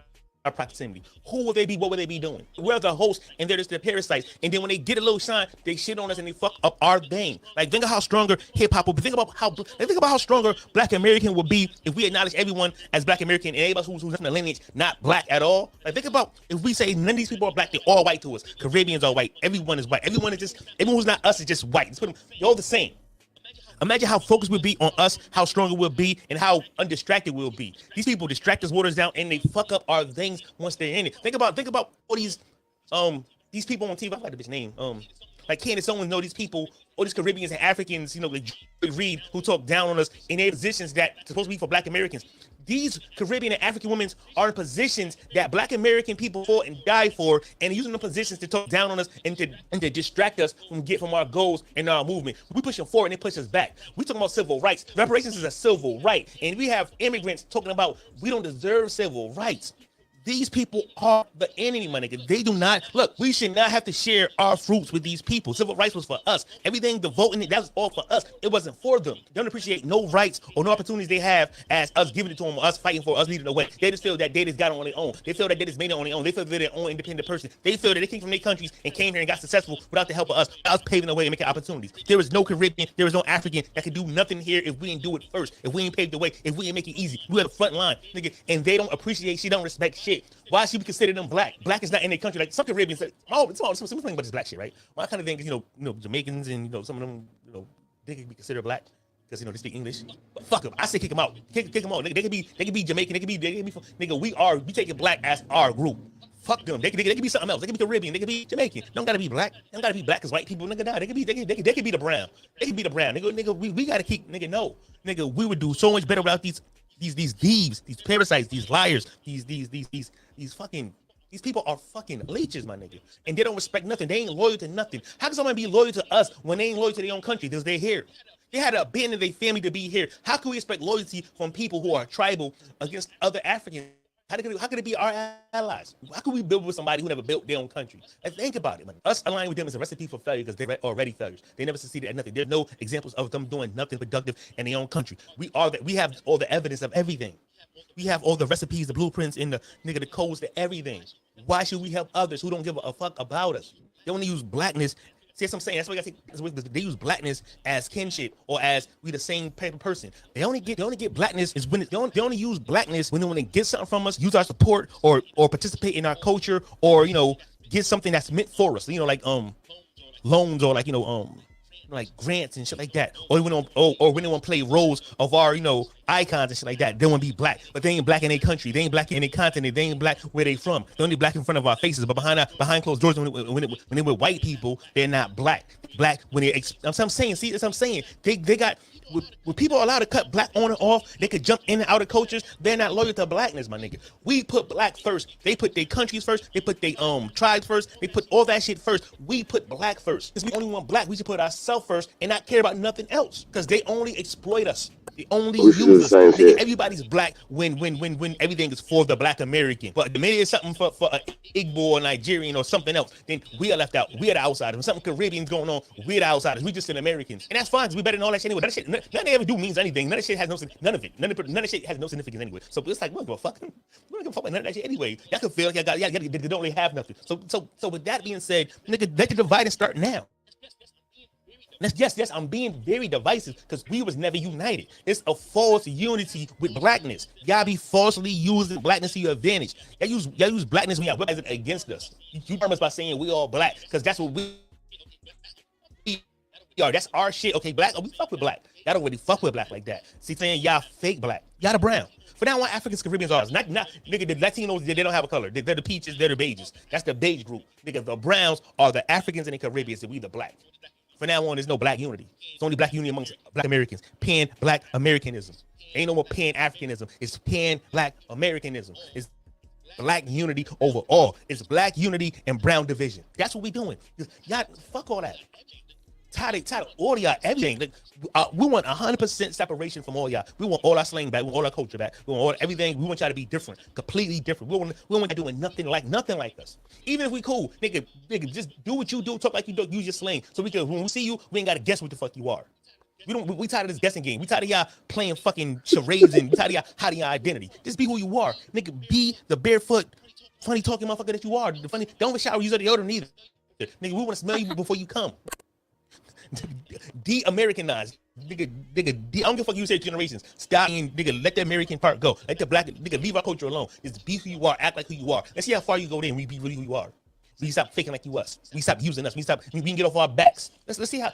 proximity. Who would they be? What would they be doing? We're the hosts and they're just the parasites. And then when they get a little shine, they shit on us and they fuck up our game. Like think of how stronger hip hop would be. Think about how stronger Black American would be if we acknowledge everyone as Black American and anybody who's from the lineage not Black at all. Like think about if we say none of these people are Black, they're all white to us. Caribbeans are white. Everyone is white. Everyone who's not us is just white. You're all the same. Imagine how focused we'll be on us, how strong it will be, and how undistracted we'll be. These people distract us, waters down, and they fuck up our things once they're in it. Think about all these people on TV. I like the bitch name. Like Candace Owens, know these people, all these Caribbeans and Africans, like Reed, who talk down on us in their positions that supposed to be for Black Americans. These Caribbean and African women are in positions that Black American people fought and died for, and using the positions to talk down on us and to distract us from our goals and our movement. We push them forward and they push us back. We talking about civil rights. Reparations is a civil right, and we have immigrants talking about we don't deserve civil rights. These people are the enemy, my nigga. They do not look. We should not have to share our fruits with these people. Civil rights was for us. Everything, the voting, that was all for us. It wasn't for them. They don't appreciate no rights or no opportunities they have as us giving it to them, us fighting for, us leading the way. They just feel that they just got it on their own. They feel that they just made it on their own. They feel they're their own independent person. They feel that they came from their countries and came here and got successful without the help of us paving the way and making opportunities. There is no Caribbean, there is no African that can do nothing here if we didn't do it first. If we ain't paved the way, if we ain't make it easy. We are the front line, nigga, and they don't appreciate. She don't respect shit. Why should we consider them Black? Black is not in their country. Like some Caribbeans say, it's all something about this Black shit, right? My kind of thing is, Jamaicans and some of them, they can be considered Black because they speak English. But fuck them. I say kick them out. Kick them out. They can be Jamaican. They can be nigga. We take it Black as our group. Fuck them. They can be something else. They can be Caribbean. They can be Jamaican. They don't gotta be Black. They don't gotta be Black as white people. Nigga, nah. They can be the brown. They can be the brown. Nigga, we gotta keep. Nigga, no. Nigga, we would do so much better without these thieves, these parasites, these liars, these people are fucking leeches, my nigga. And they don't respect nothing. They ain't loyal to nothing. How can someone be loyal to us when they ain't loyal to their own country? Because they're here. They had to abandon their family to be here. How can we expect loyalty from people who are tribal against other Africans? How could it be our allies? How could we build with somebody who never built their own country? And think about it, man. Us aligning with them is a recipe for failure because they're already failures. They never succeeded at nothing. There's no examples of them doing nothing productive in their own country. We have all the evidence of everything. We have all the recipes, the blueprints, and the codes to everything. Why should we help others who don't give a fuck about us? They only use blackness. See what I'm saying? That's what I think. They use blackness as kinship or as we the same type of person. They only get blackness is when they only use blackness when they get something from us, use our support or participate in our culture or get something that's meant for us. Like loans or like grants and shit like that, or when they want to play roles of our icons and shit like that. They want to be black, but they ain't black in their country. They ain't black in their continent. They ain't black where they from. They're only black in front of our faces, but behind closed doors, when they were white people, they're not black. Black when they. That's what I'm saying. See, that's what I'm saying. They got. When people are allowed to cut black on and off, they could jump in and out of cultures. They're not loyal to blackness, my nigga. We put black first. They put their countries first. They put their tribes first. They put all that shit first. We put black first. Because we only want black. We should put ourselves first and not care about nothing else. Because they only exploit us. They only use us. Nigga, everybody's black when everything is for the black American. But the minute it's something for an Igbo or Nigerian or something else, then we are left out. We are the outsiders. When something Caribbean's going on, we're the outsiders. We just an Americans. And that's fine because we better than all that shit anyway. That shit, none they ever do means anything. None of shit has no shit has no significance anyway. So it's like we don't give a fuck. We don't give a fuck about none of that shit anyway. Y'all can feel like they don't really have nothing. So with that being said, nigga, let the divide and start now. Yes, I'm being very divisive because we was never united. It's a false unity with blackness. Y'all be falsely using blackness to your advantage. Y'all use blackness when y'all weaponize it against us. You harm us by saying we all black because that's what we are. That's our shit. Okay, black. Oh, we fuck with black. Y'all don't really fuck with black like that. See, saying y'all fake black. Y'all the brown. For now on, Africans, Caribbeans are ours. Not nigga, the Latinos, they don't have a color. They're the peaches, they're the beiges. That's the beige group. Nigga, the browns are the Africans and the Caribbeans, and we the black. For now on, there's no black unity. It's only black unity amongst black Americans. Pan-black Americanism. Ain't no more pan-Africanism. It's pan-black Americanism. It's black unity overall. It's black unity and brown division. That's what we doing. Y'all, fuck all that. Tired of all y'all, everything. Like, we want 100% separation from all y'all. We want all our slang back. We want all our culture back. We want all everything. We want y'all to be different, completely different. We want y'all doing nothing like us. Even if we cool, nigga, just do what you do. Talk like you don't use your slang, so we can when we see you, we ain't gotta guess what the fuck you are. We tired of this guessing game. We tired of y'all playing fucking charades and we tired of y'all hiding your identity. Just be who you are, nigga. Be the barefoot, funny talking motherfucker that you are. The funny, don't shower, use the deodorant either, nigga. We want to smell you before you come. De-Americanized, nigga. I don't give a fuck you say generations. Stop, nigga. Let the American part go. Let the black nigga leave our culture alone. Just be who you are. Act like who you are. Let's see how far you go. Then we be really who you are. We stop faking like you us. We stop using us. We can get off our backs. Let's see how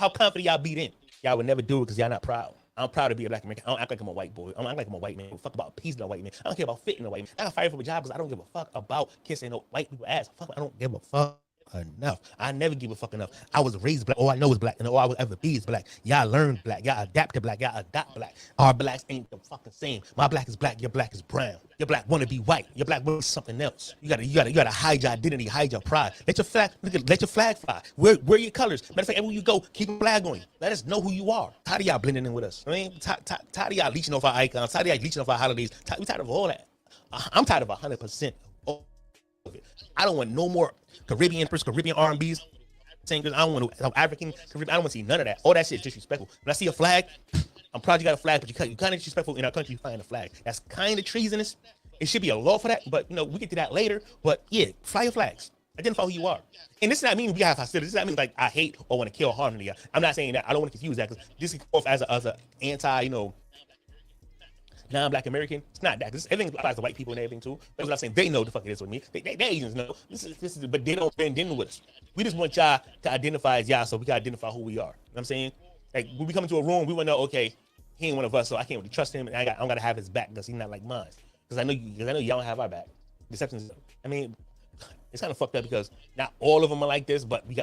confident y'all beat in. Y'all would never do it because y'all not proud. I'm proud to be a black American. I don't act like I'm a white boy. I don't act like I'm a white man. I don't fuck about peace in a white man. I don't care about fitting a white man. I got fired from a job because I don't give a fuck about kissing no white people ass. Fuck, I don't give a fuck enough. I never give a fuck enough. I was raised black. All I know is black, and all I will ever be is black. Y'all learn black. Y'all adapt to black. Y'all adopt black. Our blacks ain't the fucking same. My black is black. Your black is brown. Your black want to be white. Your black wants something else. You gotta hide your identity, hide your pride. Let your flag fly. Wear your colors. Matter of fact, everywhere you go, keep a flag on you. Let us know who you are. Tired of y'all blending in with us. I mean, tired of y'all leeching off our icons. Tired of y'all leeching off our holidays. We tired of all that. I'm tired of 100% of it. I don't want no more Caribbean R&B's singers. I don't want no African Caribbean. I don't want to see none of that. All that shit is disrespectful. When I see a flag, I'm proud you got a flag, but you kind of disrespectful in our country. You flying a flag. That's kind of treasonous. It should be a law for that, but we get to that later. But yeah, fly your flags. Identify who you are. And this does not mean we have hostility. This does not mean like I hate or want to kill or harm any. I'm not saying that. I don't want to confuse that because this is off as a anti, non-black American. It's not that. Everything applies to white people and everything too. That's what I'm saying. They know the fuck it is with me. They Asians know. This is, but they don't bend in with us. We just want y'all to identify as y'all, so we can identify who we are. You know what I'm saying? Like when we come into a room, we want to know, okay, he ain't one of us, so I can't really trust him, and I don't gotta have his back because he's not like mine. Because I know y'all don't have our back. Deceptions. I mean, it's kind of fucked up because not all of them are like this, but we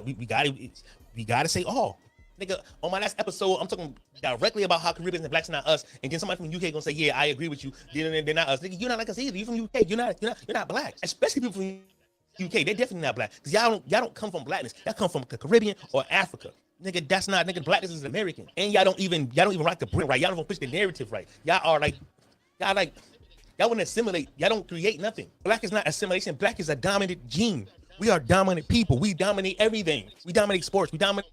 gotta say all. Nigga, on my last episode, I'm talking directly about how Caribbeans and blacks are not us, and then somebody from UK gonna say, "Yeah, I agree with you. They're not us." Nigga, you're not like us either. You from UK. You're not black. Especially people from UK. They're definitely not black because y'all don't come from blackness. Y'all come from Caribbean or Africa. Nigga, that's not blackness is American, and y'all don't even rock the brand right. Y'all don't even push the narrative right. Y'all like Y'all want to assimilate. Y'all don't create nothing. Black is not assimilation. Black is a dominant gene. We are dominant people. We dominate everything. We dominate sports. We dominate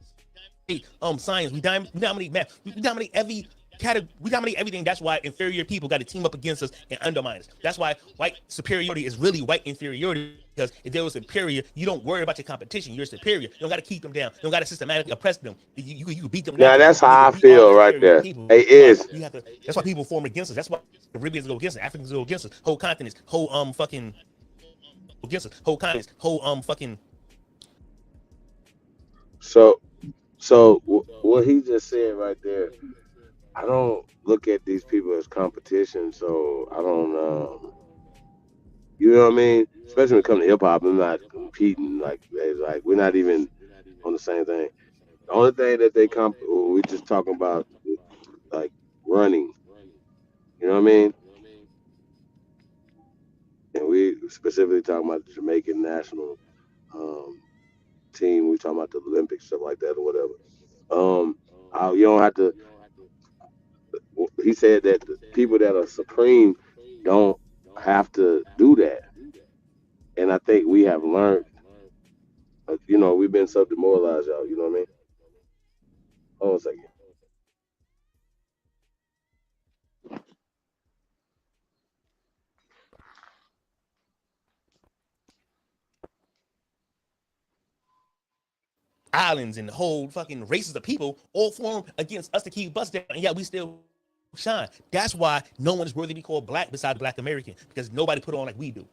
science. We dominate math. We dominate every category. We dominate everything. That's why inferior people got to team up against us and undermine us. That's why white superiority is really white inferiority. Because if they were superior, you don't worry about your competition. You're superior. You don't got to keep them down. You don't got to systematically oppress them. You beat them Now down. that's how I feel right there. People. Hey, is That's why people form against us. That's why Caribbeans go against us. Africans go against us. Whole continents. Whole fucking against us. Whole continents. Whole fucking. So what he just said right there, I don't look at these people as competition, so I don't you know what I mean? Especially when it comes to hip hop, I'm not competing like we're not even on the same thing. The only thing that we're just talking about like running. You know what I mean? And we specifically talking about the Jamaican national team. We talking about the Olympics, stuff like that or whatever. You don't have to. He said that the people that are supreme don't have to do that, and I think we have learned. We've been so demoralized, y'all. You know what I mean? Hold on a second. Islands and the whole fucking races of people all form against us to keep us down, and yet we still shine. That's why no one is worthy to be called black besides Black American, because nobody put on like we do.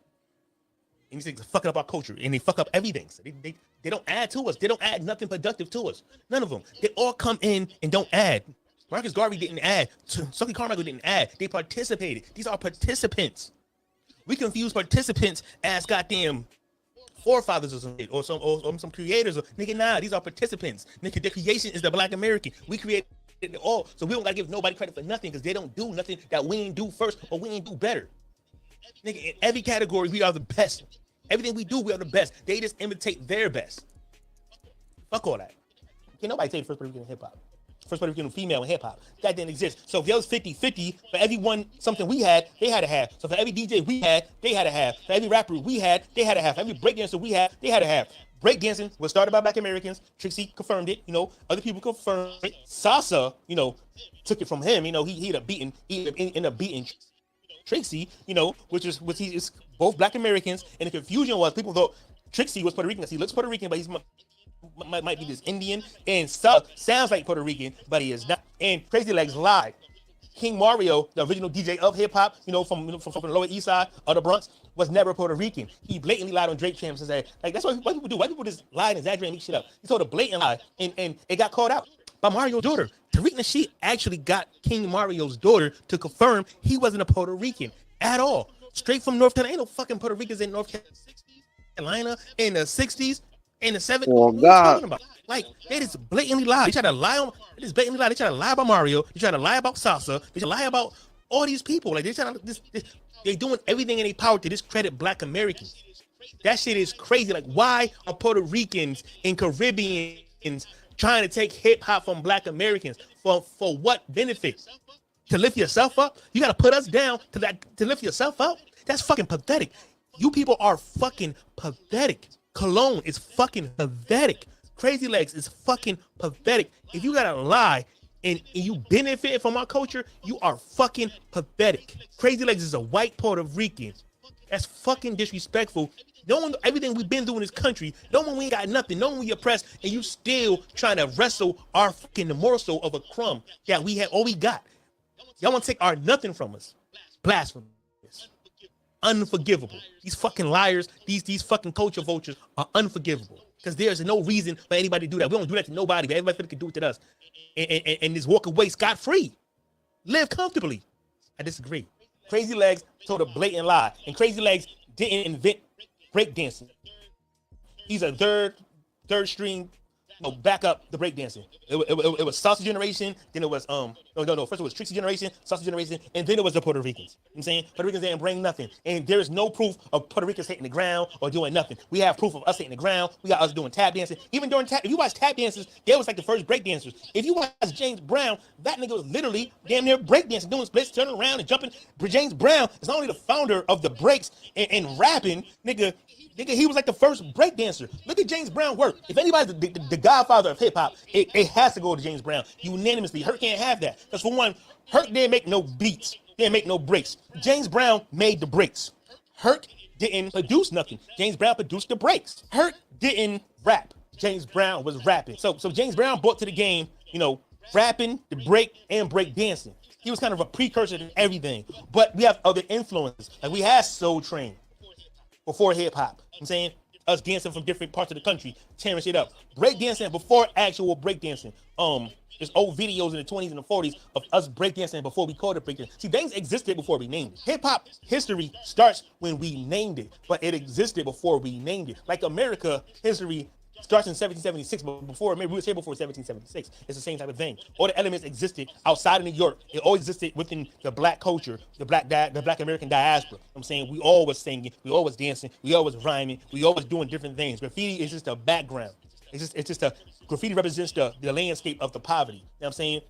And these things fucking up our culture, and they fuck up everything. So they don't add to us. They don't add nothing productive to us. None of them. They all come in and don't add. Marcus Garvey didn't add. Stokely Carmichael didn't add. They participated. These are participants. We confuse participants as goddamn forefathers or some creators. Nigga, nah, these are participants. Nigga, the creation is the Black American. We create it all, so we don't gotta give nobody credit for nothing because they don't do nothing that we ain't do first or we ain't do better. Nigga, in every category, we are the best. Everything we do, we are the best. They just imitate their best. Fuck all that. Can't nobody say first Puerto Rican in hip hop. First Puerto Rican female in hip hop. That didn't exist. So if there was 50-50, for every one something we had, they had to have. So for every DJ we had, they had to have. For every rapper we had, they had to have. For every breakdancer we had, they had to have. Breakdancing was started by Black Americans. Trixie confirmed it. Other people confirmed it. Salsa, took it from him. He ended up beating Trixie, which is both Black Americans. And the confusion was people thought Trixie was Puerto Rican because he looks Puerto Rican, but he's might be this Indian, and sounds like Puerto Rican, but he is not. And Crazy Legs lied. King Mario, the original DJ of hip hop, from the Lower East Side of the Bronx, was never Puerto Rican. He blatantly lied on Drake champs and said, like, that's what white people do. White people just lie and exaggerate and make shit up. He told a blatant lie, and it got called out by Mario's daughter. Tariq Nasheed actually got King Mario's daughter to confirm he wasn't a Puerto Rican at all. Straight from North Carolina. Ain't no fucking Puerto Ricans in North Carolina in the 60s. In the 70s, what are you talking about? Like, they just blatantly lie. They try to lie on. They just blatantly lie. They try to lie about Mario. They try to lie about Salsa. They try to lie about all these people. Like, they're doing everything in their power to discredit Black Americans. That shit is crazy. Like, why are Puerto Ricans and Caribbeans trying to take hip hop from Black Americans for what benefit? To lift yourself up? You got to put us down to lift yourself up? That's fucking pathetic. You people are fucking pathetic. Cologne is fucking pathetic. Crazy Legs is fucking pathetic. If you gotta lie and you benefit from our culture, you are fucking pathetic. Crazy Legs is a white Puerto Rican. That's fucking disrespectful. Everything we've been through in this country, knowing we ain't got nothing, knowing we oppressed, and you still trying to wrestle our fucking morsel of a crumb that we had, all we got. Y'all want to take our nothing from us. Blasphemy. Unforgivable. These fucking liars, these fucking culture vultures are unforgivable because there's no reason for anybody to do that. We don't do that to nobody, but everybody can do it to us and just walk away scot-free. Live comfortably. I disagree. Crazy Legs told a blatant lie, and Crazy Legs didn't invent breakdancing. He's a third string, back up the breakdancing. It was Salsa Generation, then it was No. First it was Trixie generation, Sausage generation, and then it was the Puerto Ricans. You know what I'm saying? Puerto Ricans didn't bring nothing. And there is no proof of Puerto Ricans hitting the ground or doing nothing. We have proof of us hitting the ground. We got us doing tap dancing. Even during tap, if you watch tap dances, they was like the first break dancers. If you watch James Brown, that nigga was literally damn near break dancing, doing splits, turning around and jumping. But James Brown is not only the founder of the breaks and rapping, nigga, he was like the first break dancer. Look at James Brown work. If anybody's the godfather of hip hop, it has to go to James Brown unanimously. Hurt can't have that. Because for one, Hurt didn't make no beats, didn't make no breaks. James Brown made the breaks. Hurt didn't produce nothing. James Brown produced the breaks. Hurt didn't rap. James Brown was rapping. So James Brown brought to the game, you know, rapping, the break, and break dancing. He was kind of a precursor to everything. But we have other influences. Like we had Soul Train before hip hop. I'm saying us dancing from different parts of the country, tearing shit up. Break dancing before actual break dancing. There's old videos in the 20s and the 40s of us break dancing before we called it break dancing. See, things existed before we named it. Hip hop history starts when we named it, but it existed before we named it. Like America history starts in 1776, but before, maybe we was here before 1776. It's the same type of thing. All the elements existed outside of New York. It all existed within the black culture, the black American diaspora. I'm saying we all was singing, we all was dancing, we all was rhyming, we all was doing different things. Graffiti is just a background. It's just a graffiti represents the landscape of the poverty. You know what I'm saying?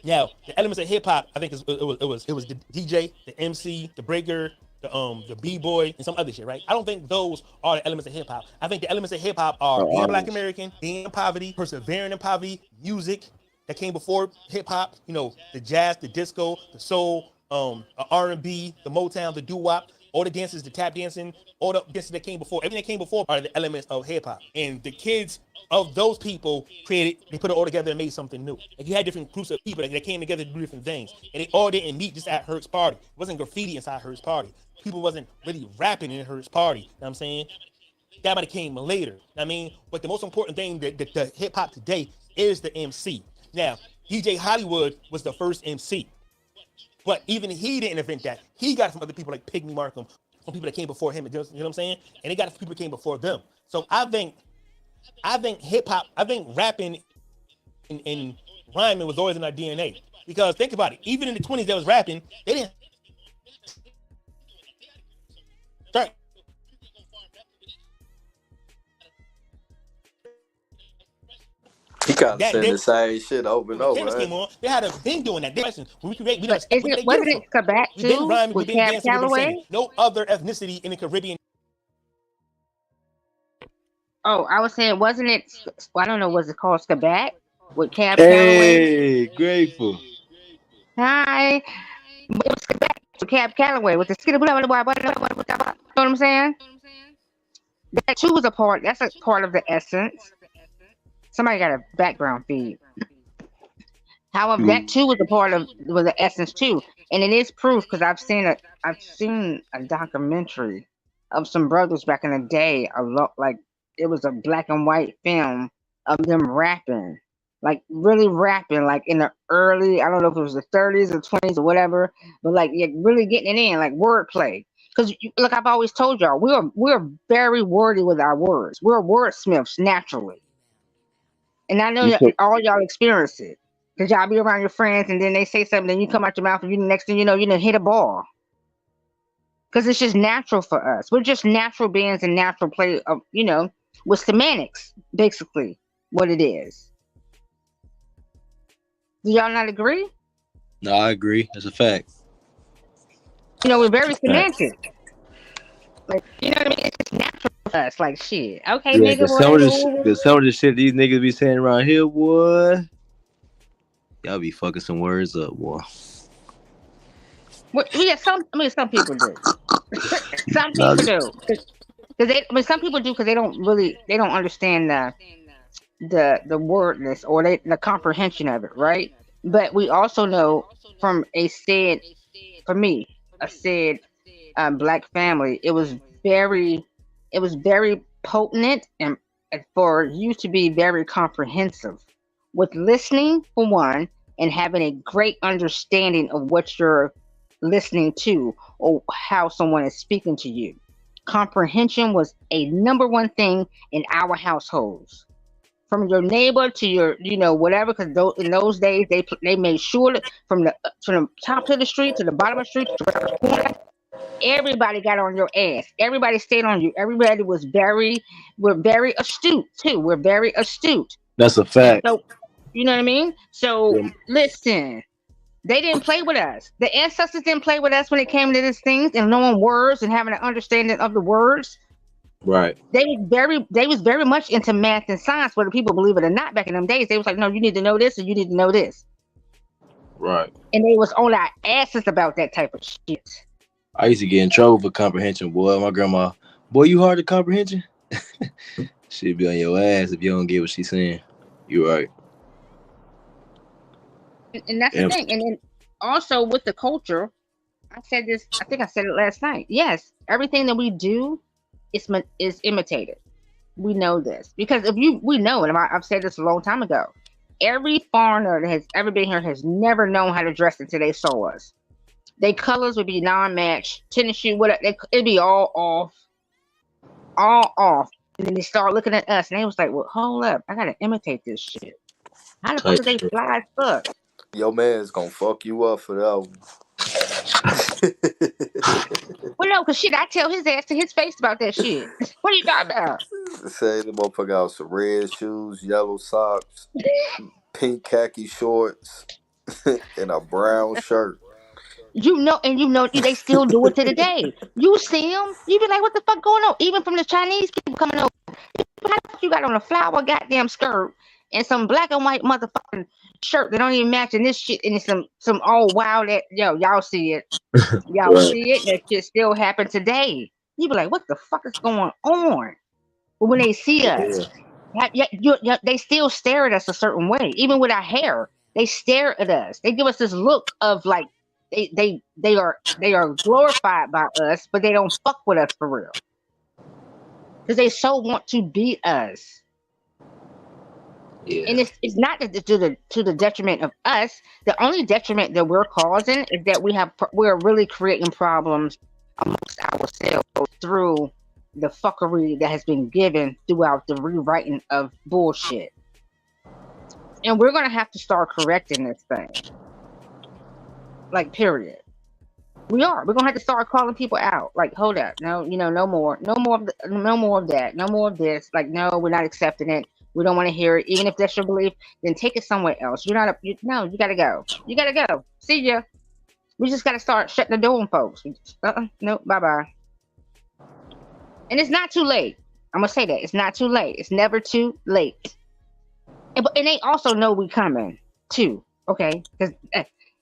Now, the elements of hip hop, I think it was the DJ, the MC, the breaker, the b-boy, and some other shit, right? I don't think those are the elements of hip hop. I think the elements of hip hop are being Black American, being in poverty, persevering in poverty, music that came before hip hop, you know, the jazz, the disco, the soul, R&B, the Motown, the doo-wop, all the dances, the tap dancing, all the dances that came before, everything that came before are the elements of hip hop. And the kids of those people they put it all together and made something new. Like you had different groups of people that came together to do different things. And they all didn't meet just at Hurt's party. It wasn't graffiti inside Hurt's party. People wasn't really rapping in Hurt's party. You know what I'm saying? That might have came later. I mean, but the most important thing that the hip hop today is the MC. Now, DJ Hollywood was the first MC. But even he didn't invent that. He got it from other people like Pygmy Markham, from people that came before him. You know what I'm saying? And they got it from people that came before them. So I think hip hop, I think rapping and rhyming was always in our DNA. Because think about it, even in the 20s that was rapping, they didn't start. He kind of saying the same shit over and over. Came on, they had been doing that. When we create, wasn't it Quebec too? With Cab Calloway? No other ethnicity in the Caribbean. Oh, I was saying, wasn't it? I don't know. Was it called Quebec with Cab Calloway? Hey, grateful. Hi. It was Quebec with Cab Calloway with the skittle. You know what I'm saying? That too was a part. That's a part of the essence. Somebody got a background feed. However, that too was the essence too, and it is proof because I've seen a documentary of some brothers back in the day. Like it was a black and white film of them rapping, like really rapping, like in the early, I don't know if it was the 30s or 20s or whatever, but like really getting it in, like wordplay. Because look, I've always told y'all we're very wordy with our words. We're wordsmiths naturally. And I know all y'all experience it. Because y'all be around your friends and then they say something, then you come out your mouth and the next thing you know, you done hit a ball. Because it's just natural for us. We're just natural beings and natural play of, with semantics, basically, what it is. Do y'all not agree? No, I agree. That's a fact. We're very semantic. Like, you know what I mean? It's just natural for us. Like, shit. Okay, Yeah, nigga, some of the shit these niggas be saying around here, boy. Y'all be fucking some words up, boy. Well, yeah, some people do. Some people do. Because some people do because they don't understand the wordness or the comprehension of it, right? But we also know from a said black family, it was very potent and for you to be very comprehensive with listening for one and having a great understanding of what you're listening to or how someone is speaking to you. Comprehension was a number one thing in our households from your neighbor to your, whatever. Because in those days, they made sure that from the top of the street to the bottom of the street to the corner, everybody got on your ass. Everybody stayed on you. Everybody we're very astute too. We're very astute. That's a And fact. so, you know what I mean? So Yeah. listen, they didn't play with us. The ancestors didn't play with us when it came to these things and knowing words and having an understanding of the words. Right. They was very much into math and science, whether people believe it or not. Back in them days, they was like, no, you need to know this and you need to know this. Right. And they was on our asses about that type of shit. I used to get in trouble for comprehension, boy. My grandma, boy, you hard to comprehension? She'd be on your ass if you don't get what she's saying. You right. And that's the thing. And then also with the culture, I said this, I think I said it last night. Yes, everything that we do is imitated. We know this. Because we know, and I've said this a long time ago, every foreigner that has ever been here has never known how to dress until they saw us. Their colors would be non-matched, tennis shoe, whatever. It'd be all off. And then they start looking at us, and they was like, "Well, hold up, I gotta imitate this shit. How the fuck is they fly as fuck?" Your man's gonna fuck you up for that one. Well, no, cause shit, I tell his ass to his face about that shit. What are you talking about? Say the motherfucker got some red shoes, yellow socks, pink khaki shorts, and a brown shirt. They still do it to the day. You see them, you be like, what the fuck going on? Even from the Chinese people coming over, you got on a flower goddamn skirt and some black and white motherfucking shirt that don't even match in this shit, and it's some all wild that y'all see it, see it. That shit still happen today. You be like, what the fuck is going on? But when they see us, they still stare at us a certain way. Even with our hair, they stare at us. They give us this look of like they are glorified by us, but they don't fuck with us for real because they so want to be us. Yeah. And it's not to the detriment of us. The only detriment that we're causing is that we're really creating problems amongst ourselves through the fuckery that has been given throughout the rewriting of bullshit. And we're gonna have to start correcting this thing. Like, period. We're gonna have to start calling people out. Like, hold up, no more of that, no more of this. Like, no, we're not accepting it. We don't want to hear it. Even if that's your belief, then take it somewhere else. You gotta go. You gotta go. See ya. We just gotta start shutting the door on folks. No, bye. And it's not too late. I'm gonna say that it's not too late. It's never too late. And they also know we coming too. Okay, because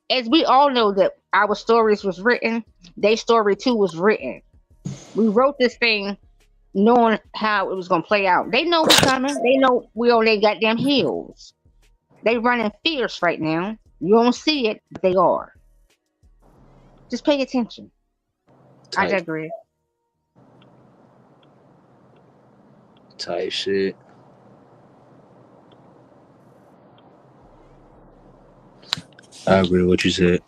as we all know that our stories was written, their story too was written. We wrote this thing knowing how it was gonna play out. They know we coming. They know we on their goddamn heels. They running fierce right now. You don't see it, but they are. Just pay attention. I digress. Type shit. I agree with what you said.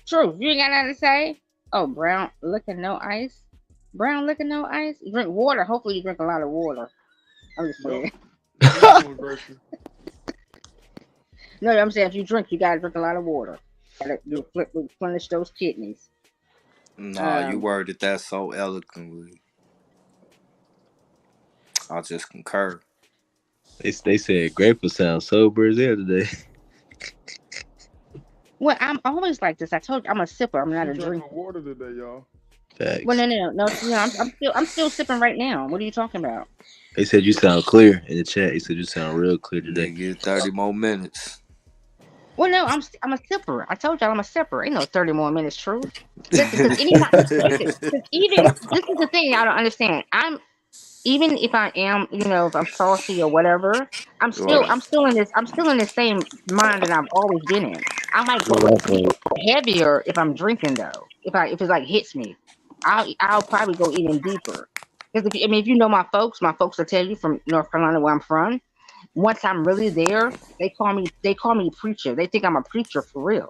True. You ain't got nothing to say? Oh, brown liquor, no ice. Brown liquor, no ice. Drink water. Hopefully you drink a lot of water. I'm just saying. No, I'm saying if you drink, you gotta drink a lot of water. You replenish those kidneys. Nah, you worded that so eloquently. I'll just concur. They said Grateful sounds sober as hell today. Well, I'm always like this. I told you I'm a sipper. I'm not a drinker. Water today, y'all. Facts. Well, no. I'm still sipping right now. What are you talking about? They said you sound clear in the chat. They said you sound real clear today. Get 30 more minutes. Well, no, I'm a sipper. I told y'all I'm a sipper. Ain't no 30 more minutes, true. Listen, this is the thing y'all don't understand. Even if I am, if I'm saucy or whatever, I'm still in the same mind that I've always been in. I might go heavier if I'm drinking though. If it like hits me, I'll probably go even deeper. Because if you know my folks will tell you from North Carolina where I'm from. Once I'm really there, they call me preacher. They think I'm a preacher for real.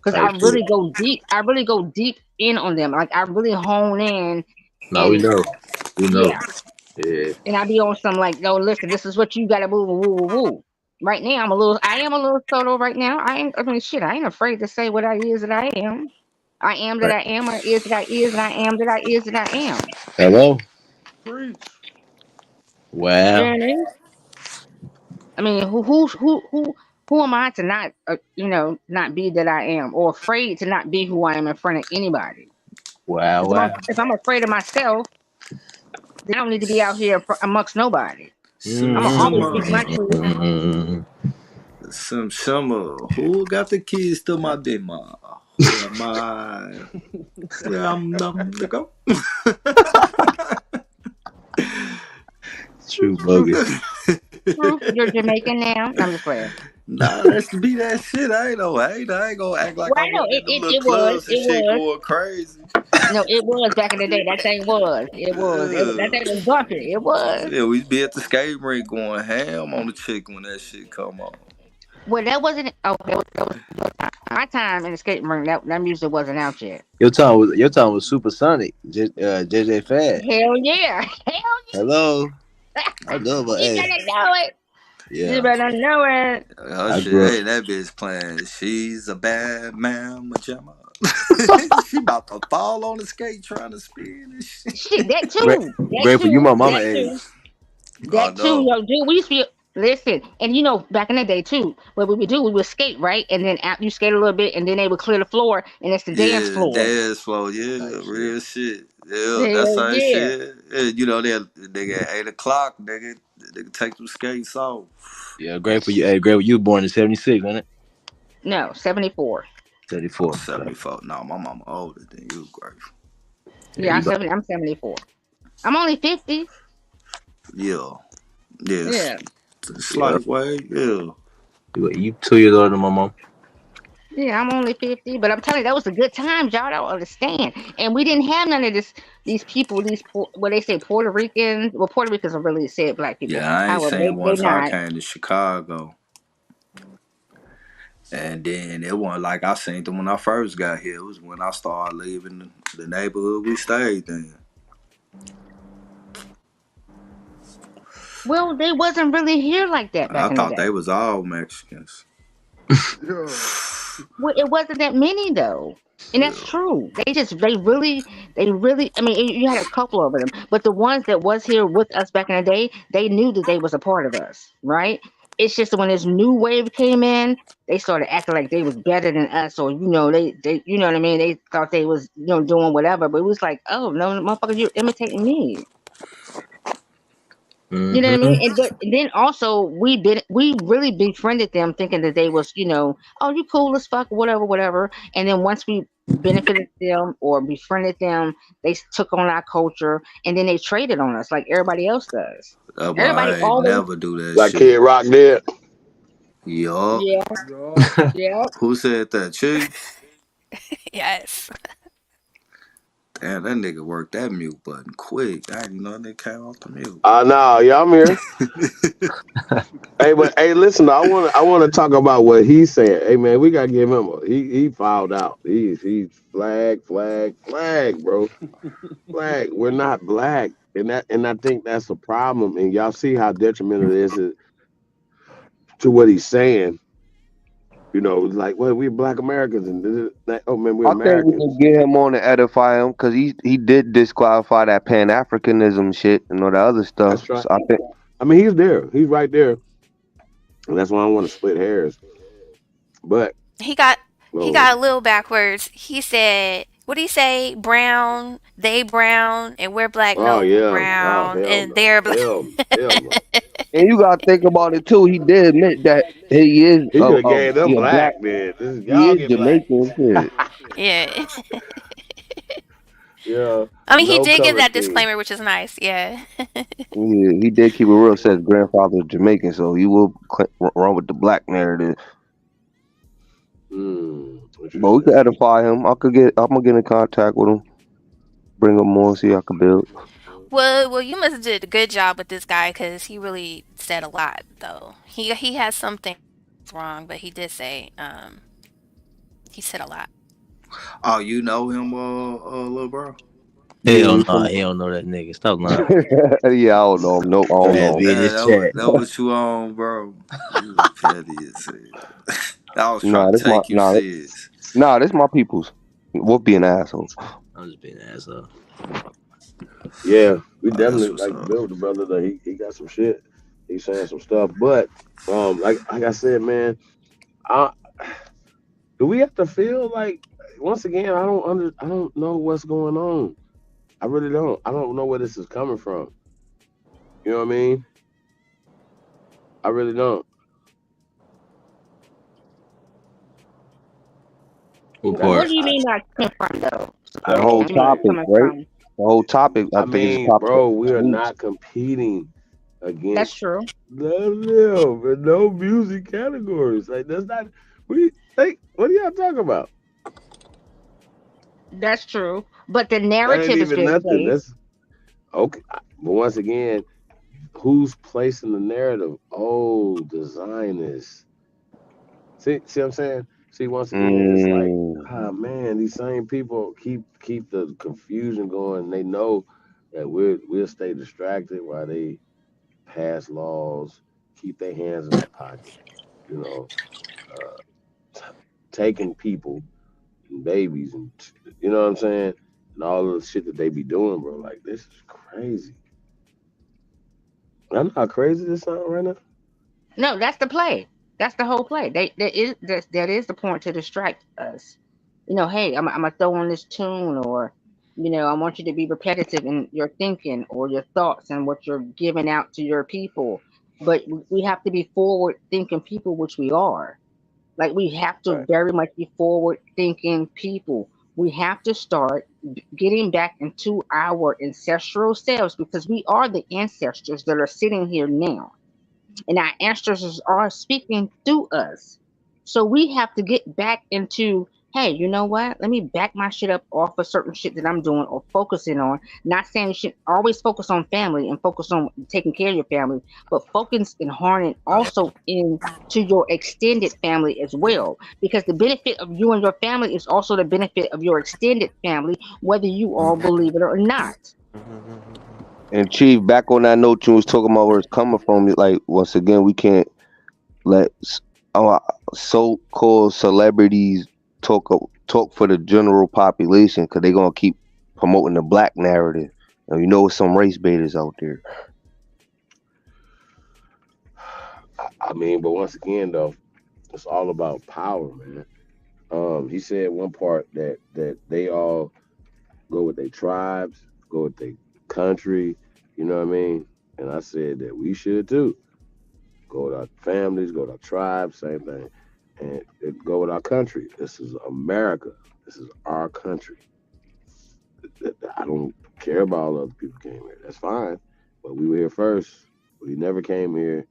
Because I really go deep. I really go deep in on them. Like I really hone in No, we And know. We know. yeah, Yeah. and I be on some like, no, listen, this is what you gotta move, woo, woo, woo. Right now, I am a little solo right now. I mean, shit, I ain't afraid to say what I is that I am. I am that Right. I am. I is that I is, and I am that I is that I am. Hello. Preach. You know Wow. what I mean? I mean, who am I to not, not be that I am, or afraid to not be who I am in front of anybody? Wow. Because if I'm Wow. if I'm afraid of myself, then I don't need to be out here amongst nobody. I'm gonna always speak my truth. Who got the keys to my demon? Who am I? Yeah, I'm the go. True bogus. Truth, you're Jamaican now. No, I'm just playing. Nah, that's to be that shit. I ain't no hater. I ain't gonna act like Well, I I know wasn't in them little it was, clubs and shit going crazy. No, it was back in the day. That thing was, that thing was bumping. It was. Yeah, we be at the skate rink going ham on the chick when that shit come on. Well, that wasn't okay. That was my time in the skate rink. That music wasn't out yet. Your time was supersonic. JJ Fad. Hell yeah, hell Hello. yeah. I love her. You Hey. better know it. You Yeah. better know it. Oh I shit, grew up. hey, that bitch playing. She's a bad man, Majama. She about to fall on the skate trying to spin and shit. Shit, that Great. too. That Grateful. You my too. mama That age. too. Oh That too, no. yo, dude. We used to be listen, and back in the day too, what we would do, we would skate, right? And then after you skate a little bit, and then they would clear the floor, and it's the dance Yeah, floor. dance floor, yeah, Type shit. real shit. Yeah, that's Hell how yeah. shit. Yeah, you know, nigga at 8 o'clock, nigga take them skates off. Yeah. Grateful. You. Hey, grateful. You were born in '76, wasn't it? No, 74. Oh, '74. 74. No, my mama older than you, grateful. Yeah. Yeah, You about. I'm 74. I'm only 50. Yeah. Yes. Yeah. Yeah. Slight way, yeah. You 2 years older than my mom. Yeah, I'm only 50, but I'm telling you, that was a good time. Y'all don't understand. And we didn't have none of this, these people, what they say, Puerto Ricans. Well, Puerto Ricans are really said black people. Yeah, I ain't However, seen they one till I not. came to Chicago. And then it wasn't like I seen them when I first got here. It was when I started leaving the neighborhood we stayed in. Well, they wasn't really here like that I back in the thought day. they was all Mexicans. Yeah. Well, it wasn't that many though. And Yeah. that's true. They really. I mean, you had a couple of them, but the ones that was here with us back in the day, they knew that they was a part of us, right? It's just that when this new wave came in, they started acting like they was better than us, or they, you know what I mean? They thought they was, doing whatever, but it was like, oh no, motherfucker, you're imitating me. You know what I mean? Mm-hmm. But then also we really befriended them thinking that they was, oh, you cool as fuck, whatever, whatever. And then once we benefited them or befriended them, they took on our culture and then they traded on us like everybody else does. But Everybody I ain't always, never do that Like Kid shit. Rock did. Yup. yeah, Yup. yeah. Who said that? Chief? Yes. Damn, that nigga worked that mute button quick. I didn't know that came off the mute. Nah, yeah, I'm here. Hey, but hey, listen, I wanna talk about what he's saying. Hey man, we gotta give him he fouled out. He's flag, bro. Flag. We're not black. And I think that's a problem. And y'all see how detrimental it is to what he's saying. Like, well, we're black Americans and oh man, we're I think we can Americans. get him on to edify him because he did disqualify that Pan Africanism shit and all that other stuff. That's right. So I think I mean, he's there. He's right there. And that's why I don't want to split hairs. But He got well, a little backwards. He said, what did he say? Brown, they brown, and we're black. oh No, we're yeah. Oh brown, hell and no. they're black. Hell no. and you gotta think about it too. He did admit that he is He could have gave them black. black, man. He Y'all is get black. Jamaican shit. Yeah. Yeah. I mean, he No did give color that scheme. disclaimer, which is nice. Yeah. Yeah, he did keep it real. Says grandfather is Jamaican, so he will run with the black narrative. But we could edify him. I'm gonna get in contact with him, bring him on, see how I can build. Well, you must have did a good job with this guy because he really said a lot, though. He has something wrong, but he did say he said a lot. Oh, you know him, little bro? Yeah, Hell we no, from. he don't know that nigga. Stop lying. Yeah, I don't know him. Nope, I don't know Rap him. be in his chat. That was you on, bro. You was petty as hell. I was trying Nah, to this my take you serious. this my people's. Wolf be an asshole. I'm just being an asshole. Yeah, we Oh, that's definitely what's like up. built the brother. That he got some shit. He's saying some stuff, but like I said, man, I do we have to feel like once again? I don't know what's going on. I really don't. I don't know where this is coming from. You know what I mean? I really don't. What That What part? do you mean by come from though? that Right. whole I mean topic, coming right? from. The whole topic. I I think it's a mean, topic bro, we for are weeks. not competing That's against true. them in no music categories. Like that's not we like. What are y'all talking about? That's true. But the That ain't narrative is even being nothing. placed. That's okay. But once again, who's placing the narrative? Oh, the Zionists. See what I'm saying? See, once again, it's like, man, these same people keep the confusion going. They know that we'll stay distracted while they pass laws, keep their hands in their pocket, you know, taking people and babies and you know what I'm saying? And all of the shit that they be doing, bro. Like this is crazy. I know how crazy this sound right now. No, that's the play. That's the whole play. That is the point to distract us. Hey, I'm gonna throw on this tune, or I want you to be repetitive in your thinking or your thoughts and what you're giving out to your people. But we have to be forward thinking people, which we are. Like we have to Right. very much be forward thinking people. We have to start getting back into our ancestral selves because we are the ancestors that are sitting here now, and our ancestors are speaking through us. So we have to get back into, hey, you know what? Let me back my shit up off of certain shit that I'm doing or focusing on. Not saying you should always focus on family and focus on taking care of your family, but focus and harness also into your extended family as well. Because the benefit of you and your family is also the benefit of your extended family, whether you all believe it or not. And Chief, back on that note you was talking about where it's coming from, like once again, we can't let uh, so-called celebrities talk for the general population because they're gonna keep promoting the black narrative. And you know, some race baiters out there. I mean, but once again, though, it's all about power, man. He said one part that they all go with their tribes, go with their country. You know what I mean? And I said that we should too. Go with our families, go with our tribes, same thing. And go with our country. This is America. This is our country. I don't care about all other people came here. That's fine. But we were here first. We never came here.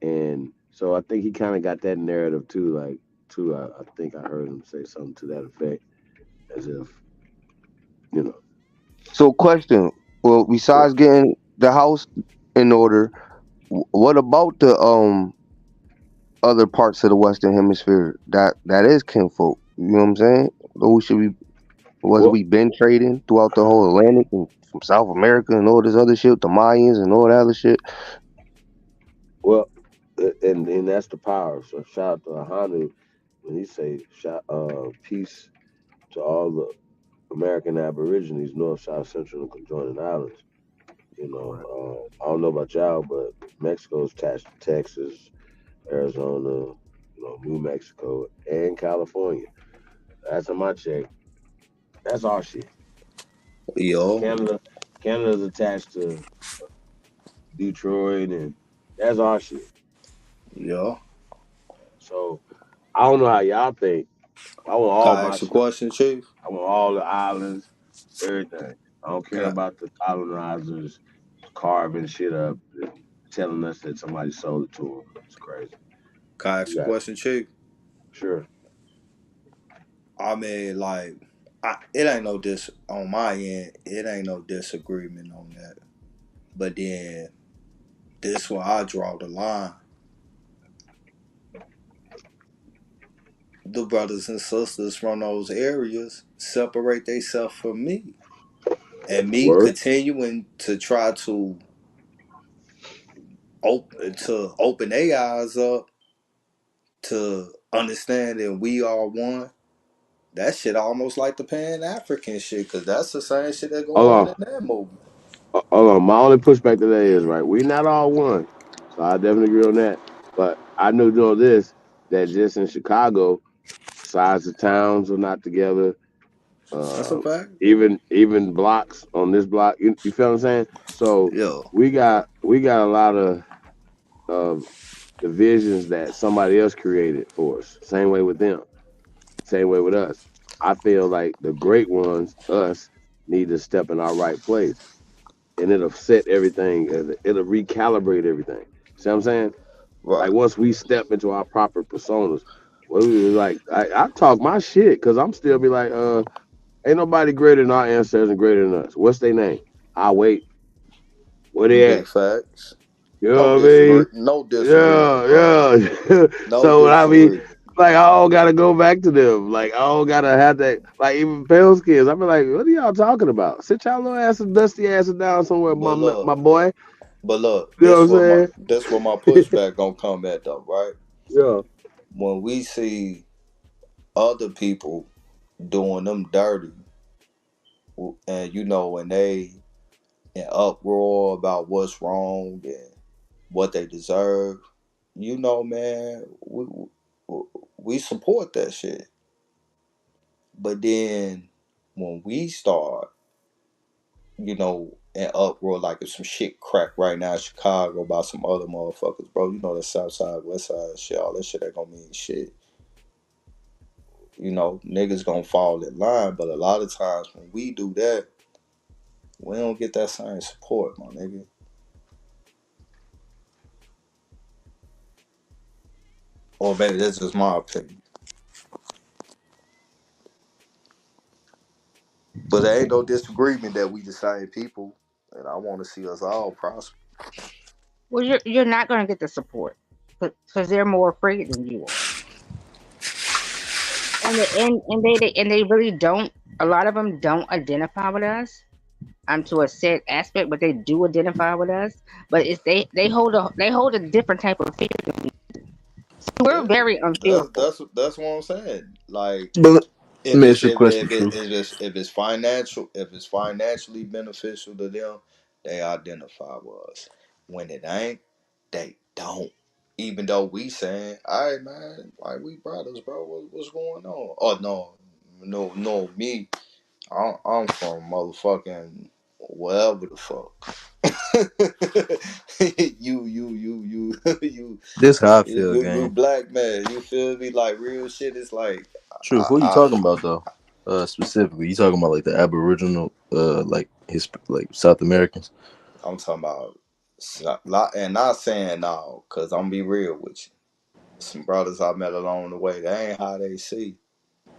And so I think he kind of got that narrative too. Like, too, I think I heard him say something to that effect, as if, you know. So, question. Well, Sure. besides getting the house in order, what about the other parts of the Western Hemisphere that is kinfolk? You know what I'm saying? Those should be was Well, we been trading throughout the whole Atlantic and from South America and all this other shit, the Mayans and all that other shit. Well, and that's the power. So shout out to Ahanu when he say peace to all the American Aborigines, North, South, Central, and conjoining islands. You know, I don't know about y'all, but Mexico's attached to Texas, Arizona, New Mexico, and California. That's on my check. That's our shit. Yo, Canada's attached to Detroit, and that's our shit. yo. So I don't know how y'all think. I want Can all I my ask a shit. question, Chief? I want all the islands, everything. I don't Can care I about the colonizers carving shit up, and telling us that somebody sold it to them. It's crazy. can I You ask a got question, Chief? sure. I mean, like, it ain't no on my end. It ain't no disagreement on that. But then this where I draw the line. The brothers and sisters from those areas separate themselves from me. And me Word. continuing to try to open their eyes up to understand that we are one. That shit almost like the Pan African shit, because that's the same shit that Hold go on on. in that movement. Hold on. My only pushback today is right. We not all one, so I definitely agree on that. But I know this that just in Chicago, sides of towns are not together. That's a fact. Even blocks on this block. You feel what I'm saying? So Yeah. we got a lot of divisions that somebody else created for us. Same way with them. Same way with us. I feel like the great ones, us, need to step in our right place, and it'll set everything. It'll recalibrate everything. See what I'm saying? Right. Like once we step into our proper personas, well, we was like I talk my shit because I'm still be like, ain't nobody greater than our ancestors and greater than us. What's their name? I wait. Where they at? Big facts. You No know what I mean? disagree. No disagreement, bro. Yeah, yeah. No So when I mean, disagreement. like, I all gotta go back to them. Like, I all gotta have that. Like, even pale skins. I be like, what are y'all talking about? Sit y'all little asses, dusty asses down somewhere, But my look, boy. but look, You know what I'm saying? that's where my pushback gonna come at though, right? Yeah. When we see other people doing them dirty, and when they in uproar about what's wrong and what they deserve, man, we support that shit. But then when we start, in uproar, like if some shit crack right now in Chicago about some other motherfuckers, bro, the South Side, West Side shit, all that shit ain't gonna mean shit. Niggas gonna fall in line, but a lot of times when we do that, we don't get that same support, my nigga. Or maybe that's just my opinion. But there ain't no disagreement that we the same people, and I want to see us all prosper. Well, you're not going to get the support because they're more afraid than you are, and they really don't. A lot of them don't identify with us, to a set aspect, but they do identify with us. But it's they hold a different type of fear than we do. So we're Yeah, very unfearful. that's what I'm saying. Like But let if me it's ask you a if, question, if, it, True. if it's financially beneficial to them, they identify with us. When it ain't, they don't. Even though we saying, all right, man, like we brothers, bro. What's going on? Oh no, me. I'm from motherfucking wherever the fuck. This how I feel, You gang. black man. You feel me? Like real shit. It's like True. Who you talking about though? Specifically, you talking about like the Aboriginal, like like South Americans? I'm talking about, and not saying no, cause I'm be real with you. Some brothers I met along the way, they ain't how they see.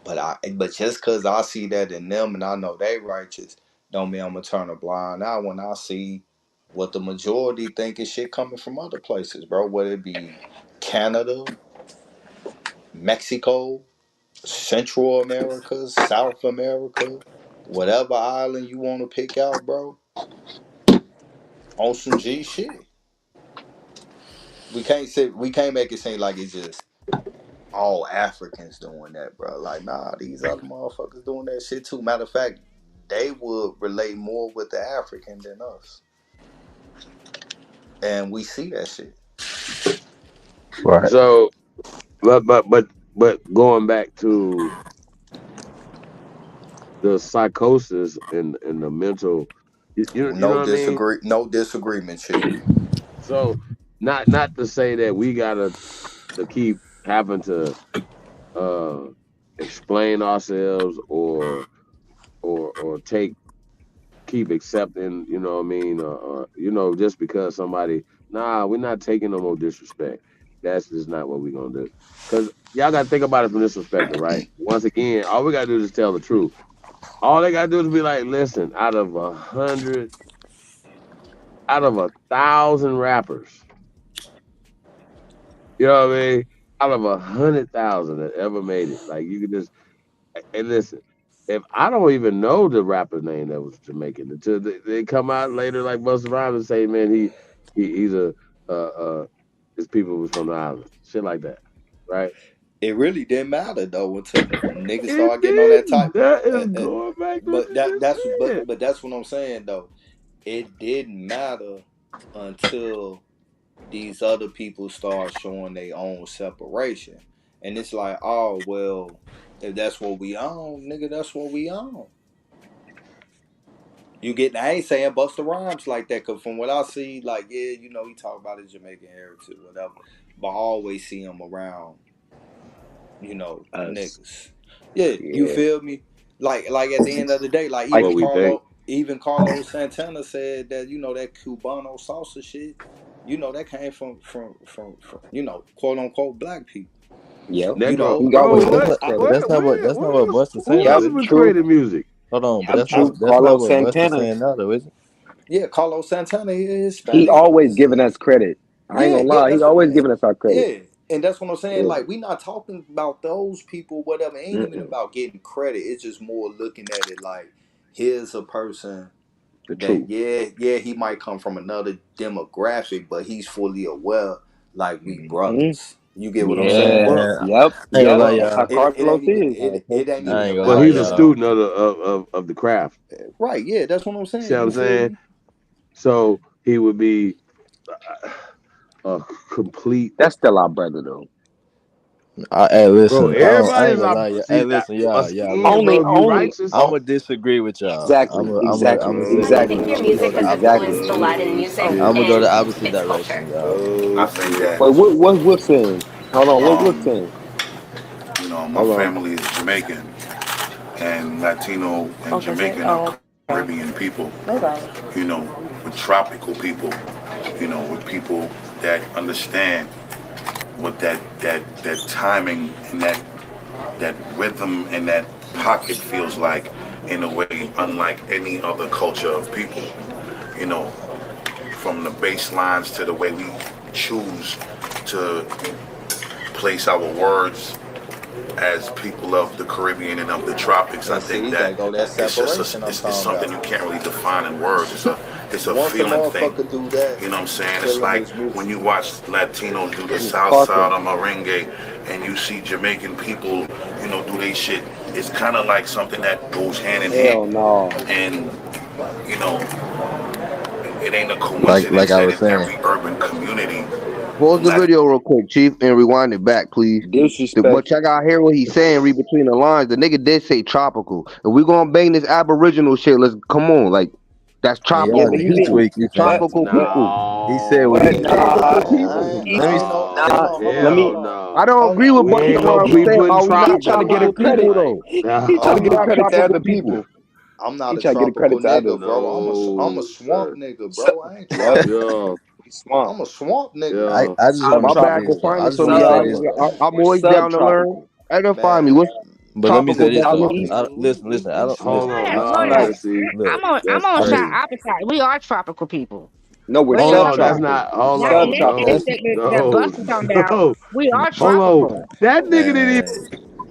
But just cause I see that in them and I know they righteous, don't mean I'm gonna turn a blind eye when I see what the majority think is shit coming from other places, bro. Whether it be Canada, Mexico, Central America, South America, whatever island you want to pick out, bro, on some G shit. We can't make it seem like it's just all Africans doing that, bro. Like, nah, these other motherfuckers doing that shit too. Matter of fact, they would relate more with the African than us. And we see that shit. Right. So, but going back to the psychosis and the mental, you know what I mean. No disagreement, chief. So, not to say that we gotta to keep having to uh explain ourselves or take keep accepting, you know what I mean, just because somebody, nah, we're not taking no more disrespect. That's just not what we're gonna do. Cause y'all gotta think about it from this perspective, right? Once again, all we gotta do is tell the truth. All they gotta do is be like, listen, out of 1,000 rappers, you know what I mean? Out of 100,000 that ever made it, like you could just and listen. if I don't even know the rapper name that was Jamaican until they come out later like Busta Rhymes and say, man, he's his people was from the island, shit like that, right? It really didn't matter though until niggas It started getting on that type. didn't. That is going back to what But you just said. but that's what I'm saying though. It didn't matter until these other people start showing their own separation, and it's like, oh well, if that's what we own, nigga, that's what we own. You get, I ain't saying Busta Rhymes like that, cause from what I see, like, yeah, you know, he talk about his Jamaican heritage, whatever, but I always see him around, you know, niggas. Yeah, you feel me? Like at the end of the day, like even Carlos Santana said that, you know, that Cubano salsa shit, you know, that came from you know, quote unquote black people. Yeah, you know, that's not what Busta saying. Who even created music? Hold on, but that's true. not Carlos what Busta Santana. saying now, though, is it? Yeah, Carlos Santana is He Hispanic. always giving us credit. I ain't gonna lie. He's always giving us our credit. Yeah, and that's what I'm saying. Yeah. Like, we not talking about those people, whatever. It ain't even about getting credit. It's just more looking at it like, here's a person that, yeah, he might come from another demographic, but he's fully aware, like we brothers. You get what I'm saying? Yep. I ain't gonna lie, That's how y'all. Carlos is. It ain't even gonna about Well, he's a that. student of the craft. Right, yeah, that's what I'm saying. See what I'm You feel saying? me? So he would be a complete. That's still our brother, though. Hey, listen, Bro, I everybody's ain't gonna not. lie. See, Hey, listen, y'all. Only, I'm gonna disagree with y'all. Exactly. I'm gonna say Exactly. I'm gonna go the opposite direction. I'm gonna go the opposite direction, y'all. I think that, Wait, what Wolf saying? Hold on, what Wolf saying? you know, my family is Jamaican, and Latino and Jamaican are Caribbean people. You know, with tropical people. You know, with people that understand what that timing and that rhythm and that pocket feels like in a way unlike any other culture of people. You know, from the bass lines to the way we choose to place our words as people of the Caribbean and of the tropics. I think that it's just it's something you can't really define in words. It's a feeling thing. You know what I'm saying? It's like when you watch Latinos do the South Side of merengue and you see Jamaican people, you know, do they shit. It's kind of like something that goes hand in hand. And, you know, it ain't a coincidence Like I that was in saying. every urban community. Pause the video real quick, Chief, and rewind it back, please. What y'all gotta hear what he's saying, read between the lines. The nigga did say tropical. If we gonna bang this Aboriginal shit, let's come on, like that's tropical Y'all niggas people. tweaking, fam. Tropical people. He said what he Tropical people. let me I don't agree with We Busta ain't gonna Rhymes be saying, putting are we not trying to get a tropical credit. people though? He trying to get a credit to other people. I'm not He a trying to get a tropical credit to nigga, others. bro. I'm a swamp nigga, bro. I ain't tropical. Swamp. I'm a swamp nigga. I just want My to say bad this. for I finding just some want to of say y'all. this. I'm We're always down to learn. subtropical. Identify me. What's But let me say this though. tropical? Listen. I don't Hold listen. on, That's no, one of see, Look, I'm on I side mean, opposite. We are tropical people. No, we're What are you hold on, talking that's about? subtropical. not. Hold Not on, in that no, sense that's that no, Bus is talking about. no. We are Hold on, tropical. that nigga didn't even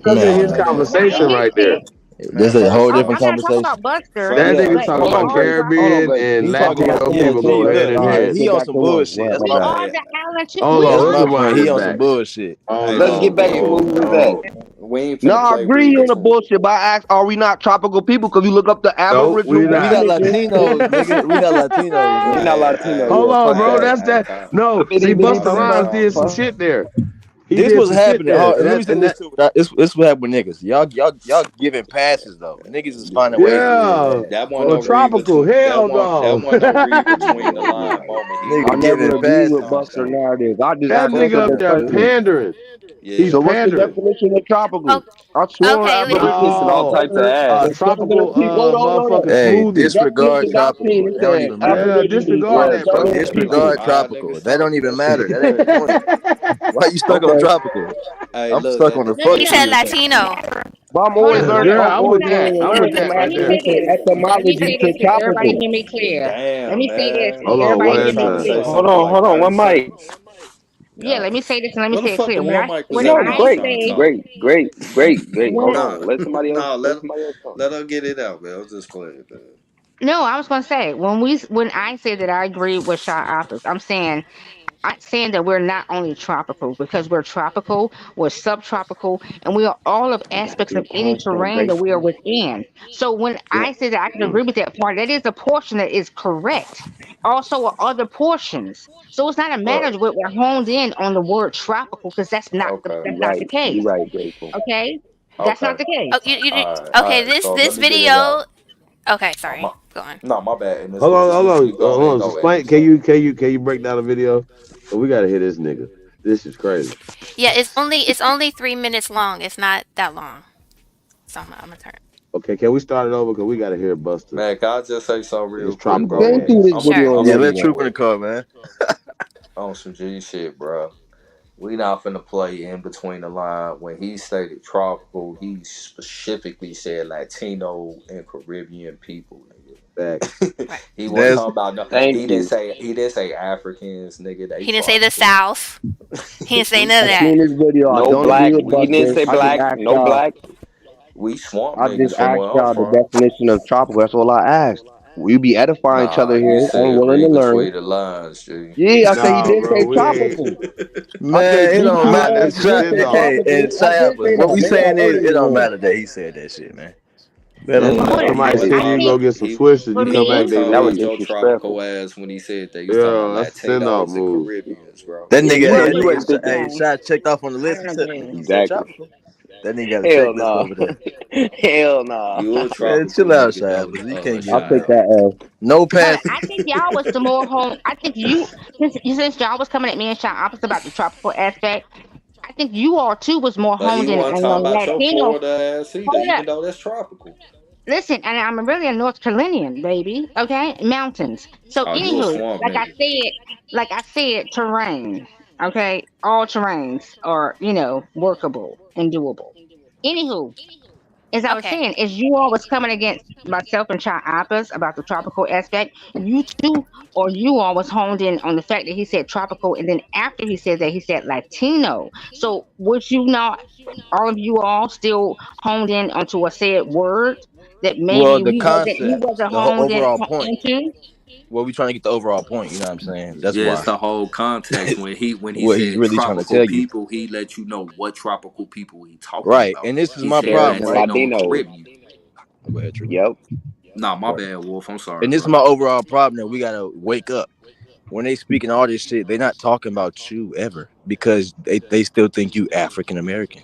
because of his man. Now in conversation his right there. sense, This is a whole different I'm not talking about conversation. Buster, That nigga but talking we about are tropical. Caribbean and He talking about Latino people Chief. go hand Look, in hand. he on some bullshit. That's We my are bad. the island too. Hold We on, That's let's are my bad. rewind He this on tropical. some back. bullshit. Hold Let's get on, back to what we was at. We ain't No, finna I play agree read on the between. bullshit, but I asked, are we not tropical people? Because you look up the no, we Aboriginal We not. not definition. Latinos, nigga. We not Latinos, We're not nigga. Latino. Hold Yeah, on, fuck bro. that. That's that. No, see, Bitty, Busta bitty, Rhymes no. did some shit there. He This did was some shit happening. there, Let me say and this that, too. This what happened with niggas. Y'all giving passes though. Niggas is finding ways to get yeah. pass. That one Well, no read tropical, between. hell That no. one no read between the line moment. He I Niggas wasn't never giving saying agree that. with passes. Buster narrative. I just That answered nigga up the there question. pandering. Yeah. He's So what's the pandering. definition of tropical? Oh, I sworn okay. Nigga kissing all Aboriginal Oh, types of settlers, ass. tropical, hold on. motherfucking Hey, smoothie. disregard Definition I seen, tropical. it It don't said even matter. Yeah, Aborigines disregard are that, bro. southern people. Disregard All right, tropical. niggas That talk. don't even matter. That ain't the point. Why you stuck on Okay, tropical? Hey, I'm look, stuck on the No, no, He fuck no. said shit. Latino. but I'm Hold always on, hold learning. on. Yeah, I'm I'm Hold always with on. that. growing and I'm Hold with learning. that I'm on. Let right me asking there. say for this. Let me say etymology to this so everybody tropical. hear me clear. Let damn, me say this man. so Hold on, I everybody one was hear at a me trying to time. say clear. Hold something for on, like hold on. 30 One mic. seconds. Yeah, let me say this and let me say it clear. Motherfucking When more I mic was when that No, when I I was great, trying to say talk. great. Hold when on. Let somebody else. Nah, Let somebody else talk. let her get it out, man. I was just playing, man. no, I was gonna say when I say that I agree with Shot Office, I'm saying that we're not only tropical because we're tropical, we're subtropical, and we are all of aspects Your of any content, terrain great. that we are within. So when I say that I can agree with that part, that is a portion that is correct. Also, are other portions. So it's not a matter Right. of what we're honed in on the word tropical because You that's not right. the You case. right, grateful. Okay, that's Okay. not the case. Oh, you okay? Alright. This So let this me get it out. video. Okay, Oh, sorry. Go on. no, my bad. And this Hold was on, just hold on, you go ahead, hold on. go ahead. Explain. Can you break down the video? So we gotta hear this nigga. This is crazy. Yeah, it's only 3 minutes long. It's not that long. So I'm gonna turn. Okay, can we start it over? Cause we gotta hear Buster. Man, can I just say something His real quick, We've tropical bro? been through ass. this Sure. video I'm Yeah, gonna already, let be man. Troop in the quick car, man. on some G shit, bro. We not finna play in between the line. When he stated tropical, he specifically said Latino and Caribbean people, Facts. nigga. Right. He wasn't That's talking about no. Thank you. He didn't say Africans, nigga. They He didn't say the tropical. South. He didn't say none I of that. seen this video. I No don't black. agree with He didn't Buster. say I just black. asked No y'all. black. We swamp I niggas just from asked where I'm y'all the from. definition of tropical. That's all I asked. We be edifying each Nah, other you here and said willing to read learn. between the lines, G. Yeah, I said he Nah, did bro, say we ain't. tropical. I said man. It don't Nah, matter. GBL, that's a did send say off. Hey, tropical. and I did Shia, say what that. we Maybe I saying heard is, it it don't wrong. matter that he said that shit, man. That Yeah, don't nah, matter. Hold on. Somebody he send I you wasn't. go think get some He swishers. for You come back, me, they told That was leave. your tropical disrespectful. ass when he said that he was talking Yeah, about that's a send off Latinos and move. Caribbeans, bro. That Yeah, nigga, you well, ain't that you nigga, ain't think hey, that. no, Shia checked off on the I list. don't He agree. said Exactly. tropical. That nigga got a Hell checklist no. over there. Hell no. You a Man, tropical chill out, nigga Shia, though, but you can't I'll get take Shy. that L. no Hold on. pass. I think y'all was the more home. I think since y'all was coming at me and Sean opposite about the tropical aspect. I think you all too was more But he honed in wasn't on talking the about your Latino. Florida ass either, Hold up. even though that's tropical. Listen, and I'm really a North Carolinian, baby. Okay, mountains. So, Oh, you a anywho, swamp nigga. like I said, terrain. Okay, all terrains are workable and doable. Anywho, as I was Okay. saying, as you all was coming against myself and Chai Appas about the tropical aspect, you too, or you all was honed in on the fact that he said tropical, and then after he said that, he said Latino. So, would you not, all of you all, still honed in onto a said word that Well, maybe the he concept, wasn't the whole honed in overall point. into? Well, we trying to get the overall point. You know what I'm saying? That's Yeah, it's why. the whole context. When he What he's said really trying to tropical tell you, people, he let you know what tropical people he talking right? about. And this is He my said Yeah, problem, the right? Latino and Latinos. Caribbean. Go ahead, True. Yep. Nah, my Right. bad, Wolf. I'm sorry, And this is bro. my overall problem that we gotta wake up. When they speaking all this shit, they're not talking about you ever because they still think you African American.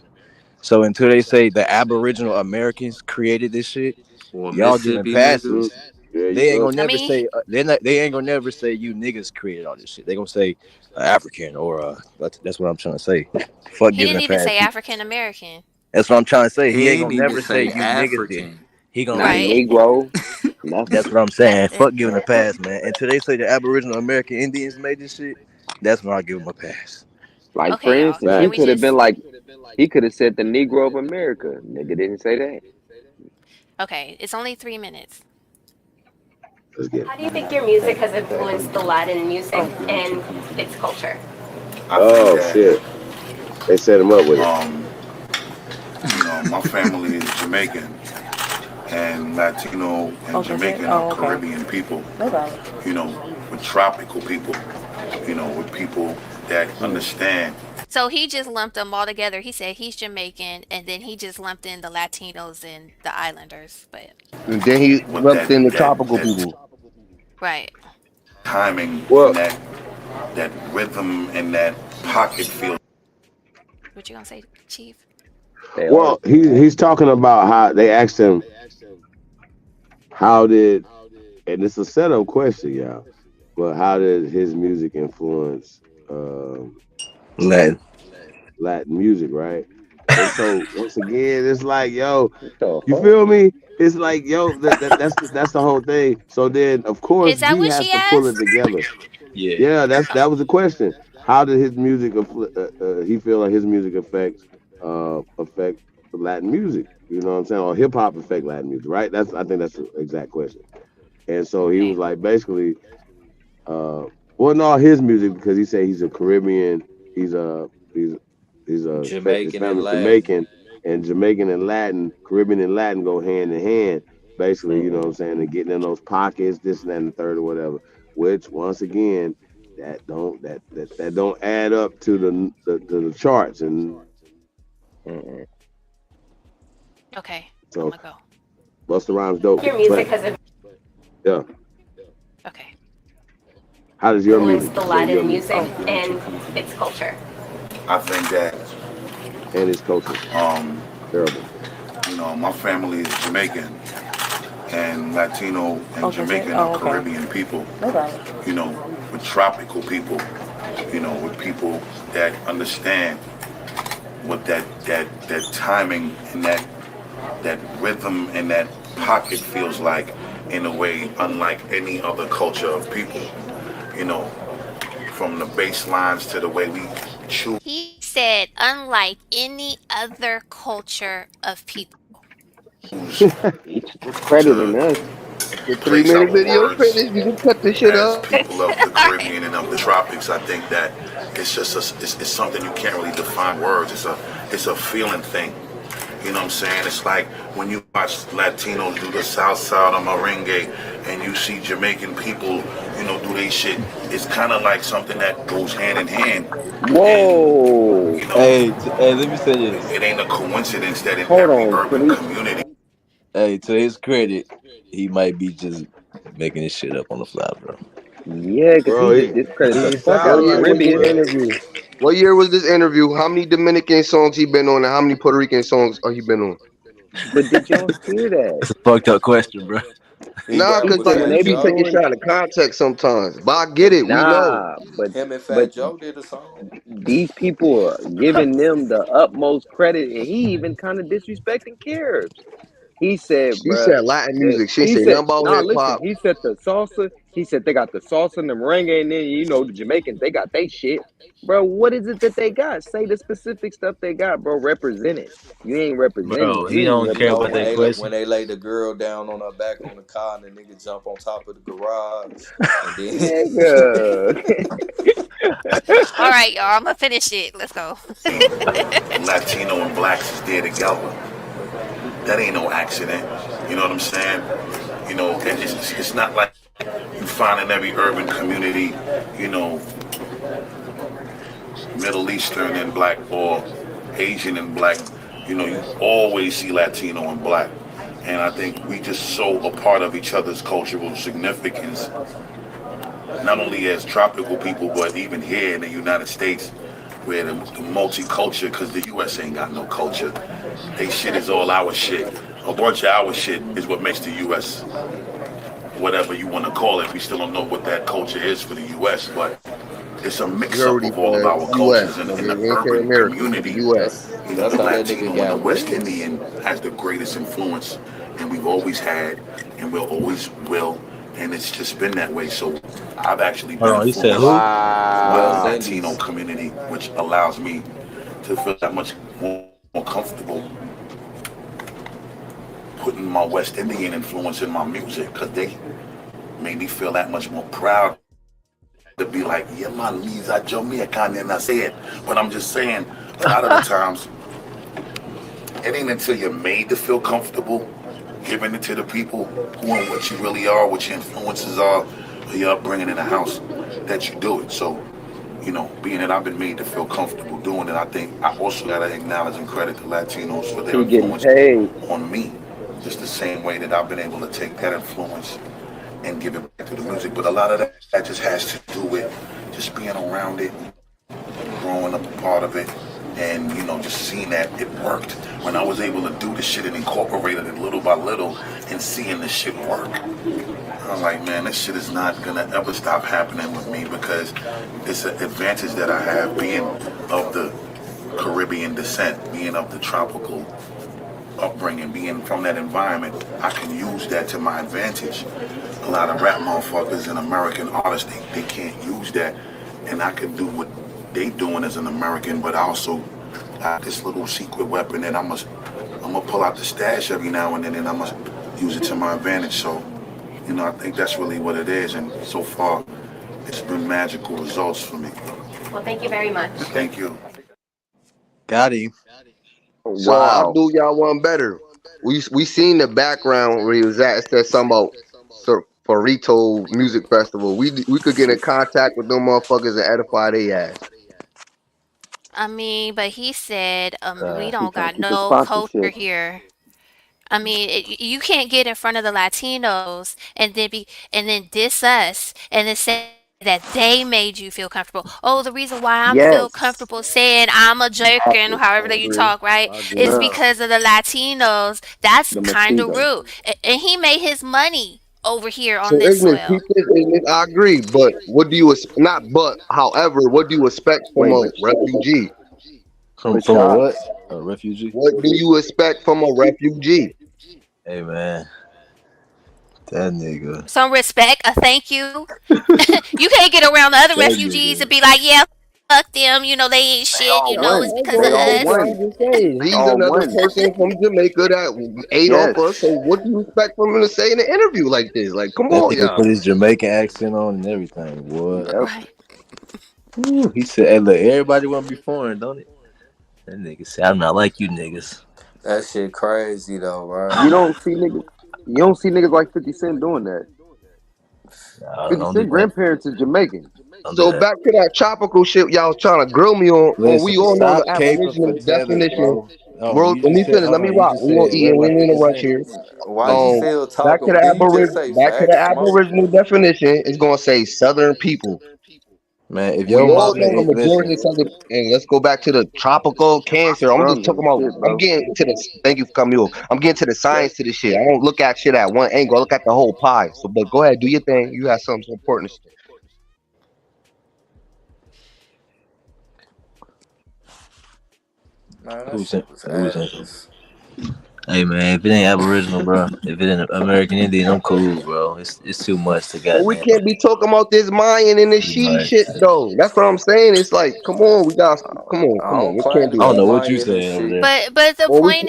So until they say the Aboriginal Americans created this shit, Or y'all giving Mississippi niggas. passes. Yeah, you They ain't go. gonna I never mean, say they ain't gonna never say you niggas created all this shit. They gonna say African or that's what I'm trying to say. Fuck he giving didn't a even pass. say African American. That's what I'm trying to say. He He ain't ain't gonna even never say say you niggas did. African. He gonna Not say Right. Negro. Nothing. that's what I'm saying. Fuck giving a pass, man. Until they say the Aboriginal American Indians made this shit, that's when I give them a pass. Like for Okay, y'all. instance, Can he we Facts. could have just? been like he could have said the Negro of America. Nigga didn't say that. Okay, it's only 3 minutes. Let's get How it. do you think your music has influenced the Latin music and its culture? I think Oh that shit. They set him up with it. my family is Jamaican, and Latino and Jamaican are Caribbean people. With tropical people. With people that understand. So he just lumped them all together. He said he's Jamaican, and then he just lumped in the Latinos and the Islanders. But And then he With lumped in the tropical that people. right. timing Well, and that rhythm and that pocket feel. What you gonna say, Chief? They are. well, he's talking about how they asked him how did, and it's a setup question, y'all. But how did his music influence Latin. Latin music, right? And so once again, it's like, yo, What the you fuck? feel me? It's like, yo, that's the whole thing. So then, of course, Is that G what has she to pull it asked? together. Yeah. Yeah, that was the question. How did his music he feel like his music affect Latin music? You know what I'm saying? Or hip hop affect Latin music, right? I think that's the exact question. And so he was Okay. like basically well, no, his music because he said he's a Caribbean he's his Jamaican and family Latin. Jamaican, and Jamaican and Latin, Caribbean and Latin go hand in hand. Basically, you know what I'm saying, and getting in those pockets, this and that and the third or whatever. Which once again, that don't add up to the charts. And Okay, so I'm gonna go. Busta Rhymes dope. Your music But has yeah, Okay. how does your influenced music? the Say your Latin music. music and its culture. I think that And his culture. Terrible. you know, my family is Jamaican, and Latino and Jamaican are Caribbean people. You know, with tropical people. You know, with people that understand what that timing and that rhythm and that pocket feels like in a way unlike any other culture of people. You know, from the bass lines to the way we chew. He said, unlike any other culture of people. He's discrediting us. The Place 3-minute our video words finished. We can cut this shit as up. people of the Caribbean and of the tropics. I think that it's just it's something you can't really define words. It's a feeling thing. You know what I'm saying? It's like when you watch Latinos do the South Side of merengue and you see Jamaican people, you know, do they shit. It's kind of like something that goes hand in hand. Whoa. You know, Hey, let me say this. it ain't a coincidence that in Hold every on, urban Philly. community. Hey, to his credit, he might be just making this shit up on the fly, bro. Yeah, because Bro, he just discredited the it fuck out sounds of like Caribbean it, bro. interview. What year was this interview? How many Dominican songs he been on, and how many Puerto Rican songs he been on? But did y'all hear that? That's a fucked up question, bro. He Nah, rap cause with like when Fat they be taking Joe. shit out of context sometimes. But I get it. We know. Him, Nah, him and but Fat Joe did a song. these people are giving them the utmost credit, and he even kind of disrespecting Caribs. He said, She bruh, said Latin that music. She ain't he say said, nothing about nah, hip listen, hop. he said the salsa, he said they got the salsa and the merengue, and then you know the Jamaicans, they got they shit. Bro, what is it that they got? Say the specific stuff they got, bro. Represent it. You ain't representing Bro, it. he You ain't don't You care know about representing that it. when question. they lay the girl down on her back on the car and the nigga jump on top of the garage and then Nigga. All right, y'all. I'm gonna finish it. Let's go. Latino and blacks is there together. That ain't no accident. You know what I'm saying? You know, and it's not like you find in every urban community, you know, Middle Eastern and black or Asian and black. You know, you always see Latino and black. And I think we just so a part of each other's cultural significance, not only as tropical people, but even here in the United States, where the multicultural, because the U.S. ain't got no culture. They shit is all our shit. A bunch of our shit is what makes the U.S. whatever you want to call it. We still don't know what that culture is for the U.S., but it's a mix-up Majority of all of for our U.S. cultures in Nigga. the We ain't say urban America. We community. U.S. You know, that's the how that nigga Latino and the got West witness. Indian has the greatest influence, and we've always had, and we'll always will, and it's just been that way. So I've actually Hold been on, you said influenced who? by the West Wow. Latino Indies. community, which allows me to feel that much more comfortable putting my West Indian influence in my music, because they made me feel that much more proud to be like, yeah, man, Lisa Jamaican, and I say it. But I'm just saying, a lot of the times, it ain't until you're made to feel comfortable giving it to the people who and what you really are, what your influences are, or your upbringing in the house, that you do it. So, you know, being that I've been made to feel comfortable doing it, I think I also got to acknowledge and credit the Latinos for their He getting influence paid. on me. Just the same way that I've been able to take that influence and give it back to the music. But a lot of that just has to do with just being around it, growing up a part of it, and you know, just seeing that it worked. When I was able to do the shit and incorporated it little by little and seeing the shit work, I was like, man, this shit is not gonna ever stop happening with me, because it's an advantage that I have being of the Caribbean descent, being of the tropical upbringing, being from that environment. I can use that to my advantage. A lot of rap motherfuckers and American artists, they can't use that, and I can do what they doing as an American, but also got this little secret weapon that I'm gonna pull out the stash every now and then, and I'm gonna use it to my advantage. So, you know, I think that's really what it is, and so far, it's been magical results for me. Well, thank you very much. Thank you. Got him. So I'll Wow. do y'all one better. We seen the background where he was at. It said something about Farito Music Festival. We could get in contact with them motherfuckers and edify their ass. I mean, but he said, we He don't trying to got keep his no culture sponsorship. here. I mean, you can't get in front of the Latinos and then diss us and then say that they made you feel comfortable. Oh, the reason why I'm feel Yes. comfortable saying I'm a Jamaican, Exactly. however I that you agree. talk, right, I is agree. No. because of the Latinos. That's The kind of mosquitoes. rude. And he made his money over here So on this ignorant, soil. peep this, ignorant. I agree, but what do you not? But however, what do you expect from Wait, a but refugee? From a what? shots. A refugee? What do you expect from a refugee? Hey man, that nigga. Some respect, a thank you. You can't get around the other That refugees and nigga. be like, yeah, fuck them. They ain't They shit. all It's won. because of They But all that's us. what I'm won. just saying. They He's all another won. person from Jamaica that ate off Yes. us. So what do you expect from him to say in an interview like this? Like, come That on, nigga y'all. put his Jamaican accent on and everything. What? Yep. Right. Ooh, he said, "Hey, look, everybody want to be foreign, don't it?" That nigga said, "I'm not like you niggas." That shit crazy though, You bro. don't see niggas. You don't see niggas like 50 Cent doing that. Nah, 50 don't do Cent that. grandparents is Jamaican. Don't do So that. back to that tropical shit y'all was trying to grill me on. We Listen, all know the stop caping for Aboriginal Taylor, definition. bro. Hold on, World, you let just me said, finish. hold Let me on, you rock. just We gonna said, eat what it. We about ain't in a 50 rush Cent? here. Why you Listen, still Back to talking? the Did you just say Back to the facts, Smoke? Aboriginal definition. It's gonna say Southern people. man, if We your all mama know the ain't, majority listen, of Southern. And let's go back to the tropical cancer. I'm just Drums talking and about. shit, I'm bro. getting to the. Thank you for coming over. I'm getting to the science to this shit. I don't look at shit at one angle. I look at the whole pie. So, but go ahead, do your thing. You have something so important to say. Man, that who's in, shit was who's in? ass. Hey man, if it ain't Aboriginal, bro, if it ain't American Indian, I'm cool, bro. It's too much to But we goddamn. can't be talking about this Mayan and this Too she much. shit though. That's what I'm saying. It's like, come on, we got, I come on. don't We claim can't to do I don't be that. know what you Mayan and saying over shit. there. But the Well, point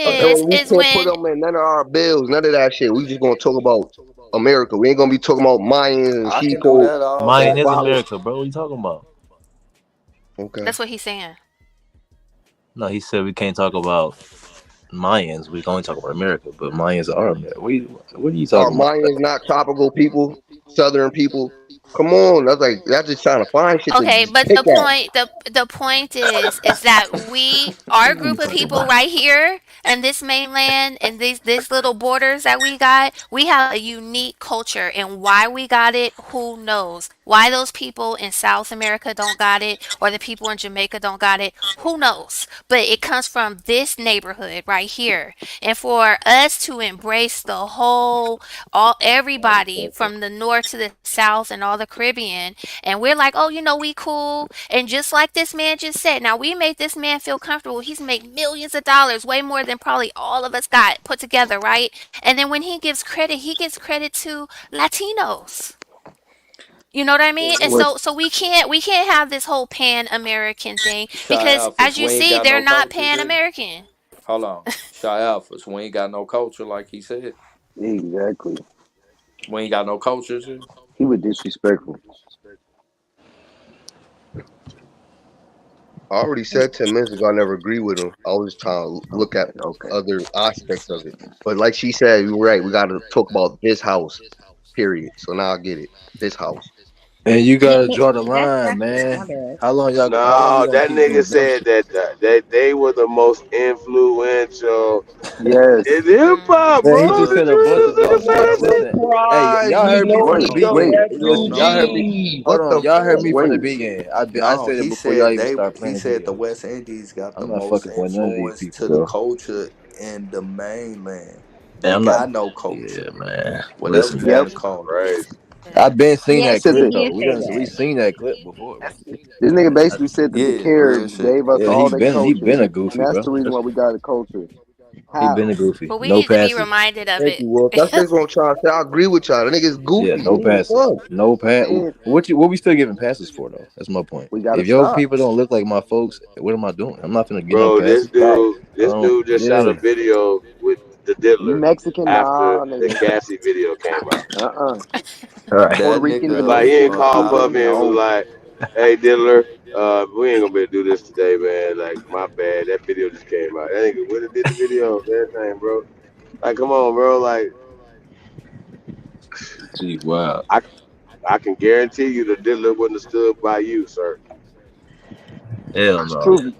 we is can't put when them in none of our bills, none of that shit. We just gonna talk about America. We ain't gonna be talking about Mayans and I can do sheeple that all Mayan or day. is follow. America, bro. What are you talking about? Okay. that's what he's saying. No, he said we can't talk about Mayans. We can only talk about America, but Mayans are America. What are you Are talking about? Mayans not tropical people, Southern people? Come on, that's just trying to find shit to Okay, just but pick at. the point is that our What are you group of talking people about? right here in this mainland and these little borders that we have a unique culture, and why we got it, who knows? Why those people in South America don't got it, or the people in Jamaica don't got it, who knows? But it comes from this neighborhood right here. And for us to embrace the whole all everybody from the north to the south and all the Caribbean, and we're like, oh, we cool. And just like this man just said, now we made this man feel comfortable. He's made millions of dollars, way more than probably all of us got put together, right? And then when he gives credit to Latinos. You know what I mean? And What? so we can't have this whole Pan American thing Shy because Alphas, as you we ain't see, got they're no not culture, Pan G. American. Hold on. Shy Alphas, we ain't got no culture like he said. Exactly. We ain't got no culture, G. He was disrespectful. I already said 10 minutes ago I never agree with him. I was trying to look at Okay. other aspects of it. But like she said, you're right. We got to talk about this house, period. So now I get it. This house. And you Yeah, gotta draw the that's line, my man. bad. How long you No, gonna that keep nigga doing dumb said shit? that they were the most influential Yes. in hip hop, Man, bro. he just The said a bunch of Jews and dumb the shit. Magi. Listen, hey, Surprise! y'all We heard me know from the Wait, he's a wait. beginning. Listen, y'all heard me. refugee. Hold What the on, y'all heard me fuck? from the Wait. beginning. I No, said it he before y'all said even started he playing the said the video. West Indies got the I'm not most fucking with none of these influence people, to the bro. culture in the mainland. And They I'm not. got no Yeah, culture. man. Whatever Listen, you want Yep. to man. call it. Crazy. I've been seen Yes, He that said he clip that though. did say We that. seen that clip before, bro. this nigga I, basically said that the Yeah, Caribs real shit. gave us yeah, all their he culture, been a and goofy, that's bro. the reason why we got a culture. He been How? a goofy. But we No need to be passes. reminded of Thank it. you, Wolf. That's just what I'm trying to say. I agree with y'all. That nigga's Yeah, goofy. no What the passes. fuck? No pass. Saying What we still giving passes for though? That's my point. we gotta If your stop. people don't look like my folks, what am I doing? I'm not gonna get no Bro, passes. I this don't. dude just shot a Yeah. video with the You diddler Mexican? after Nah, the nigga. Cassie video came out. Uh-uh. All right. Puerto That Rican It's nigga like descent. he didn't Puerto call out of Puffy Rican? and was No. like, hey diddler, We ain't gonna be able to do this today, man. Like, my bad. That video just came out. That nigga would have did the video, that thing, bro. Like, come on, bro. Like, Gee, wow. I can guarantee you the dealer wouldn't have stood by you, sir. Hell That's no. true.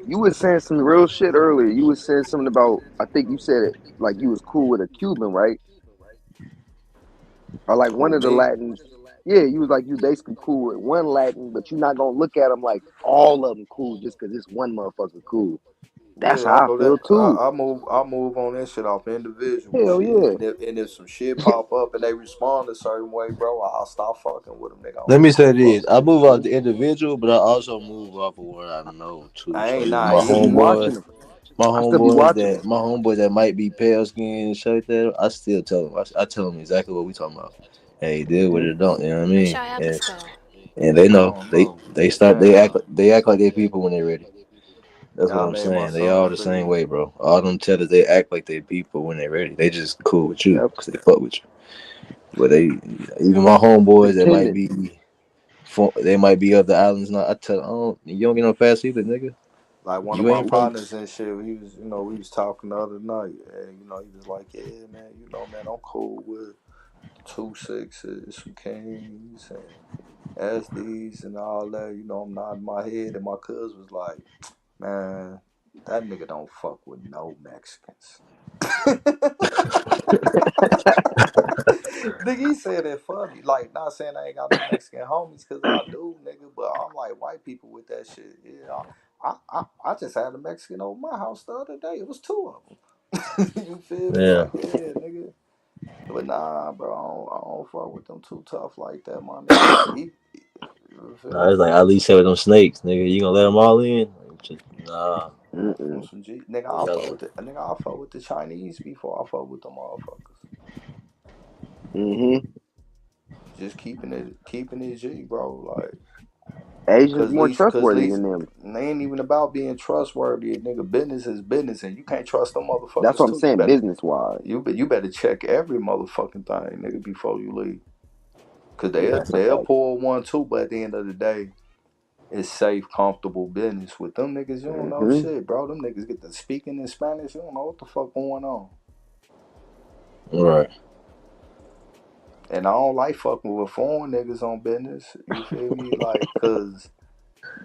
You was saying some real shit earlier. You was saying something about, I think you said it like you was cool with a Cuban, right? Or like one Who, of the me? Latins. Yeah, you was like you basically cool with one Latin, but you're not gonna look at them like all of them cool just because this one motherfucker cool. That's Yeah, I how I know feel that. too. I move on that shit off individual Hell shit, yeah. and if some shit pop up and they respond a certain way, bro, I'll stop fucking with them. Nigga, I Let don't me give a say fuck. this: I move off the individual, but I also move off of what I know too. I So ain't even nah. I still be watching them. I still be watching them. my homeboys that might be pale skinned and shit like that, I still tell them. I tell them exactly what we talking about. Hey, deal with Hmm. it, or don't you know what I Where mean? Shy Abbott's go? And they I know don't know, they start man. they act like they people when they ready. That's what Y'all I'm made my saying. They son all the same feel. way, bro. All them tellers, they act like they people when they ready. They just cool with you Yep. because they fuck with you. But they, even my homeboys that might Pretending. be, they might be of the islands. Now I tell them, you don't get no fast either, nigga. Like one of You my ain't from. partners and shit, he was, we was talking the other night, and he was like, "Yeah, man, man, I'm cool with 2 6s, some kings, and SDs, and all that." I'm nodding my head, and my cuz was like, "Man, that nigga don't fuck with no Mexicans." Nigga, he said it funny. Like, not saying I ain't got no Mexican homies, cause I do, nigga. But I'm like white people with that shit. Yeah, I just had a Mexican over my house the other day. It was two of them. You feel me? Yeah, Like, yeah, nigga. But nah, bro, I don't fuck with them too tough like that, my nigga. You feel nah, it's me? like at least say with them snakes, nigga. You gonna let them all in? Like, just, nah. On Mm-mm. some G, nigga, You gotta, I fuck with the Chinese before I fuck with the motherfuckers. Mm-hmm. Just keeping it G, bro. Like. Asians Cause more least, cause trustworthy least, than them. they ain't even about being trustworthy. Nigga, business is business, and you can't trust them That's motherfuckers what I'm too. You saying, better, business wise. you better check every motherfucking thing, nigga, before you leave. Cause That's a they'll fact. pull one too, but at the end of the day, it's safe, comfortable business. With them niggas, you don't know Mm-hmm. shit, bro. Them niggas get to speaking in Spanish, you don't know what the fuck going on. right. And I don't like fucking with foreign niggas on business. You feel me? Like, cause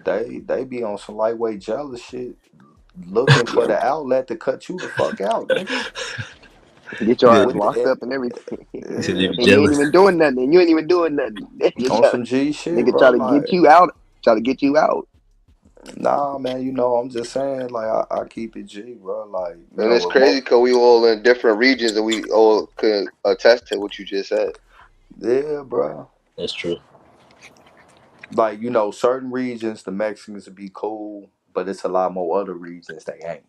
they be on some lightweight jealous shit, looking for Yep. the outlet to cut you the fuck out, nigga. Get your Yeah, ass With locked the up and everything. you said you yeah, be And you ain't jealous. even doing nothing. And you ain't even doing nothing. on some G shit, Nigga bro. try to get Like, you out. Try to get you out. nah, man. I'm just saying, like, I keep it G, bro. Like, Mm. Mm. Mm. with Mm. most, Mm. mm-hmm, Mm. mm-hmm, Mm. mm-hmm. because we all in different regions and we all could attest to what you just said. Yeah, bro. That's true. Like, certain regions the Mexicans would be cool, but it's a lot more other regions they ain't.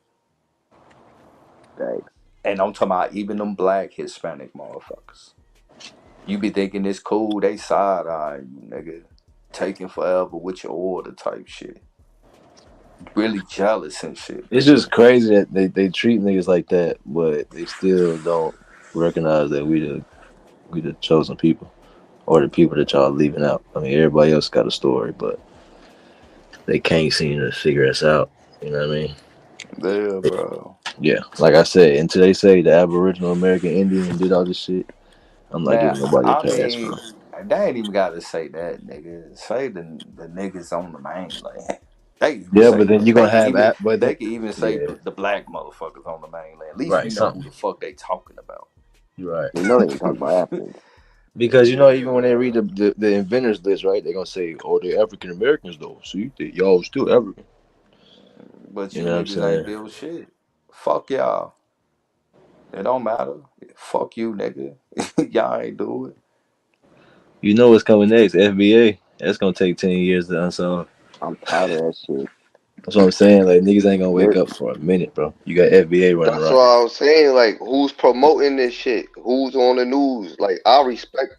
Thanks. And I'm talking about even them black Hispanic motherfuckers. You be thinking it's cool, they side eye you, nigga. Taking forever with your order type shit. Really jealous and shit, It's nigga. just crazy that they treat niggas like that, but they still don't recognize that we the chosen people or the people that y'all leaving out. I mean, everybody else got a story, but they can't seem to figure us out. You know what I mean? Yeah, bro. Yeah, like I said, until they say the Aboriginal American Indian did all this shit, I'm not Man, giving nobody a I pass, bro. mean, they ain't even gotta say that, nigga. Say the niggas on the mainland. They even Yeah, but say then you're they gonna can have, even but they then, can even say yeah, the black motherfuckers on the mainland. At least we right, know who something, the fuck they talking about. you're right. You know they ain't talking about Africans. Because even when they read Yeah. the inventors list, right, they're gonna say, "Oh, they're African Americans, though. See, y'all still African." But You you know what I'm niggas ain't saying? built shit. Fuck y'all. It don't matter. Fuck you, nigga. Y'all ain't do it. You know what's coming next? FBA. That's gonna take 10 years to unsolve. I'm tired of that shit. That's what I'm saying. Like niggas ain't gonna wake They're, up for a minute, bro. You got FBA running that's around. what I was saying. Like, who's promoting this shit? Who's on the news? Like, I respect,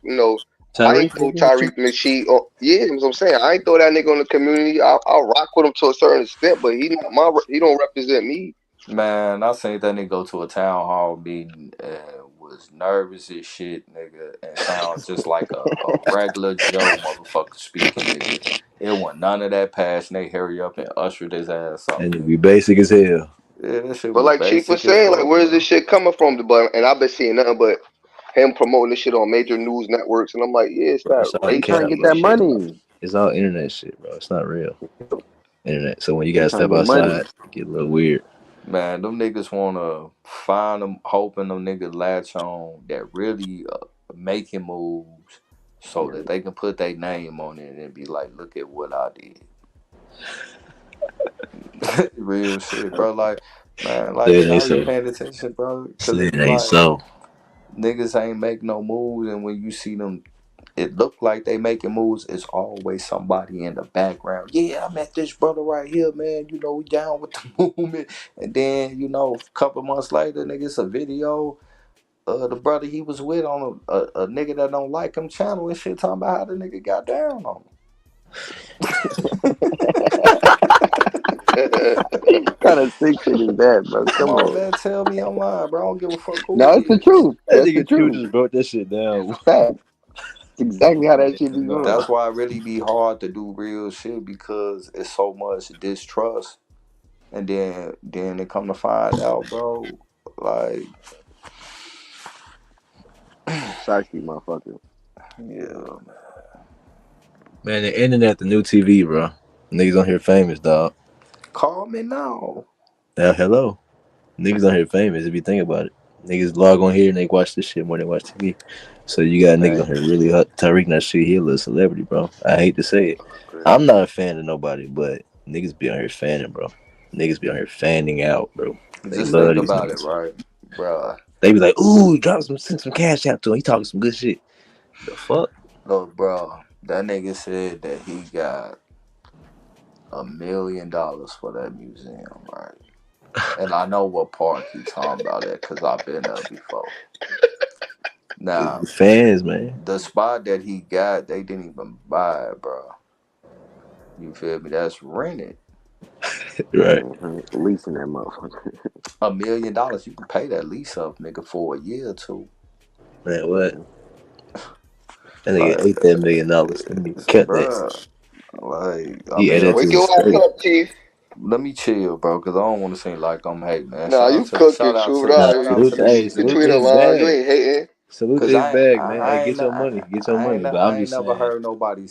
I ain't Tyreek, throw nigga. Tyreek Nasheed. Yeah, that's what I'm saying. I ain't throw that nigga on the community. I'll rock with him to a certain extent, but he don't represent me. Man, I seen that nigga go to a town hall meeting and was nervous as shit, nigga, and sound just like a regular Joe motherfucker speaking, nigga. It wasn't none of that passion. They hurry up and ushered his ass up. And it be basic as hell. Yeah, that shit But was like Chief was basic as saying, like, fuck, where's this bro. shit coming from? But and I've been seeing nothing but him promoting this shit on major news networks, and I'm like, yeah, it's Bro, that it's all They trying racist to cap, get bro. that shit. money. It's all internet shit, bro. It's not real. Internet. So when you They gotta trying to step get money. outside, it get a little weird. Man, them niggas wanna find them, hoping them niggas latch on that really making moves, so that they can put their name on it and be like, look at what I did. Real shit, bro. Like, man, Say like it ain't y'all be so. paying attention, bro, because Say it it be ain't like so. niggas ain't make no moves, and when you see them, it look like they making moves. It's always somebody in the background. Yeah, I met this brother right here, man. You know, we down with the movement. And then, you know, a couple months later, nigga, it's a video. The brother he was with on a nigga that don't like him channel and shit, talking about how the nigga got down on What kind of sick shit is that, bro? him. Come Come on, on. man, tell me I'm lying, bro. I don't give a fuck who No, it it's the is. truth. That That's the nigga Q truth. just broke that shit down. Fact. It's exactly how that shit be going. That's why it really be hard to do real shit, because it's so much distrust. And then they come to find out, bro, like, Shiesty motherfucker. yeah, Man, the internet, the new TV, bro. Niggas on here famous, dog. call me now. Hello. Niggas on here famous if you think about it. Niggas log on here and they watch this shit more than watch TV. So you got niggas on Man, here really hot. Tyreek not shit, he a little celebrity, bro. I hate to say it. I'm not a fan of nobody, but niggas be on here fanning, bro. Niggas be on here fanning out, bro. They just love think these about it, niggas. right, bro? They be like, ooh, send some cash out to him. He talking some good shit. The fuck? Look, bro, that nigga said that he got $1 million for that museum, right? And I know what park he talking about that, because I've been there before. Now, Fans, man. the spot that he got, they didn't even buy it, bro. You feel me? That's rented. Right. Leasing that motherfucker. $1 million, you can pay that lease up, nigga, for a year or two. Man, what? That nigga Like, ate that $1 million. That nigga kept bro, that. like, I He mean, added to Wake his your ass estate. up, Chief. let me chill, bro, because I don't want to seem like I'm hating, man. Nah, you cooking, Truth. Nah, Shout out to the Salute between to the his museum, lines, you bag. ain't hating. Salute to because his I, bag, I, man. I Hey, ain't, get your money. Get your money. But I'm I ain't just never saying, heard nobody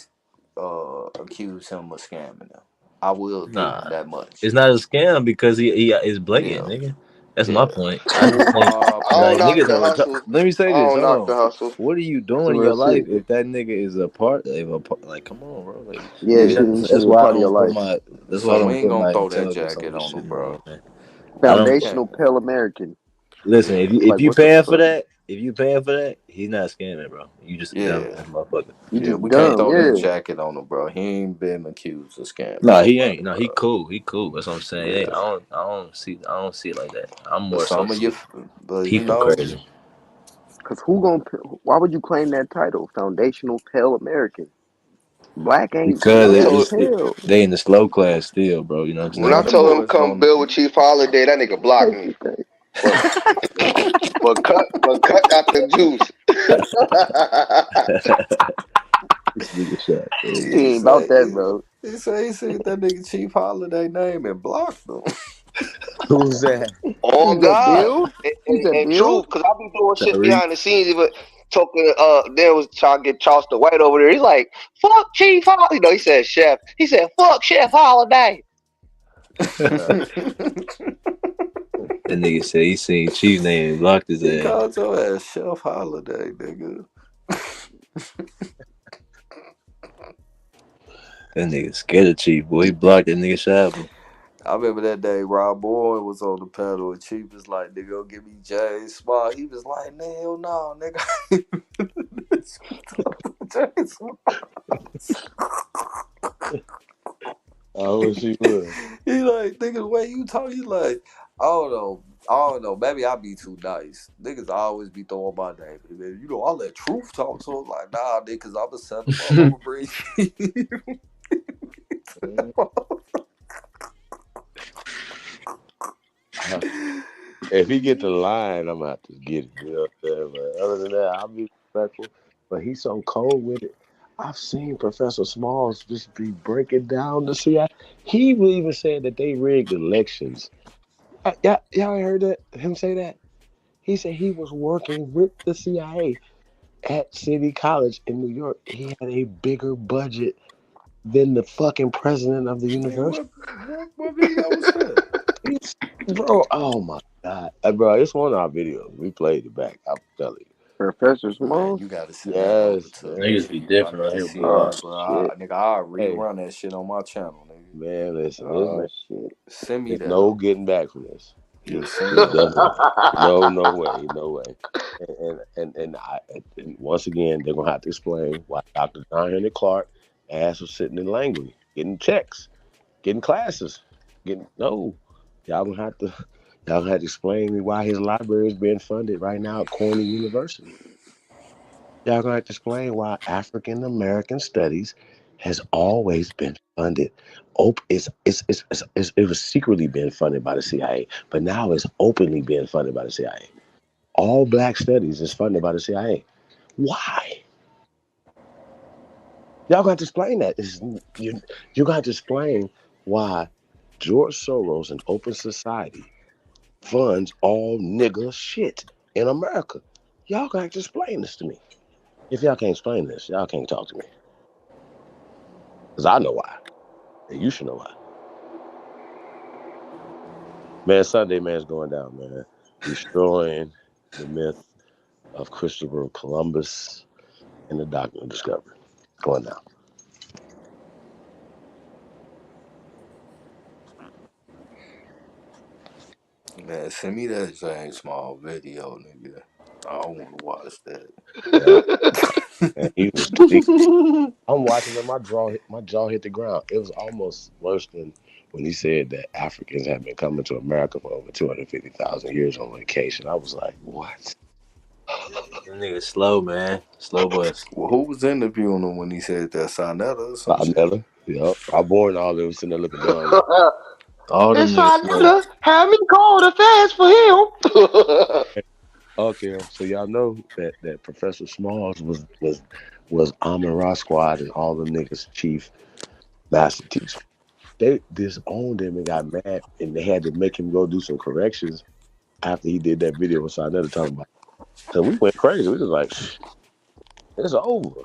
accuse him of scamming them. I will give nah, him that much. it's not a scam because he is blatant, Yeah, nigga. That's my yeah. point. I just think I don't like knock niggas the are. hustle. Let me say I this. don't Hold knock on. the hustle. What are you That's doing some in real your life shit. if that nigga is a part of a part? Like, come on, bro. Like, Yeah, Yeah. that's he should be a why I part of your don't put life. my. That's why I So we don't ain't put gonna my throw that intelligence on jacket this on him, shit no more, bro. man. I We don't. can't. Foundational Pale American. Listen, Yeah, if Like, you what the paying for fuck? that, if you paying for that, he's not scamming, bro. You just a dumb yeah, ass motherfucker. You yeah. just We can't dumb, throw that yeah. jacket on him, bro. He ain't been accused of scamming No, he nobody, ain't. No, he bro. cool. He cool. That's what I'm saying. Hey, Yeah, I don't see it like that. I'm but more so some of you, see but you people know, crazy Cause why would you claim that title? Foundational Pale American. Black ain't I because black told is hell. they in the slow class still, bro. You know what I'm when I man, saying? them told him boys come gonna. build with Chief Holiday, that nigga blocked That me. shit crazy. But cut got the juice. This nigga shot He crazy. He ain't about say that, bro. he said that nigga Chief Holiday name and blocked him. Who's that? On Who's that God. build? Who's that And build? truth, because I be doing shit Tyreek. behind the scenes, even talking, there was trying to get Charleston White over there. He's like, fuck Chief Holiday. You know, he said Chef. He said, fuck Chef Holiday. That nigga said he seen Chief name and blocked his He ass. called your ass Chef Holiday, nigga. That nigga scared of Chief, boy. He blocked that nigga shot. I remember that day Rob Boy was on the pedal and Chief was like, nigga, go give me Jay Small. He was like, hell no, nigga. Jay Small. Oh, she was. He like, nigga, the way you talk, he like, I don't know. Maybe I be too nice. Niggas always be throwing my name. Man, you know, I let truth talk. So I'm like, nah, niggas, I'ma set him up. I'ma bring If he get the line, I'm gonna have to get it. You know what I'm saying? But other than that, I'll be respectful. But he's so cold with it. I've seen Professor Smalls just be breaking down the CIA. He even said that they rigged elections. Y'all ain't heard that him say that? He said he was working with the CIA at City College in New York. He had a bigger budget than the fucking president of the Man, university. what video was that? Bro, oh my God. Bro, it's one of our videos. We played it back. I'm telling you. Professor Man, Small. you gotta send that over Yes, to me, man. Niggas be nigga. I different need out to here, see boy. Oh that, bro. shit. Nigga, I'll Hey, rerun that shit on my channel, nigga. man, listen, Oh shit. Send me there's that no over. getting back from this. Yeah, There's, send me there's that over. definitely no way, no way. And once again, they're gonna have to explain why Dr. John Henry Clark ass was sitting in Langley, getting checks, getting classes, getting no. Y'all gonna have to explain me why his library is being funded right now at Cornell University. Y'all gonna have to explain why African American studies has always been funded. It was secretly being funded by the CIA, but now it's openly being funded by the CIA. All black studies is funded by the CIA. Why? Y'all gonna have to explain that. You're gonna have to explain why George Soros and Open Society funds all nigga shit in America. Y'all gonna have to explain this to me. If y'all can't explain this, y'all can't talk to me. Because I know why. And you should know why. Man, Sunday man's going down, man. Destroying the myth of Christopher Columbus and the doctrine of discovery. Going down. Man, send me that James Small video, nigga. I don't want to watch that. Yeah. And he was I'm watching and my jaw hit the ground. It was almost worse than when he said that Africans have been coming to America for over 250,000 years on vacation. I was like, what? Them niggas slow, man. Slow bus. Well, who was interviewing him when he said that? Sinetta or some shit? Sonella. Yep. I born all of them sitting there looking dumb. All them It's niggas slow. Sonetta. Have me call the fast for him. Okay, so y'all know that Professor Smalls was Amon Ra Squad and all them niggas chief master teacher. They disowned him and got mad, and they had to make him go do some corrections after he did that video with Sonetta talking about. So we went crazy. We was like, it's over.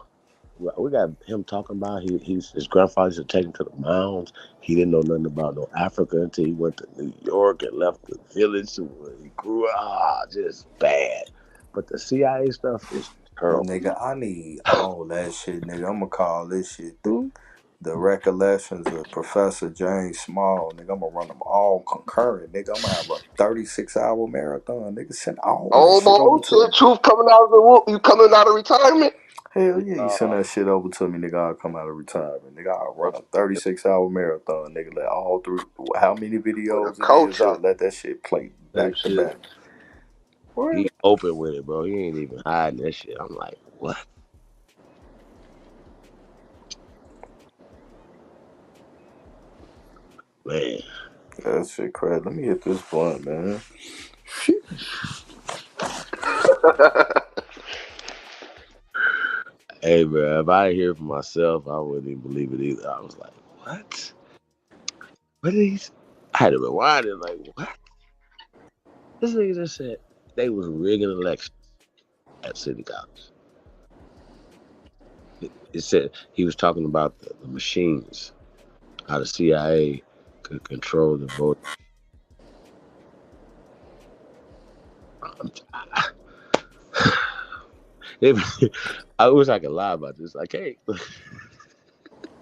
We got him talking about his grandfather used to take him to the mounds. He didn't know nothing about no Africa until he went to New York and left the village where he grew up. Just bad. But the CIA stuff is terrible. Nigga, I need all that shit, nigga. I'm gonna call this shit the recollections of Professor James Small, nigga. I'm gonna run them all concurrent, nigga. I'm gonna have a 36-hour marathon, nigga. Send all that shit over Almost. to me. The truth coming out of the womb. You coming out of retirement? Hell yeah, you send that shit over to me, nigga. I'll come out of retirement, nigga. I'll run a 36-hour marathon, nigga. Let all through how many For the videos it is, culture. I'll let that shit play That back to shit. back. What? He open with it, bro. He ain't even hiding that shit. I'm like, what? Man. That shit crazy. Let me hit this blunt, man. Hey, bro, if I didn't hear it for myself, I wouldn't even believe it either. I was like, what? What did he say? I had to rewind it, like, what? This nigga just said they was rigging elections at City College. It said he was talking about the machines, how the CIA could control the vote. I wish I could lie about this. I can't.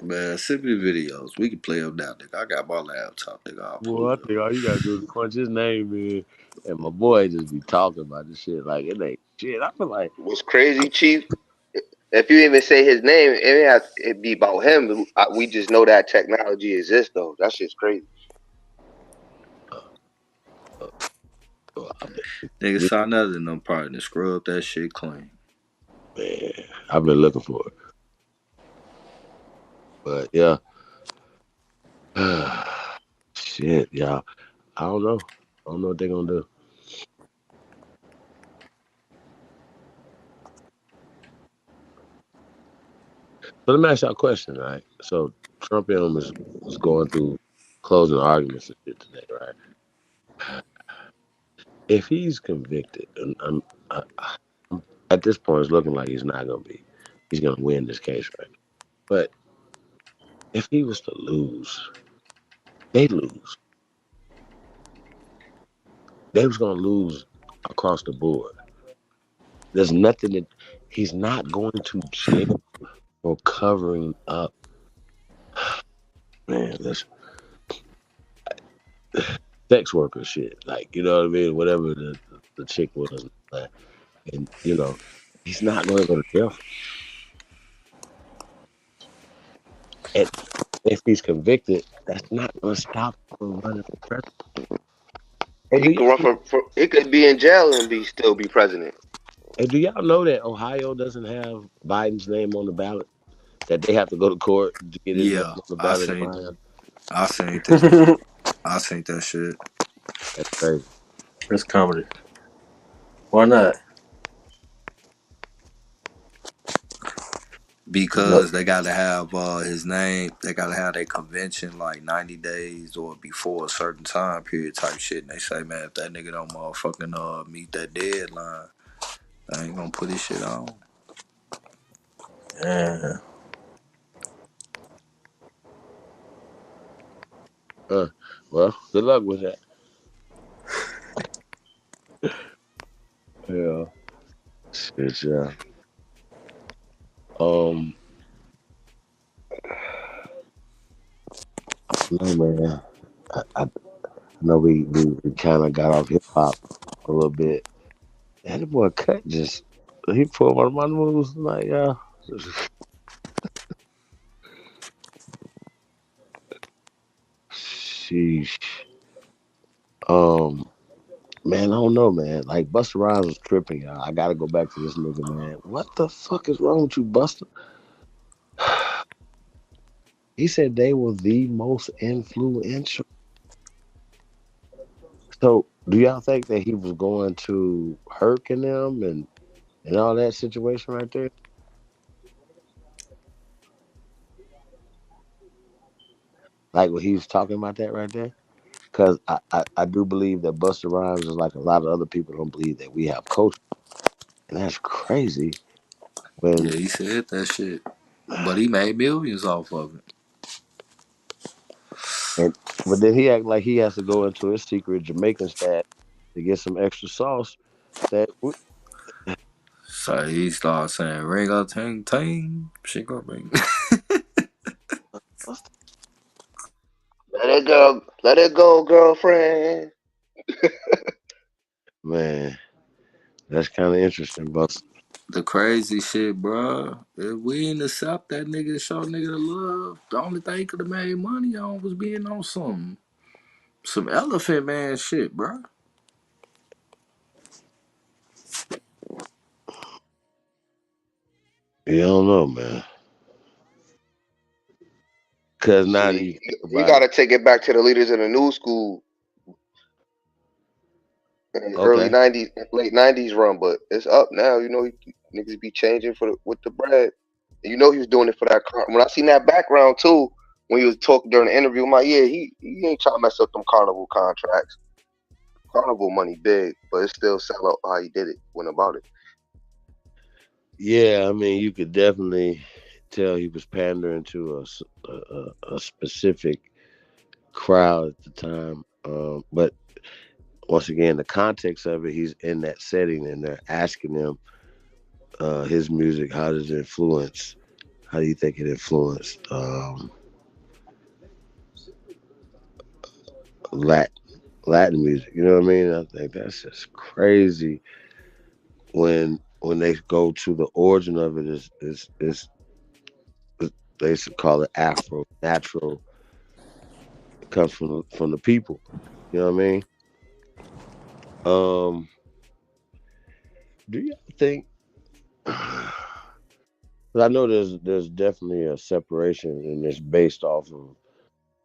Man, send me the videos. We can play them now, nigga. I got my laptop, nigga. I'll pull Boy, I it up. think all you gotta do is punch his name in, and my boy just be talking about this shit like it ain't shit. I feel like What's crazy, Chief? If you even say his name, it be about him. We just know that technology exists, though. That shit's crazy. Nigga, sign that in them part and scrub that shit clean. man, I've been looking for it, but yeah, shit, y'all. I don't know. I don't know what they're gonna do. So let me ask y'all a question, right? So Trump was going through closing arguments and shit today, right? If he's convicted, and at this point, it's looking like he's not going to be. He's going to win this case, right? But if he was to lose, they lose. They was going to lose across the board. There's nothing that he's not going to jail for covering up. Man, this sex worker shit. Like, you know what I mean? Whatever the chick was. Like, and, you know, he's not going to go to jail. And if he's convicted, that's not going to stop him from running for president. And He do could run y'all, for he could be in jail and still be president. and do y'all know that Ohio doesn't have Biden's name on the ballot? That they have to go to court to get his name Yeah, on the I ballot to seen, buy him? I seen this. I seen that shit That's crazy. That's comedy. Why not? No. because they gotta have his name. They gotta have their convention like 90 days or before a certain time period type shit. And they say, man, if that nigga don't motherfucking meet that deadline, I ain't gonna put his shit on. Yeah. Well, good luck with that. Yeah. Shit, yeah. Um, no, man. I know we kind of got off hip hop a little bit. And the boy Cut just he pulled one of my moves like sheesh. Um, man, I don't know, man. Like Busta Rhymes was tripping, y'all. I gotta go back to this nigga, man. What the fuck is wrong with you, Busta? He said they were the most influential. So, do y'all think that he was going to Herc and them and all that situation right there? Like what he was talking about that right there? Because I do believe that Busta Rhymes is like a lot of other people don't believe that we have culture, and that's crazy. Yeah, When he said that shit, but he made millions off of it. and but then he act like he has to go into his secret Jamaican stash to get some extra sauce. That So he started saying, "Ring a ting ting, she go ring." Let it go, girlfriend. man, that's kind of interesting, Busta. The crazy shit, bro. If we didn't accept that nigga, show nigga the love, the only thing he could have made money on was being on some elephant man shit, bro. You don't know, man. Because now that you See, think you about got it, to take it back to the leaders of the new school in the early okay. '90s, late '90s run. But it's up now. You know, niggas be changing with the bread. And you know, he was doing it for that. When I seen that background too, when he was talking during the interview, I'm like, yeah, he ain't trying to mess up them carnival contracts. Carnival money big, but it still sell out how he did it. Went about it. Yeah, I mean, you could definitely tell he was pandering to a specific crowd at the time. But once again, the context of it, he's in that setting and they're asking him his music, how does it influence? How do you think it influenced Latin, Latin music? You know what I mean? I think that's just crazy when they go to the origin of it is they used to call it Afro natural. It comes from the people. You know what I mean? Um, do you think? 'Cause I know there's definitely a separation, and it's based off of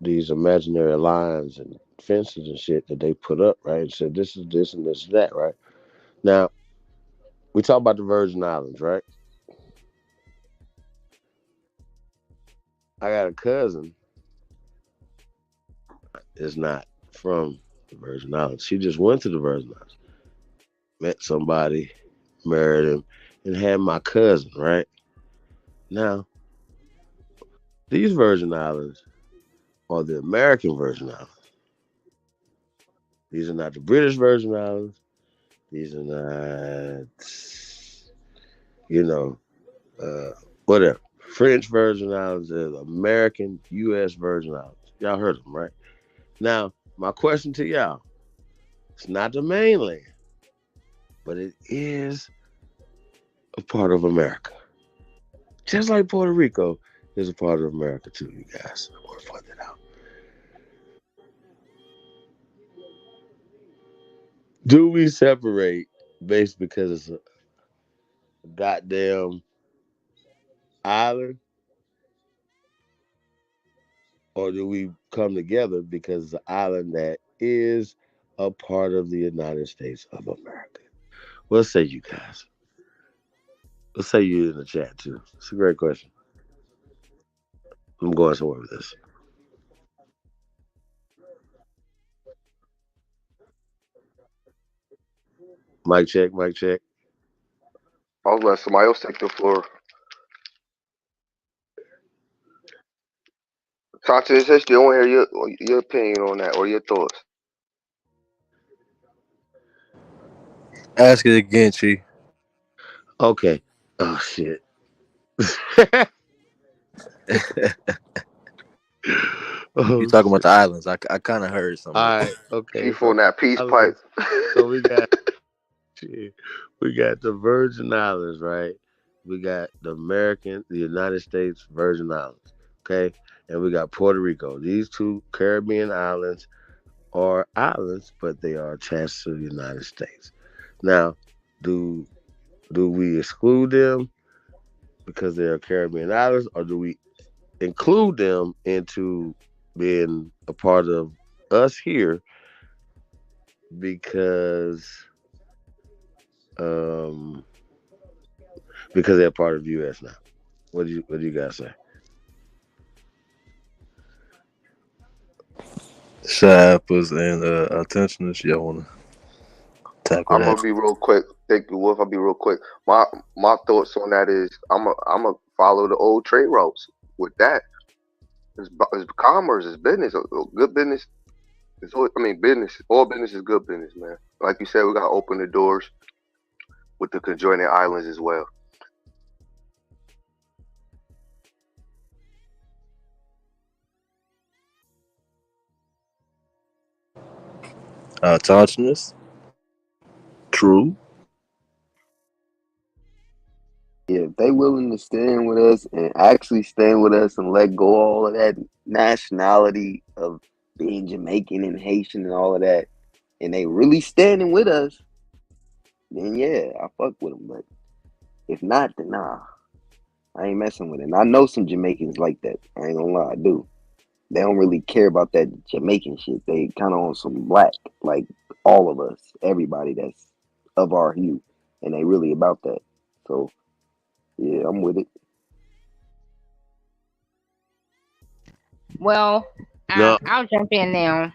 these imaginary lines and fences and shit that they put up, right? So this is this and this is that, right? Now we talk about the Virgin Islands, right? I got a cousin is not from the Virgin Islands. She just went to the Virgin Islands, met somebody, married him, and had my cousin, right? Now, these Virgin Islands are the American Virgin Islands. These are not the British Virgin Islands. These are not, you know, uh, whatever. French Virgin Islands, is American U.S. Virgin Islands. Y'all heard of them, right? Now, my question to y'all, it's not the mainland, but it is a part of America. Just like Puerto Rico is a part of America too, you guys. I want to point that out. Do we separate based because it's a goddamn island, or do we come together because it's an island that is a part of the United States of America? What say you guys? Let's say you in the chat too. It's a great question. I'm going somewhere with this. Mic check, mic check. I'll let somebody else take the floor. Talk to his history. I want to hear your opinion on that or your thoughts. Ask it again, Chi. Okay. Oh shit. You Oh talking about shit. the islands? I kind of heard some All of it. right. Okay. Chief on So that peace pipe. islands. So we got shit. We got the Virgin Islands, right? We got the United States Virgin Islands. Okay. And we got Puerto Rico. These two Caribbean islands are islands, but they are attached to the United States. Now, do we exclude them because they are Caribbean islands, or do we include them into being a part of us here because um because they're part of the U.S. now? What do you guys say? Shappers and attentionists. Y'all wanna tackle I'm that? gonna be real quick. Thank you, Wolf. I'll be real quick. My thoughts on that is I'm a follow the old trade routes with that. It's commerce, it's business, good business. Business. All business is good business, man. Like you said, we gotta open the doors with the conjoining islands as well. Autonomous. True. Yeah, if they willing to stand with us and actually stand with us and let go all of that nationality of being Jamaican and Haitian and all of that, and they really standing with us, then yeah, I fuck with them. But if not, then nah, I ain't messing with it. And I know some Jamaicans like that. I ain't gonna lie, I do. They don't really care about that Jamaican shit. They kind of on some black, like all of us, everybody that's of our hue, and they really about that. So yeah, I'm with it. Well, No, I'll jump in now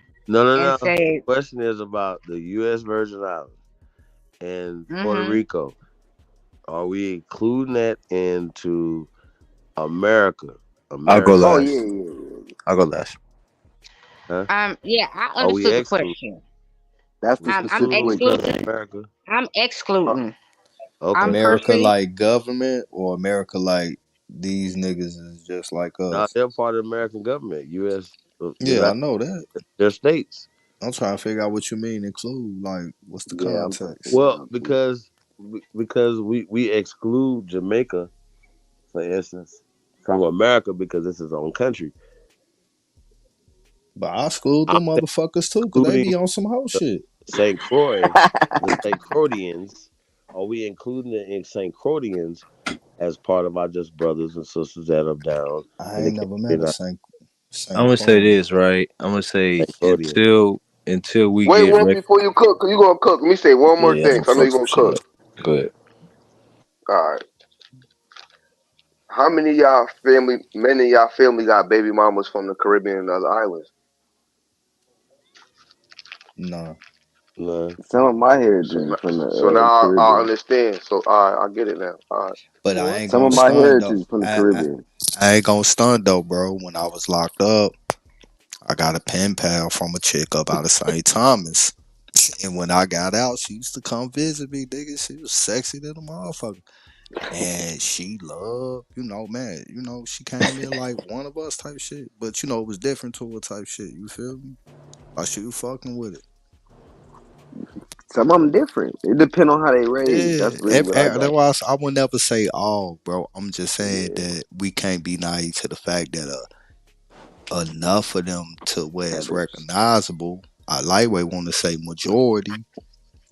and no. say, Question is about the U.S. Virgin Islands and Puerto mm-hmm. Rico. Are we including that into America? I'll go Oh America? yeah, last. yeah, yeah. I'll go last. Huh? Yeah, I Are we understood the excluding? question. That's the We I'm specific including question. because of excluding. America? I'm Uh, excluding. I'm Okay. America personally. like government or America like these niggas is just like No, us? they're part of the American government, U.S. Yeah, I United. know that. They're states. I'm trying to figure out what you mean include. Like, what's the yeah, I'm trying to context? figure it Well, out too. because we exclude Jamaica, for instance, from America because it's its own country. But I schooled I'm them motherfuckers too, cause they including be on some whole the shit. St. Croix, the St. Croatians. Are we including the St. Croatians as part of our just brothers and sisters that are down I in the ain't never met a Caribbean? I'm Saint gonna say Croix. this, right? I'm gonna say St. Croatians. until we Wait, get Wolf, before you cook, 'cause you gonna cook. Let me say one more yeah, I'm thing. gonna 'Cause I know fuck you some gonna shit cook. up. Go ahead. All right. How many of y'all family? Many of y'all family got baby mamas from the Caribbean and other islands. No. No. Some of my So, heritage is from the so now I Caribbean. understand. So I get it now. All right. But I Well, ain't Some gonna of my stunt though. heritage is from the Caribbean. I ain't gonna stunt though, bro. When I was locked up, I got a pen pal from a chick up out of St. Thomas. And when I got out, she used to come visit me, nigga. She was sexy than a motherfucker. And she loved, man, she came in like one of us type shit. But it was different to her type shit. You feel me? Like she was fucking with it. Some of them different. It depends on how they raised. Yeah, That's really what I got. otherwise I would never say all, bro. I'm just saying Yeah, that we can't be naive to the fact that enough of them to where it's habits. recognizable. I lightweight want to say majority,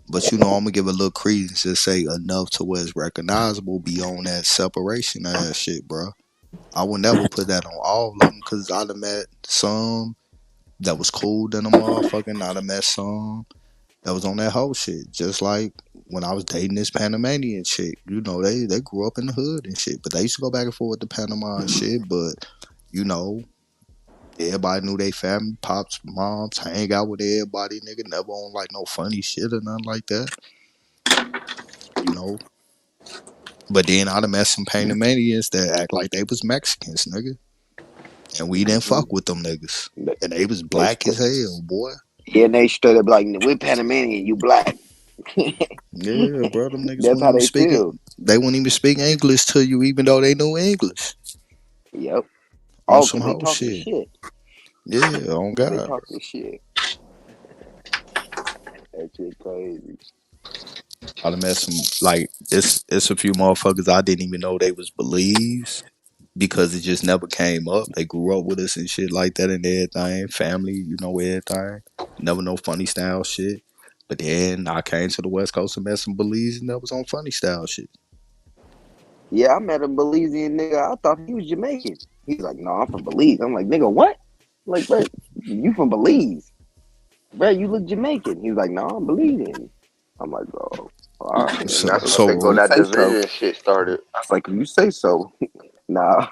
but I'm gonna give a little credence to say enough to where it's recognizable beyond that separation ass shit, bro. I would never put that on all of them because I done met some that was cool than a motherfucking. I done met some that was on that whole shit. Just like when I was dating this Panamanian chick, they grew up in the hood and shit, but they used to go back and forth to Panama and shit. But you know, everybody knew they family, pops, moms, hang out with everybody, nigga. Never on like no funny shit or nothing like that, you know. But then I done met some Panamanians that act like they was Mexicans, nigga, and we didn't fuck with them niggas, They, and they was they black as hell, boy. yeah, and they straight up like, we're Panamanian, you black. Yeah, bro, them niggas That's wouldn't how even they speak it. feel. They wouldn't even speak English to you, even though they knew English Yep. on Oh, some cause they whole talking shit. shit. Yeah, on Cause they God, bro. talking shit. That shit crazy. I done met some like it's a few motherfuckers I didn't even know they was believes because it just never came up. They grew up with us and shit like that and everything. Family, everything. Never no funny style shit. But then I came to the West Coast and met some believes and that was on funny style shit. Yeah, I met a Belizean nigga. I thought he was Jamaican. He's like, no, I'm from Belize. I'm like, nigga, what? I'm like, bro, you from Belize? Bro, you look Jamaican. He's like, no, I'm Belizean. I'm like, oh, all right. and So that's I what was so they like, if go you uh, that say so. division shit started. I was like, if you say so. Nah,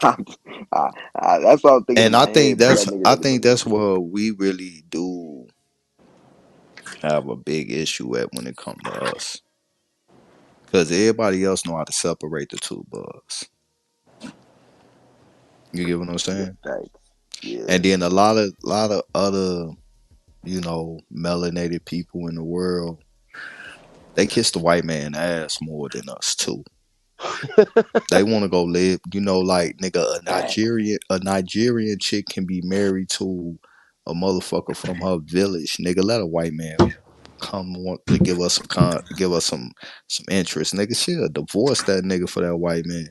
that's what I'm thinking in and my head. But that nigga I really think that's Belizean. where we really do have a big issue at when it comes to us. Cause everybody else know how to separate the two bugs. You get what I'm Yeah, saying? thanks. Yeah. And then a lot of other, melanated people in the world, they kiss the white man ass more than us too. They want to go live, like nigga, Facts. A Nigerian chick can be married to a motherfucker from her village. Nigga, let a white man come want to give us give us some interest. Nigga, she'll divorce that nigga for that white man.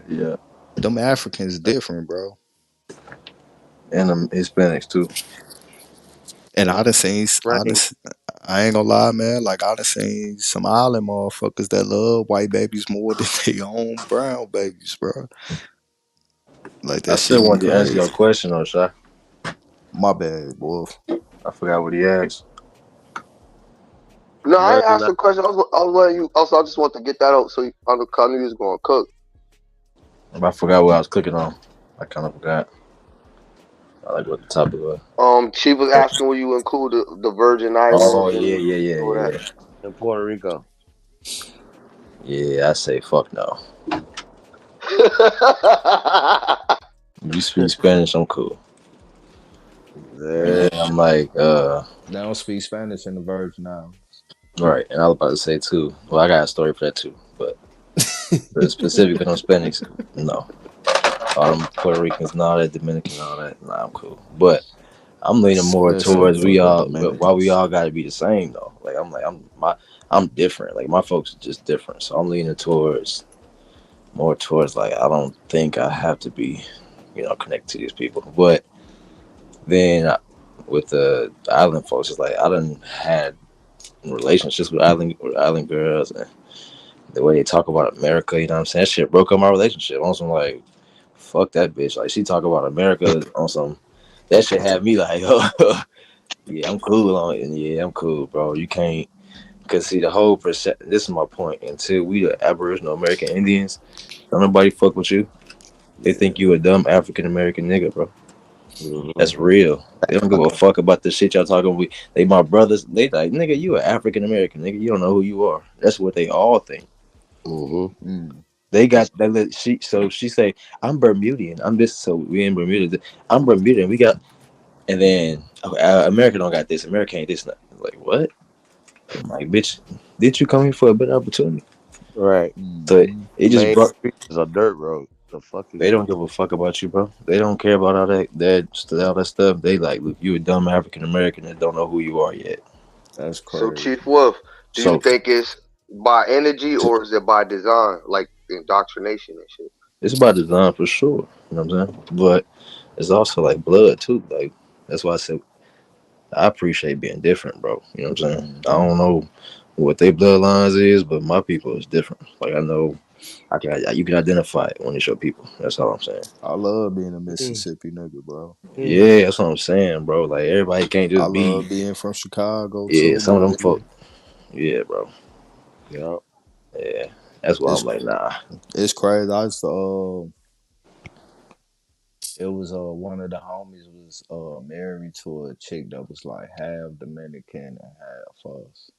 Yeah. Them Africans different, bro. And Hispanics too. And I done seen, Frank, I ain't gonna lie, man. Like I done seen some island motherfuckers that love white babies more than they own brown babies, bro. Like I that shit still be wanted to answer your crazy. question, though, Shy. My bad, boy. I forgot what he asked. no, I Married or asked not? a question. I was letting you. Also, I just want to get that out so I knew you was going to cook. I forgot what I was clicking on. I kind of forgot. I like what the topic was. She was asking will you include the Virgin Oh Islands yeah, and yeah, yeah, all that. yeah. In Puerto Rico. Yeah, I say fuck no. You speak Spanish, I'm cool. Yeah. And I'm like, They don't speak Spanish in the Virgin Islands. right. And I was about to say too. Well, I got a story for that too, but specifically on Spanish, no. All them Puerto Ricans and all that, Dominican and all that, nah, I'm cool. But I'm leaning more Especially towards for the why we Dominicans. all got to be the same though. Like I'm different. Like my folks are just different. So I'm leaning towards more towards like I don't think I have to be, connected to these people. But then with the island folks, it's like I done had relationships with island girls and the way they talk about America. You know what I'm saying? That shit broke up my relationship. On some like, fuck that bitch. Like she talk about America on some. That shit had me like, yeah, I'm cool on it. And yeah, I'm cool, bro. You can't Cause see the whole percent. This is my point. Until we the Aboriginal American Indians, don't nobody fuck with you. They think you a dumb African American nigga, bro. Mm-hmm. That's real. They don't give a fuck about the shit y'all talking. They my brothers. They like nigga, you a African American nigga. You don't know who you are. That's what they all think. Mm-hmm. They got that. She say I'm Bermudian. I'm this. So we in Bermuda. I'm Bermudian. We got and then America don't got this. America ain't this. Like what? I'm like bitch. Did you come here for a better opportunity? Right. So it The just main brought. street is a dirt road. The fuck is They you? don't give a fuck about you, bro. They don't care about all that stuff. They like, look, you a dumb African American that don't know who you are yet. That's So crazy. Chief Wolf, do you So think it's by energy or is it by design, like indoctrination and shit? it's by design for sure. You know what I'm saying? But it's also like blood too. Like that's why I said I appreciate being different, bro. You know what I'm saying? I don't know what their bloodlines is, but my people is different. Like I know you can identify it when it's your people. That's all I'm saying. I love being a Mm. Mississippi nigga, bro. Yeah, that's what I'm saying, bro. Like everybody can't I just be. love being from Chicago Yeah, too, some my of them nigga. folk. Yeah, bro. Yep. Yeah, that's why It's I'm like, nah. it's crazy. I used to it was one of the homies was married to a chick that was like half Dominican and half us.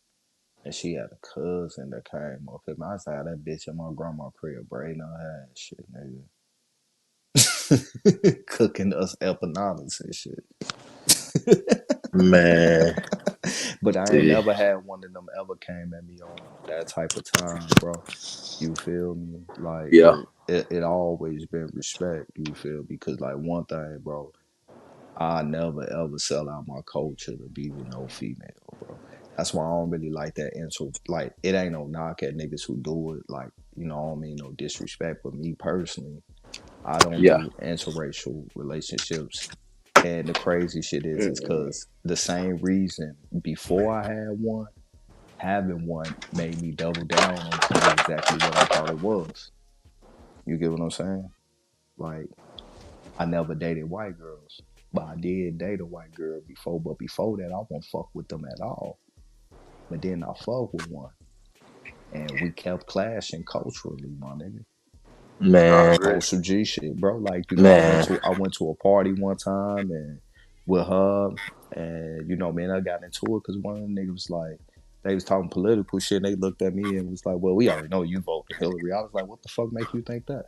And she had a cousin that came up here. I saw that bitch in my grandma crib braiding her hair and shit, nigga. Cooking us empanadas and shit. Man, But I ain't see, never had one of them ever came at me on that type of time, bro. You feel me? Like yeah, it always been respect, you feel? Because like one thing, bro, I never ever sell out my culture to be with no female, bro. That's why I don't really like that intro. Like, it ain't no knock at niggas who do it. Like, you know what I mean? No disrespect. But me personally, I don't yeah, do interracial relationships. And the crazy shit is because the same reason before I had one, having one made me double down on to be exactly what I thought it was. You get what I'm saying? Like, I never dated white girls, but I did date a white girl before. But before that, I won't fuck with them at all. But then I fuck with one, and we kept clashing culturally, my nigga. I man, agree. On some G shit, bro. Like, you know, man, I went to a party one time and with her, and you know, man, I got into it because one of them niggas was like, they was talking political shit. And they looked at me and was like, "Well, we already know you vote for Hillary." I was like, "What the fuck make you think that?"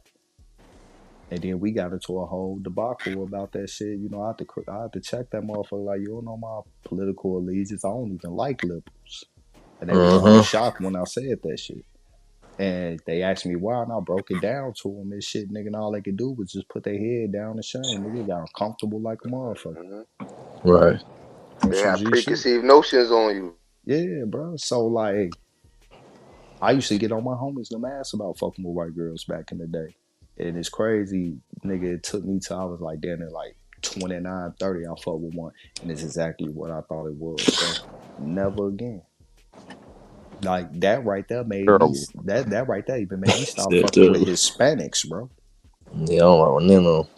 And then we got into a whole debacle about that shit. You know, I had to check that motherfucker. Like, you don't know my political allegiance. I don't even like liberals. And they was like uh-huh. shocked when I said that shit. And they asked me why, and I broke it down to them and shit, nigga. And all they could do was just put their head down and shame. Nigga got uncomfortable like a motherfucker Hmm. Right. on They some have G shit. preconceived notions on you. Yeah, bro. So like, I used to get on my homies the ass about fucking with white girls back in the day. And it's crazy, nigga. It took me till I was like damn near like 29, 30. I fucked with one. And it's exactly what I thought it was, bro. Never again. Like that right there made me Terrible. that right there even made me stop Still fucking with terrible. Hispanics, bro. Yeah, I don't like Nemo.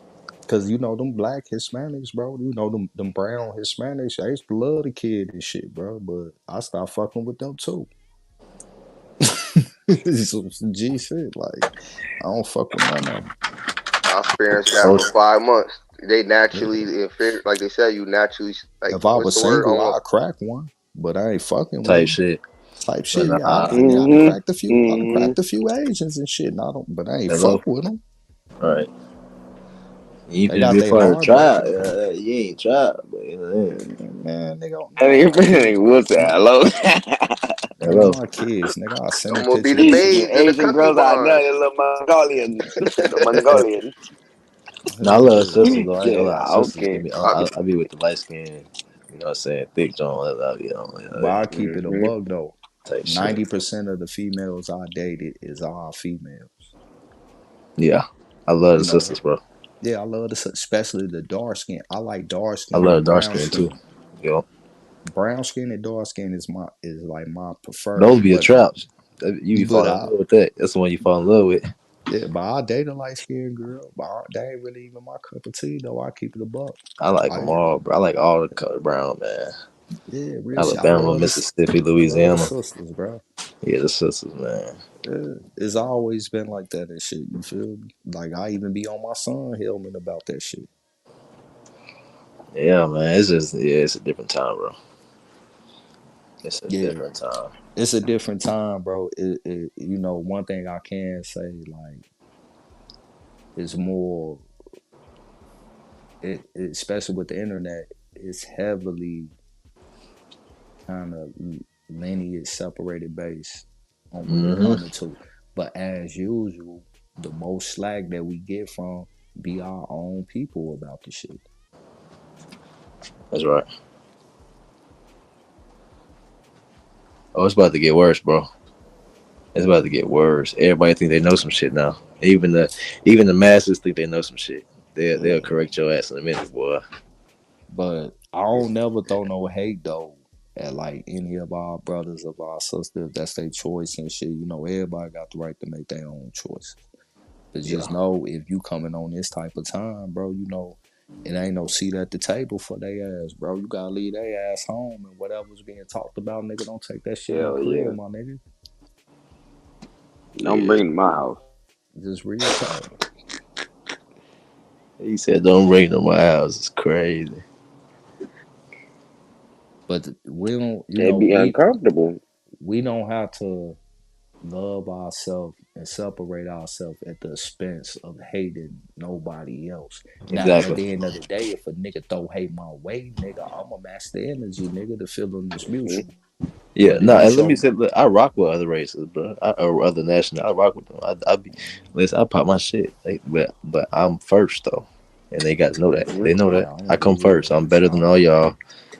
Cause you know them black Hispanics, bro. You know them brown Hispanics. I used to love the kid and shit, bro. But I stopped fucking with them too. Some G shit. Like I don't fuck with none of them. I experienced that So for 5 months. They naturally, Yeah. like they said, you naturally like If I what's was the word? single, Almost. I'd crack one, but I ain't fucking with type them. shit. Type But shit. Yeah, nah, I mean, I done Mm-hmm. cracked a few. I done Mm-hmm. cracked a few Asians and shit. And I don't, but I ain't hello. fuck with them. All right. You They finna got be a their part of the heart, but tribe. You ain't tribe, but you know, man, nigga, Hey, on my kids, what's that? Hello? nigga, on hello. my kids, nigga. I'll send I'm a gonna be picture the of this shit. The maids and the Asian girls I know, concubines. the little Mongolians. The Mongolians. No, I love sisters though. I ain't gonna Yeah, lie. Sisters give okay. me. I, I be with the light skin. You know what I'm saying? Thick John. I be on But I keep it a mm-hmm. bug though. type shit. 90% of the females I dated is all females. Yeah, I love You the know, sisters, bro. yeah, I love this, especially the dark skin. I like dark I skin love and dark brown skin too. skin. Yo, Brown skin and dark skin is like my those preferred, be a but trap. You be but falling in I love with that. That's the one you fall in love with. yeah, but I date a light skinned girl. But that ain't really even my cup of tea though. I keep it a buck. I like them I all, bro. I like all the color brown, man. Yeah, real shit. I Alabama, love this. Mississippi, I love the Louisiana. sisters, bro. Yeah, the sisters, man. Yeah, it's always been like that and shit. You feel me? Like I even be on my son helmet about that shit. Yeah, man. It's just it's a different time, bro. It's a Yeah, different time. it's a different time, bro. One thing I can say, like, is more, especially with the internet, it's heavily kind of lineage separated based on what it Hmm. coming to. But as usual, the most slack that we get from be our own people about the shit. That's right. Oh, it's about to get worse, bro. It's about to get worse. Everybody think they know some shit now. Even the masses think they know some shit. They'll correct your ass in a minute, boy. But I don't never throw no hate though at like any of our brothers of our sisters. That's their choice and shit. Everybody got the right to make their own choices. But Yeah. just know if you coming on this type of time, bro, it ain't no seat at the table for their ass, bro. You gotta leave their ass home and whatever's being talked about, nigga, don't take that shit in the Hell crib, yeah. my nigga. Don't Yeah. bring to my house. Just real talk. He said, "Don't bring to my house." It's crazy. But we don't, It'd be uncomfortable. we don't have to love ourselves and separate ourselves at the expense of hating nobody else. Now, at Exactly. the end of the day, if a nigga throw hate my way, nigga, I'ma match the energy, nigga. The feeling is Mhm. mutual. Yeah. But if No. you And let me show say, look, I rock with other races, bro. Or other national. I rock with them. I be listen. I pop my shit, but I'm first though, and they got to know that. They know yeah, that I I don't come do first. I'm better than all y'all.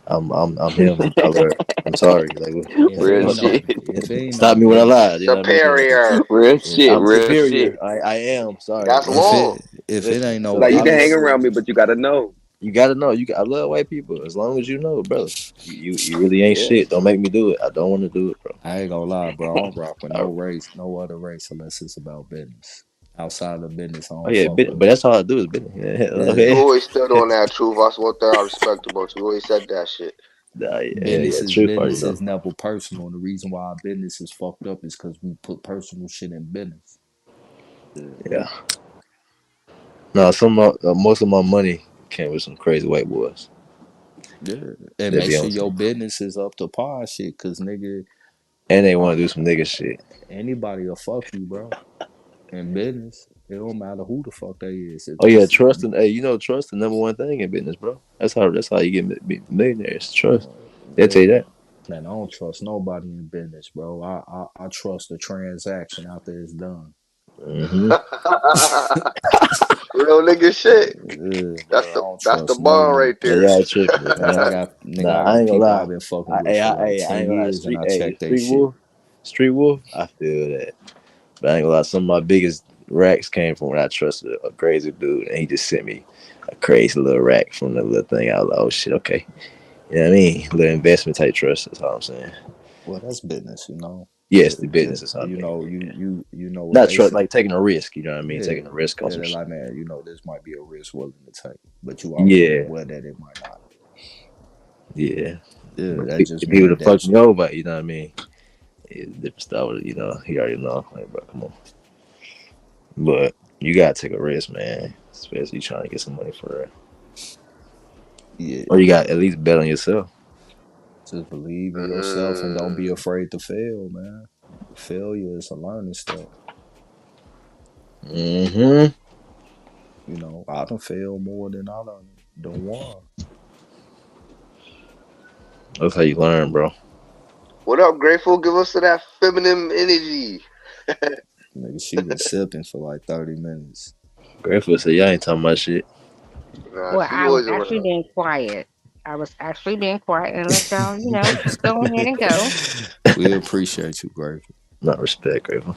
I'm him. Y'all are. I'm sorry. Like, if it Real ain't no shit. if it ain't stop no me when I business. lied. You know what I mean? Superior. Real shit. I'm Real shit. superior. I am. Sorry. That's If law. it Listen. ain't no So Like you can hang business, around me, but you gotta know. you gotta know. I love white people. As long as you know, brother. You really ain't Yeah. shit. Don't make me do it. I don't want to do it, bro. I ain't gonna lie, bro. I don't rock with I, no race, no other race unless it's about business. Outside of business, I oh don't yeah, fuck with but it. that's all I do is business. Yeah, You Yeah. okay. always stood on that truth. That's one thing I respect about you. You always said that shit. Nah, Business yeah. is Truth already business know. is never personal. And the reason why our business is fucked up is because we put personal shit in business. Yeah. Yeah. No, most of my money came with some crazy white boys. Yeah. And They make be sure on your some, business is up to par shit. Cause nigga, and they want uh, to do some nigga shit. anybody will fuck you, bro. In business. It don't matter who the fuck they is. If Oh yeah, this trust and hey, trust the number one thing in business, bro. That's how you get millionaires. Trust. They'll tell yeah. you that. Man, I don't trust nobody in business, bro. I trust the transaction after it's done. Hmm. Real nigga shit. Yeah, That's bro. I the don't that's the trust no bar nigga. right Yeah, there. y'all tripping, Nigga, man. I I got ain't gonna people I've lie. been fucking with I for like I 10 ain't gonna lie. years and I check they Street shit. wolf, street wolf. I feel that, but I ain't gonna lie. Some of my biggest racks came from when I trusted a crazy dude, and he just sent me a crazy little rack from the little thing. I was like, oh shit, okay. You know what I mean? Little investment type trust. That's all I'm saying. Well, that's business. Yes, the business is You something. know, you know what Not they trust, say. like taking a risk. You know what I mean? Yeah, Taking a risk on yeah. some They're shit. like, man, this might be a risk willing to take, but you already Yeah, aware that it might not. yeah. Yeah, But that just if he mean would have fucked me adaptation. over, you know what I mean? It's different stuff. He already know. Like, bro, come on. But you gotta take a risk, man. Especially you trying to get some money for it, Yeah, or you got at least bet on yourself. just believe in yourself and don't be Mm. afraid to fail, man. Failure is a learning step. Hmm. I done failed more than I done won. That's how you learn, bro. What up, Grateful? Give us to that feminine energy. Nigga, she was sipping for like 30 minutes. Grateful said y'all ain't talking about shit. Nah, Well, she I was always actually around. being quiet. I was actually being quiet and let y'all, just go ahead and go. We appreciate you, Grateful. Not respect, Grateful.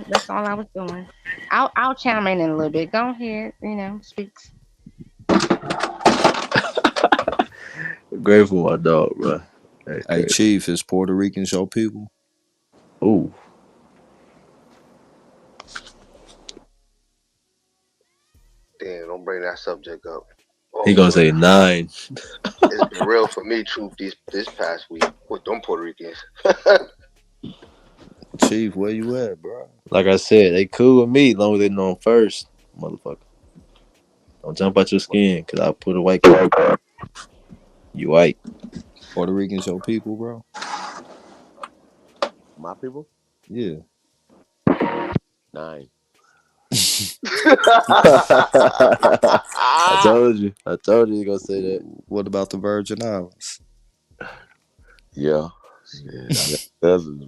That's all I was doing. I'll chime in a little bit. Go ahead, speak. Grateful, my dog, bro. That's Hey, crazy. Chief, is Puerto Ricans your people? Ooh, Damn, don't bring that subject up. he Oh gonna boy, say 9. it's the real for me, Troop, this past week with them Puerto Ricans. Chief, where you at, bro? Like I said, they cool with me as long as they know I'm first, motherfucker. Don't jump out your skin, cause I'll put a white card. You white. Puerto Ricans your people, bro? My people? Yeah. 9. I told you. I told you you gonna say that. What about the Virgin Islands? Yeah. Shit, I got cousins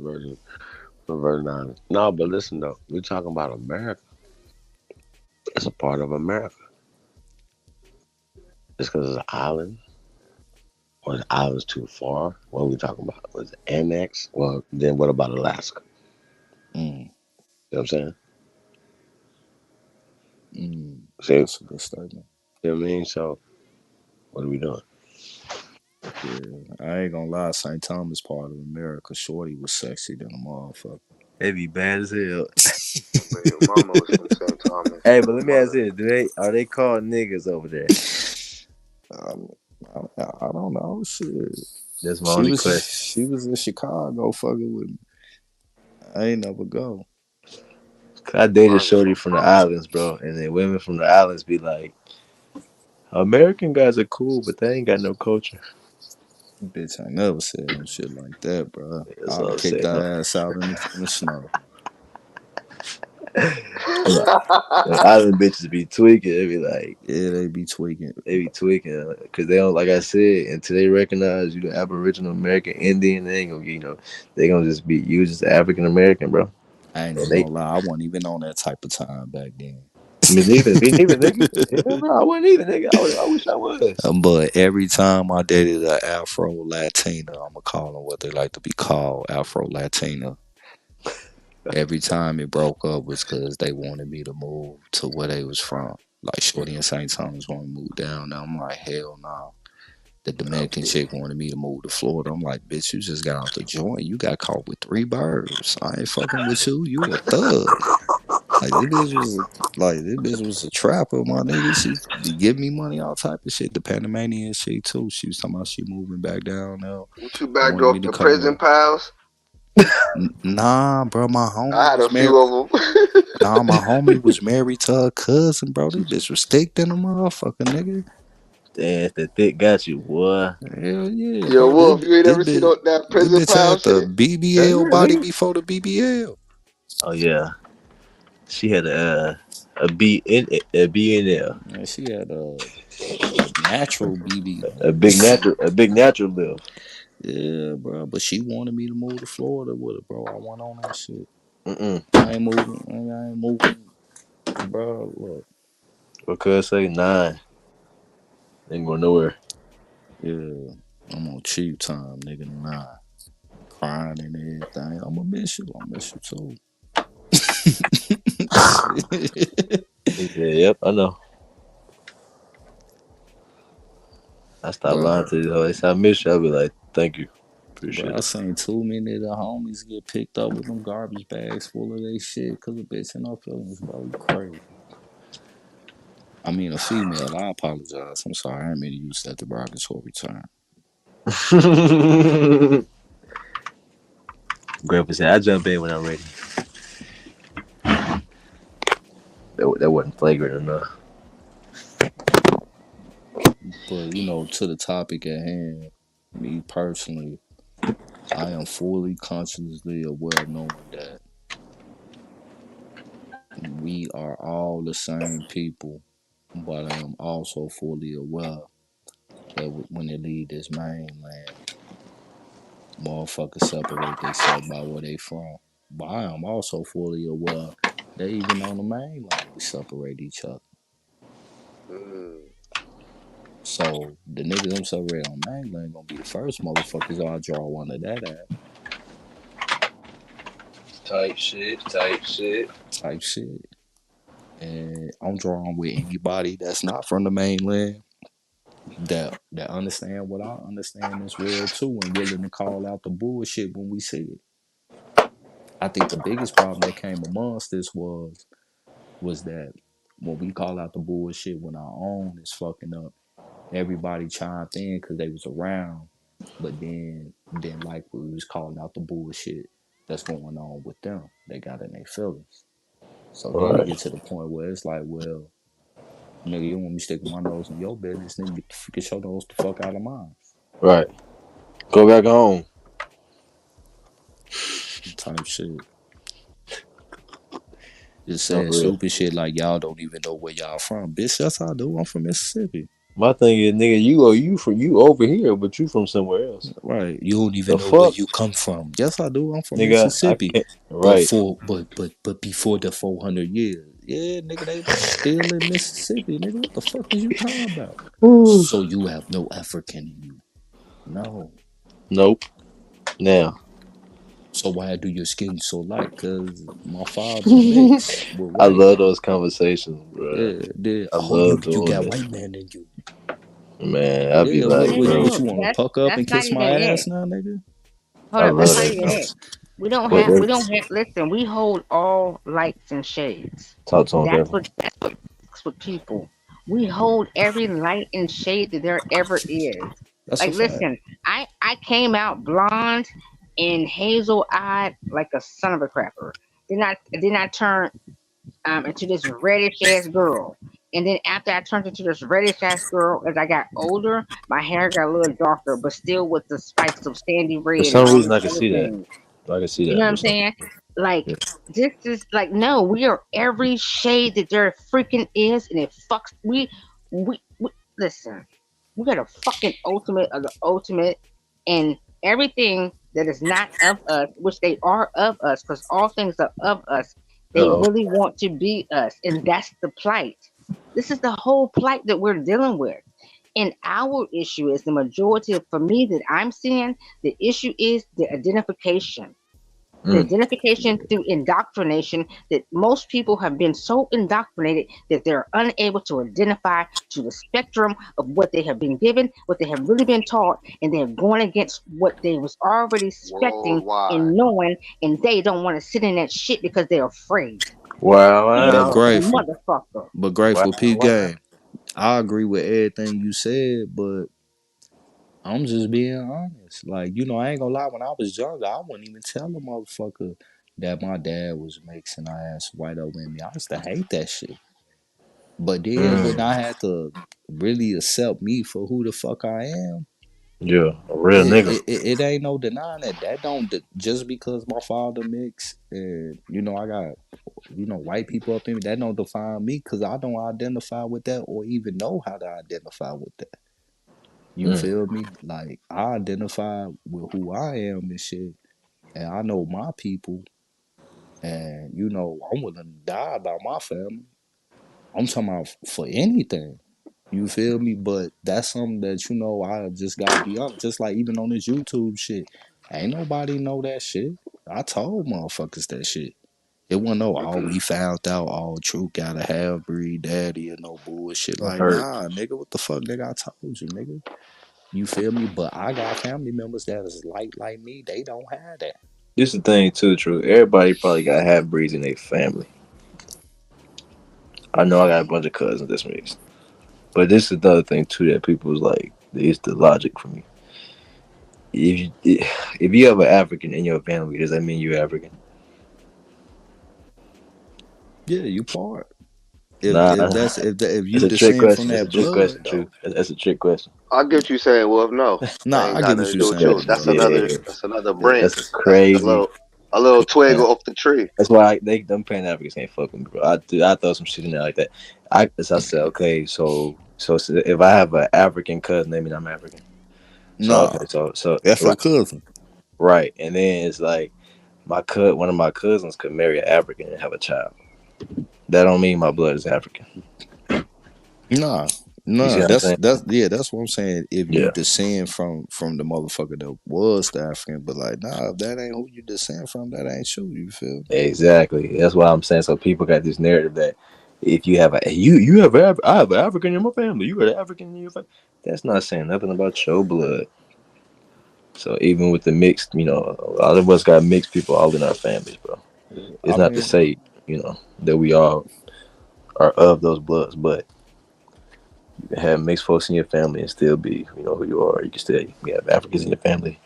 from Virgin Islands. No, but listen though, we're talking about America. It's a part of America. Just because it's an island, or the island's too far. What are we talking about? Was it annexed? Well, then what about Alaska? Mm. You know what I'm saying? See, That's a good statement. you know what I mean? So, what are we doing? Yeah, I ain't gonna lie. St. Thomas part of America. Shorty was sexy than a motherfucker. They be bad as hell. But your mama was from St. Thomas. Hey, but Your let me ask mother. you this: are they called niggas over there? I don't know. Shit. That's my only question. She was in Chicago fucking with me. I ain't never go. I dated shorty from the islands, bro, and then women from the islands be like, American guys are cool, but they ain't got no culture. Bitch, I never said no shit like that, bro. That's I'll all I'm kick saying. No. that ass out in the snow. The island bitches be tweaking. They be like, yeah, they be tweaking. They be tweaking because they don't, like I said, until they recognize you the Aboriginal American Indian, they ain't gonna, they gonna just be you just African American, bro. I ain't even gonna lie, I wasn't even on that type of time back then. Me neither, nigga. Yeah, bro, I wasn't either, nigga. I wish I was. But every time I dated an Afro Latina, I'ma call them what they like to be called, Afro Latina. Every time it broke up was because they wanted me to move to where they was from. Like Shorty and St. Thomas wanted to move down. Now I'm like, hell no. The Dominican chick wanted me to move to Florida. I'm like, bitch, you just got out the joint. You got caught with 3 birds. I ain't fucking with you. You a thug. Like this bitch was a trapper, my nigga. She be giving me money, all type of shit. The Panamanian shit too. She was talking about she moving back down now. You backed Wanted me off to the come prison with pals. Nah, bro, my I homie had was a married. few of them. Nah, my homie was married to her cousin, bro. This bitch was thick than a motherfucker, nigga. Damn, the thick got you, boy. Hell yeah, Yo, bro. Wolf, you ain't ever seen that This prison bitch pal had the shit? BBL body before the BBL. Oh yeah, she had a B in there. Man, she had a natural BB. A big natural lift. Yeah, bro. But she wanted me to move to Florida with her, bro. I went on that shit. Mm-mm. I ain't moving, bro. Look. Because say 9. Ain't going nowhere. Yeah, I'm on cheap time, nigga. 9. Crying and everything. I'ma miss you. I miss you too. He said, "Yep, I know." I stopped lying to you. They said, "I miss you." I be like, "Thank you, appreciate Bro, I it." seen too many of the homies get picked up with them garbage bags full of their shit because of bitch and no feelings, bro. You crazy. I mean, a female. I apologize. I'm sorry. I didn't mean to use that derogatory term. Grandpa said, "I jump in when I'm ready." That wasn't flagrant enough. But, to the topic at hand, me personally, I am fully consciously aware knowing that we are all the same people, but I am also fully aware that when they leave this mainland, motherfuckers separate themselves by where they from. But I am also fully aware that even on the mainland, we separate each other. So the niggas I'm separated on mainland gonna be the first motherfuckers I'll draw one of that at. Type shit. And I'm drawing with anybody that's not from the mainland that understand what I understand is real too and willing to call out the bullshit when we see it. I think the biggest problem that came amongst this was that when we call out the bullshit when our own is fucking up, everybody chimed in because they was around, but then like we was calling out the bullshit that's going on with them. They got in their feelings. So then it Right. gets to the point where it's like, well, nigga, you want me sticking my nose in your business, nigga, get your nose the fuck out of mine. Right. Go back home. Type shit. Just No, saying for real. stupid shit like y'all don't even know where y'all from. Bitch, that's how I do. I'm from Mississippi. My thing is, nigga, you over here, but you from somewhere else. Right. You don't even The know where fuck, you come from. Yes, I do. I'm from nigga. I Mississippi. can't. But Right. but before the 400 years. Yeah, nigga, they was still in Mississippi, nigga. What the fuck is you talking about? So you have no African in you. No. Nope. Now. So why do your skin so light? Cause my father mixed with I white. love those conversations, bro. Yeah. I Oh, you love got doing white it, man in you. man. I'd be Yeah, like, bro, what you want to puck up That's and not kiss my even it. ass now, nigga? Hold I up, that's love not that even shit. it. We don't What? have we don't have listen, we hold all lights and shades. Talk to him, That's Kevin. what works with people. We hold every light and shade that there ever is. That's a Like fact. listen, I came out blonde and hazel eyed like a son of a crapper. Then I turned into this reddish ass girl. And then after I turned into this reddish ass girl, as I got older, my hair got a little darker, but still with the spikes of sandy For red and some all reason, these I can other see that. things. I can see You that know what for I'm some. saying? Like Yeah. this is like no, we are every shade that there freaking is, and it fucks. We listen. We got a fucking ultimate of the ultimate, and everything that is not of us, which they are of us, because all things are of us. They Uh-oh. really want to be us, and that's the plight. This is the whole plight that we're dealing with. And our issue is the majority of, for me, that I'm seeing, the issue is the identification, the Mm. identification through indoctrination, that most people have been so indoctrinated that they're unable to identify to the spectrum of what they have been given, what they have really been taught, and they're going against what they was already expecting Worldwide. and knowing, and they don't want to sit in that shit because they're afraid. Wow, But Fear wow, is a grateful. motherfucker. But wow, grateful P wow. game. I agree with everything you said, but I'm just being honest. Like, I ain't gonna lie, when I was younger, I wouldn't even tell a motherfucker that my dad was mixing our ass white up with me. I used to hate that shit. But then when Mm. I had to really accept me for who the fuck I am, Yeah, a real it nigga. it, it ain't no denying that. That don't just because my father mixed and I got white people up in me, that don't define me because I don't identify with that or even know how to identify with that. You Mm. feel me? Like I identify with who I am and shit, and I know my people, and I'm willing to die about my family. I'm talking about for anything. You feel me? But that's something that I just gotta be honest. Just like even on this YouTube shit, ain't nobody know that shit. I told motherfuckers that shit. It wasn't no all we found out all true got a half breed daddy or no bullshit. I Like heard. nah, nigga, what the fuck, nigga? I told you, nigga. You feel me? But I got family members that is like me. They don't have that. This the thing too, true. Everybody probably got half breeds in their family. I know I got a bunch of cousins that's mixed. But this is another thing too that people was like, it's the logic for me. If you have an African in your family, does that mean you're African? Yeah, you part. Nah, If it's you a trick descend from question. It's a that trick blood question, true. though. That's a trick question. I get what you saying, Wolf. No, that Nah, ain't I got get what nothing to you're do with saying, you. bro. That's another That's branch. That's a crazy. little twig off the tree. That's why them Pan Africans can't fuck with me, bro. I throw some shit in there like that. I said, okay, so if I have an African cousin, that means I'm African. So Nah, okay, so that's your right, cousin. right, and then it's like one of my cousins could marry an African and have a child. That don't mean my blood is African. Nah, You see nah. what I'm That's saying? that's yeah. That's what I'm saying. If you Yeah, descend from the motherfucker that was the African, but like, nah, if that ain't who you descend from, that ain't you. You feel? exactly. That's what I'm saying. So people got this narrative that if you have you have I have an African in my family, you got an African in your family. That's not saying nothing about your blood. So even with the mixed, a lot of us got mixed people all in our families, bro. It's I not to mean, say, that we all are of those bloods, but You can have mixed folks in your family and still be, who you are. You can still have Africans in your family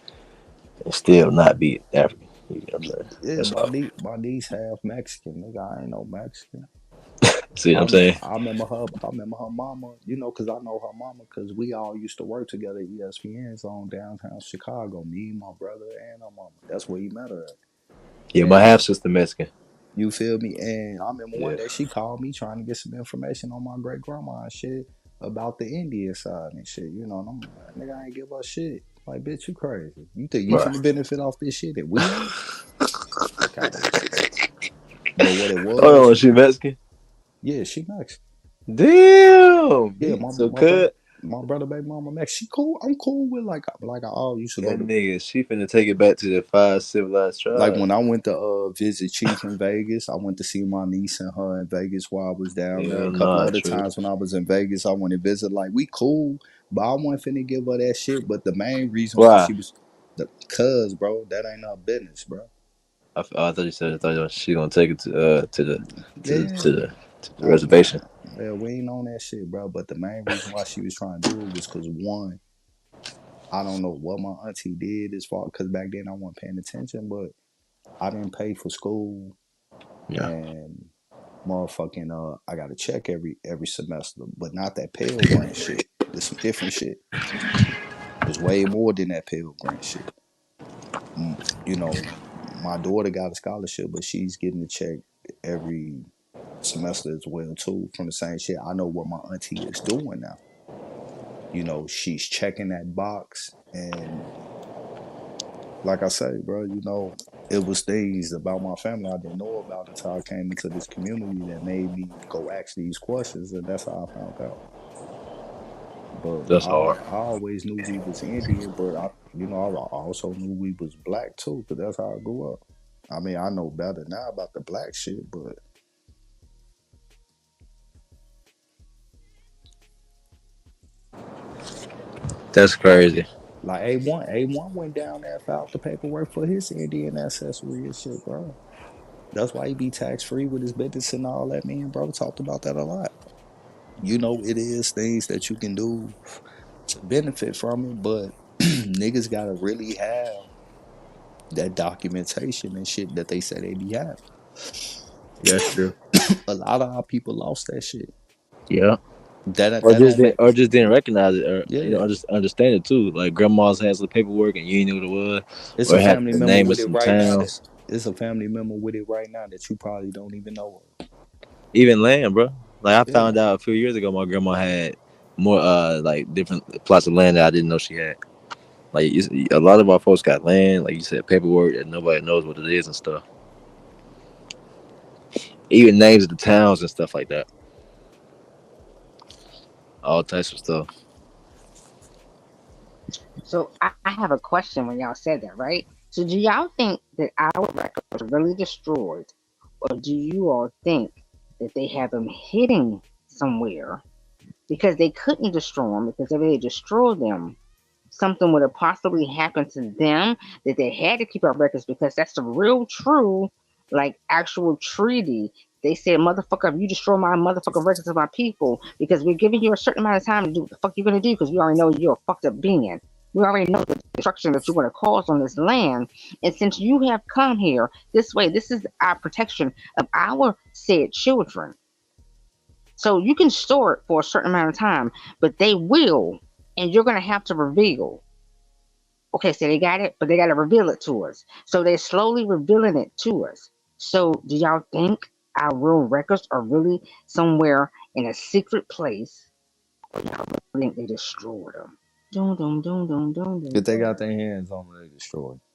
and still not be African. You know what I'm saying? Yeah, That's all. my niece half Mexican, nigga. I ain't no Mexican. See what I'm saying? I remember her. I remember her mama. Cause I know her mama. Cause we all used to work together at ESPN's on downtown Chicago. Me, my brother, and her mama. That's where he met her at. Yeah, my half And sister Mexican. you feel me? And I remember one Yeah. day she called me trying to get some information on my great grandma and shit about the Indian side and shit. And I'm like, nigga, I ain't give a shit. Like, bitch, you crazy. You think you Right. finna benefit off this shit that we on? Fuck out of here. But what it Oh, was, she Mexican? yeah, she Mexican. Damn. Yeah, So cut. my brother, baby mama Mexican. She cool. I'm cool with like I all used to go That to. nigga, she finna take it back to the 5 civilized Like tribes. when I went to visit Chief in Vegas, I went to see my niece and her in Vegas while I was down there. Hell A couple nah, other true. times when I was in Vegas, I went to visit. Like we cool, but I wasn't finna give her that shit. But the main reason why Why? she was, cause bro, that ain't our business, bro. I thought you said she gonna take it Yeah, to the reservation. yeah, we ain't on that shit, bro. But the main reason why she was trying to do it was cause one, I don't know what my auntie did as far, cause back then I wasn't paying attention, but I didn't pay for school Yeah, and motherfucking I got a check every semester, but not that Pell Grant shit. There's some different shit. There's way more than that Pell Grant shit. Mm, You know, my daughter got a scholarship, but she's getting a check every semester as well too from the same shit. I know what my auntie is doing now. She's checking that box, and like I say, bro, it was things about my family I didn't know about until I came into this community that made me go ask these questions, and that's how I found out. But that's hard. I always knew we was Indian, but I also knew we was black too, because that's how I grew up. I mean, I know better now about the black shit, but That's like, crazy. like A1 went down there and filed the paperwork for his Indian ancestry and shit, bro. That's why he be tax free with his business and all that. Me and bro talked about that a lot. It is things that you can do to benefit from it, but niggas gotta really have that documentation and shit that they say they be having. That's true. A lot of our people lost that shit. Yeah. That don't make Or just didn't recognize it, or yeah. just understand it too. Like grandma's has the paperwork and you didn't know what it was, It's or a it had family the member name of with it some right now towns. it's a family member with it right now that you probably don't even know of. Even land, bro. Like I Yeah. found out a few years ago, my grandma had more like different plots of land that I didn't know she had. Like a lot of our folks got land, like you said, paperwork that nobody knows what it is and stuff. Even names of the towns and stuff like that. All types of stuff. So I have a question when y'all said that, right? So do y'all think that our records are really destroyed, or do you all think that they have them hidden somewhere because they couldn't destroy them because if they destroyed them, something would have possibly happened to them that they had to keep our records because that's the real true, like actual treaty. They said, motherfucker, if you destroy my motherfucking records of my people, because we're giving you a certain amount of time to do what the fuck you're gonna do, because we already know you're a fucked up being. We already know the destruction that you're gonna cause on this land. And since you have come here this way, this is our protection of our said children. So you can store it for a certain amount of time, but they will, and you're gonna have to reveal. Okay, so they got it, but they got to reveal it to us. So they're slowly revealing it to us. So do y'all think our real records are really somewhere in a secret place, or y'all really think they destroyed them? Dum dum dum dum dum dum. If they got their hands on it, they destroy it.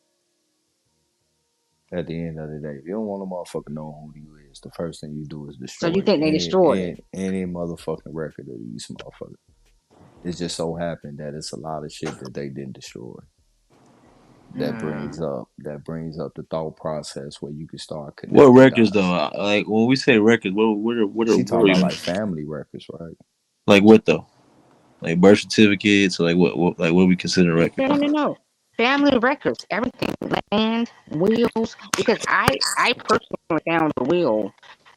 At the end of the day, if you don't want a motherfucker knowing who you is, the first thing you do is So you destroy think they any destroyed it? any motherfucking record of these motherfuckers. It just so happened that it's a lot of shit that they didn't destroy. That brings up the thought process where you can start What connecting records though? dots. Like when we say records, She what talking are about we like family records, right? like? What though? Like birth certificates, or like what we consider a record? No. Family records, everything, land, wills. Because I personally found a will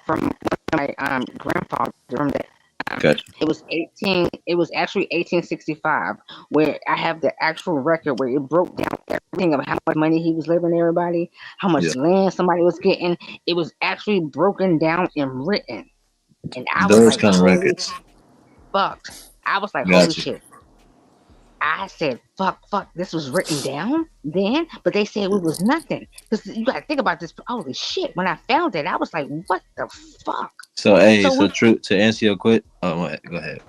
from my grandfather from that Gotcha. It was 18. It was actually 1865, where I have the actual record where it broke down everything of how much money he was leaving everybody, how Yeah. much land somebody was getting. It was actually broken down and written, and I was Those like, kind of "Holy records. fuck!" I was like, "Holy Gotcha. shit!" I said, "Fuck, fuck." This was written down then, but they said it was nothing. Because you got to think about this. Holy shit! When I found it, I was like, "What the fuck?" So hey, So so we true to answer your question. Oh, go ahead.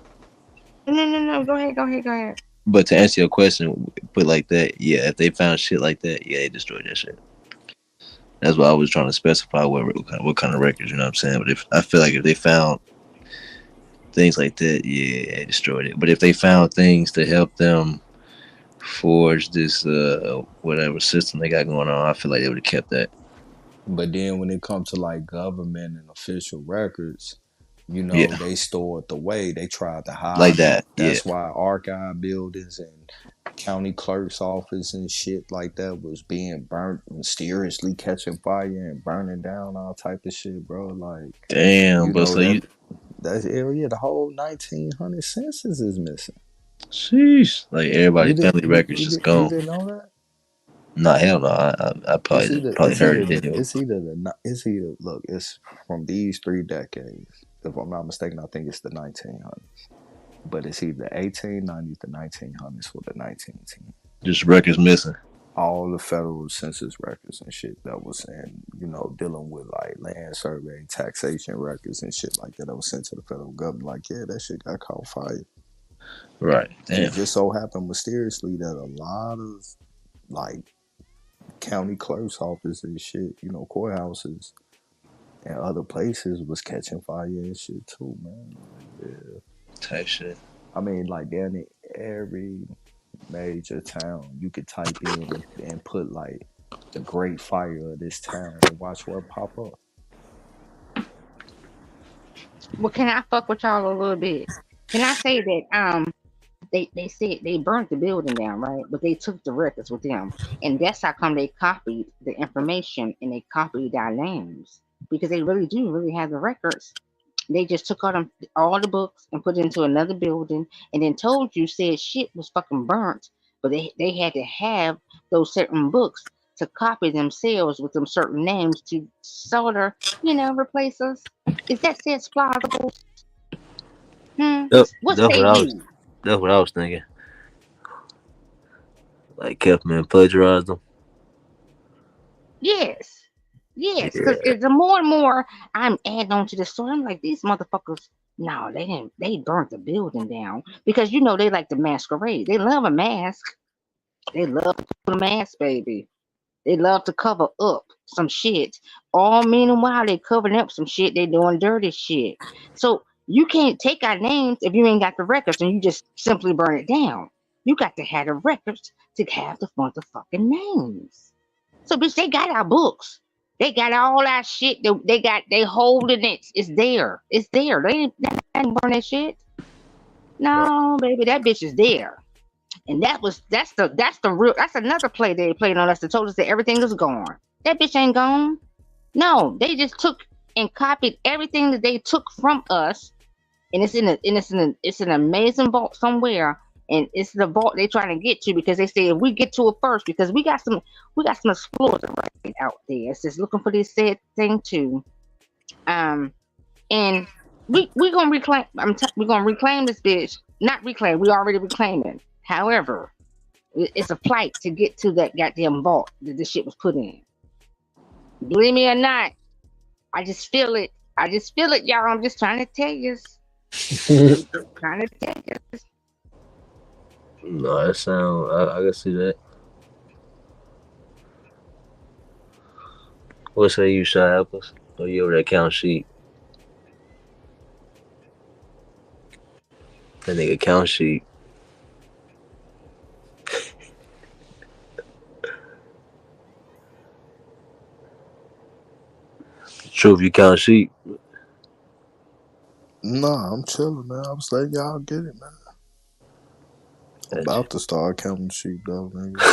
no, no, no. Go ahead, go ahead, go ahead. But to answer your question, put like that, yeah. If they found shit like that, yeah, they destroyed that shit. That's why I was trying to specify what kind of records. You know what I'm saying? But if I feel like if they found things like that, yeah, they destroyed it. But if they found things to help them forge this whatever system they got going on, I feel like they would have kept that. But then when it comes to like government and official records, you know, Yeah, they store it away. They tried to like hide it. that. Yeah, That's why archive buildings and county clerk's office and shit like that was being burnt, mysteriously catching fire and burning down, all type of shit, bro. Like, damn. you But know so you, that's area. The whole 1900 census is missing. sheesh, like everybody family records just You gone. didn't know that? Nah, hell no. I It's probably either probably it's heard either it. the Didn't it's either the ni- it's either look it's from these 3 decades. If I'm not mistaken, I think it's the 1900s. But it's either 1890s to 1900s for the 1910s. just records missing. All the federal census records and shit that was in, you know, dealing with like land survey, taxation records and shit like that was sent to the federal government. Like, yeah, that shit got caught fire. Right. And it Damn. just so happened mysteriously that a lot of like county clerk's offices and shit, you know, courthouses and other places was catching fire and shit too, man. Like, yeah. Type shit. I mean, like down in every major town, you could type in and put like the Great Fire of this town and watch what pop up. Well, can I fuck with y'all a little bit? Can I say that they said they burnt the building down, right? But they took the records with them, and that's how come they copied the information and they copied our names because they really do really have the records. They just took all the books and put it into another building, and then told you said shit was fucking burnt, but they had to have those certain books to copy themselves with them certain names to sort of replace us. Is that sense plausible? Hmm. What That's say what I was. you? That's what I was thinking. Like kept me and plagiarized them. Yes. Yes, because Yeah. the more and more I'm adding on to the story, I'm like, these motherfuckers, no, they didn't. They burnt the building down because they like to masquerade. They love a mask. They love to put a mask, baby. They love to cover up some shit. All meanwhile, they covering up some shit. They doing dirty shit. So you can't take our names if you ain't got the records and you just simply burn it down. You got to have the records to have the motherfucking names. So bitch, they got our books. They got all our shit. They holding it. It's there. It's there. They ain't burn that shit. No, baby, that bitch is there. And that's another play they played on us that told us that everything is gone. That bitch ain't gone. No, they just took and copied everything that they took from us, and it's an amazing vault somewhere, and it's the vault they trying to get to because they say if we get to it first, because we got some explorers right out there. It's just looking for this said thing too. And we gonna reclaim. We're gonna reclaim this bitch. Not reclaim. We already reclaiming. However, it's a plight to get to that goddamn vault that this shit was put in. Believe me or not, I just feel it. I just feel it, y'all. I'm just trying to tell you. Trying to tell you. No, that sound. I can see that. What say you, Shy Apples? Oh, you over that count sheet? That nigga count sheet. Truth, you count sheet. Nah, I'm chilling, man. I'm just letting y'all get it, man. I'm about to start counting sheep though, nigga.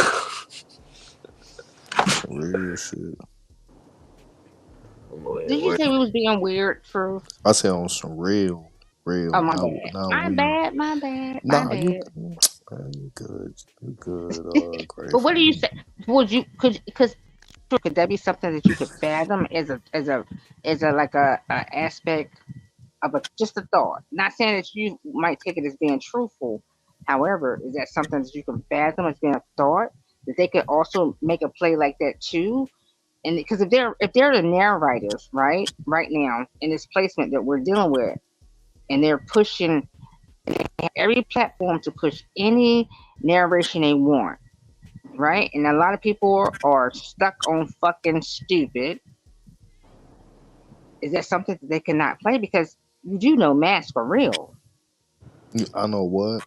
Some real shit. Did you say we was being weird, Truth? I said on some real. Real, Oh, my not bad. not My weed. bad. My bad. My Nah, bad. you good. You good, But what grateful. do you say? Would you could that be something that you could fathom as a like a aspect of a just a thought? Not saying that you might take it as being truthful. However, is that something that you can fathom as being a thought that they could also make a play like that too? And because if they're the narrators, right now in this placement that we're dealing with, and they're pushing every platform to push any narration they want, right? And a lot of people are stuck on fucking stupid. Is that something that they cannot play? Because you do know masks are real. I know what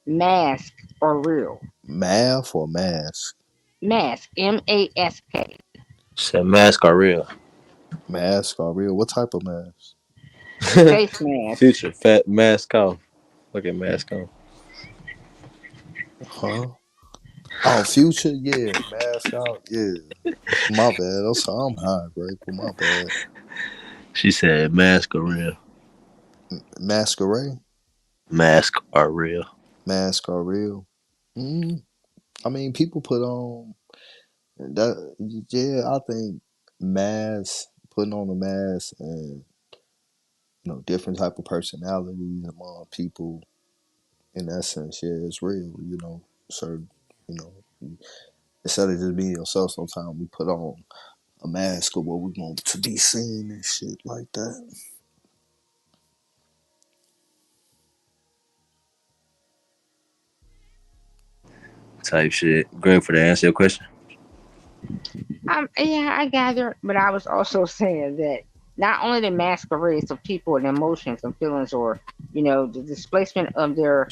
Masks are real. math or mask. Mask, MASK. Said masks are real. Mask are real. What type of mask? Face mask. Future fat mask off. Look at mask on. Huh? Oh, future. Yeah, mask out. Yeah. My bad. I'm high, grateful. My bad. She said masks are real. Masquerade. Masks are real. Mask are real. Mm, I mean, people put on that. Yeah, I think mask, putting on a mask, and different type of personalities among people. In that sense, yeah, it's real. Certain, you know, instead of just being yourself, sometimes we put on a mask of what we want to be seen and shit like that. Type shit. Grateful to answer your question. Yeah, I gather, but I was also saying that not only the masquerades of people and emotions and feelings, or the displacement of their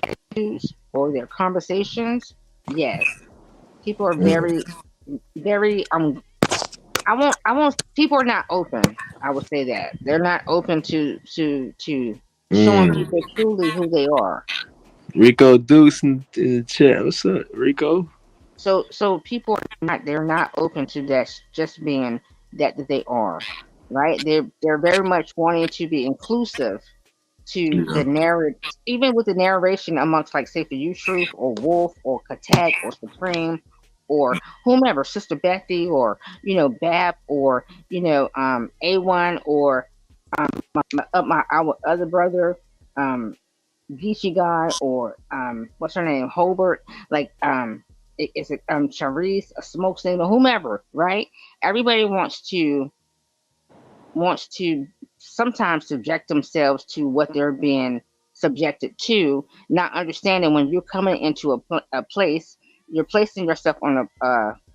attitudes or their conversations. Yes, people are very, very. I won't. People are not open. I would say that they're not open to showing Mm. people truly who they are. Rico Dukes in the chat. What's up, Rico? So people are not. They're not open to that. Just being that they are, right? They're very much wanting to be inclusive to Yeah. the narrative, even with the narration amongst, like, say, for you, Truth, or Wolf, or Katak, or Supreme, or whomever, Sister Bethy, or Bab, or A1, or our other brother, Geechee guy, or what's her name, Hobart, like is it Charisse, a Smoke Signal, whomever, right? Everybody wants to sometimes subject themselves to what they're being subjected to, not understanding when you're coming into a place, you're placing yourself on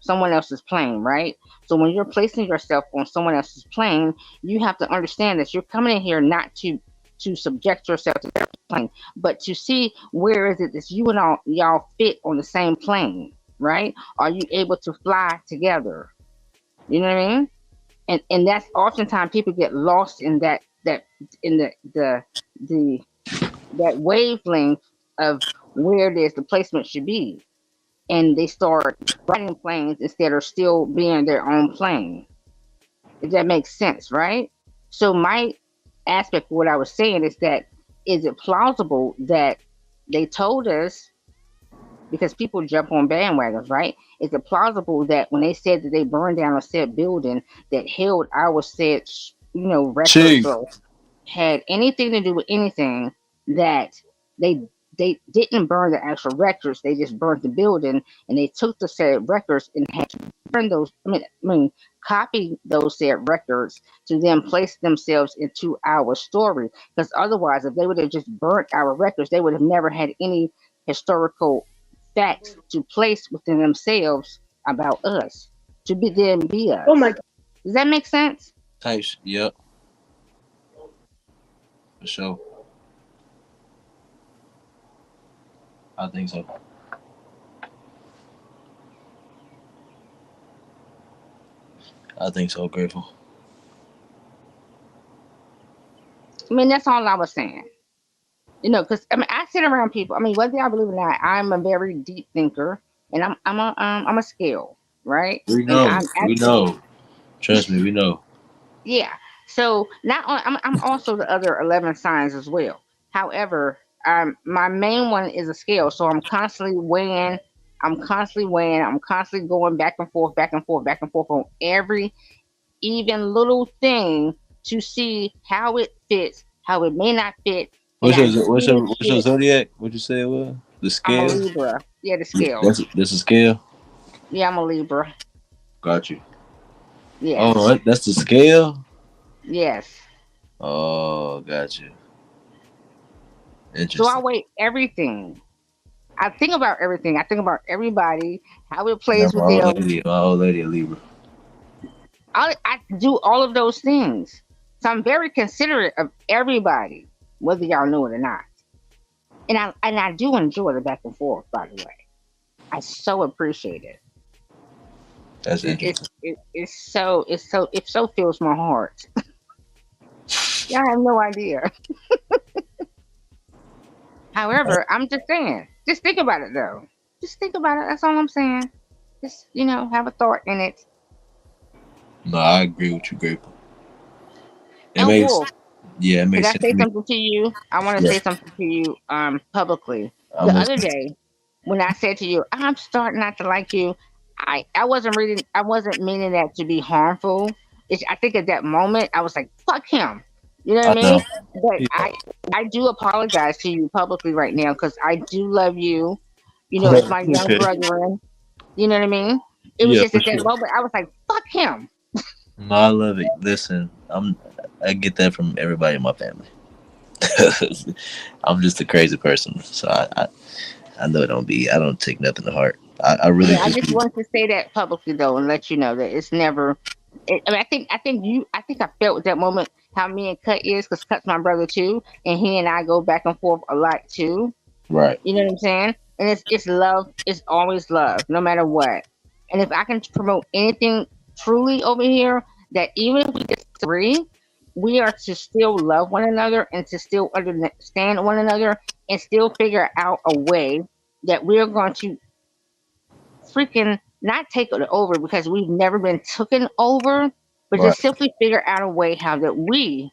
someone else's plane, right? So when you're placing yourself on someone else's plane, you have to understand that you're coming in here not to subject yourself to their plane, but to see where is it that you and y'all fit on the same plane, right? Are you able to fly together? You know what I mean? And that's oftentimes people get lost in that in the that wavelength of where it is the placement should be, and they start riding planes instead of still being their own plane. If that makes sense, right? So my aspect of what I was saying is that, is it plausible that they told us, because people jump on bandwagons, right? Is it plausible that when they said that they burned down a said building that held our said, records, Chief. or had anything to do with anything, that they they didn't burn the actual records, they just burned the building, and they took the said records and had to burn those. I mean, copy those said records to then place themselves into our story. Because otherwise, if they would have just burnt our records, they would have never had any historical facts to place within themselves about us, to be Oh us. my Does that make sense? Type. Yep. For sure. I think so. I think so. Grateful. I mean, that's all I was saying. Because I mean, I sit around people. I mean, whether I believe it or not, I'm a very deep thinker, and I'm a scale, right? We And know. I'm We actually, know. Trust me. We know. yeah. So not on, I'm also the other 11 signs as well. However, my main one is a scale, so I'm constantly weighing. I'm constantly weighing. I'm constantly going back and forth, back and forth, back and forth on every even little thing to see how it fits, how it may not fit, and What's I your see it what's your fit. zodiac? What you say it was? The I'm a scale? Libra. Yeah, the scales. That's a scale. Yeah, I'm a Libra. Got you. Yes. Oh, that's the scale. Yes. Oh, got you. So I Interesting. weigh everything. I think about everything. I think about everybody, how it Yeah, plays with them. my old lady, a Libra. I do all of those things. So I'm very considerate of everybody, whether y'all know it or not. And I do enjoy the back and forth, by the way. I so appreciate it. That's It it, interesting. it so fills my heart. Y'all have no idea. However, I'm just saying, just think about it though. Just think about it. That's all I'm saying. Just have a thought in it. No, I agree with you, Grateful. It And makes Wolf, yeah, it could makes I sense say to me. something to you? I want to Yeah, say something to you publicly. I'm The other listening. day when I said to you, I'm starting not to like you, I wasn't meaning that to be harmful. I think at that moment I was like, fuck him. You know what I I mean? know. But Yeah, I do apologize to you publicly right now because I do love you. As my young okay. brethren. You know what I mean? It was Yeah, just for at that sure. moment I was like, fuck him. No, I love it. Listen, I get that from everybody in my family. I'm just a crazy person, so I know I don't take nothing to heart. I really Yeah, I just just wanted to say that publicly though, and let you know that it's never. I mean, I think I felt at that moment how me and Cut is, because Cut's my brother too, and he and I go back and forth a lot too. right, You know what I'm saying? And it's love. It's always love, no matter what. And if I can promote anything truly over here, that even if we disagree, we are to still love one another and to still understand one another and still figure out a way that we're going to freaking not take it over because we've never been taken over, but right, just simply figure out a way how that we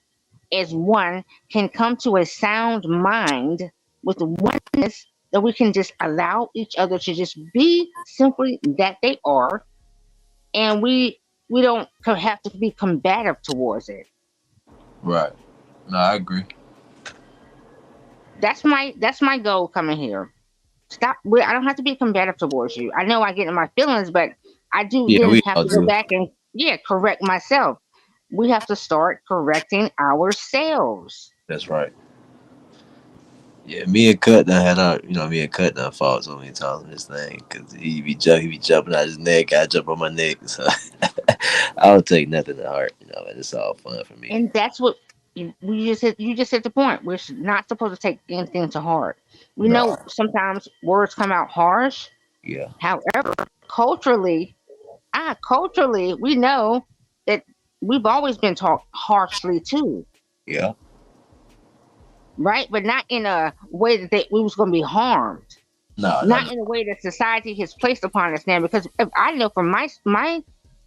as one can come to a sound mind with oneness that we can just allow each other to just be simply that they are, and we don't have to be combative towards it. right. No, I agree. That's my goal coming here. Stop. I don't have to be combative towards you. I know I get in my feelings, but I do Yeah, then we have all to go do. back and correct myself. We have to start correcting ourselves. That's right. Yeah, me and Cut done had our, me and Cut done fought so many times on this thing because he be jumping out his neck, I jump on my neck, so I don't take nothing to heart, and it's all fun for me. And that's what you just hit the point. We're not supposed to take anything to heart. We know No, sometimes words come out harsh. yeah, However, culturally, culturally, we know that we've always been taught harshly too, yeah, right? But not in a way that we was going to be harmed. no, no, Not no. in a way that society has placed upon us now. Because if I know from my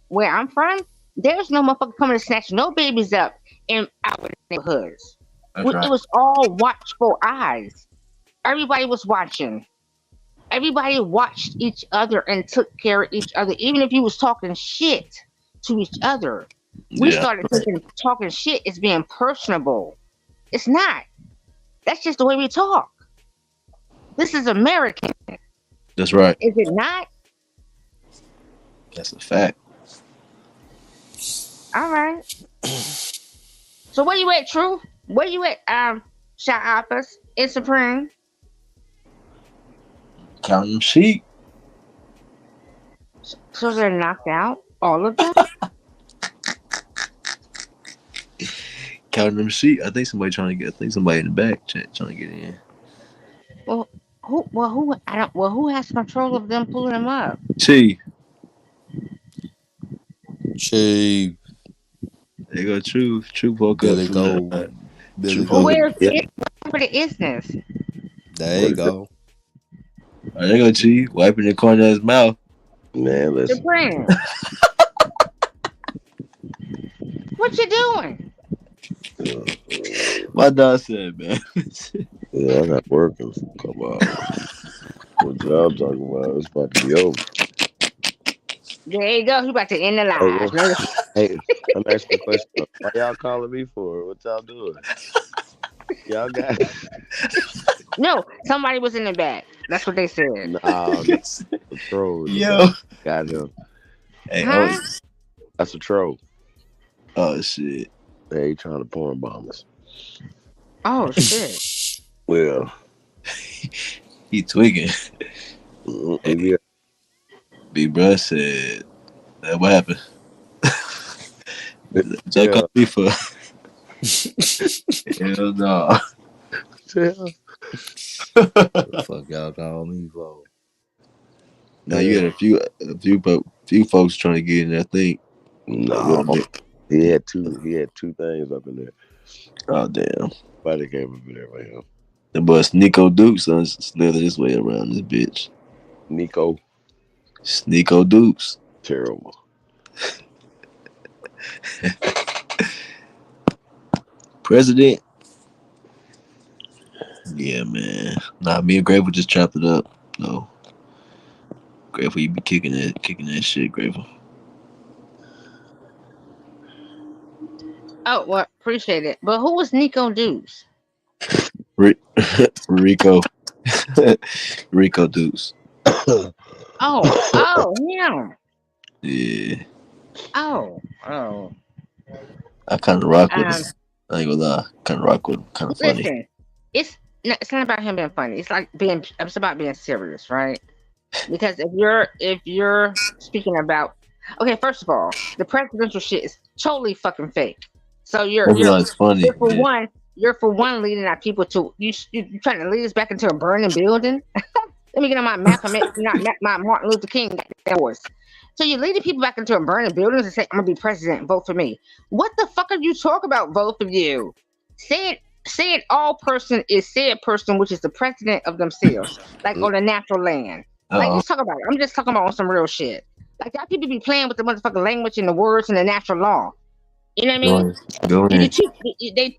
where I'm from, there's no motherfucker coming to snatch no babies up in our neighborhoods. That's It right. was all watchful eyes. Everybody was watching. Everybody watched each other and took care of each other, even if you was talking shit to each other. We Yeah, started right. thinking talking shit is being personable. It's not. That's just the way we talk. This is American, That's right. is it not? That's a fact. All right. So where you at, True? Where you at, Shot Office in Supreme? Counting them sheep, So they're knocked out, all of them. counting them sheep. I think somebody in the back trying to get in. Well, who? Well, who? I don't. Well, who has control of them pulling them up? Chief, Chief, there you go. True woke up Billy from the. Go, True Billy Well, woke up. Go. where's Yeah. it? For the isness. There you go. There you go, Chief, wiping the corner of his mouth. Man, listen. Supreme. What you doing? My dog said, man. Yeah, I got work in a couple hours. What y'all talking about? It's about to be over. There you go. He about to end the Hey, live. No, hey, I'm asking a question. Why y'all calling me for? What y'all doing? Y'all got no, somebody was in the back. That's what they said. nah, that's a troll in the Yo. back. Got him. Hey, Huh? That's a troll. Oh shit. Hey, he trying to porn bomb us. Oh shit. Well, He tweaking. yeah. Big bro said, what happened? Y'all Yeah. call me for? Hell no. Yeah. The fuck y'all call me for? Now you had a few folks trying to get in there. I think. No, he had two things up in there. Oh damn. Nobody came up in there with him. The boy Sneeko Dukes slithered his way around this bitch. Nico. Sneeko Dukes. Terrible. President. Yeah, man. Nah, me and Grateful just chopped it up. No. Grateful, you be kicking that shit, Grateful. Oh well, appreciate it. But who was Nico Deuce? Rico. Rico Dukes. Oh, him. Yeah. Oh. I kind of rock with him. I ain't gonna lie. Kind of rock with him. Kind of funny. Listen, it's not about him being funny. It's about being serious, right? Because if you're speaking about, okay, first of all, the presidential shit is totally fucking fake. So It's funny. you're for one leading our people to you trying to lead us back into a burning building. Let me get on my my Martin Luther King voice. So you're leading people back into a burning buildings and say, I'm gonna be president, vote for me. What the fuck are you talking about, both of you? Say it all person is said person, which is the president of themselves, like on the natural land. Like just talk about it. I'm just talking about on some real shit. Like that people be playing with the motherfucking language and the words and the natural law. You know what I mean? Go ahead.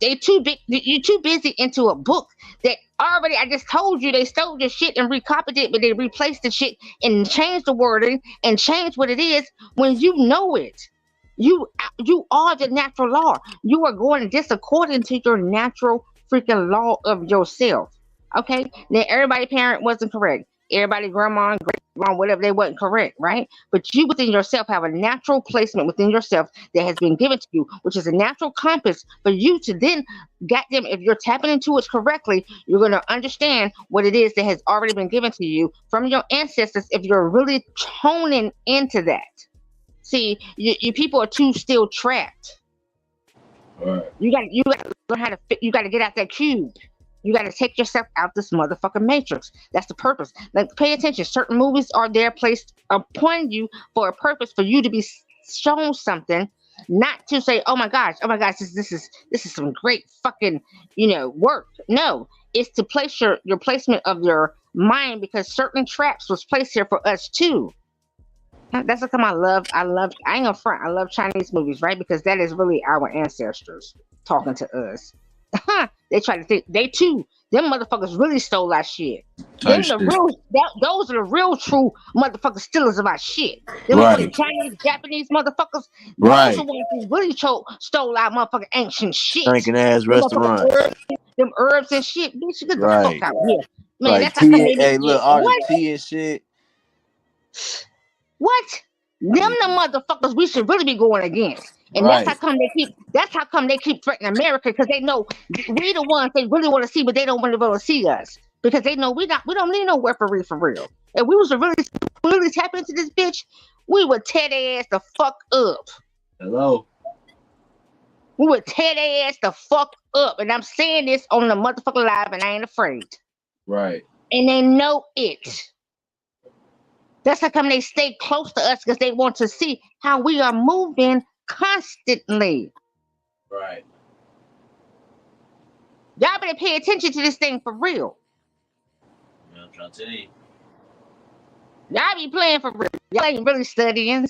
They too big. You're too busy into a book that already. I just told you they stole your shit and recopied it, but they replaced the shit and changed the wording and changed what it is when you know it. You are the natural law. You are going this according to your natural freaking law of yourself. Okay? Now everybody parent wasn't correct. Everybody grandma and great grandma, whatever, they wasn't correct, right? But you within yourself have a natural placement within yourself that has been given to you, which is a natural compass for you to then goddamn, if you're tapping into it correctly, you're gonna understand what it is that has already been given to you from your ancestors if you're really toning into that. See, you people are too still trapped. Right. You got to learn how to fit. You got to get out that cube. You got to take yourself out this motherfucking matrix. That's the purpose. Like, pay attention. Certain movies are there placed upon you for a purpose, for you to be shown something, not to say, oh my gosh, this is some great fucking work. No, it's to place your placement of your mind, because certain traps was placed here for us too. That's the time I ain't gonna front. I love Chinese movies, right? Because that is really our ancestors talking to us. They try to think they too. Them motherfuckers really stole our shit. Those are the real true motherfuckers stealers of our shit. Them fucking Chinese, Japanese motherfuckers. Those are ones who really stole our motherfucking ancient shit. Stinking ass restaurants. Them herbs and shit. Bitch, get the fuck out of here. Man, Like that's how come tea. they Hey, look, all the what? tea and shit. What? Them the motherfuckers we should really be going against. And that's how come they keep threatening America, because they know we the ones they really want to see, but they don't want to be able to see us. Because they know we don't need no weaponry for real. If we was to really tap into this bitch, we would tear their ass the fuck up. Hello. We would tear their ass the fuck up. And I'm saying this on the motherfucking live, and I ain't afraid. Right. And they know it. That's how come they stay close to us, because they want to see how we are moving constantly. Right. Y'all better pay attention to this thing for real. Yeah, I'm trying to tell you. Y'all be playing for real. Y'all ain't really studying.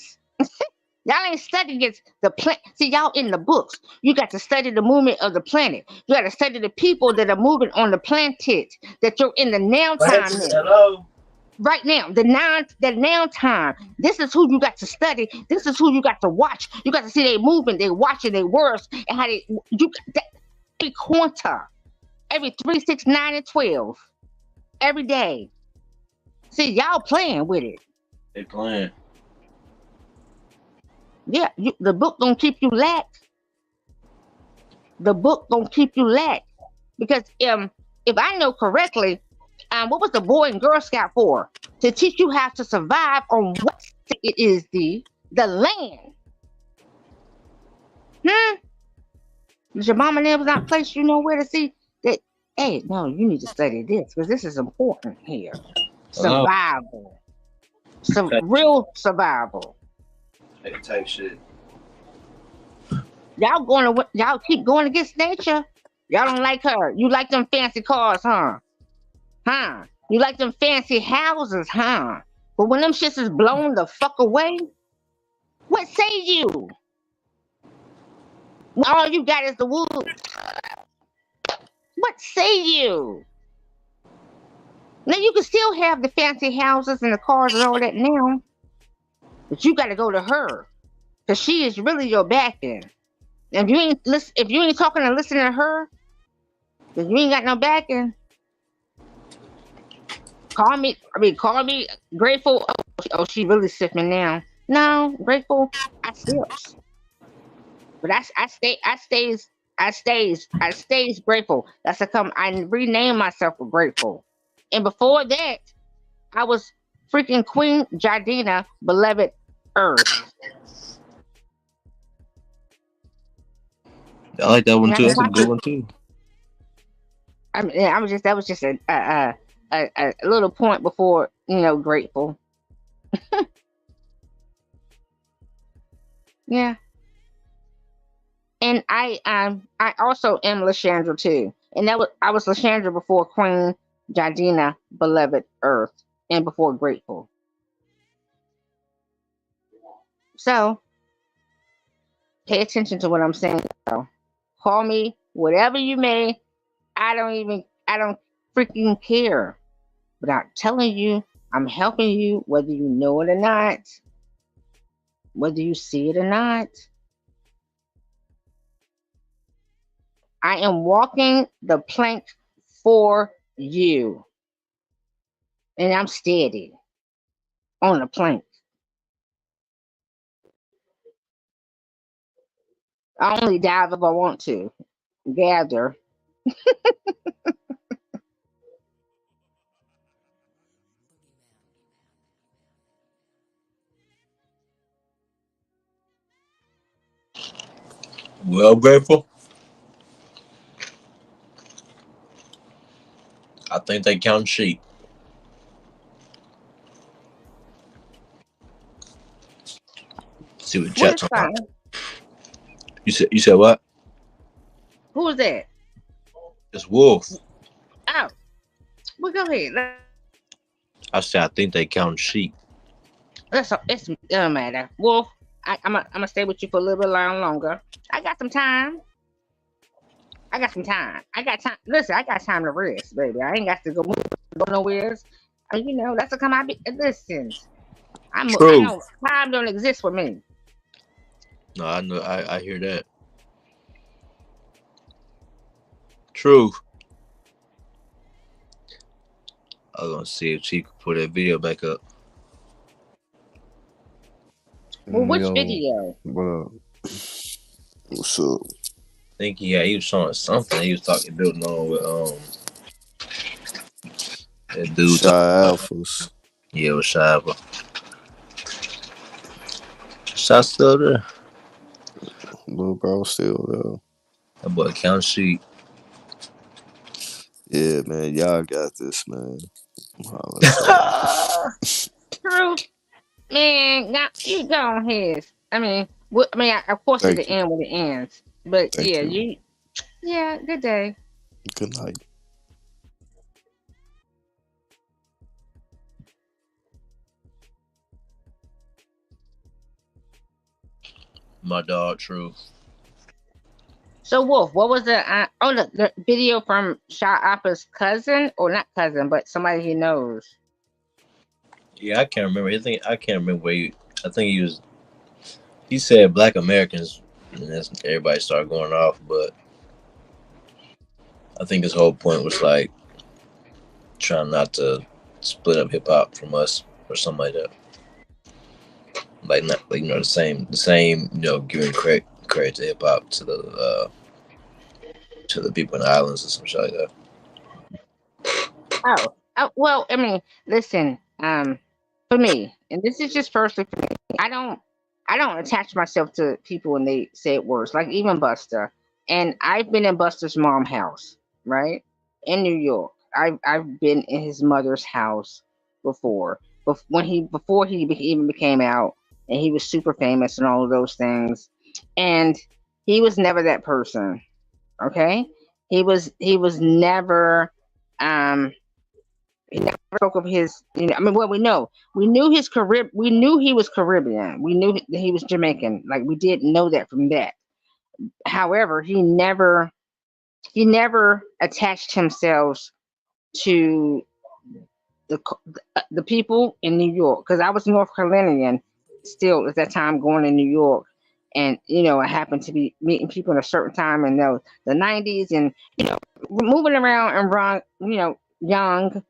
Y'all ain't studying against the planet. See, y'all in the books. You got to study the movement of the planet. You got to study the people that are moving on the planet that you're in the now time in. Hello. Right now, the now time. This is who you got to study. This is who you got to watch. You got to see they moving, they watching their words, and how they every quarter, every 3, 6, 9, and 12, every day. See, y'all playing with it. They playing. Yeah, the book gonna keep you lax. The book gonna keep you lax because if I know correctly, what was the Boy and Girl Scout for? To teach you how to survive on what it is the land. Does your mama never not place you nowhere to see that? Hey, no, you need to study this because this is important here. Hello. Survival, some real survival. Type shit. Y'all keep going against nature. Y'all don't like her. You like them fancy cars, huh? Huh? You like them fancy houses, huh? But when them shits is blown the fuck away, what say you? All you got is the woods. What say you? Now you can still have the fancy houses and the cars and all that now, but you got to go to her, cause she is really your backing. And if you ain't talking and listening to her, then you ain't got no backing. Call me grateful. Oh, she really sipping now. No, grateful. I sips, but I stays grateful. That's how come I renamed myself grateful. And before that, I was freaking Queen Jardina, beloved Earth. I like that one And too. That's a good one too. that was just a little point before grateful. Yeah. And I also am Lashandra too. And I was Lashandra before Queen Jardina, beloved Earth, and before Grateful. So pay attention to what I'm saying. So, call me whatever you may. I don't freaking care. But I'm telling you, I'm helping you whether you know it or not, whether you see it or not. I am walking the plank for you. And I'm steady on the plank. I only dive if I want to. Gather. Well, grateful. I think they count sheep. See what What chat is talking about. fine? You said what? Who is that? It's Wolf. Oh, well, go ahead. I said I think they count sheep. It doesn't matter. Wolf, I'm gonna stay with you for a little bit longer. I got some time. I got some time. I got time. Listen, I got time to rest, baby. I ain't got to go nowhere. That's a come I be. Listen, I True. know time don't exist for me. No, I know. I hear that. True. I was gonna see if she could put that video back up. Well, which Yo, video? what up? What's up? I think he was showing something. He was building on with that dude talking Shy about. Alphas. Yeah, with Shiva. Shot still there. Little bro still there. That boy count sheep. Yeah, man. Y'all got this, man. Holla at y'all. True. Man, you go ahead. Of course, it Thank can you. end when it ends. But Thank yeah, you. good day. Good night. My dog, True. So Wolf, what was the video from Shot Appa's cousin, or not cousin, but somebody he knows? Yeah, I can't remember. I can't remember where I think he was. He said Black Americans, and that's, everybody started going off. But I think his whole point was like trying not to split up hip hop from us or something like that. Like not like the same giving credit to hip hop to the people in the islands or some shit like that. Well, I mean, listen, for me, and this is just personally for me, I don't attach myself to people when they say words, like even Buster. And I've been in Buster's mom house, right? In New York. I've been in his mother's house before. Before he even became out, and he was super famous and all of those things. And he was never that person. Okay? He was never he never spoke of his, I mean, what we knew his we knew he was Caribbean. We knew that he was Jamaican. Like, we did know that from that. However, he never attached himself to the people in New York, because I was North Carolinian still at that time, going to New York. And I happened to be meeting people at a certain time in the 90s, and moving around and run, young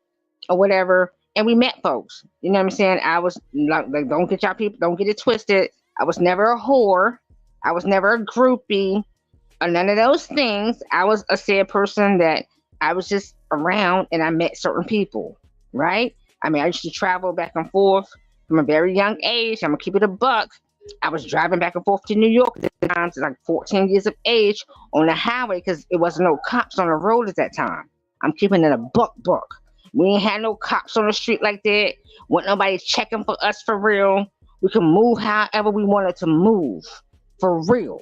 or whatever, and we met folks. You know what I'm saying? I was like, don't get it twisted. I was never a whore. I was never a groupie or none of those things. I was a sad person that I was just around, and I met certain people, right? I mean, I used to travel back and forth from a very young age. I'm gonna keep it a buck. I was driving back and forth to New York at the time, like 14 years of age, on the highway, because it wasn't no cops on the road at that time. I'm keeping it a buck. We ain't had no cops on the street like that. Wasn't nobody checking for us for real. We could move however we wanted to move, for real.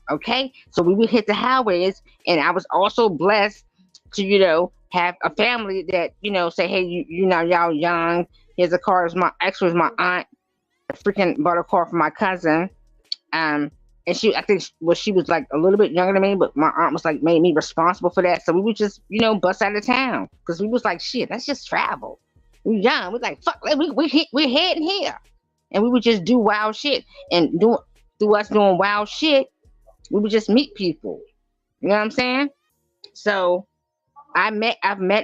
Okay? So we would hit the highways, and I was also blessed to, have a family that, say, hey, y'all young. Here's a car. My ex was my aunt. Freaking bought a car for my cousin. And I think she was like a little bit younger than me, but my aunt was like, made me responsible for that. So we would just, bust out of town, because we was like, shit, let's just travel. We young. We like, fuck, we're heading here. And we would just do wild shit. And through us doing wild shit, we would just meet people. You know what I'm saying? So I've met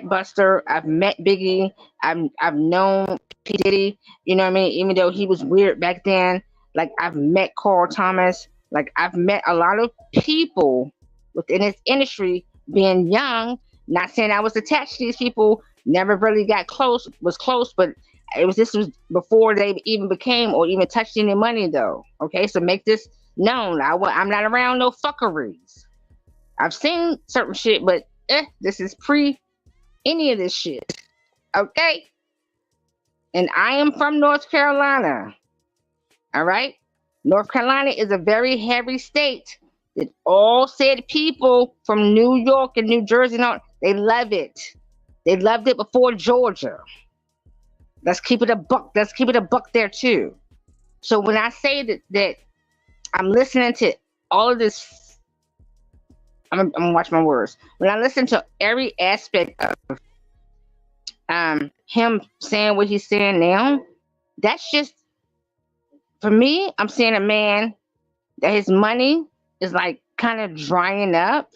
Buster, I've met Biggie, I've known P. Diddy, you know what I mean? Even though he was weird back then, like, I've met Carl Thomas, like, I've met a lot of people within this industry, being young. Not saying I was attached to these people, never really was close, but this was before they even became or even touched any money, though. Okay, so make this known. I'm not around no fuckeries. I've seen certain shit, but this is pre any of this shit. Okay? And I am from North Carolina. All right? North Carolina is a very heavy state that all said people from New York and New Jersey, they love it. They loved it before Georgia. Let's keep it a buck. Let's keep it a buck there too. So when I say that I'm listening to all of this, I'm gonna watch my words. When I listen to every aspect of him saying what he's saying now, that's just, for me, I'm seeing a man that his money is like kind of drying up,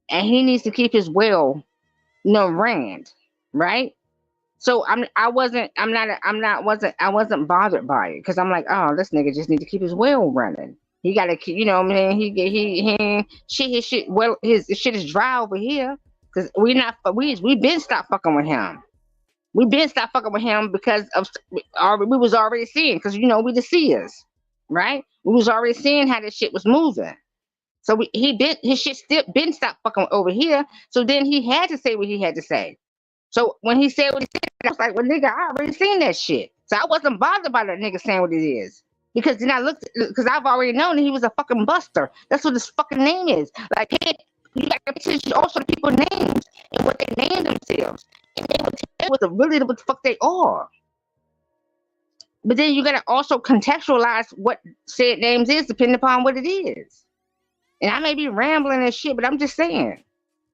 and he needs to keep his well, rand, right? So I wasn't bothered by it, because I'm like, oh, this nigga just need to keep his well running. He gotta keep, what I mean, his shit is dry over here, because we been stopped fucking with him. We been stopped fucking with him because of we was already seeing, because we the seers, right? We was already seeing how this shit was moving. So his shit still been stopped fucking over here. So then he had to say what he had to say. So when he said what he said, I was like, well, nigga, I already seen that shit. So I wasn't bothered by that nigga saying what it is. Because then I looked, because I've already known that he was a fucking buster. That's what his fucking name is. Like, hey, you got to pay attention also to people's names and what they name themselves. And they would tell you what the fuck they are. But then you gotta also contextualize what said names is depending upon what it is. And I may be rambling and shit, but I'm just saying.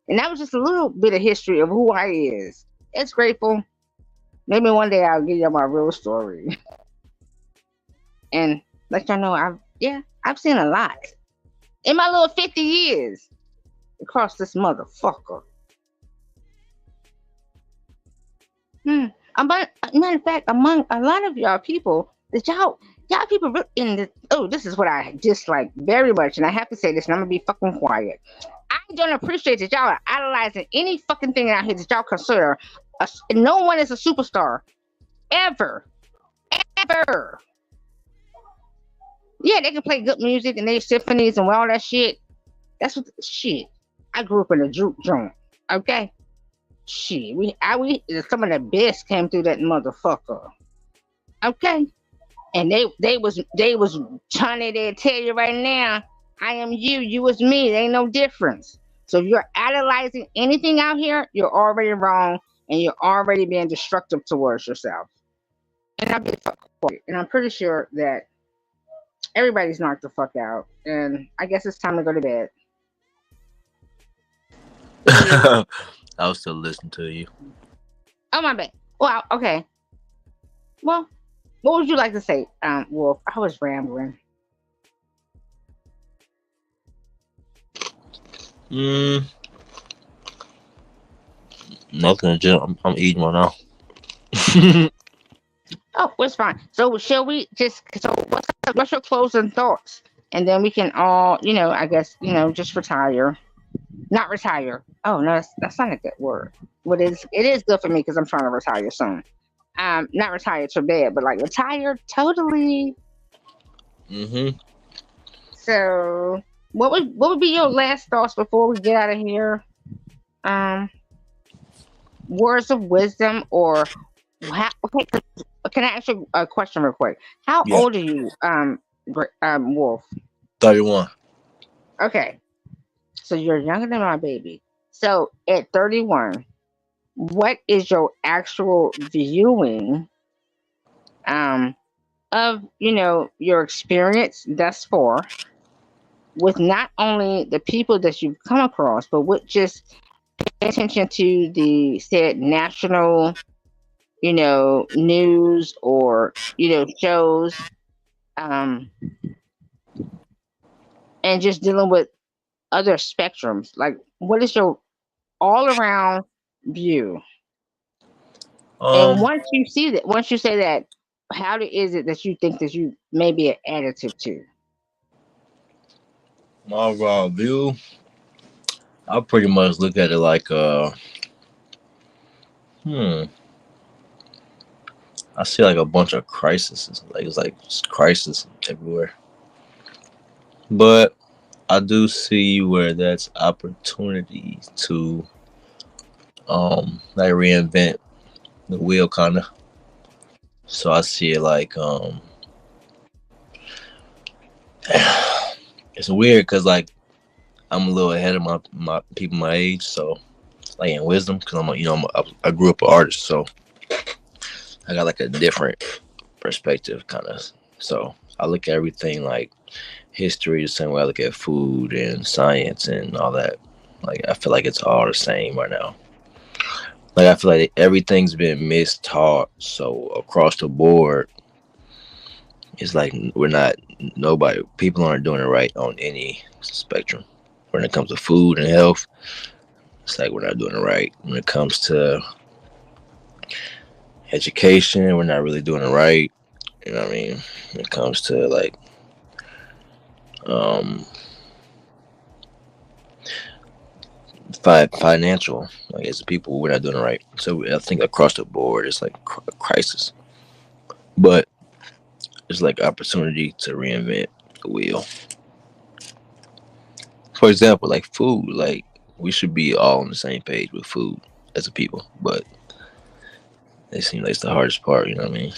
And that was just a little bit of history of who I is. It's grateful. Maybe one day I'll give you my real story. And let y'all know I've seen a lot. In my little 50 years across this motherfucker. Matter of fact, among a lot of y'all people, that y'all people in the this is what I dislike very much, and I have to say this, and I'm gonna be fucking quiet. I don't appreciate that y'all are idolizing any fucking thing out here that y'all consider. No one is a superstar, ever. Yeah, they can play good music and they symphonies and all that shit. That's what shit. I grew up in a juke joint. Okay. Shit, we some of the best came through that motherfucker. Okay, and they was trying to tell you right now, I am you, you is me. There ain't no difference. So if you're idolizing anything out here, you're already wrong, and you're already being destructive towards yourself. And I'm pretty sure that everybody's knocked the fuck out, and I guess it's time to go to bed. I was still listening to you. Oh my bad. Well, okay. Well, what would you like to say, Wolf? I was rambling. Nothing. I'm eating right now. Oh, it's fine. So shall we just? So what's your closing thoughts? And then we can all, I guess, just retire. Not retire. Oh no, that's not a good word. It is good for me because I'm trying to retire soon. Not retire to bed, but like retire totally. So what would be your last thoughts before we get out of here? Words of wisdom, or okay, can I ask you a question real quick? How old are you, Wolf? 31. Okay, so you're younger than my baby. So at 31, what is your actual viewing of your experience thus far with not only the people that you've come across, but with just pay attention to the said national news or shows, and just dealing with other spectrums? Like, what is your all around view? And once you say that, is it that you think that you may be an additive to? My overall view, I pretty much look at it like I see like a bunch of crises. Like it's like crisis everywhere. But I do see where that's opportunity to like reinvent the wheel kinda. So I see it like it's weird because like I'm a little ahead of my people my age, so like in wisdom, because I grew up an artist, so I got like a different perspective kind of. So I look at everything like history the same way I look at food and science and all that. Like I feel like it's all the same right now. Like I feel like everything's been mistaught, so across the board it's like people aren't doing it right on any spectrum. When it comes to food and health, it's like we're not doing it right. When it comes to education, we're not really doing it right. You know what I mean? When it comes to like financial, like as people, we're not doing it right. So I think across the board it's like a crisis. But it's like opportunity to reinvent the wheel. For example, like food, like we should be all on the same page with food as a people, but it seems like it's the hardest part, you know what I mean?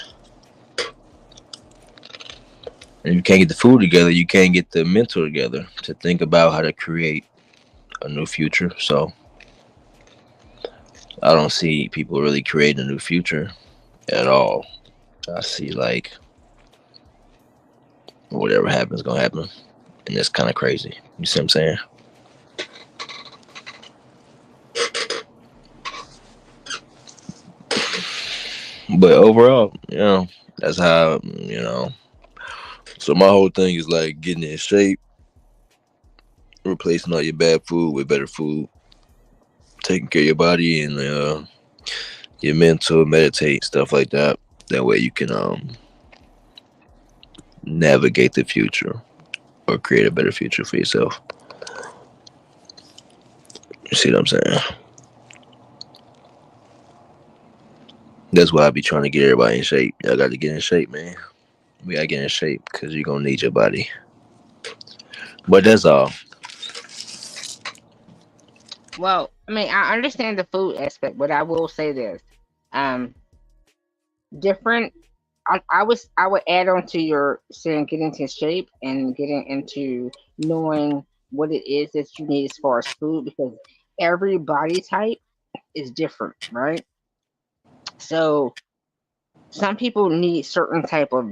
And if you can't get the food together, you can't get the mental together to think about how to create a new future. So I don't see people really creating a new future at all. I see like whatever happens, gonna happen, and that's kind of crazy. You see what I'm saying? But overall, that's how So my whole thing is like getting in shape, replacing all your bad food with better food, taking care of your body and your mental, meditate, stuff like that. That way you can navigate the future or create a better future for yourself. You see what I'm saying? That's why I be trying to get everybody in shape. Y'all got to get in shape, man. We gotta get in shape because you're gonna need your body. But that's all. Well, I mean, I understand the food aspect, but I will say this: um, different. I would add on to your saying get into shape and getting into knowing what it is that you need as far as food because every body type is different, right? So some people need certain type of.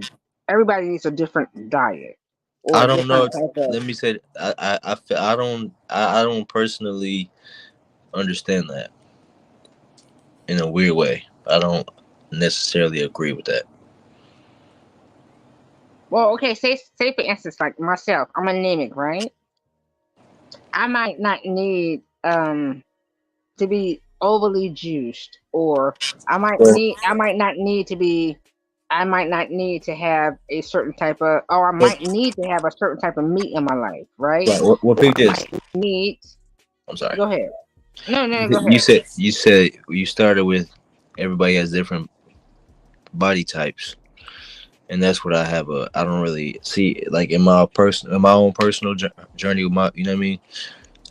Everybody needs a different diet or I a don't know. different type of. Let me say, I don't personally understand that in a weird way. I don't necessarily agree with that. Well, okay, say for instance, like myself, I'm anemic, right? I might not need to be overly juiced, or I might not need to have a certain type of, or I But, might need to have a certain type of meat in my life, right? right. Well, Or pick I this. might need. I'm sorry. Go ahead. No, no, go You ahead. said you started with everybody has different body types, and that's what I have. I don't really see like in my own personal journey with my. You know what I mean?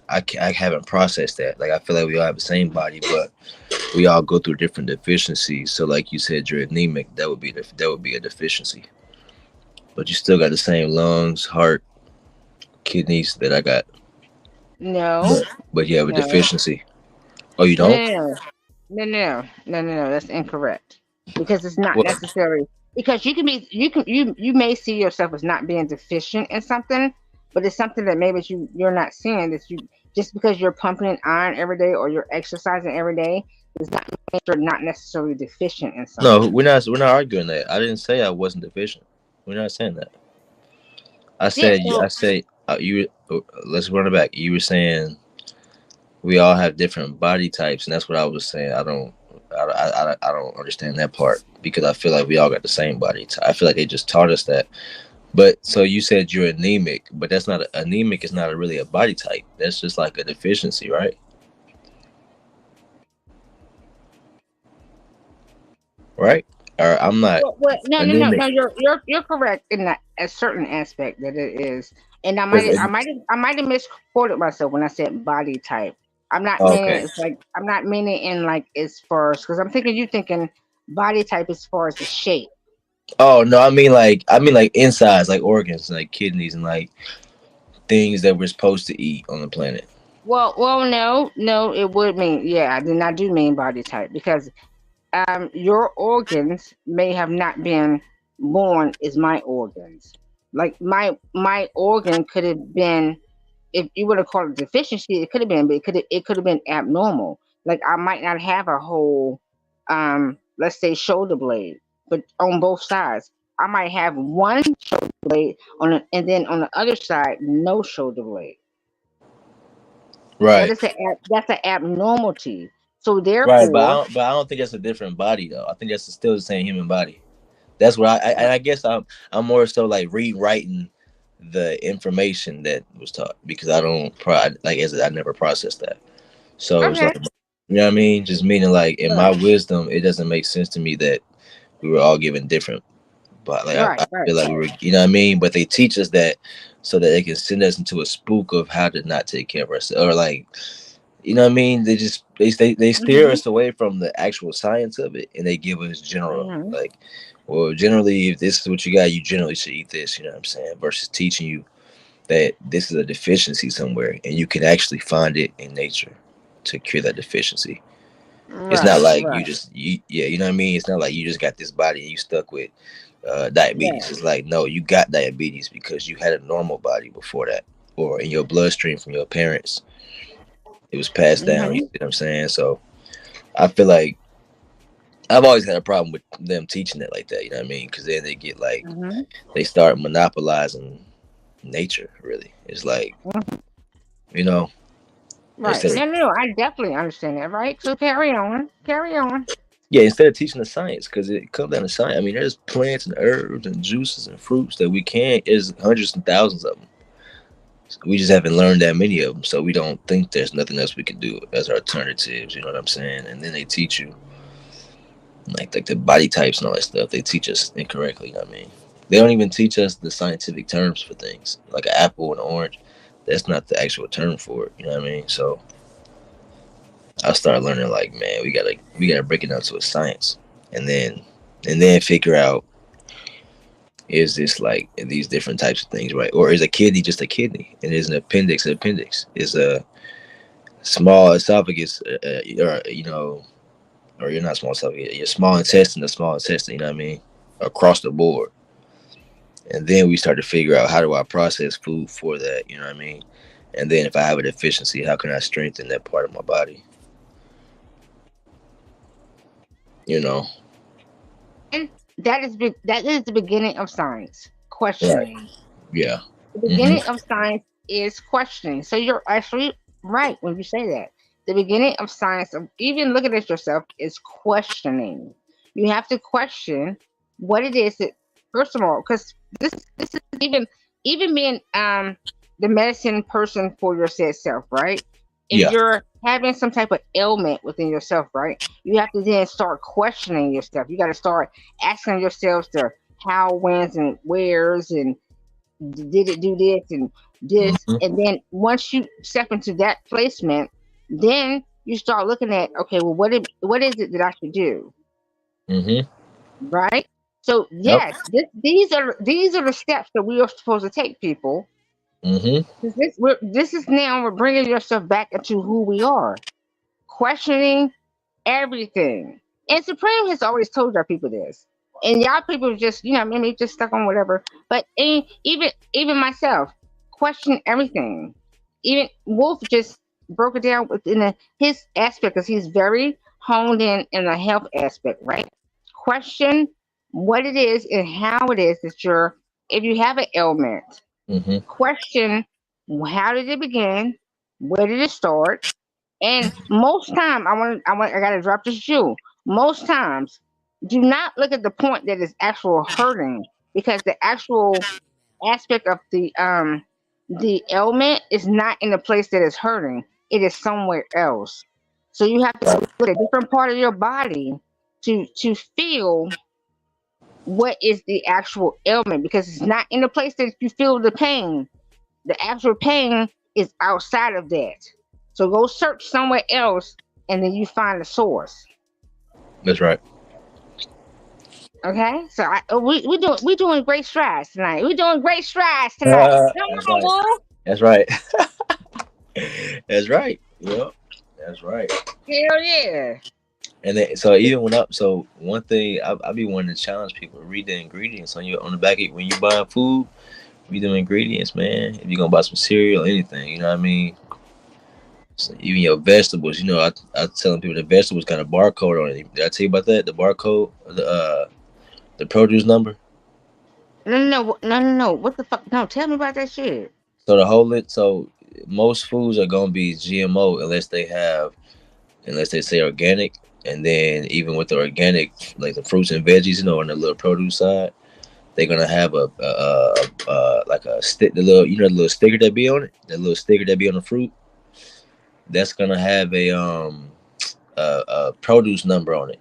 I haven't processed that. Like I feel like we all have the same body, but we all go through different deficiencies. So like you said, you're anemic. That would be a deficiency. But you still got the same lungs, heart, kidneys that I got. No, But you have a no, deficiency. Oh, you no, don't? no, no, no, no, no, no. That's incorrect because it's not Well, necessary. Because you may see yourself as not being deficient in something, but it's something that maybe you're not seeing that you just because you're pumping in iron every day or you're exercising every day does not mean you're not necessarily deficient in no, something. we're not arguing that. I didn't say I wasn't deficient. We're not saying that. Yeah. I So said you. Let's run it back. You were saying we all have different body types, and that's what I was saying. I don't understand that part because I feel like we all got the same body type. I feel like they just taught us that. But so you said you're anemic, but that's not anemic. Is not really a body type. That's just like a deficiency, right? Right? Or I'm not no, no, no, anemic. no. You're correct in that a certain aspect that it is, and I might have misquoted myself when I said body type. I'm not meaning Okay. it's like I'm not meaning in like as far as because I'm thinking you thinking body type as far as the shape. Oh no, I mean like insides, like organs, like kidneys, and like things that we're supposed to eat on the planet. No, no, it would mean yeah. I did not do mean body type because your organs may have not been born as my organs. Like my organ could have been, if you would have called it deficiency, it could have been, but it could have been abnormal. Like I might not have a whole, let's say shoulder blade, but on both sides, I might have one shoulder blade and then on the other side, no shoulder blade. Right. That's an abnormality. So Right, but therefore, I don't think that's a different body though. I think that's still the same human body. That's what and I guess I'm more so like rewriting the information that was taught because I don't like as I never processed that. So it's okay, like you know what I mean? Just meaning like in my right, wisdom, it doesn't make sense to me that we were all given different. But like right, I right. feel like we were, you know what I mean. But they teach us that so that they can send us into a spook of how to not take care of ourselves, or like, you know what I mean. They steer Mhm, us away from the actual science of it, and they give us general mhm. like, well, generally, if this is what you got, you generally should eat this. You know what I'm saying? Versus teaching you that this is a deficiency somewhere, and you can actually find it in nature to cure that deficiency. It's not Right, like right. yeah, you know what I mean. It's not like you just got this body and you stuck with. diabetes. Right. It's like, no, you got diabetes because you had a normal body before that, or in your bloodstream from your parents. It was passed down. You Mm-hmm. see what I'm saying? So I feel like I've always had a problem with them teaching it like that. You know what I mean? Because then they get like Mm-hmm. they start monopolizing nature. Really, it's like, you know, Right. instead of No. I definitely understand that. Right. So carry on. Carry on. yeah, instead of teaching the science, because it comes down to science. I mean, there's plants and herbs and juices and fruits that we can. There's hundreds and thousands of them. We just haven't learned that many of them, so we don't think there's nothing else we can do as alternatives. You know what I'm saying? And then they teach you like the body types and all that stuff. They teach us incorrectly. You know what I mean? They don't even teach us the scientific terms for things like an apple and an orange. That's not the actual term for it. You know what I mean? So I started learning like, man, we gotta break it down to a science, and then figure out, is this like these different types of things, right? Or is a kidney just a kidney, and is an appendix an appendix? Is a small esophagus, or or you're not small esophagus, your small intestine, the small intestine. You know what I mean? Across the board, and then we start to figure out, how do I process food for that? You know what I mean? And then if I have a deficiency, how can I strengthen that part of my body? You know? And that is the beginning of science. Right. Questioning. Yeah. The Hmm. beginning of science is questioning. So you're actually right when you say that. The beginning of science, of even looking at yourself, is questioning. You have to question what it is that, first of all, because this is even being the medicine person for your said self, right? If Yeah. you're having some type of ailment within yourself, right, you have to then start questioning yourself. You got to start asking yourselves the how, whens, and wheres, and did it do this and this, Hmm. and then once you step into that placement, then you start looking at, okay, well, what is it that I should do, Hmm. right? So Yep. yes, these are the steps that we are supposed to take, people. Hmm. This is now we're bringing yourself back into who we are, questioning everything. And Supreme has always told our people this. And y'all people just, maybe just stuck on whatever. But even myself, question everything. Even Wolf just broke it down within his aspect because he's very honed in the health aspect, right? Question what it is and how it is that if you have an ailment, Hmm. question how did it begin, where did it start, and most time, I gotta drop this jewel. Most times, do not look at the point that is actual hurting, because the actual aspect of the ailment is not in the place that is hurting. It is somewhere else. So you have to look at a different part of your body to feel what is the actual ailment, because it's not in the place that you feel the pain. The actual pain is outside of that. So go search somewhere else, and then you find the source. That's right. Okay, so we doing great strides tonight. We doing great strides tonight. That's Come on, right. Wolf. That's right. That's right. Yep. That's right. Hell yeah. And then, so even so one thing I be wanting to challenge people: read the ingredients on the back of, when you buy food. Read the ingredients, man. If you're gonna buy some cereal, anything, you know what I mean. So even your vegetables, I telling people the vegetables got a barcode on it. Did I tell you about that? The barcode, the produce number. No. What the fuck? No, tell me about that shit. So so most foods are gonna be GMO unless they say organic, and then even with the organic, like the fruits and veggies, on the little produce side, they're gonna have like a stick, the little sticker that be on it, that little sticker that be on the fruit. That's gonna have a produce number on it.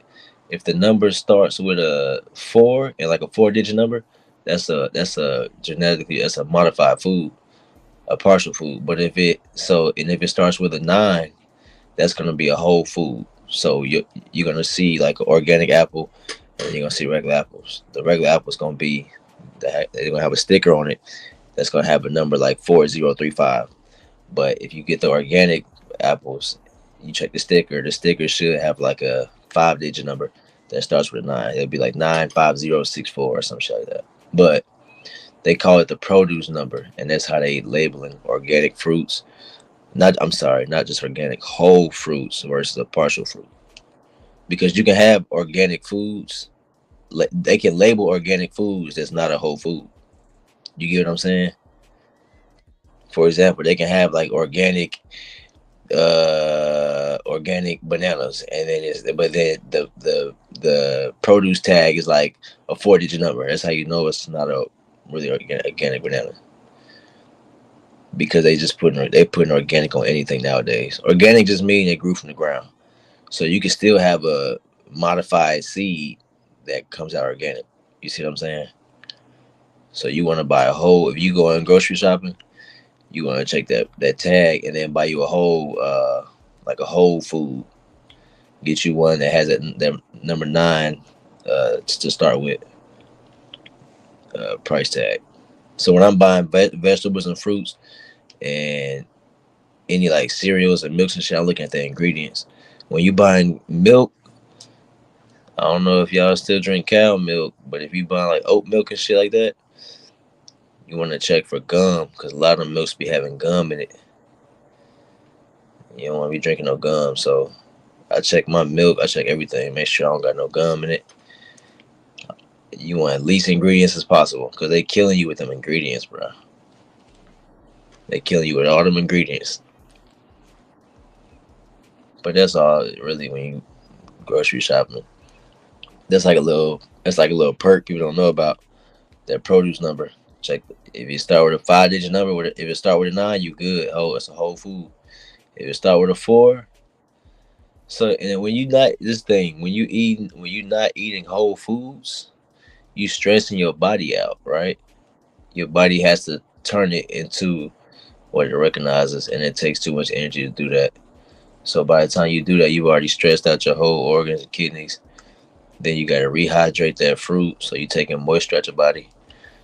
If the number starts with a 4 and like a 4-digit number, that's a genetically, that's a modified food, a partial food. But if it starts with a 9, that's gonna be a whole food. So you're gonna see like an organic apple, and you're gonna see regular apples. The regular apple's gonna be they're gonna have a sticker on it that's gonna have a number like 4035. But if you get the organic apples, you check the sticker. The sticker should have like a 5-digit number. that starts with a 9. It'll be like 95064 or some shit like that. But they call it the produce number, and that's how they labeling organic fruits. Not just organic whole fruits versus a partial fruit. Because you can have organic foods, they can label organic foods that's not a whole food. You get what I'm saying? For example, they can have like organic bananas, and then but then the produce tag is like a 4-digit number. That's how you know it's not a really organic banana, because they putting organic on anything nowadays. Organic just mean it grew from the ground, so you can still have a modified seed that comes out organic. You see what I'm saying? So you want to buy a whole, if you go in grocery shopping, you want to check that tag and then buy you a whole like a whole food. Get you one that has that number 9 to start with, price tag. So when I'm buying vegetables and fruits and any like cereals and milks and shit, I'm looking at the ingredients. When you buying milk, I don't know if y'all still drink cow milk, but if you buy like oat milk and shit like that, you want to check for gum, because a lot of milks be having gum in it. You don't want to be drinking no gum. So I check my milk, I check everything, make sure I don't got no gum in it. You want least ingredients as possible, because they killing you with them ingredients, bro. They killing you with all them ingredients. But that's all really when you grocery shopping. That's like a little perk people don't know about. That produce number. Check if you start with a 5-digit number. If it start with a 9, you good. Oh, it's a whole food. If it start with a 4, so and then when you not this thing when you not eating whole foods, you stressing your body out, right? Your body has to turn it into what it recognizes, and it takes too much energy to do that. So by the time you do that, you've already stressed out your whole organs and kidneys. Then you got to rehydrate that fruit, so you're taking moisture out your body.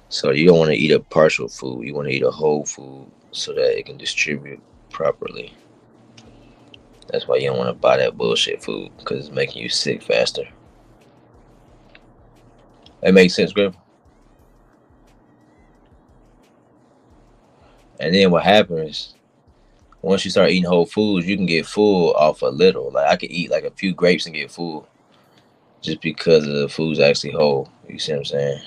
So you don't want to eat a partial food. You want to eat a whole food so that it can distribute properly. That's why you don't want to buy that bullshit food, because it's making you sick faster. That makes sense, Griff. And then what happens, once you start eating whole foods, you can get full off a little. Like I could eat like a few grapes and get full, just because of the food's actually whole. You see what I'm saying?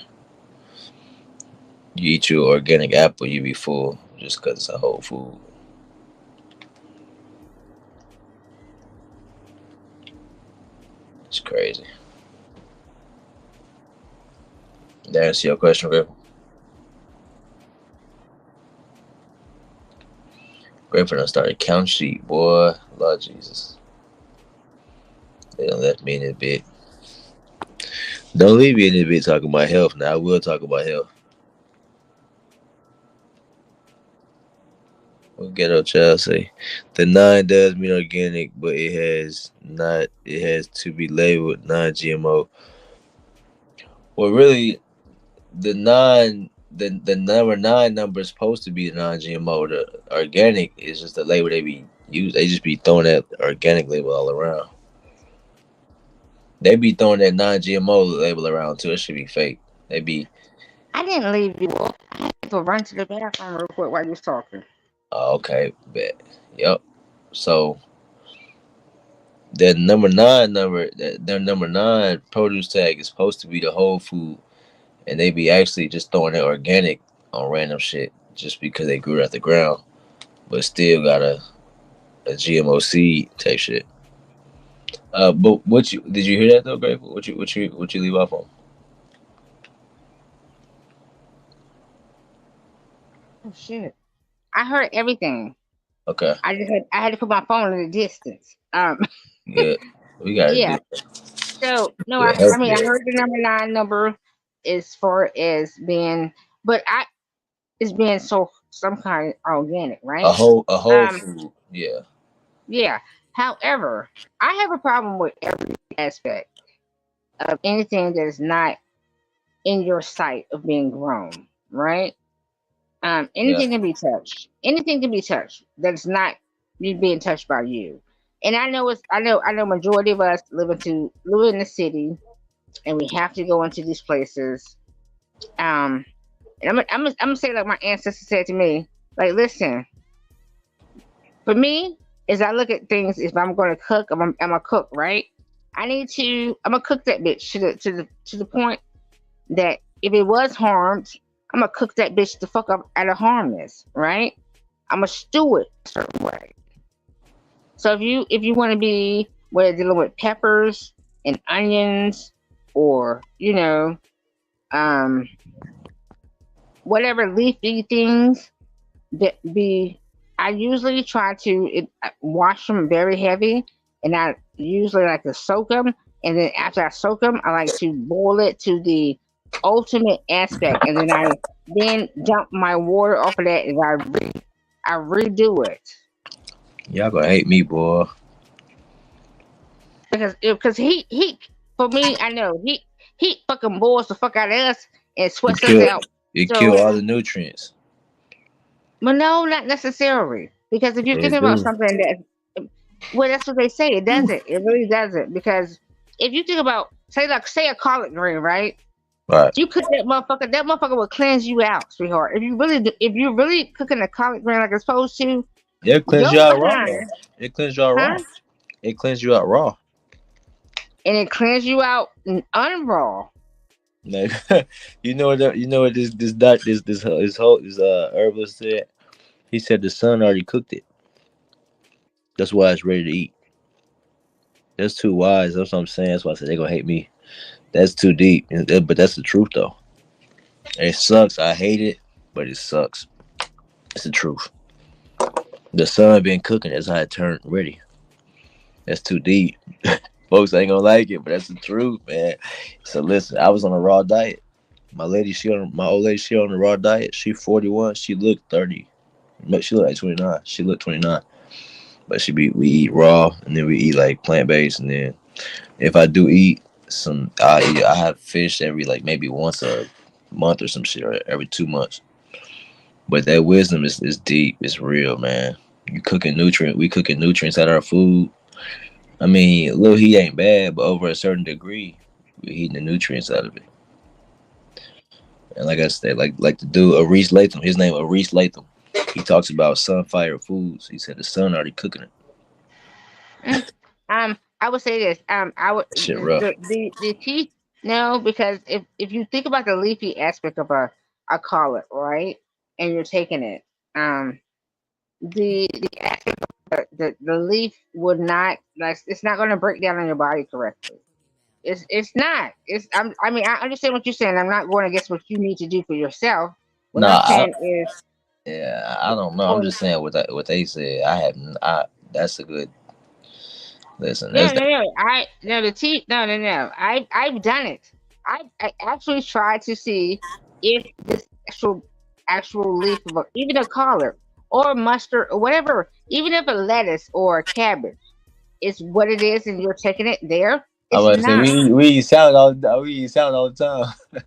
You eat your organic apple, you be full just because it's a whole food. It's crazy. Did that answer your question, Griff? Griffin done started count sheet, boy. Lord Jesus. They done left me in this bit. Don't leave me in this bit talking about health. Now I will talk about health. What ghetto child say? The 9 does mean organic, but it has to be labeled non-GMO. Well, really, the number 9 number is supposed to be the non-GMO. The organic is just the label they be use. They just be throwing that organic label all around. They be throwing that non-GMO label around too. It should be fake. They be. I didn't leave you up. I had to run to the bathroom real quick while you was talking. Oh, okay, bet. Yep. So that number 9 number, their number 9 produce tag is supposed to be the whole food, and they be actually just throwing it organic on random shit just because they grew it out the ground, but still got a GMO seed type shit. But did you hear that though, Grateful? What you leave off on? Oh shit! I heard everything. Okay. I had to put my phone in the distance. Yeah, we gotta Yeah. do So no, with I mean I healthcare. heard the number 9 number as far as being, but it's being so some kind of organic, A right? whole Um, food. Yeah. yeah. However, I have a problem with every aspect of anything that is not in your sight of being grown, right? Yeah. Anything can be touched. Anything can be touched that's not you being touched by you. And I know majority of us live in the city. and we have to go into these places. And I'm gonna say like my ancestors said to me, like, listen, for me, as I look at things, if I'm gonna cook, I'm a cook, right? I'm gonna cook that bitch to the point that if it was harmed, I'm gonna cook that bitch the fuck up out of harmless, right? I'm gonna stew it a certain way. So if you want to be whether dealing with peppers and onions, or um whatever leafy things that be, I usually try to wash them very heavy, and I usually like to soak them, and then after I soak them, I like to boil it to the ultimate aspect, and then I dump my water off of that, and I redo it Y'all gonna hate me, boy. because he for me, I know he fucking boils the fuck out of us and It sweats us kill out. it kill So, all the nutrients. but no, not necessarily. Because if you're It thinking about do. something that, well, that's what they say. It doesn't. It really doesn't. Because if you think about, say a collard green, right? Right. You cook that motherfucker will cleanse you out, sweetheart. If you're really cooking a collard green like it's supposed to, It cleans your you out raw though. behind, It cleans you out huh? raw. It cleans you out raw. And it cleans you out unraw. Like, you know what this herbalist said. He said the son already cooked it. That's why it's ready to eat. That's too wise. That's what I'm saying. That's why I said they're gonna hate me. That's too deep. But that's the truth though. It sucks. I hate it, but it sucks. It's the truth. The sun been cooking. That's how it turned ready. That's too deep. Folks ain't gonna like it, but that's the truth, man. So listen, I was on a raw diet. My old lady, she on a raw diet. She 41. She looked 30. But she looked like 29. She looked 29. But we eat raw, and then we eat like plant based, and then if I do eat I have fish every like maybe once a month or some shit, or every 2 months. But that wisdom is deep. It's real, man. We cooking nutrients out of our food. I mean, a little heat ain't bad, but over a certain degree, we're heating the nutrients out of it. And like I said, like the dude Aris Latham, his name Aris Latham. He talks about sunfire foods. He said the sun already cooking it. I would say this. I would That shit rough. the teeth. No, because if you think about the leafy aspect of a collet, right, and you're taking it, the aspect of the leaf would not, like, it's not going to break down in your body correctly. It's not. I mean, I understand what you're saying. I'm not going against what you need to do for yourself. What I'm Nah, saying is, yeah, I don't know. I'm for just saying what they said. That's a good listen. no, That's no, no. The teeth. No, no, no. I've done it. I actually tried to see if this actual leaf of even a collard or mustard or whatever, even if a lettuce or a cabbage is what it is, and you're taking it there, I it's was say not. we eat salad all the time.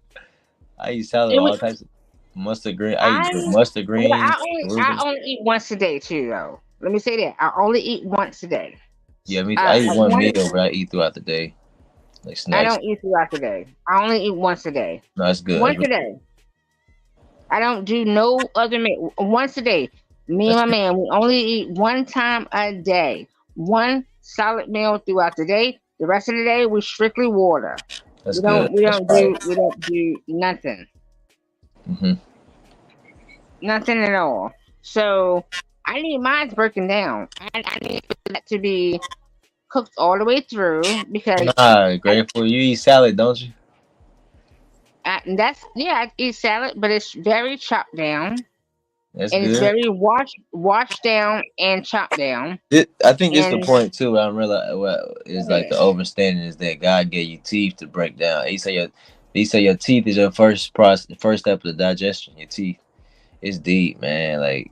I eat salad It all would. types of mustard green. I eat I mustard well, greens, I arugula. only eat once a day too, though. Let me say that I only eat once a day. Yeah, I eat one One. meal, but I eat throughout the day, like I snacks. don't eat throughout the day. I only eat once a day. No, that's good. Once a day. I don't do no other meal. Once a day. Me and That's my good. man, we only eat one time a day. One solid meal throughout the day. The rest of the day, we strictly water. That's We good. don't. We That's don't fire. do. We don't do nothing. Hmm. Nothing at all. So I need mine's broken down. I need that to be cooked all the way through because Nah, grateful. You eat salad, don't you? and that's, yeah, I eat salad, but it's very chopped down, That's and it's good. very washed down and chopped down. I think this the And point too. I'm realizing what is like yeah, the overstanding is that God gave you teeth to break down. He say your teeth is your first process, first step of the digestion. Your teeth. It's deep, man. Like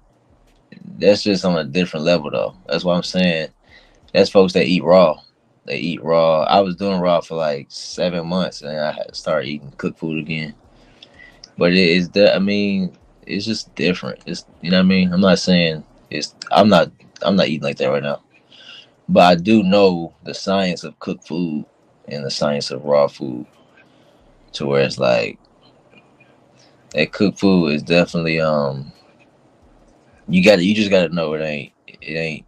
that's just on a different level though. That's what I'm saying. That's folks that eat raw. They eat raw. I was doing raw for like 7 months, and I had to start eating cooked food again. But it is that I mean, it's just different. It's you know what I mean. I'm not saying it's. I'm not eating like that right now. But I do know the science of cooked food and the science of raw food. to where it's like that cooked food is definitely you just gotta know it ain't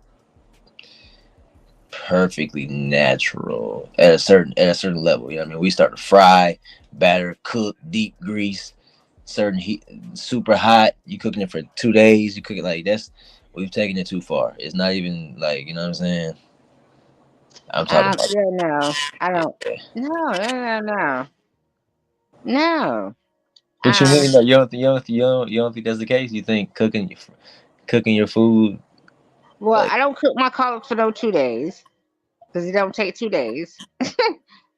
perfectly natural at a certain level. You know what I mean? We start to fry, batter, cook, deep grease, certain heat, super hot. You cooking it for 2 days. You cook it like that's we've taken it too far. It's not even like you know what I'm saying. I'm talking about Yeah, no, I don't. No, no, no, no, no. what you mean? Like, you don't think that's the case? You think cooking your food Well, like I don't cook my collards for no 2 days because it don't take 2 days.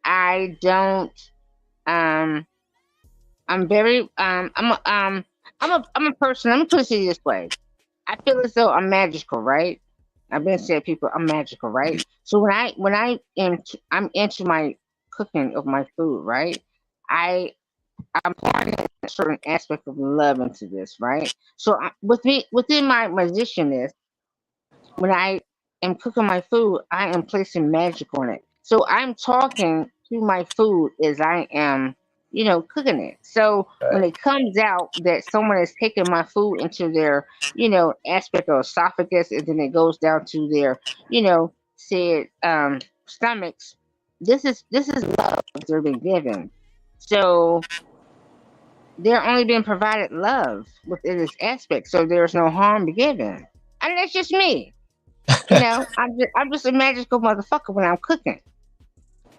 I don't. Um, I'm very. I'm a person. Let me put it to you this way. I feel as though I'm magical, right? I've been saying people I'm magical, right? So I'm into my cooking of my food, right? I I'm pouring a certain aspect of love into this, right? So within my musicianness, when I am cooking my food, I am placing magic on it. So I'm talking to my food as I am, cooking it. So when right, it comes out that someone is taking my food into their, aspect of esophagus, and then it goes down to their, said stomachs. This is love they're being given. So they're only being provided love within this aspect. So there's no harm given. And that's just me. I'm just a magical motherfucker when I'm cooking,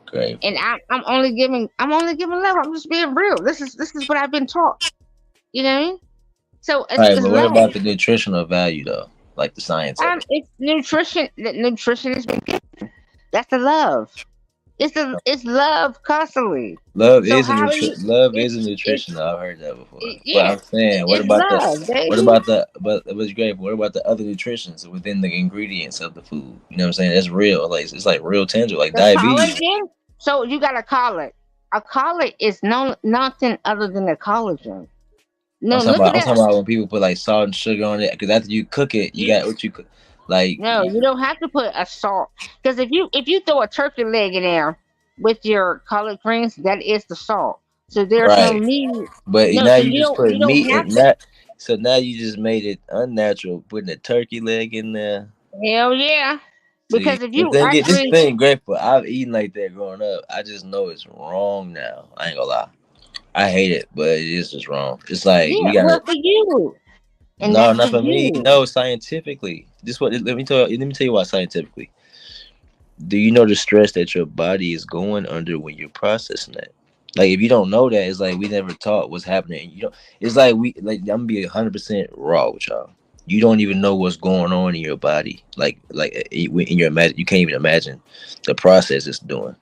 great. and I'm only giving love. I'm just being real. This is what I've been taught. You know what I mean? So All it's, right, it's but what love. about the nutritional value though? Like the science of it. It's nutrition. The nutrition has been given. That's the love. It's love constantly. Love So is a how do you? love is a It's nutrition. Though. I've heard that before. But yeah. I'm saying, It's love, what baby. about the but it was great. But what about the other nutritions within the ingredients of the food? You know what I'm saying? That's real. Like it's like real tangible. Like The diabetes. collagen. So you got a collar. A collar is nothing other than a collagen. I'm No, talking look about. it I'm up. talking about when people put like salt and sugar on it. Because after you cook it, you You, got what you cook. Like no, you don't have to put a salt because if you throw a turkey leg in there with your collard greens, that is the salt. So there's no right. need. But No, now so you you just don't put you don't meat have in to. that. So now you just made it unnatural, putting a turkey leg in there. Hell yeah, See, because if the you thing is, this actually thing grateful. I've eaten like that growing up. I just know it's wrong now. I ain't gonna lie. I hate it, but it is just wrong. It's like yeah, we well gotta. for you, and No, that's not for for me. you. No, scientifically. This what let me tell you why scientifically. Do you know the stress that your body is going under when you're processing that? Like if you don't know that, it's like we never taught what's happening. You know, it's like I'm gonna be 100% raw with y'all. You don't even know what's going on in your body. In your imagine, you can't even imagine the process it's doing.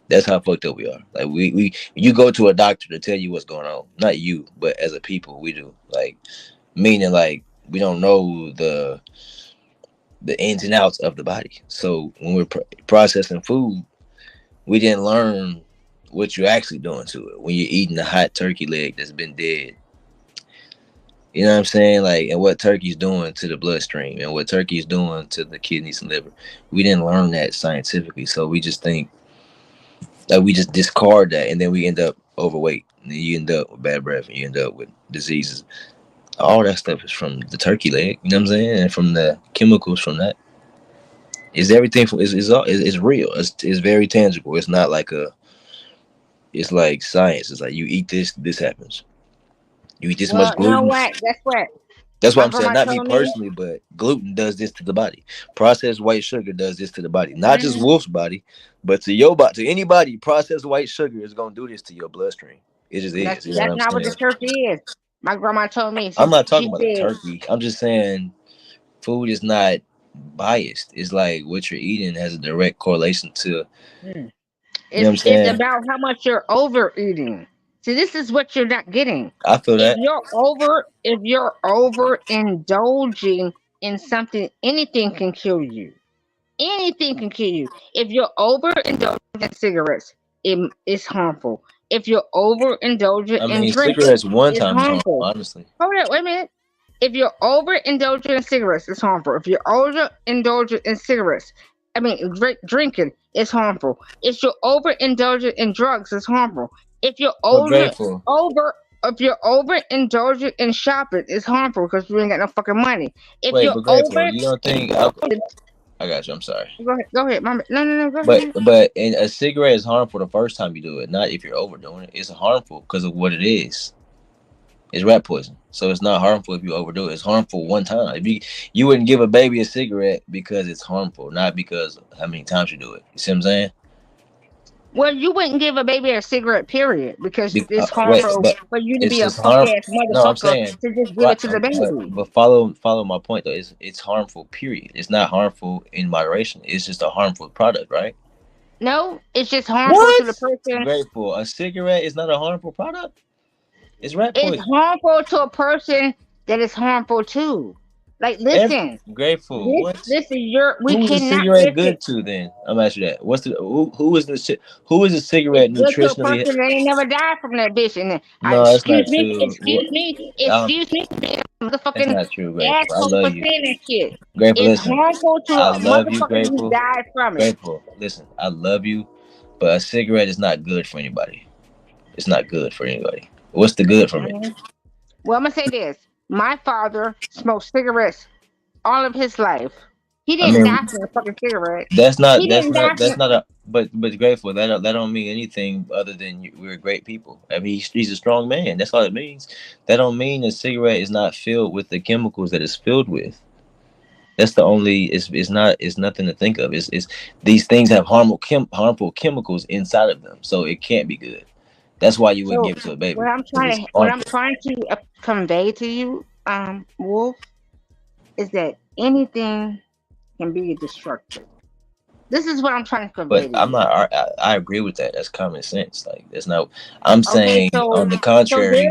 That's how fucked up we are. Like you go to a doctor to tell you what's going on. Not you, but as a people, we do. Like meaning like we don't know the ins and outs of the body. So when we're processing food, we didn't learn what you're actually doing to it when you're eating a hot turkey leg that's been dead. You know what I'm saying? Like, and what turkey's doing to the bloodstream and what turkey's doing to the kidneys and liver. We didn't learn that scientifically, so we just think like we just discard that, and then we end up overweight, and then you end up with bad breath, and you end up with diseases. All that stuff is from the turkey leg. You know what I'm saying? And from the chemicals from that. Is everything from is real. It's very tangible. It's not like a. It's like science. It's like you eat this, this happens. You eat this much Well, you know gluten. what? That's what That's what my I'm saying. grandma Not me told me. personally, but gluten does this to the body. Processed white sugar does this to the body. Not just Mm, Wolf's body, but to your body, to anybody. Processed white sugar is gonna do this to your bloodstream. It just that's is. You know what that's I'm not what the saying? turkey is. My grandma told me. I'm not talking She about the said, turkey. I'm just saying food is not biased. It's like what you're eating has a direct correlation to. mm. You know what I'm It's saying? about how much you're overeating. See, this is what you're not getting. I feel If that. you're overindulging in something, anything can kill you. Anything can kill you. If you're overindulging in cigarettes, it's harmful. If you're overindulging I in mean, drinking, cigarettes one it's time is harmful, harmful. honestly. Hold on, wait a minute. If you're overindulging in cigarettes, it's harmful. If you're overindulging in cigarettes, drinking, it's harmful. If you're overindulging in drugs, it's harmful. if you're But grateful. if you're overindulgent in shopping, it's harmful because you ain't got no fucking money. If Wait, you're but grateful. over, You don't think? I got you. I'm sorry. go ahead, mama. No, go But ahead. and a cigarette is harmful the first time you do it, not if you're overdoing it. It's harmful because of what it is. It's rat poison, so it's not harmful if you overdo it. It's harmful one time. If you wouldn't give a baby a cigarette because it's harmful, not because how many times you do it. You see what I'm saying? Well, you wouldn't give a baby a cigarette, period, because it's Wait, harmful but for you to it's be a just punk ass No, I'm motherfucker saying to just give right, it to the baby. but follow my point though. It's harmful. Period. It's not harmful in moderation. It's just a harmful product, right? No, it's just harmful to the What? person. Grateful. A cigarette is not a harmful product. It's rat It's poison. harmful to a person that is harmful too. Like, listen, Grateful. What? we Who is a cannot cigarette listen. good to then? I'm asking you that. What's the who is who is a cigarette It's good to a nutritionally? person that ain't never died from that bitch. And No, that's not true. excuse me, for being a That's motherfucking not true, Grateful. I asshole love for you. saying that shit. Grateful, It's listen. harmful to I a love you, motherfucker who Grateful. died from it. Grateful. Listen, I love you, but a cigarette is not good for anybody. It's not good for anybody. What's the good from it? Mhm. Well, I'm gonna say this: my father smoked cigarettes all of his life. He I didn't mean, die from a fucking cigarette. that's He not that's didn't die not from. that's not a but Grateful, that don't mean anything other than we're great people. I mean, he's a strong man. That's all it means. That don't mean a cigarette is not filled with the chemicals that it's filled with. That's the only. It's nothing to think of. It's these things have harmful chemicals inside of them, so it can't be good. That's why you wouldn't So give it to a baby what I'm because it's trying to harmful. convey to you, Wolf, is that anything can be destructive. This is what I'm trying to convey But to I'm you. not. I agree with that. That's common sense. Like there's no. I'm Okay, saying on the so contrary.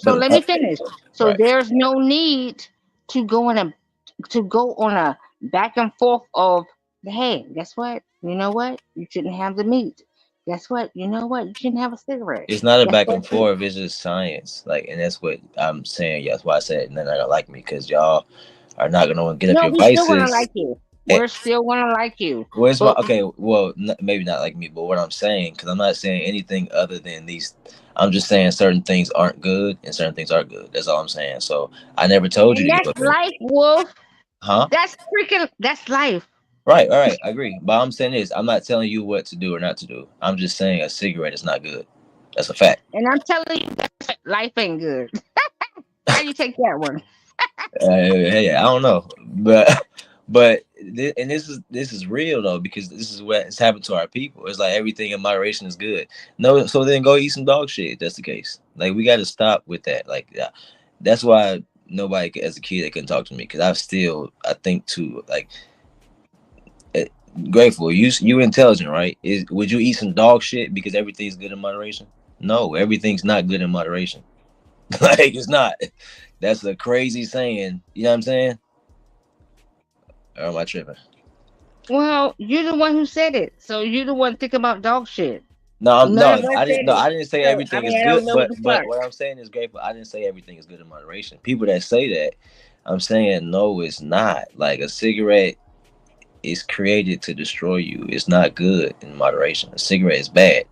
But let me finish. So right. there's no need to go on a back and forth of, hey, guess what? You know what? You shouldn't have the meat. Guess what? You know what? You shouldn't have a cigarette. It's not a Guess back what? and forth. It's just science. Like, and that's what I'm saying. Yeah, that's why I said none of that like me because y'all are not gonna get up No, your we still gonna vices. like you. And, We're still gonna like you. where's my But okay? Well, maybe not like me, but what I'm saying because I'm not saying anything other than these. I'm just saying certain things aren't good and certain things are good. That's all I'm saying. So I never told you and to give that's up any. life, Wolf. Huh? That's life. Right, all right, I agree. But I'm saying this, I'm not telling you what to do or not to do. I'm just saying a cigarette is not good. That's a fact. And I'm telling you, life ain't good. How you take that one? Hey, I don't know, but and this is real though because this is what has happened to our people. It's like everything in moderation is good. No, so then go eat some dog shit. If that's the case. Like we got to stop with that. Like that's why nobody as a kid they couldn't talk to me because I think too like eh, Grateful. You intelligent, right? Would you eat some dog shit because everything's good in moderation? No, everything's not good in moderation. Like it's not. That's a crazy saying. You know what I'm saying? Or am I tripping? Well, you're the one who said it, so you're the one thinking about dog shit. No, None of us said no, it. I didn't say So I everything is mean, I good, don't know what the but fuck. what I'm saying is Grateful. I didn't say everything is good in moderation. People that say that, I'm saying no, it's not. Like a cigarette is created to destroy you. It's not good in moderation. A cigarette is bad.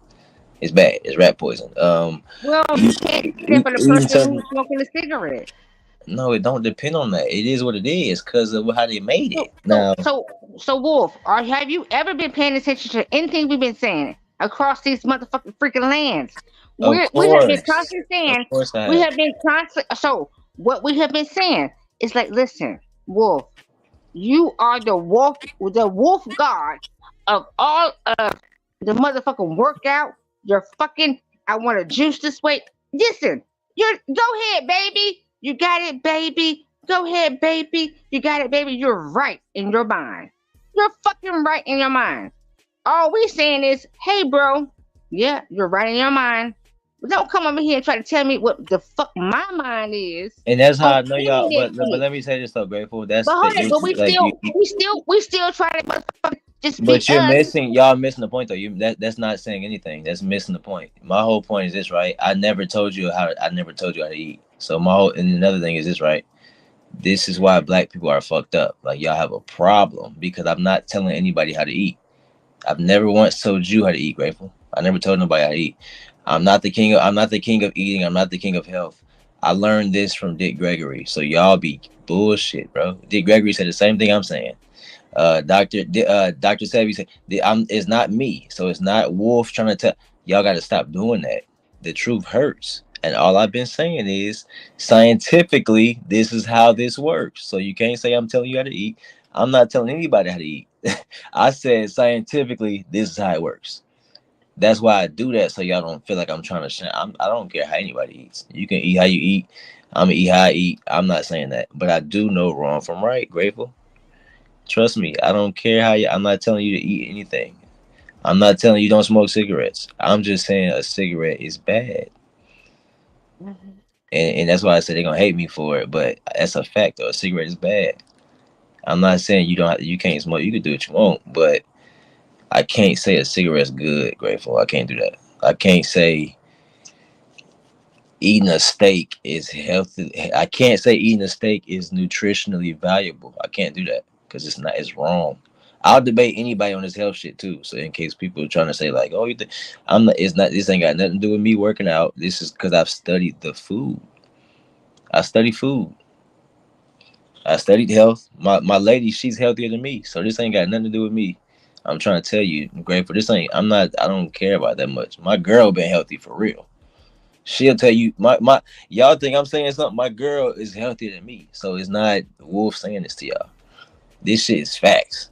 It's bad. It's rat poison. Well, you can't except for the Eating person something. who's smoking a cigarette. No, it don't depend on that. It is what it is because of how they made So, it. so, Now, so, so, Wolf, have you ever been paying attention to anything we've been saying across these motherfucking freaking lands? of We have been course, constantly saying, I we have. have been constant. So, what we have been saying is like, listen, Wolf, you are the wolf god of all of the motherfucking workout. You're fucking. I want to juice this way. Listen, go ahead, baby. You got it, baby. Go ahead, baby. You got it, baby. You're right in your mind. You're fucking right in your mind. All we saying is, hey, bro. Yeah, you're right in your mind. But don't come over here and try to tell me what the fuck my mind is And that's how on I know any y'all. of that But shit. let me say this though, Grateful. But That's hold it, but like we still try to motherfucker just be but you're us. missing. Y'all missing the point though. That's not saying anything. That's missing the point. My whole point is this, right? I never told you how. I never told you how to eat. So my whole and another thing is this, right? This is why black people are fucked up. Like y'all have a problem because I'm not telling anybody how to eat. I've never once told you how to eat, Grateful. I never told nobody how to eat. I'm not the king of eating. I'm not the king of health. I learned this from Dick Gregory. So y'all be bullshit, bro. Dick Gregory said the same thing I'm saying. Dr. Savvy said, it's not me. So it's not Wolf trying to tell y'all got to stop doing that. The truth hurts. And all I've been saying is scientifically, this is how this works. So you can't say I'm telling you how to eat. I'm not telling anybody how to eat. I said scientifically, this is how it works. That's why I do that, so y'all don't feel like I'm trying to shine. I don't care how anybody eats. You can eat how you eat. I'm gonna eat how I eat. I'm not saying that, but I do know wrong from right. Grateful. Trust me, I don't care how you. I'm not telling you to eat anything. I'm not telling you don't smoke cigarettes. I'm just saying a cigarette is bad, and that's why I said they're gonna hate me for it. But that's a fact, though. A cigarette is bad. I'm not saying you can't smoke. You can do what you want, but I can't say a cigarette's good. Grateful. I can't do that. I can't say eating a steak is healthy. I can't say eating a steak is nutritionally valuable. I can't do that because it's not. It's wrong. I'll debate anybody on this health shit too. So in case people are trying to say like, "Oh, you think I'm not," it's not. This ain't got nothing to do with me working out. This is because I've studied the food. I study food. I studied health. My lady, she's healthier than me. So this ain't got nothing to do with me. I'm trying to tell you, I'm grateful. This ain't. I'm not. I don't care about that much. My girl been healthy for real. She'll tell you my y'all think I'm saying something. My girl is healthier than me, so it's not Wolf saying this to y'all. This shit is facts.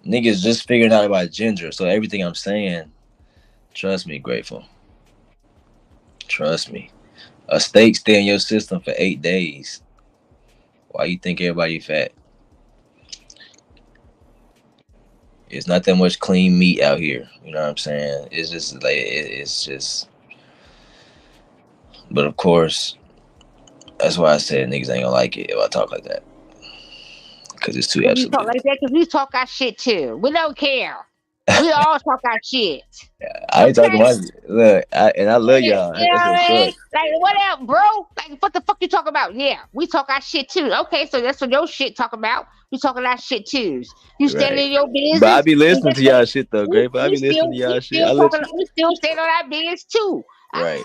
Niggas just figuring out about ginger, so everything I'm saying, trust me, grateful. Trust me. A steak stay in your system for 8 days. Why you think everybody fat? It's not that much clean meat out here. You know what I'm saying? It's just like it's just. But of course, that's why I said niggas ain't gonna like it if I talk like that, because it's too If you talk absolute. like that, because we talk our shit too. We don't care. We all talk our shit. I ain't talking Okay? about look, I love y'all. You know That's what what's I up. mean? Like, what up, bro? Like, what the fuck you talk about? Yeah, we talk our shit too. Okay, so that's what your shit talk about. We talking our shit too. You standing Right. in your But I business, be and listening guess to what? y'all shit though, Grateful. I be listening to y'all shit. I let you. We still stand on our business too. Right.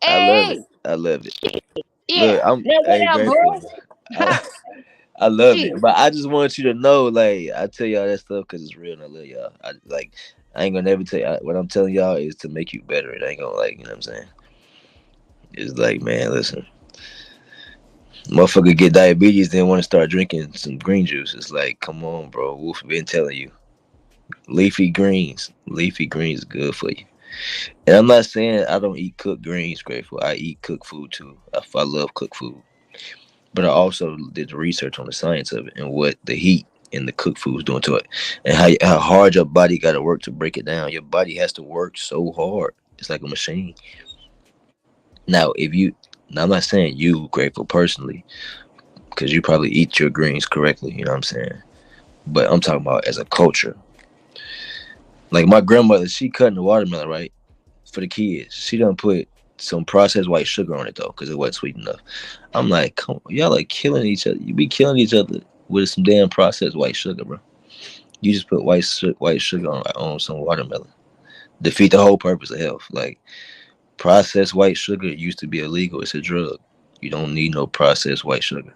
I love it. Hey, I love it. yeah. Look, I'm Now what hey up, Grateful. bro? I, I love it. Shit. But I just want you to know, like, I tell y'all that stuff because it's real and I love y'all. I ain't gonna never tell you what I'm telling y'all is to make you better. It ain't gonna like, you know what I'm saying? It's like, man, listen. Motherfucker get diabetes, then want to start drinking some green juice. It's like, come on, bro. Wolf been telling you. Leafy greens. Leafy greens is good for you. And I'm not saying I don't eat cooked greens, Grateful. I eat cooked food too. I love cooked food. But I also did the research on the science of it and what the heat and the cooked food is doing to it. And how hard your body got to work to break it down. Your body has to work so hard. It's like a machine. Now, now I'm not saying you, Grateful, personally, because you probably eat your greens correctly. You know what I'm saying? But I'm talking about as a culture. Like my grandmother, she cutting the watermelon, right? For the kids. She done put some processed white sugar on it though, because it wasn't sweet enough. I'm like, come on, y'all like killing each other. You be killing each other with some damn processed white sugar, bro. You just put white sugar on some watermelon. Defeat the whole purpose of health. Like processed white sugar used to be illegal. It's a drug. You don't need no processed white sugar.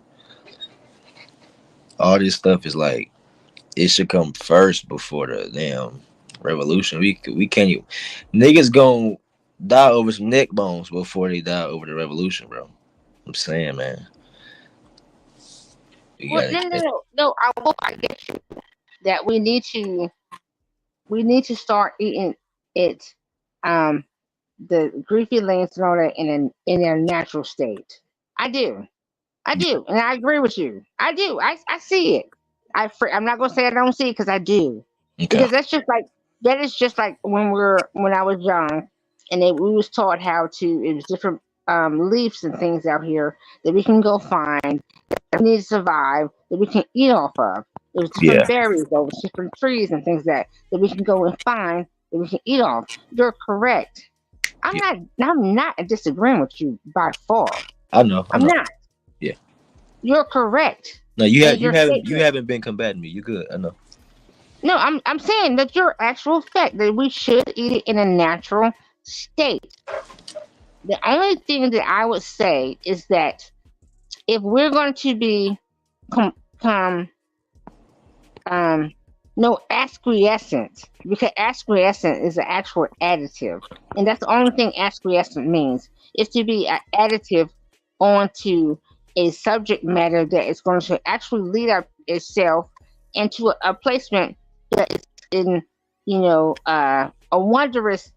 All this stuff is like it should come first before the damn revolution. We can't even, niggas gonna die over some neck bones before they die over the revolution, bro. I'm saying, man, we Well, gotta no, no, get. no, no. I get you that we need to start eating it, um, the greasy links and all that in their natural state. I do, and I agree with you. I do. I see it. I'm not gonna say I don't see it because I do, Okay. because that is just like when I was young, and we was taught how to. It was different leaves and things out here that we can go find that we need to survive that we can eat off of. There's different Yeah. berries, there's different trees and things that we can go and find that we can eat off. You're correct. Yeah. I'm not disagreeing with you by far. I know. I I'm know. not. Yeah. You're correct No, in you your haven't statement. been combating me. You good. I know. No, I'm saying that your actual fact that we should eat it in a natural state. The only thing that I would say is that if we're going to be com, com no acquiescent, because acquiescent is an actual additive, and that's the only thing acquiescent means, is to be an additive onto a subject matter that is going to actually lead up itself into a placement that is in, a wondrous,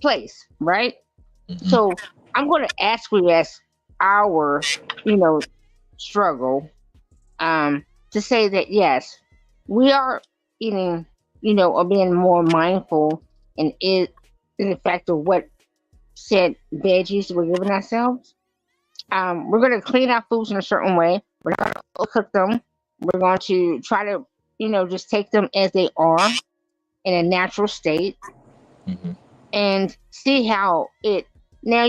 place, right? So I'm going to acquiesce our, you know, struggle, to say that yes, we are eating, or being more mindful and in the fact of what said veggies we're giving ourselves. We're going to clean our foods in a certain way. We're not going to cook them. We're going to try to, just take them as they are in a natural state and see how it. Now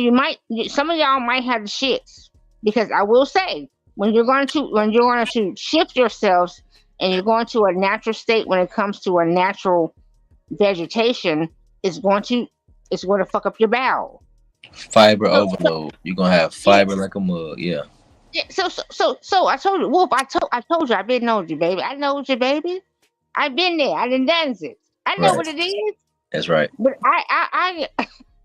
some of y'all might have the shits, because I will say when you're going to shift yourselves and you're going to a natural state when it comes to a natural vegetation, it's going to fuck up your bowel. Fiber So, overload. You're gonna have yeah, fiber like a mug. Yeah. yeah. So I told you, Wolf. I told you. I've been known you, baby. I know you, baby. I've been there. I done done it. I know Right. what it is. That's right. But I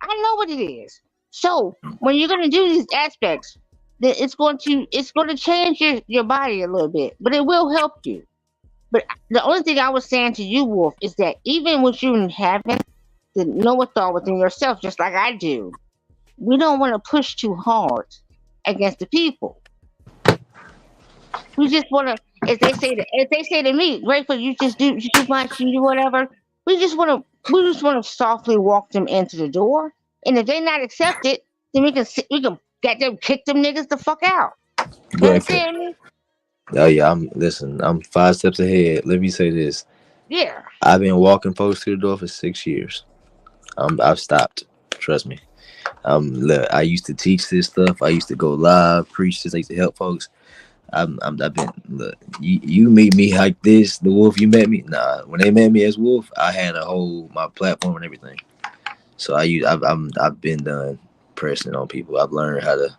know what it is. So when you're gonna do these aspects, then it's going to change your body a little bit, but it will help you. But the only thing I was saying to you, Wolf, is that even with you having the know thought within yourself, just like I do, we don't want to push too hard against the people. We just want to, as they say to me, grateful you just do you too much, you do whatever. We just want to softly walk them into the door, and if they not accepted, then we can get them kick them niggas the fuck out. You Grateful. understand me? Oh yeah. I'm 5 steps ahead. Let me say this. Yeah. I've been walking folks to the door for 6 years. I've stopped. Trust me. Look, I used to teach this stuff. I used to go live, preach this. I used to help folks. I've been look. You meet me like this, the Wolf. You met me. Nah, when they met me as Wolf, I had a whole my platform and everything. So I've been done pressing on people. I've learned how to,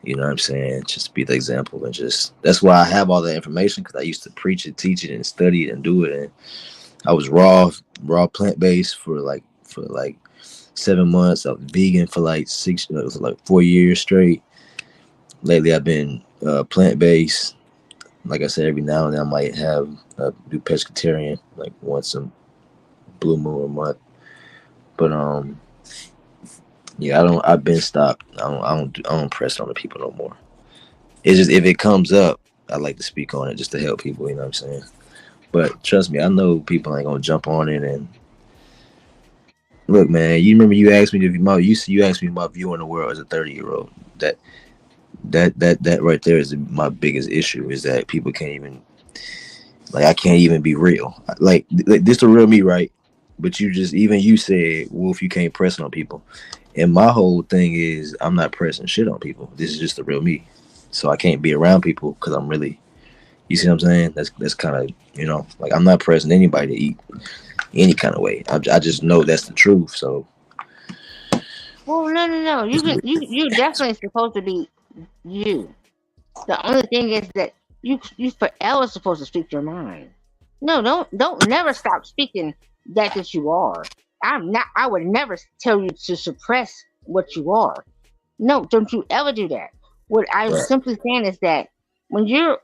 you know what I'm saying, just be the example and just that's why I have all that information because I used to preach it, teach it, and study it and do it. And I was raw plant based for like 7 months. I was vegan for like it was like 4 years straight. Lately, I've been plant based. Like I said, every now and then I might have do pescatarian like once a blue moon a month. But yeah, I don't. I've been stopped. I don't press on the people no more. It's just if it comes up, I like to speak on it just to help people. You know what I'm saying? But trust me, I know people ain't gonna jump on it. And look, man, you remember you asked me if you asked me my view on the world as a 30-year-old. That that right there is my biggest issue is that people can't even like I can't even be real. Like this the real me, right? But even you said, Wolf, you can't press on people. And my whole thing is I'm not pressing shit on people. This is just the real me. So I can't be around people because I'm really, you see what I'm saying? That's kind of, like I'm not pressing anybody to eat any kind of way. I just know that's the truth. So Well, no. You definitely supposed to be you. The only thing is that you forever supposed to speak your mind. No, don't never stop speaking that you are. I'm not. I would never tell you to suppress what you are. No, don't you ever do that. What I'm right, simply saying is that when you're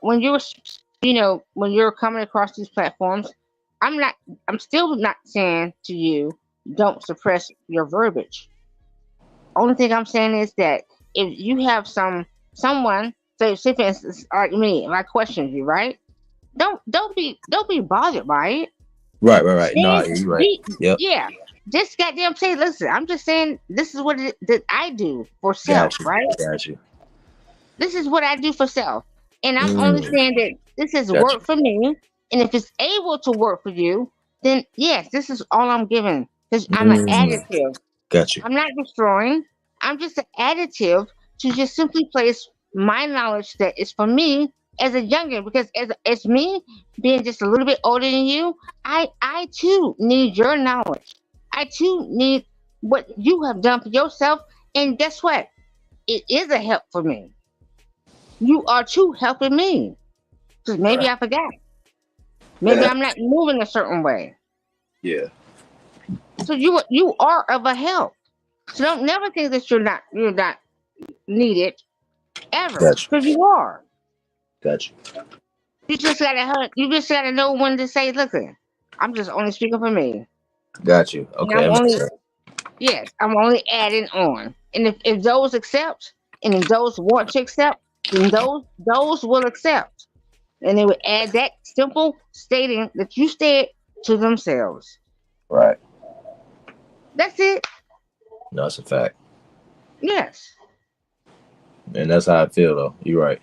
coming across these platforms, I'm not. I'm still not saying to you don't suppress your verbiage. Only thing I'm saying is that if you have someone, say for instance, like me, if I question you, right? Don't be bothered by it. right. No, Then you're right. be Yep, yeah. Just goddamn say, listen, I'm just saying this is what that I do for self, got you, right? got you. This is what I do for self. And I'm only Mm, saying that this has got you. worked for me. And if it's able to work for you, then yes, this is all I'm giving. Because I'm an Mm, additive. got you. I'm not destroying. I'm just an additive to just simply place my knowledge that is for me as a youngin, because as me being just a little bit older than you, I too need your knowledge. I too need what you have done for yourself, and guess what? It is a help for me. You are too helping me. Because maybe Right. I forgot. Maybe I'm not moving a certain way. Yeah. So you are of a help. So don't never think that you're not needed ever, Gotcha. because you are. Gotcha. You just gotta know when to say, listen, I'm just only speaking for me. Got you. And Okay, I'm that makes only sense. yes, I'm only adding on. And if those accept and if those want to accept, then those will accept. And they would add that simple stating that you said to themselves. Right. That's it. No, it's a fact. Yes. And that's how I feel though. You're right.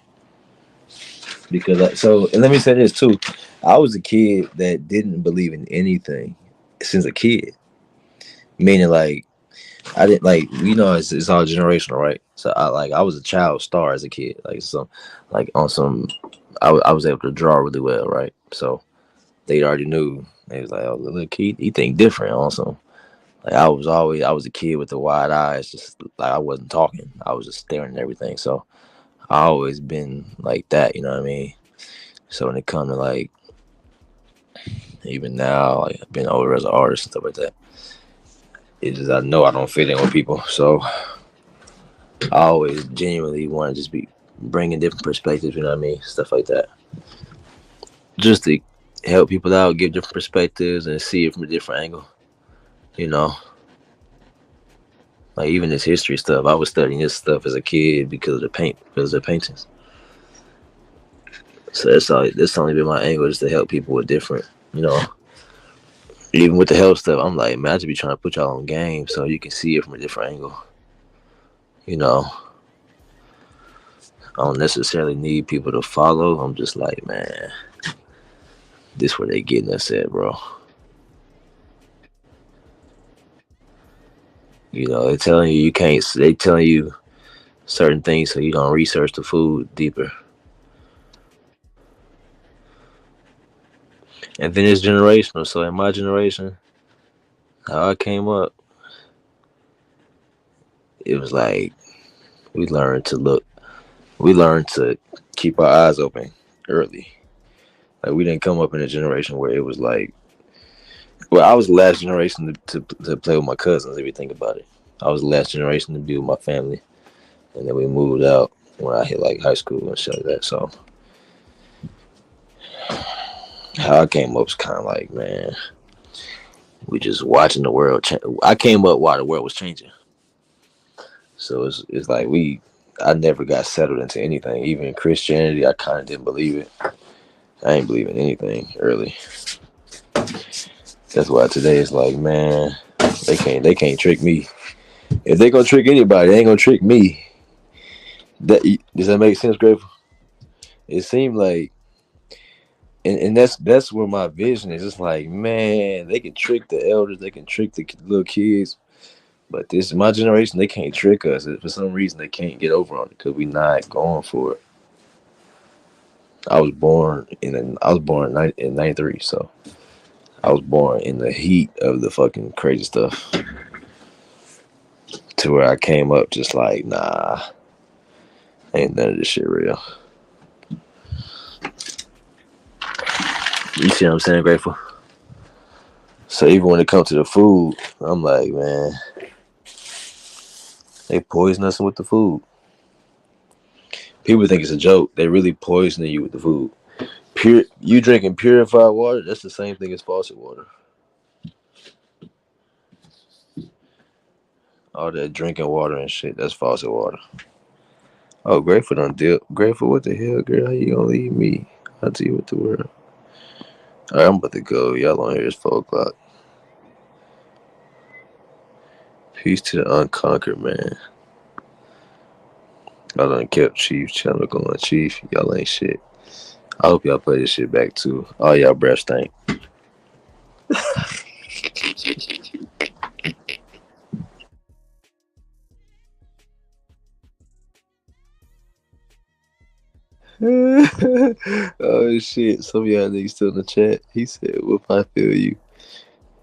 Because and let me say this too. I was a kid that didn't believe in anything since a kid. Meaning like I didn't like it's all generational, right? So I was a child star as a kid. Like some like on some I was able to draw really well, right? So they already knew. They was like, oh, the little kid, he think different on some. Like I was a kid with the wide eyes, just like I wasn't talking. I was just staring at everything. So I always been like that, you know what I mean? So when it come to like even now, like I've been older as an artist and stuff like that. It's just I know I don't fit in with people. So I always genuinely want to just be bringing different perspectives, you know what I mean? Stuff like that. Just to help people out, give different perspectives and see it from a different angle, you know? Like even this history stuff, I was studying this stuff as a kid because of the paintings. So that's only been my angle, just to help people with different, you know. Even with the health stuff, I'm like, man, I just be trying to put y'all on game so you can see it from a different angle. You know, I don't necessarily need people to follow. I'm just like, man, this where they getting us at, bro. You know, they telling you you can't. They telling you certain things so you don't research the food deeper. And then it's generational. So in my generation, how I came up, it was like we learned to look. We learned to keep our eyes open early. Like we didn't come up in a generation where it was like, well, I was the last generation to play with my cousins. If you think about it, I was the last generation to be with my family, and then we moved out when I hit like high school and shit like that. So how I came up was kind of like, man, we just watching the world change. I came up while the world was changing, so it's like I never got settled into anything. Even in Christianity, I kind of didn't believe it. I ain't believe in anything early. That's why today it's like, man, they can't trick me. If they gonna trick anybody, they ain't gonna trick me. Does that make sense, Grateful? It seemed like, and that's where my vision is. It's like, man, they can trick the elders, they can trick the little kids, but this my generation, they can't trick us. For some reason, they can't get over on it because we not going for it. I was born in '93, so I was born in the heat of the fucking crazy stuff. To where I came up just like, nah, ain't none of this shit real. You see what I'm saying, Grateful? So even when it comes to the food, I'm like, man, they poison us with the food. People think it's a joke. They really poisoning you with the food. You drinking purified water, that's the same thing as faucet water. All that drinking water and shit, that's faucet water. Oh, Grateful done dip. Grateful, what the hell, girl? How you gonna leave me? I'll tell you what the world. Alright, I'm about to go. Y'all on here, it's 4 o'clock. Peace to the unconquered, man. I done kept Chief channel going. Chief, y'all ain't shit. I hope y'all play this shit back too. All y'all breath stink. Oh shit! Some of y'all niggas still in the chat. He said, "Whoop, I feel you."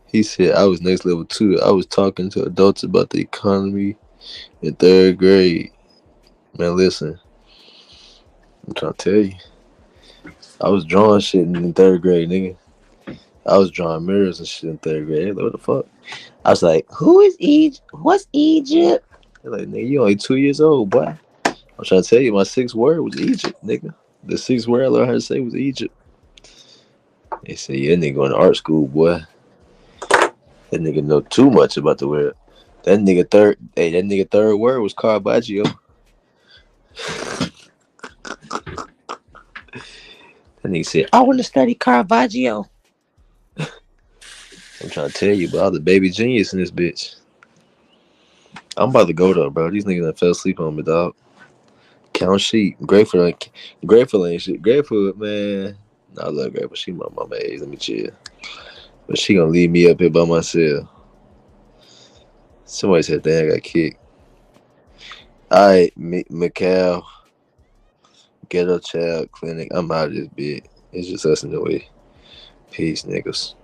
He said, "I was next level too. I was talking to adults about the economy in 3rd grade." Man, listen, I'm trying to tell you, I was drawing shit in 3rd grade, nigga. I was drawing mirrors and shit in 3rd grade. Like, what the fuck? I was like, "Who is Egypt? What's Egypt?" They're like, "Nigga, you only 2 years old, boy." I'm trying to tell you, my 6th word was Egypt, nigga. The 6th word I learned how to say was Egypt. They say, "Yeah, that nigga going to art school, boy." That nigga know too much about the world. That nigga 3rd word was Caravaggio. That nigga said, "I want to study Caravaggio." I'm trying to tell you, bro, I was a baby genius in this bitch. I'm about to go though, bro. These niggas done fell asleep on me, dog. Count sheep. Grateful ain't shit. Grateful, man. Nah, I love Grateful. She my mama age. Let me chill. But she gonna leave me up here by myself. Somebody said, "Dang, I got kicked." Alright, Mikal, Ghetto Child Clinic. I'm out of this bit. It's just us in the way. Peace, niggas.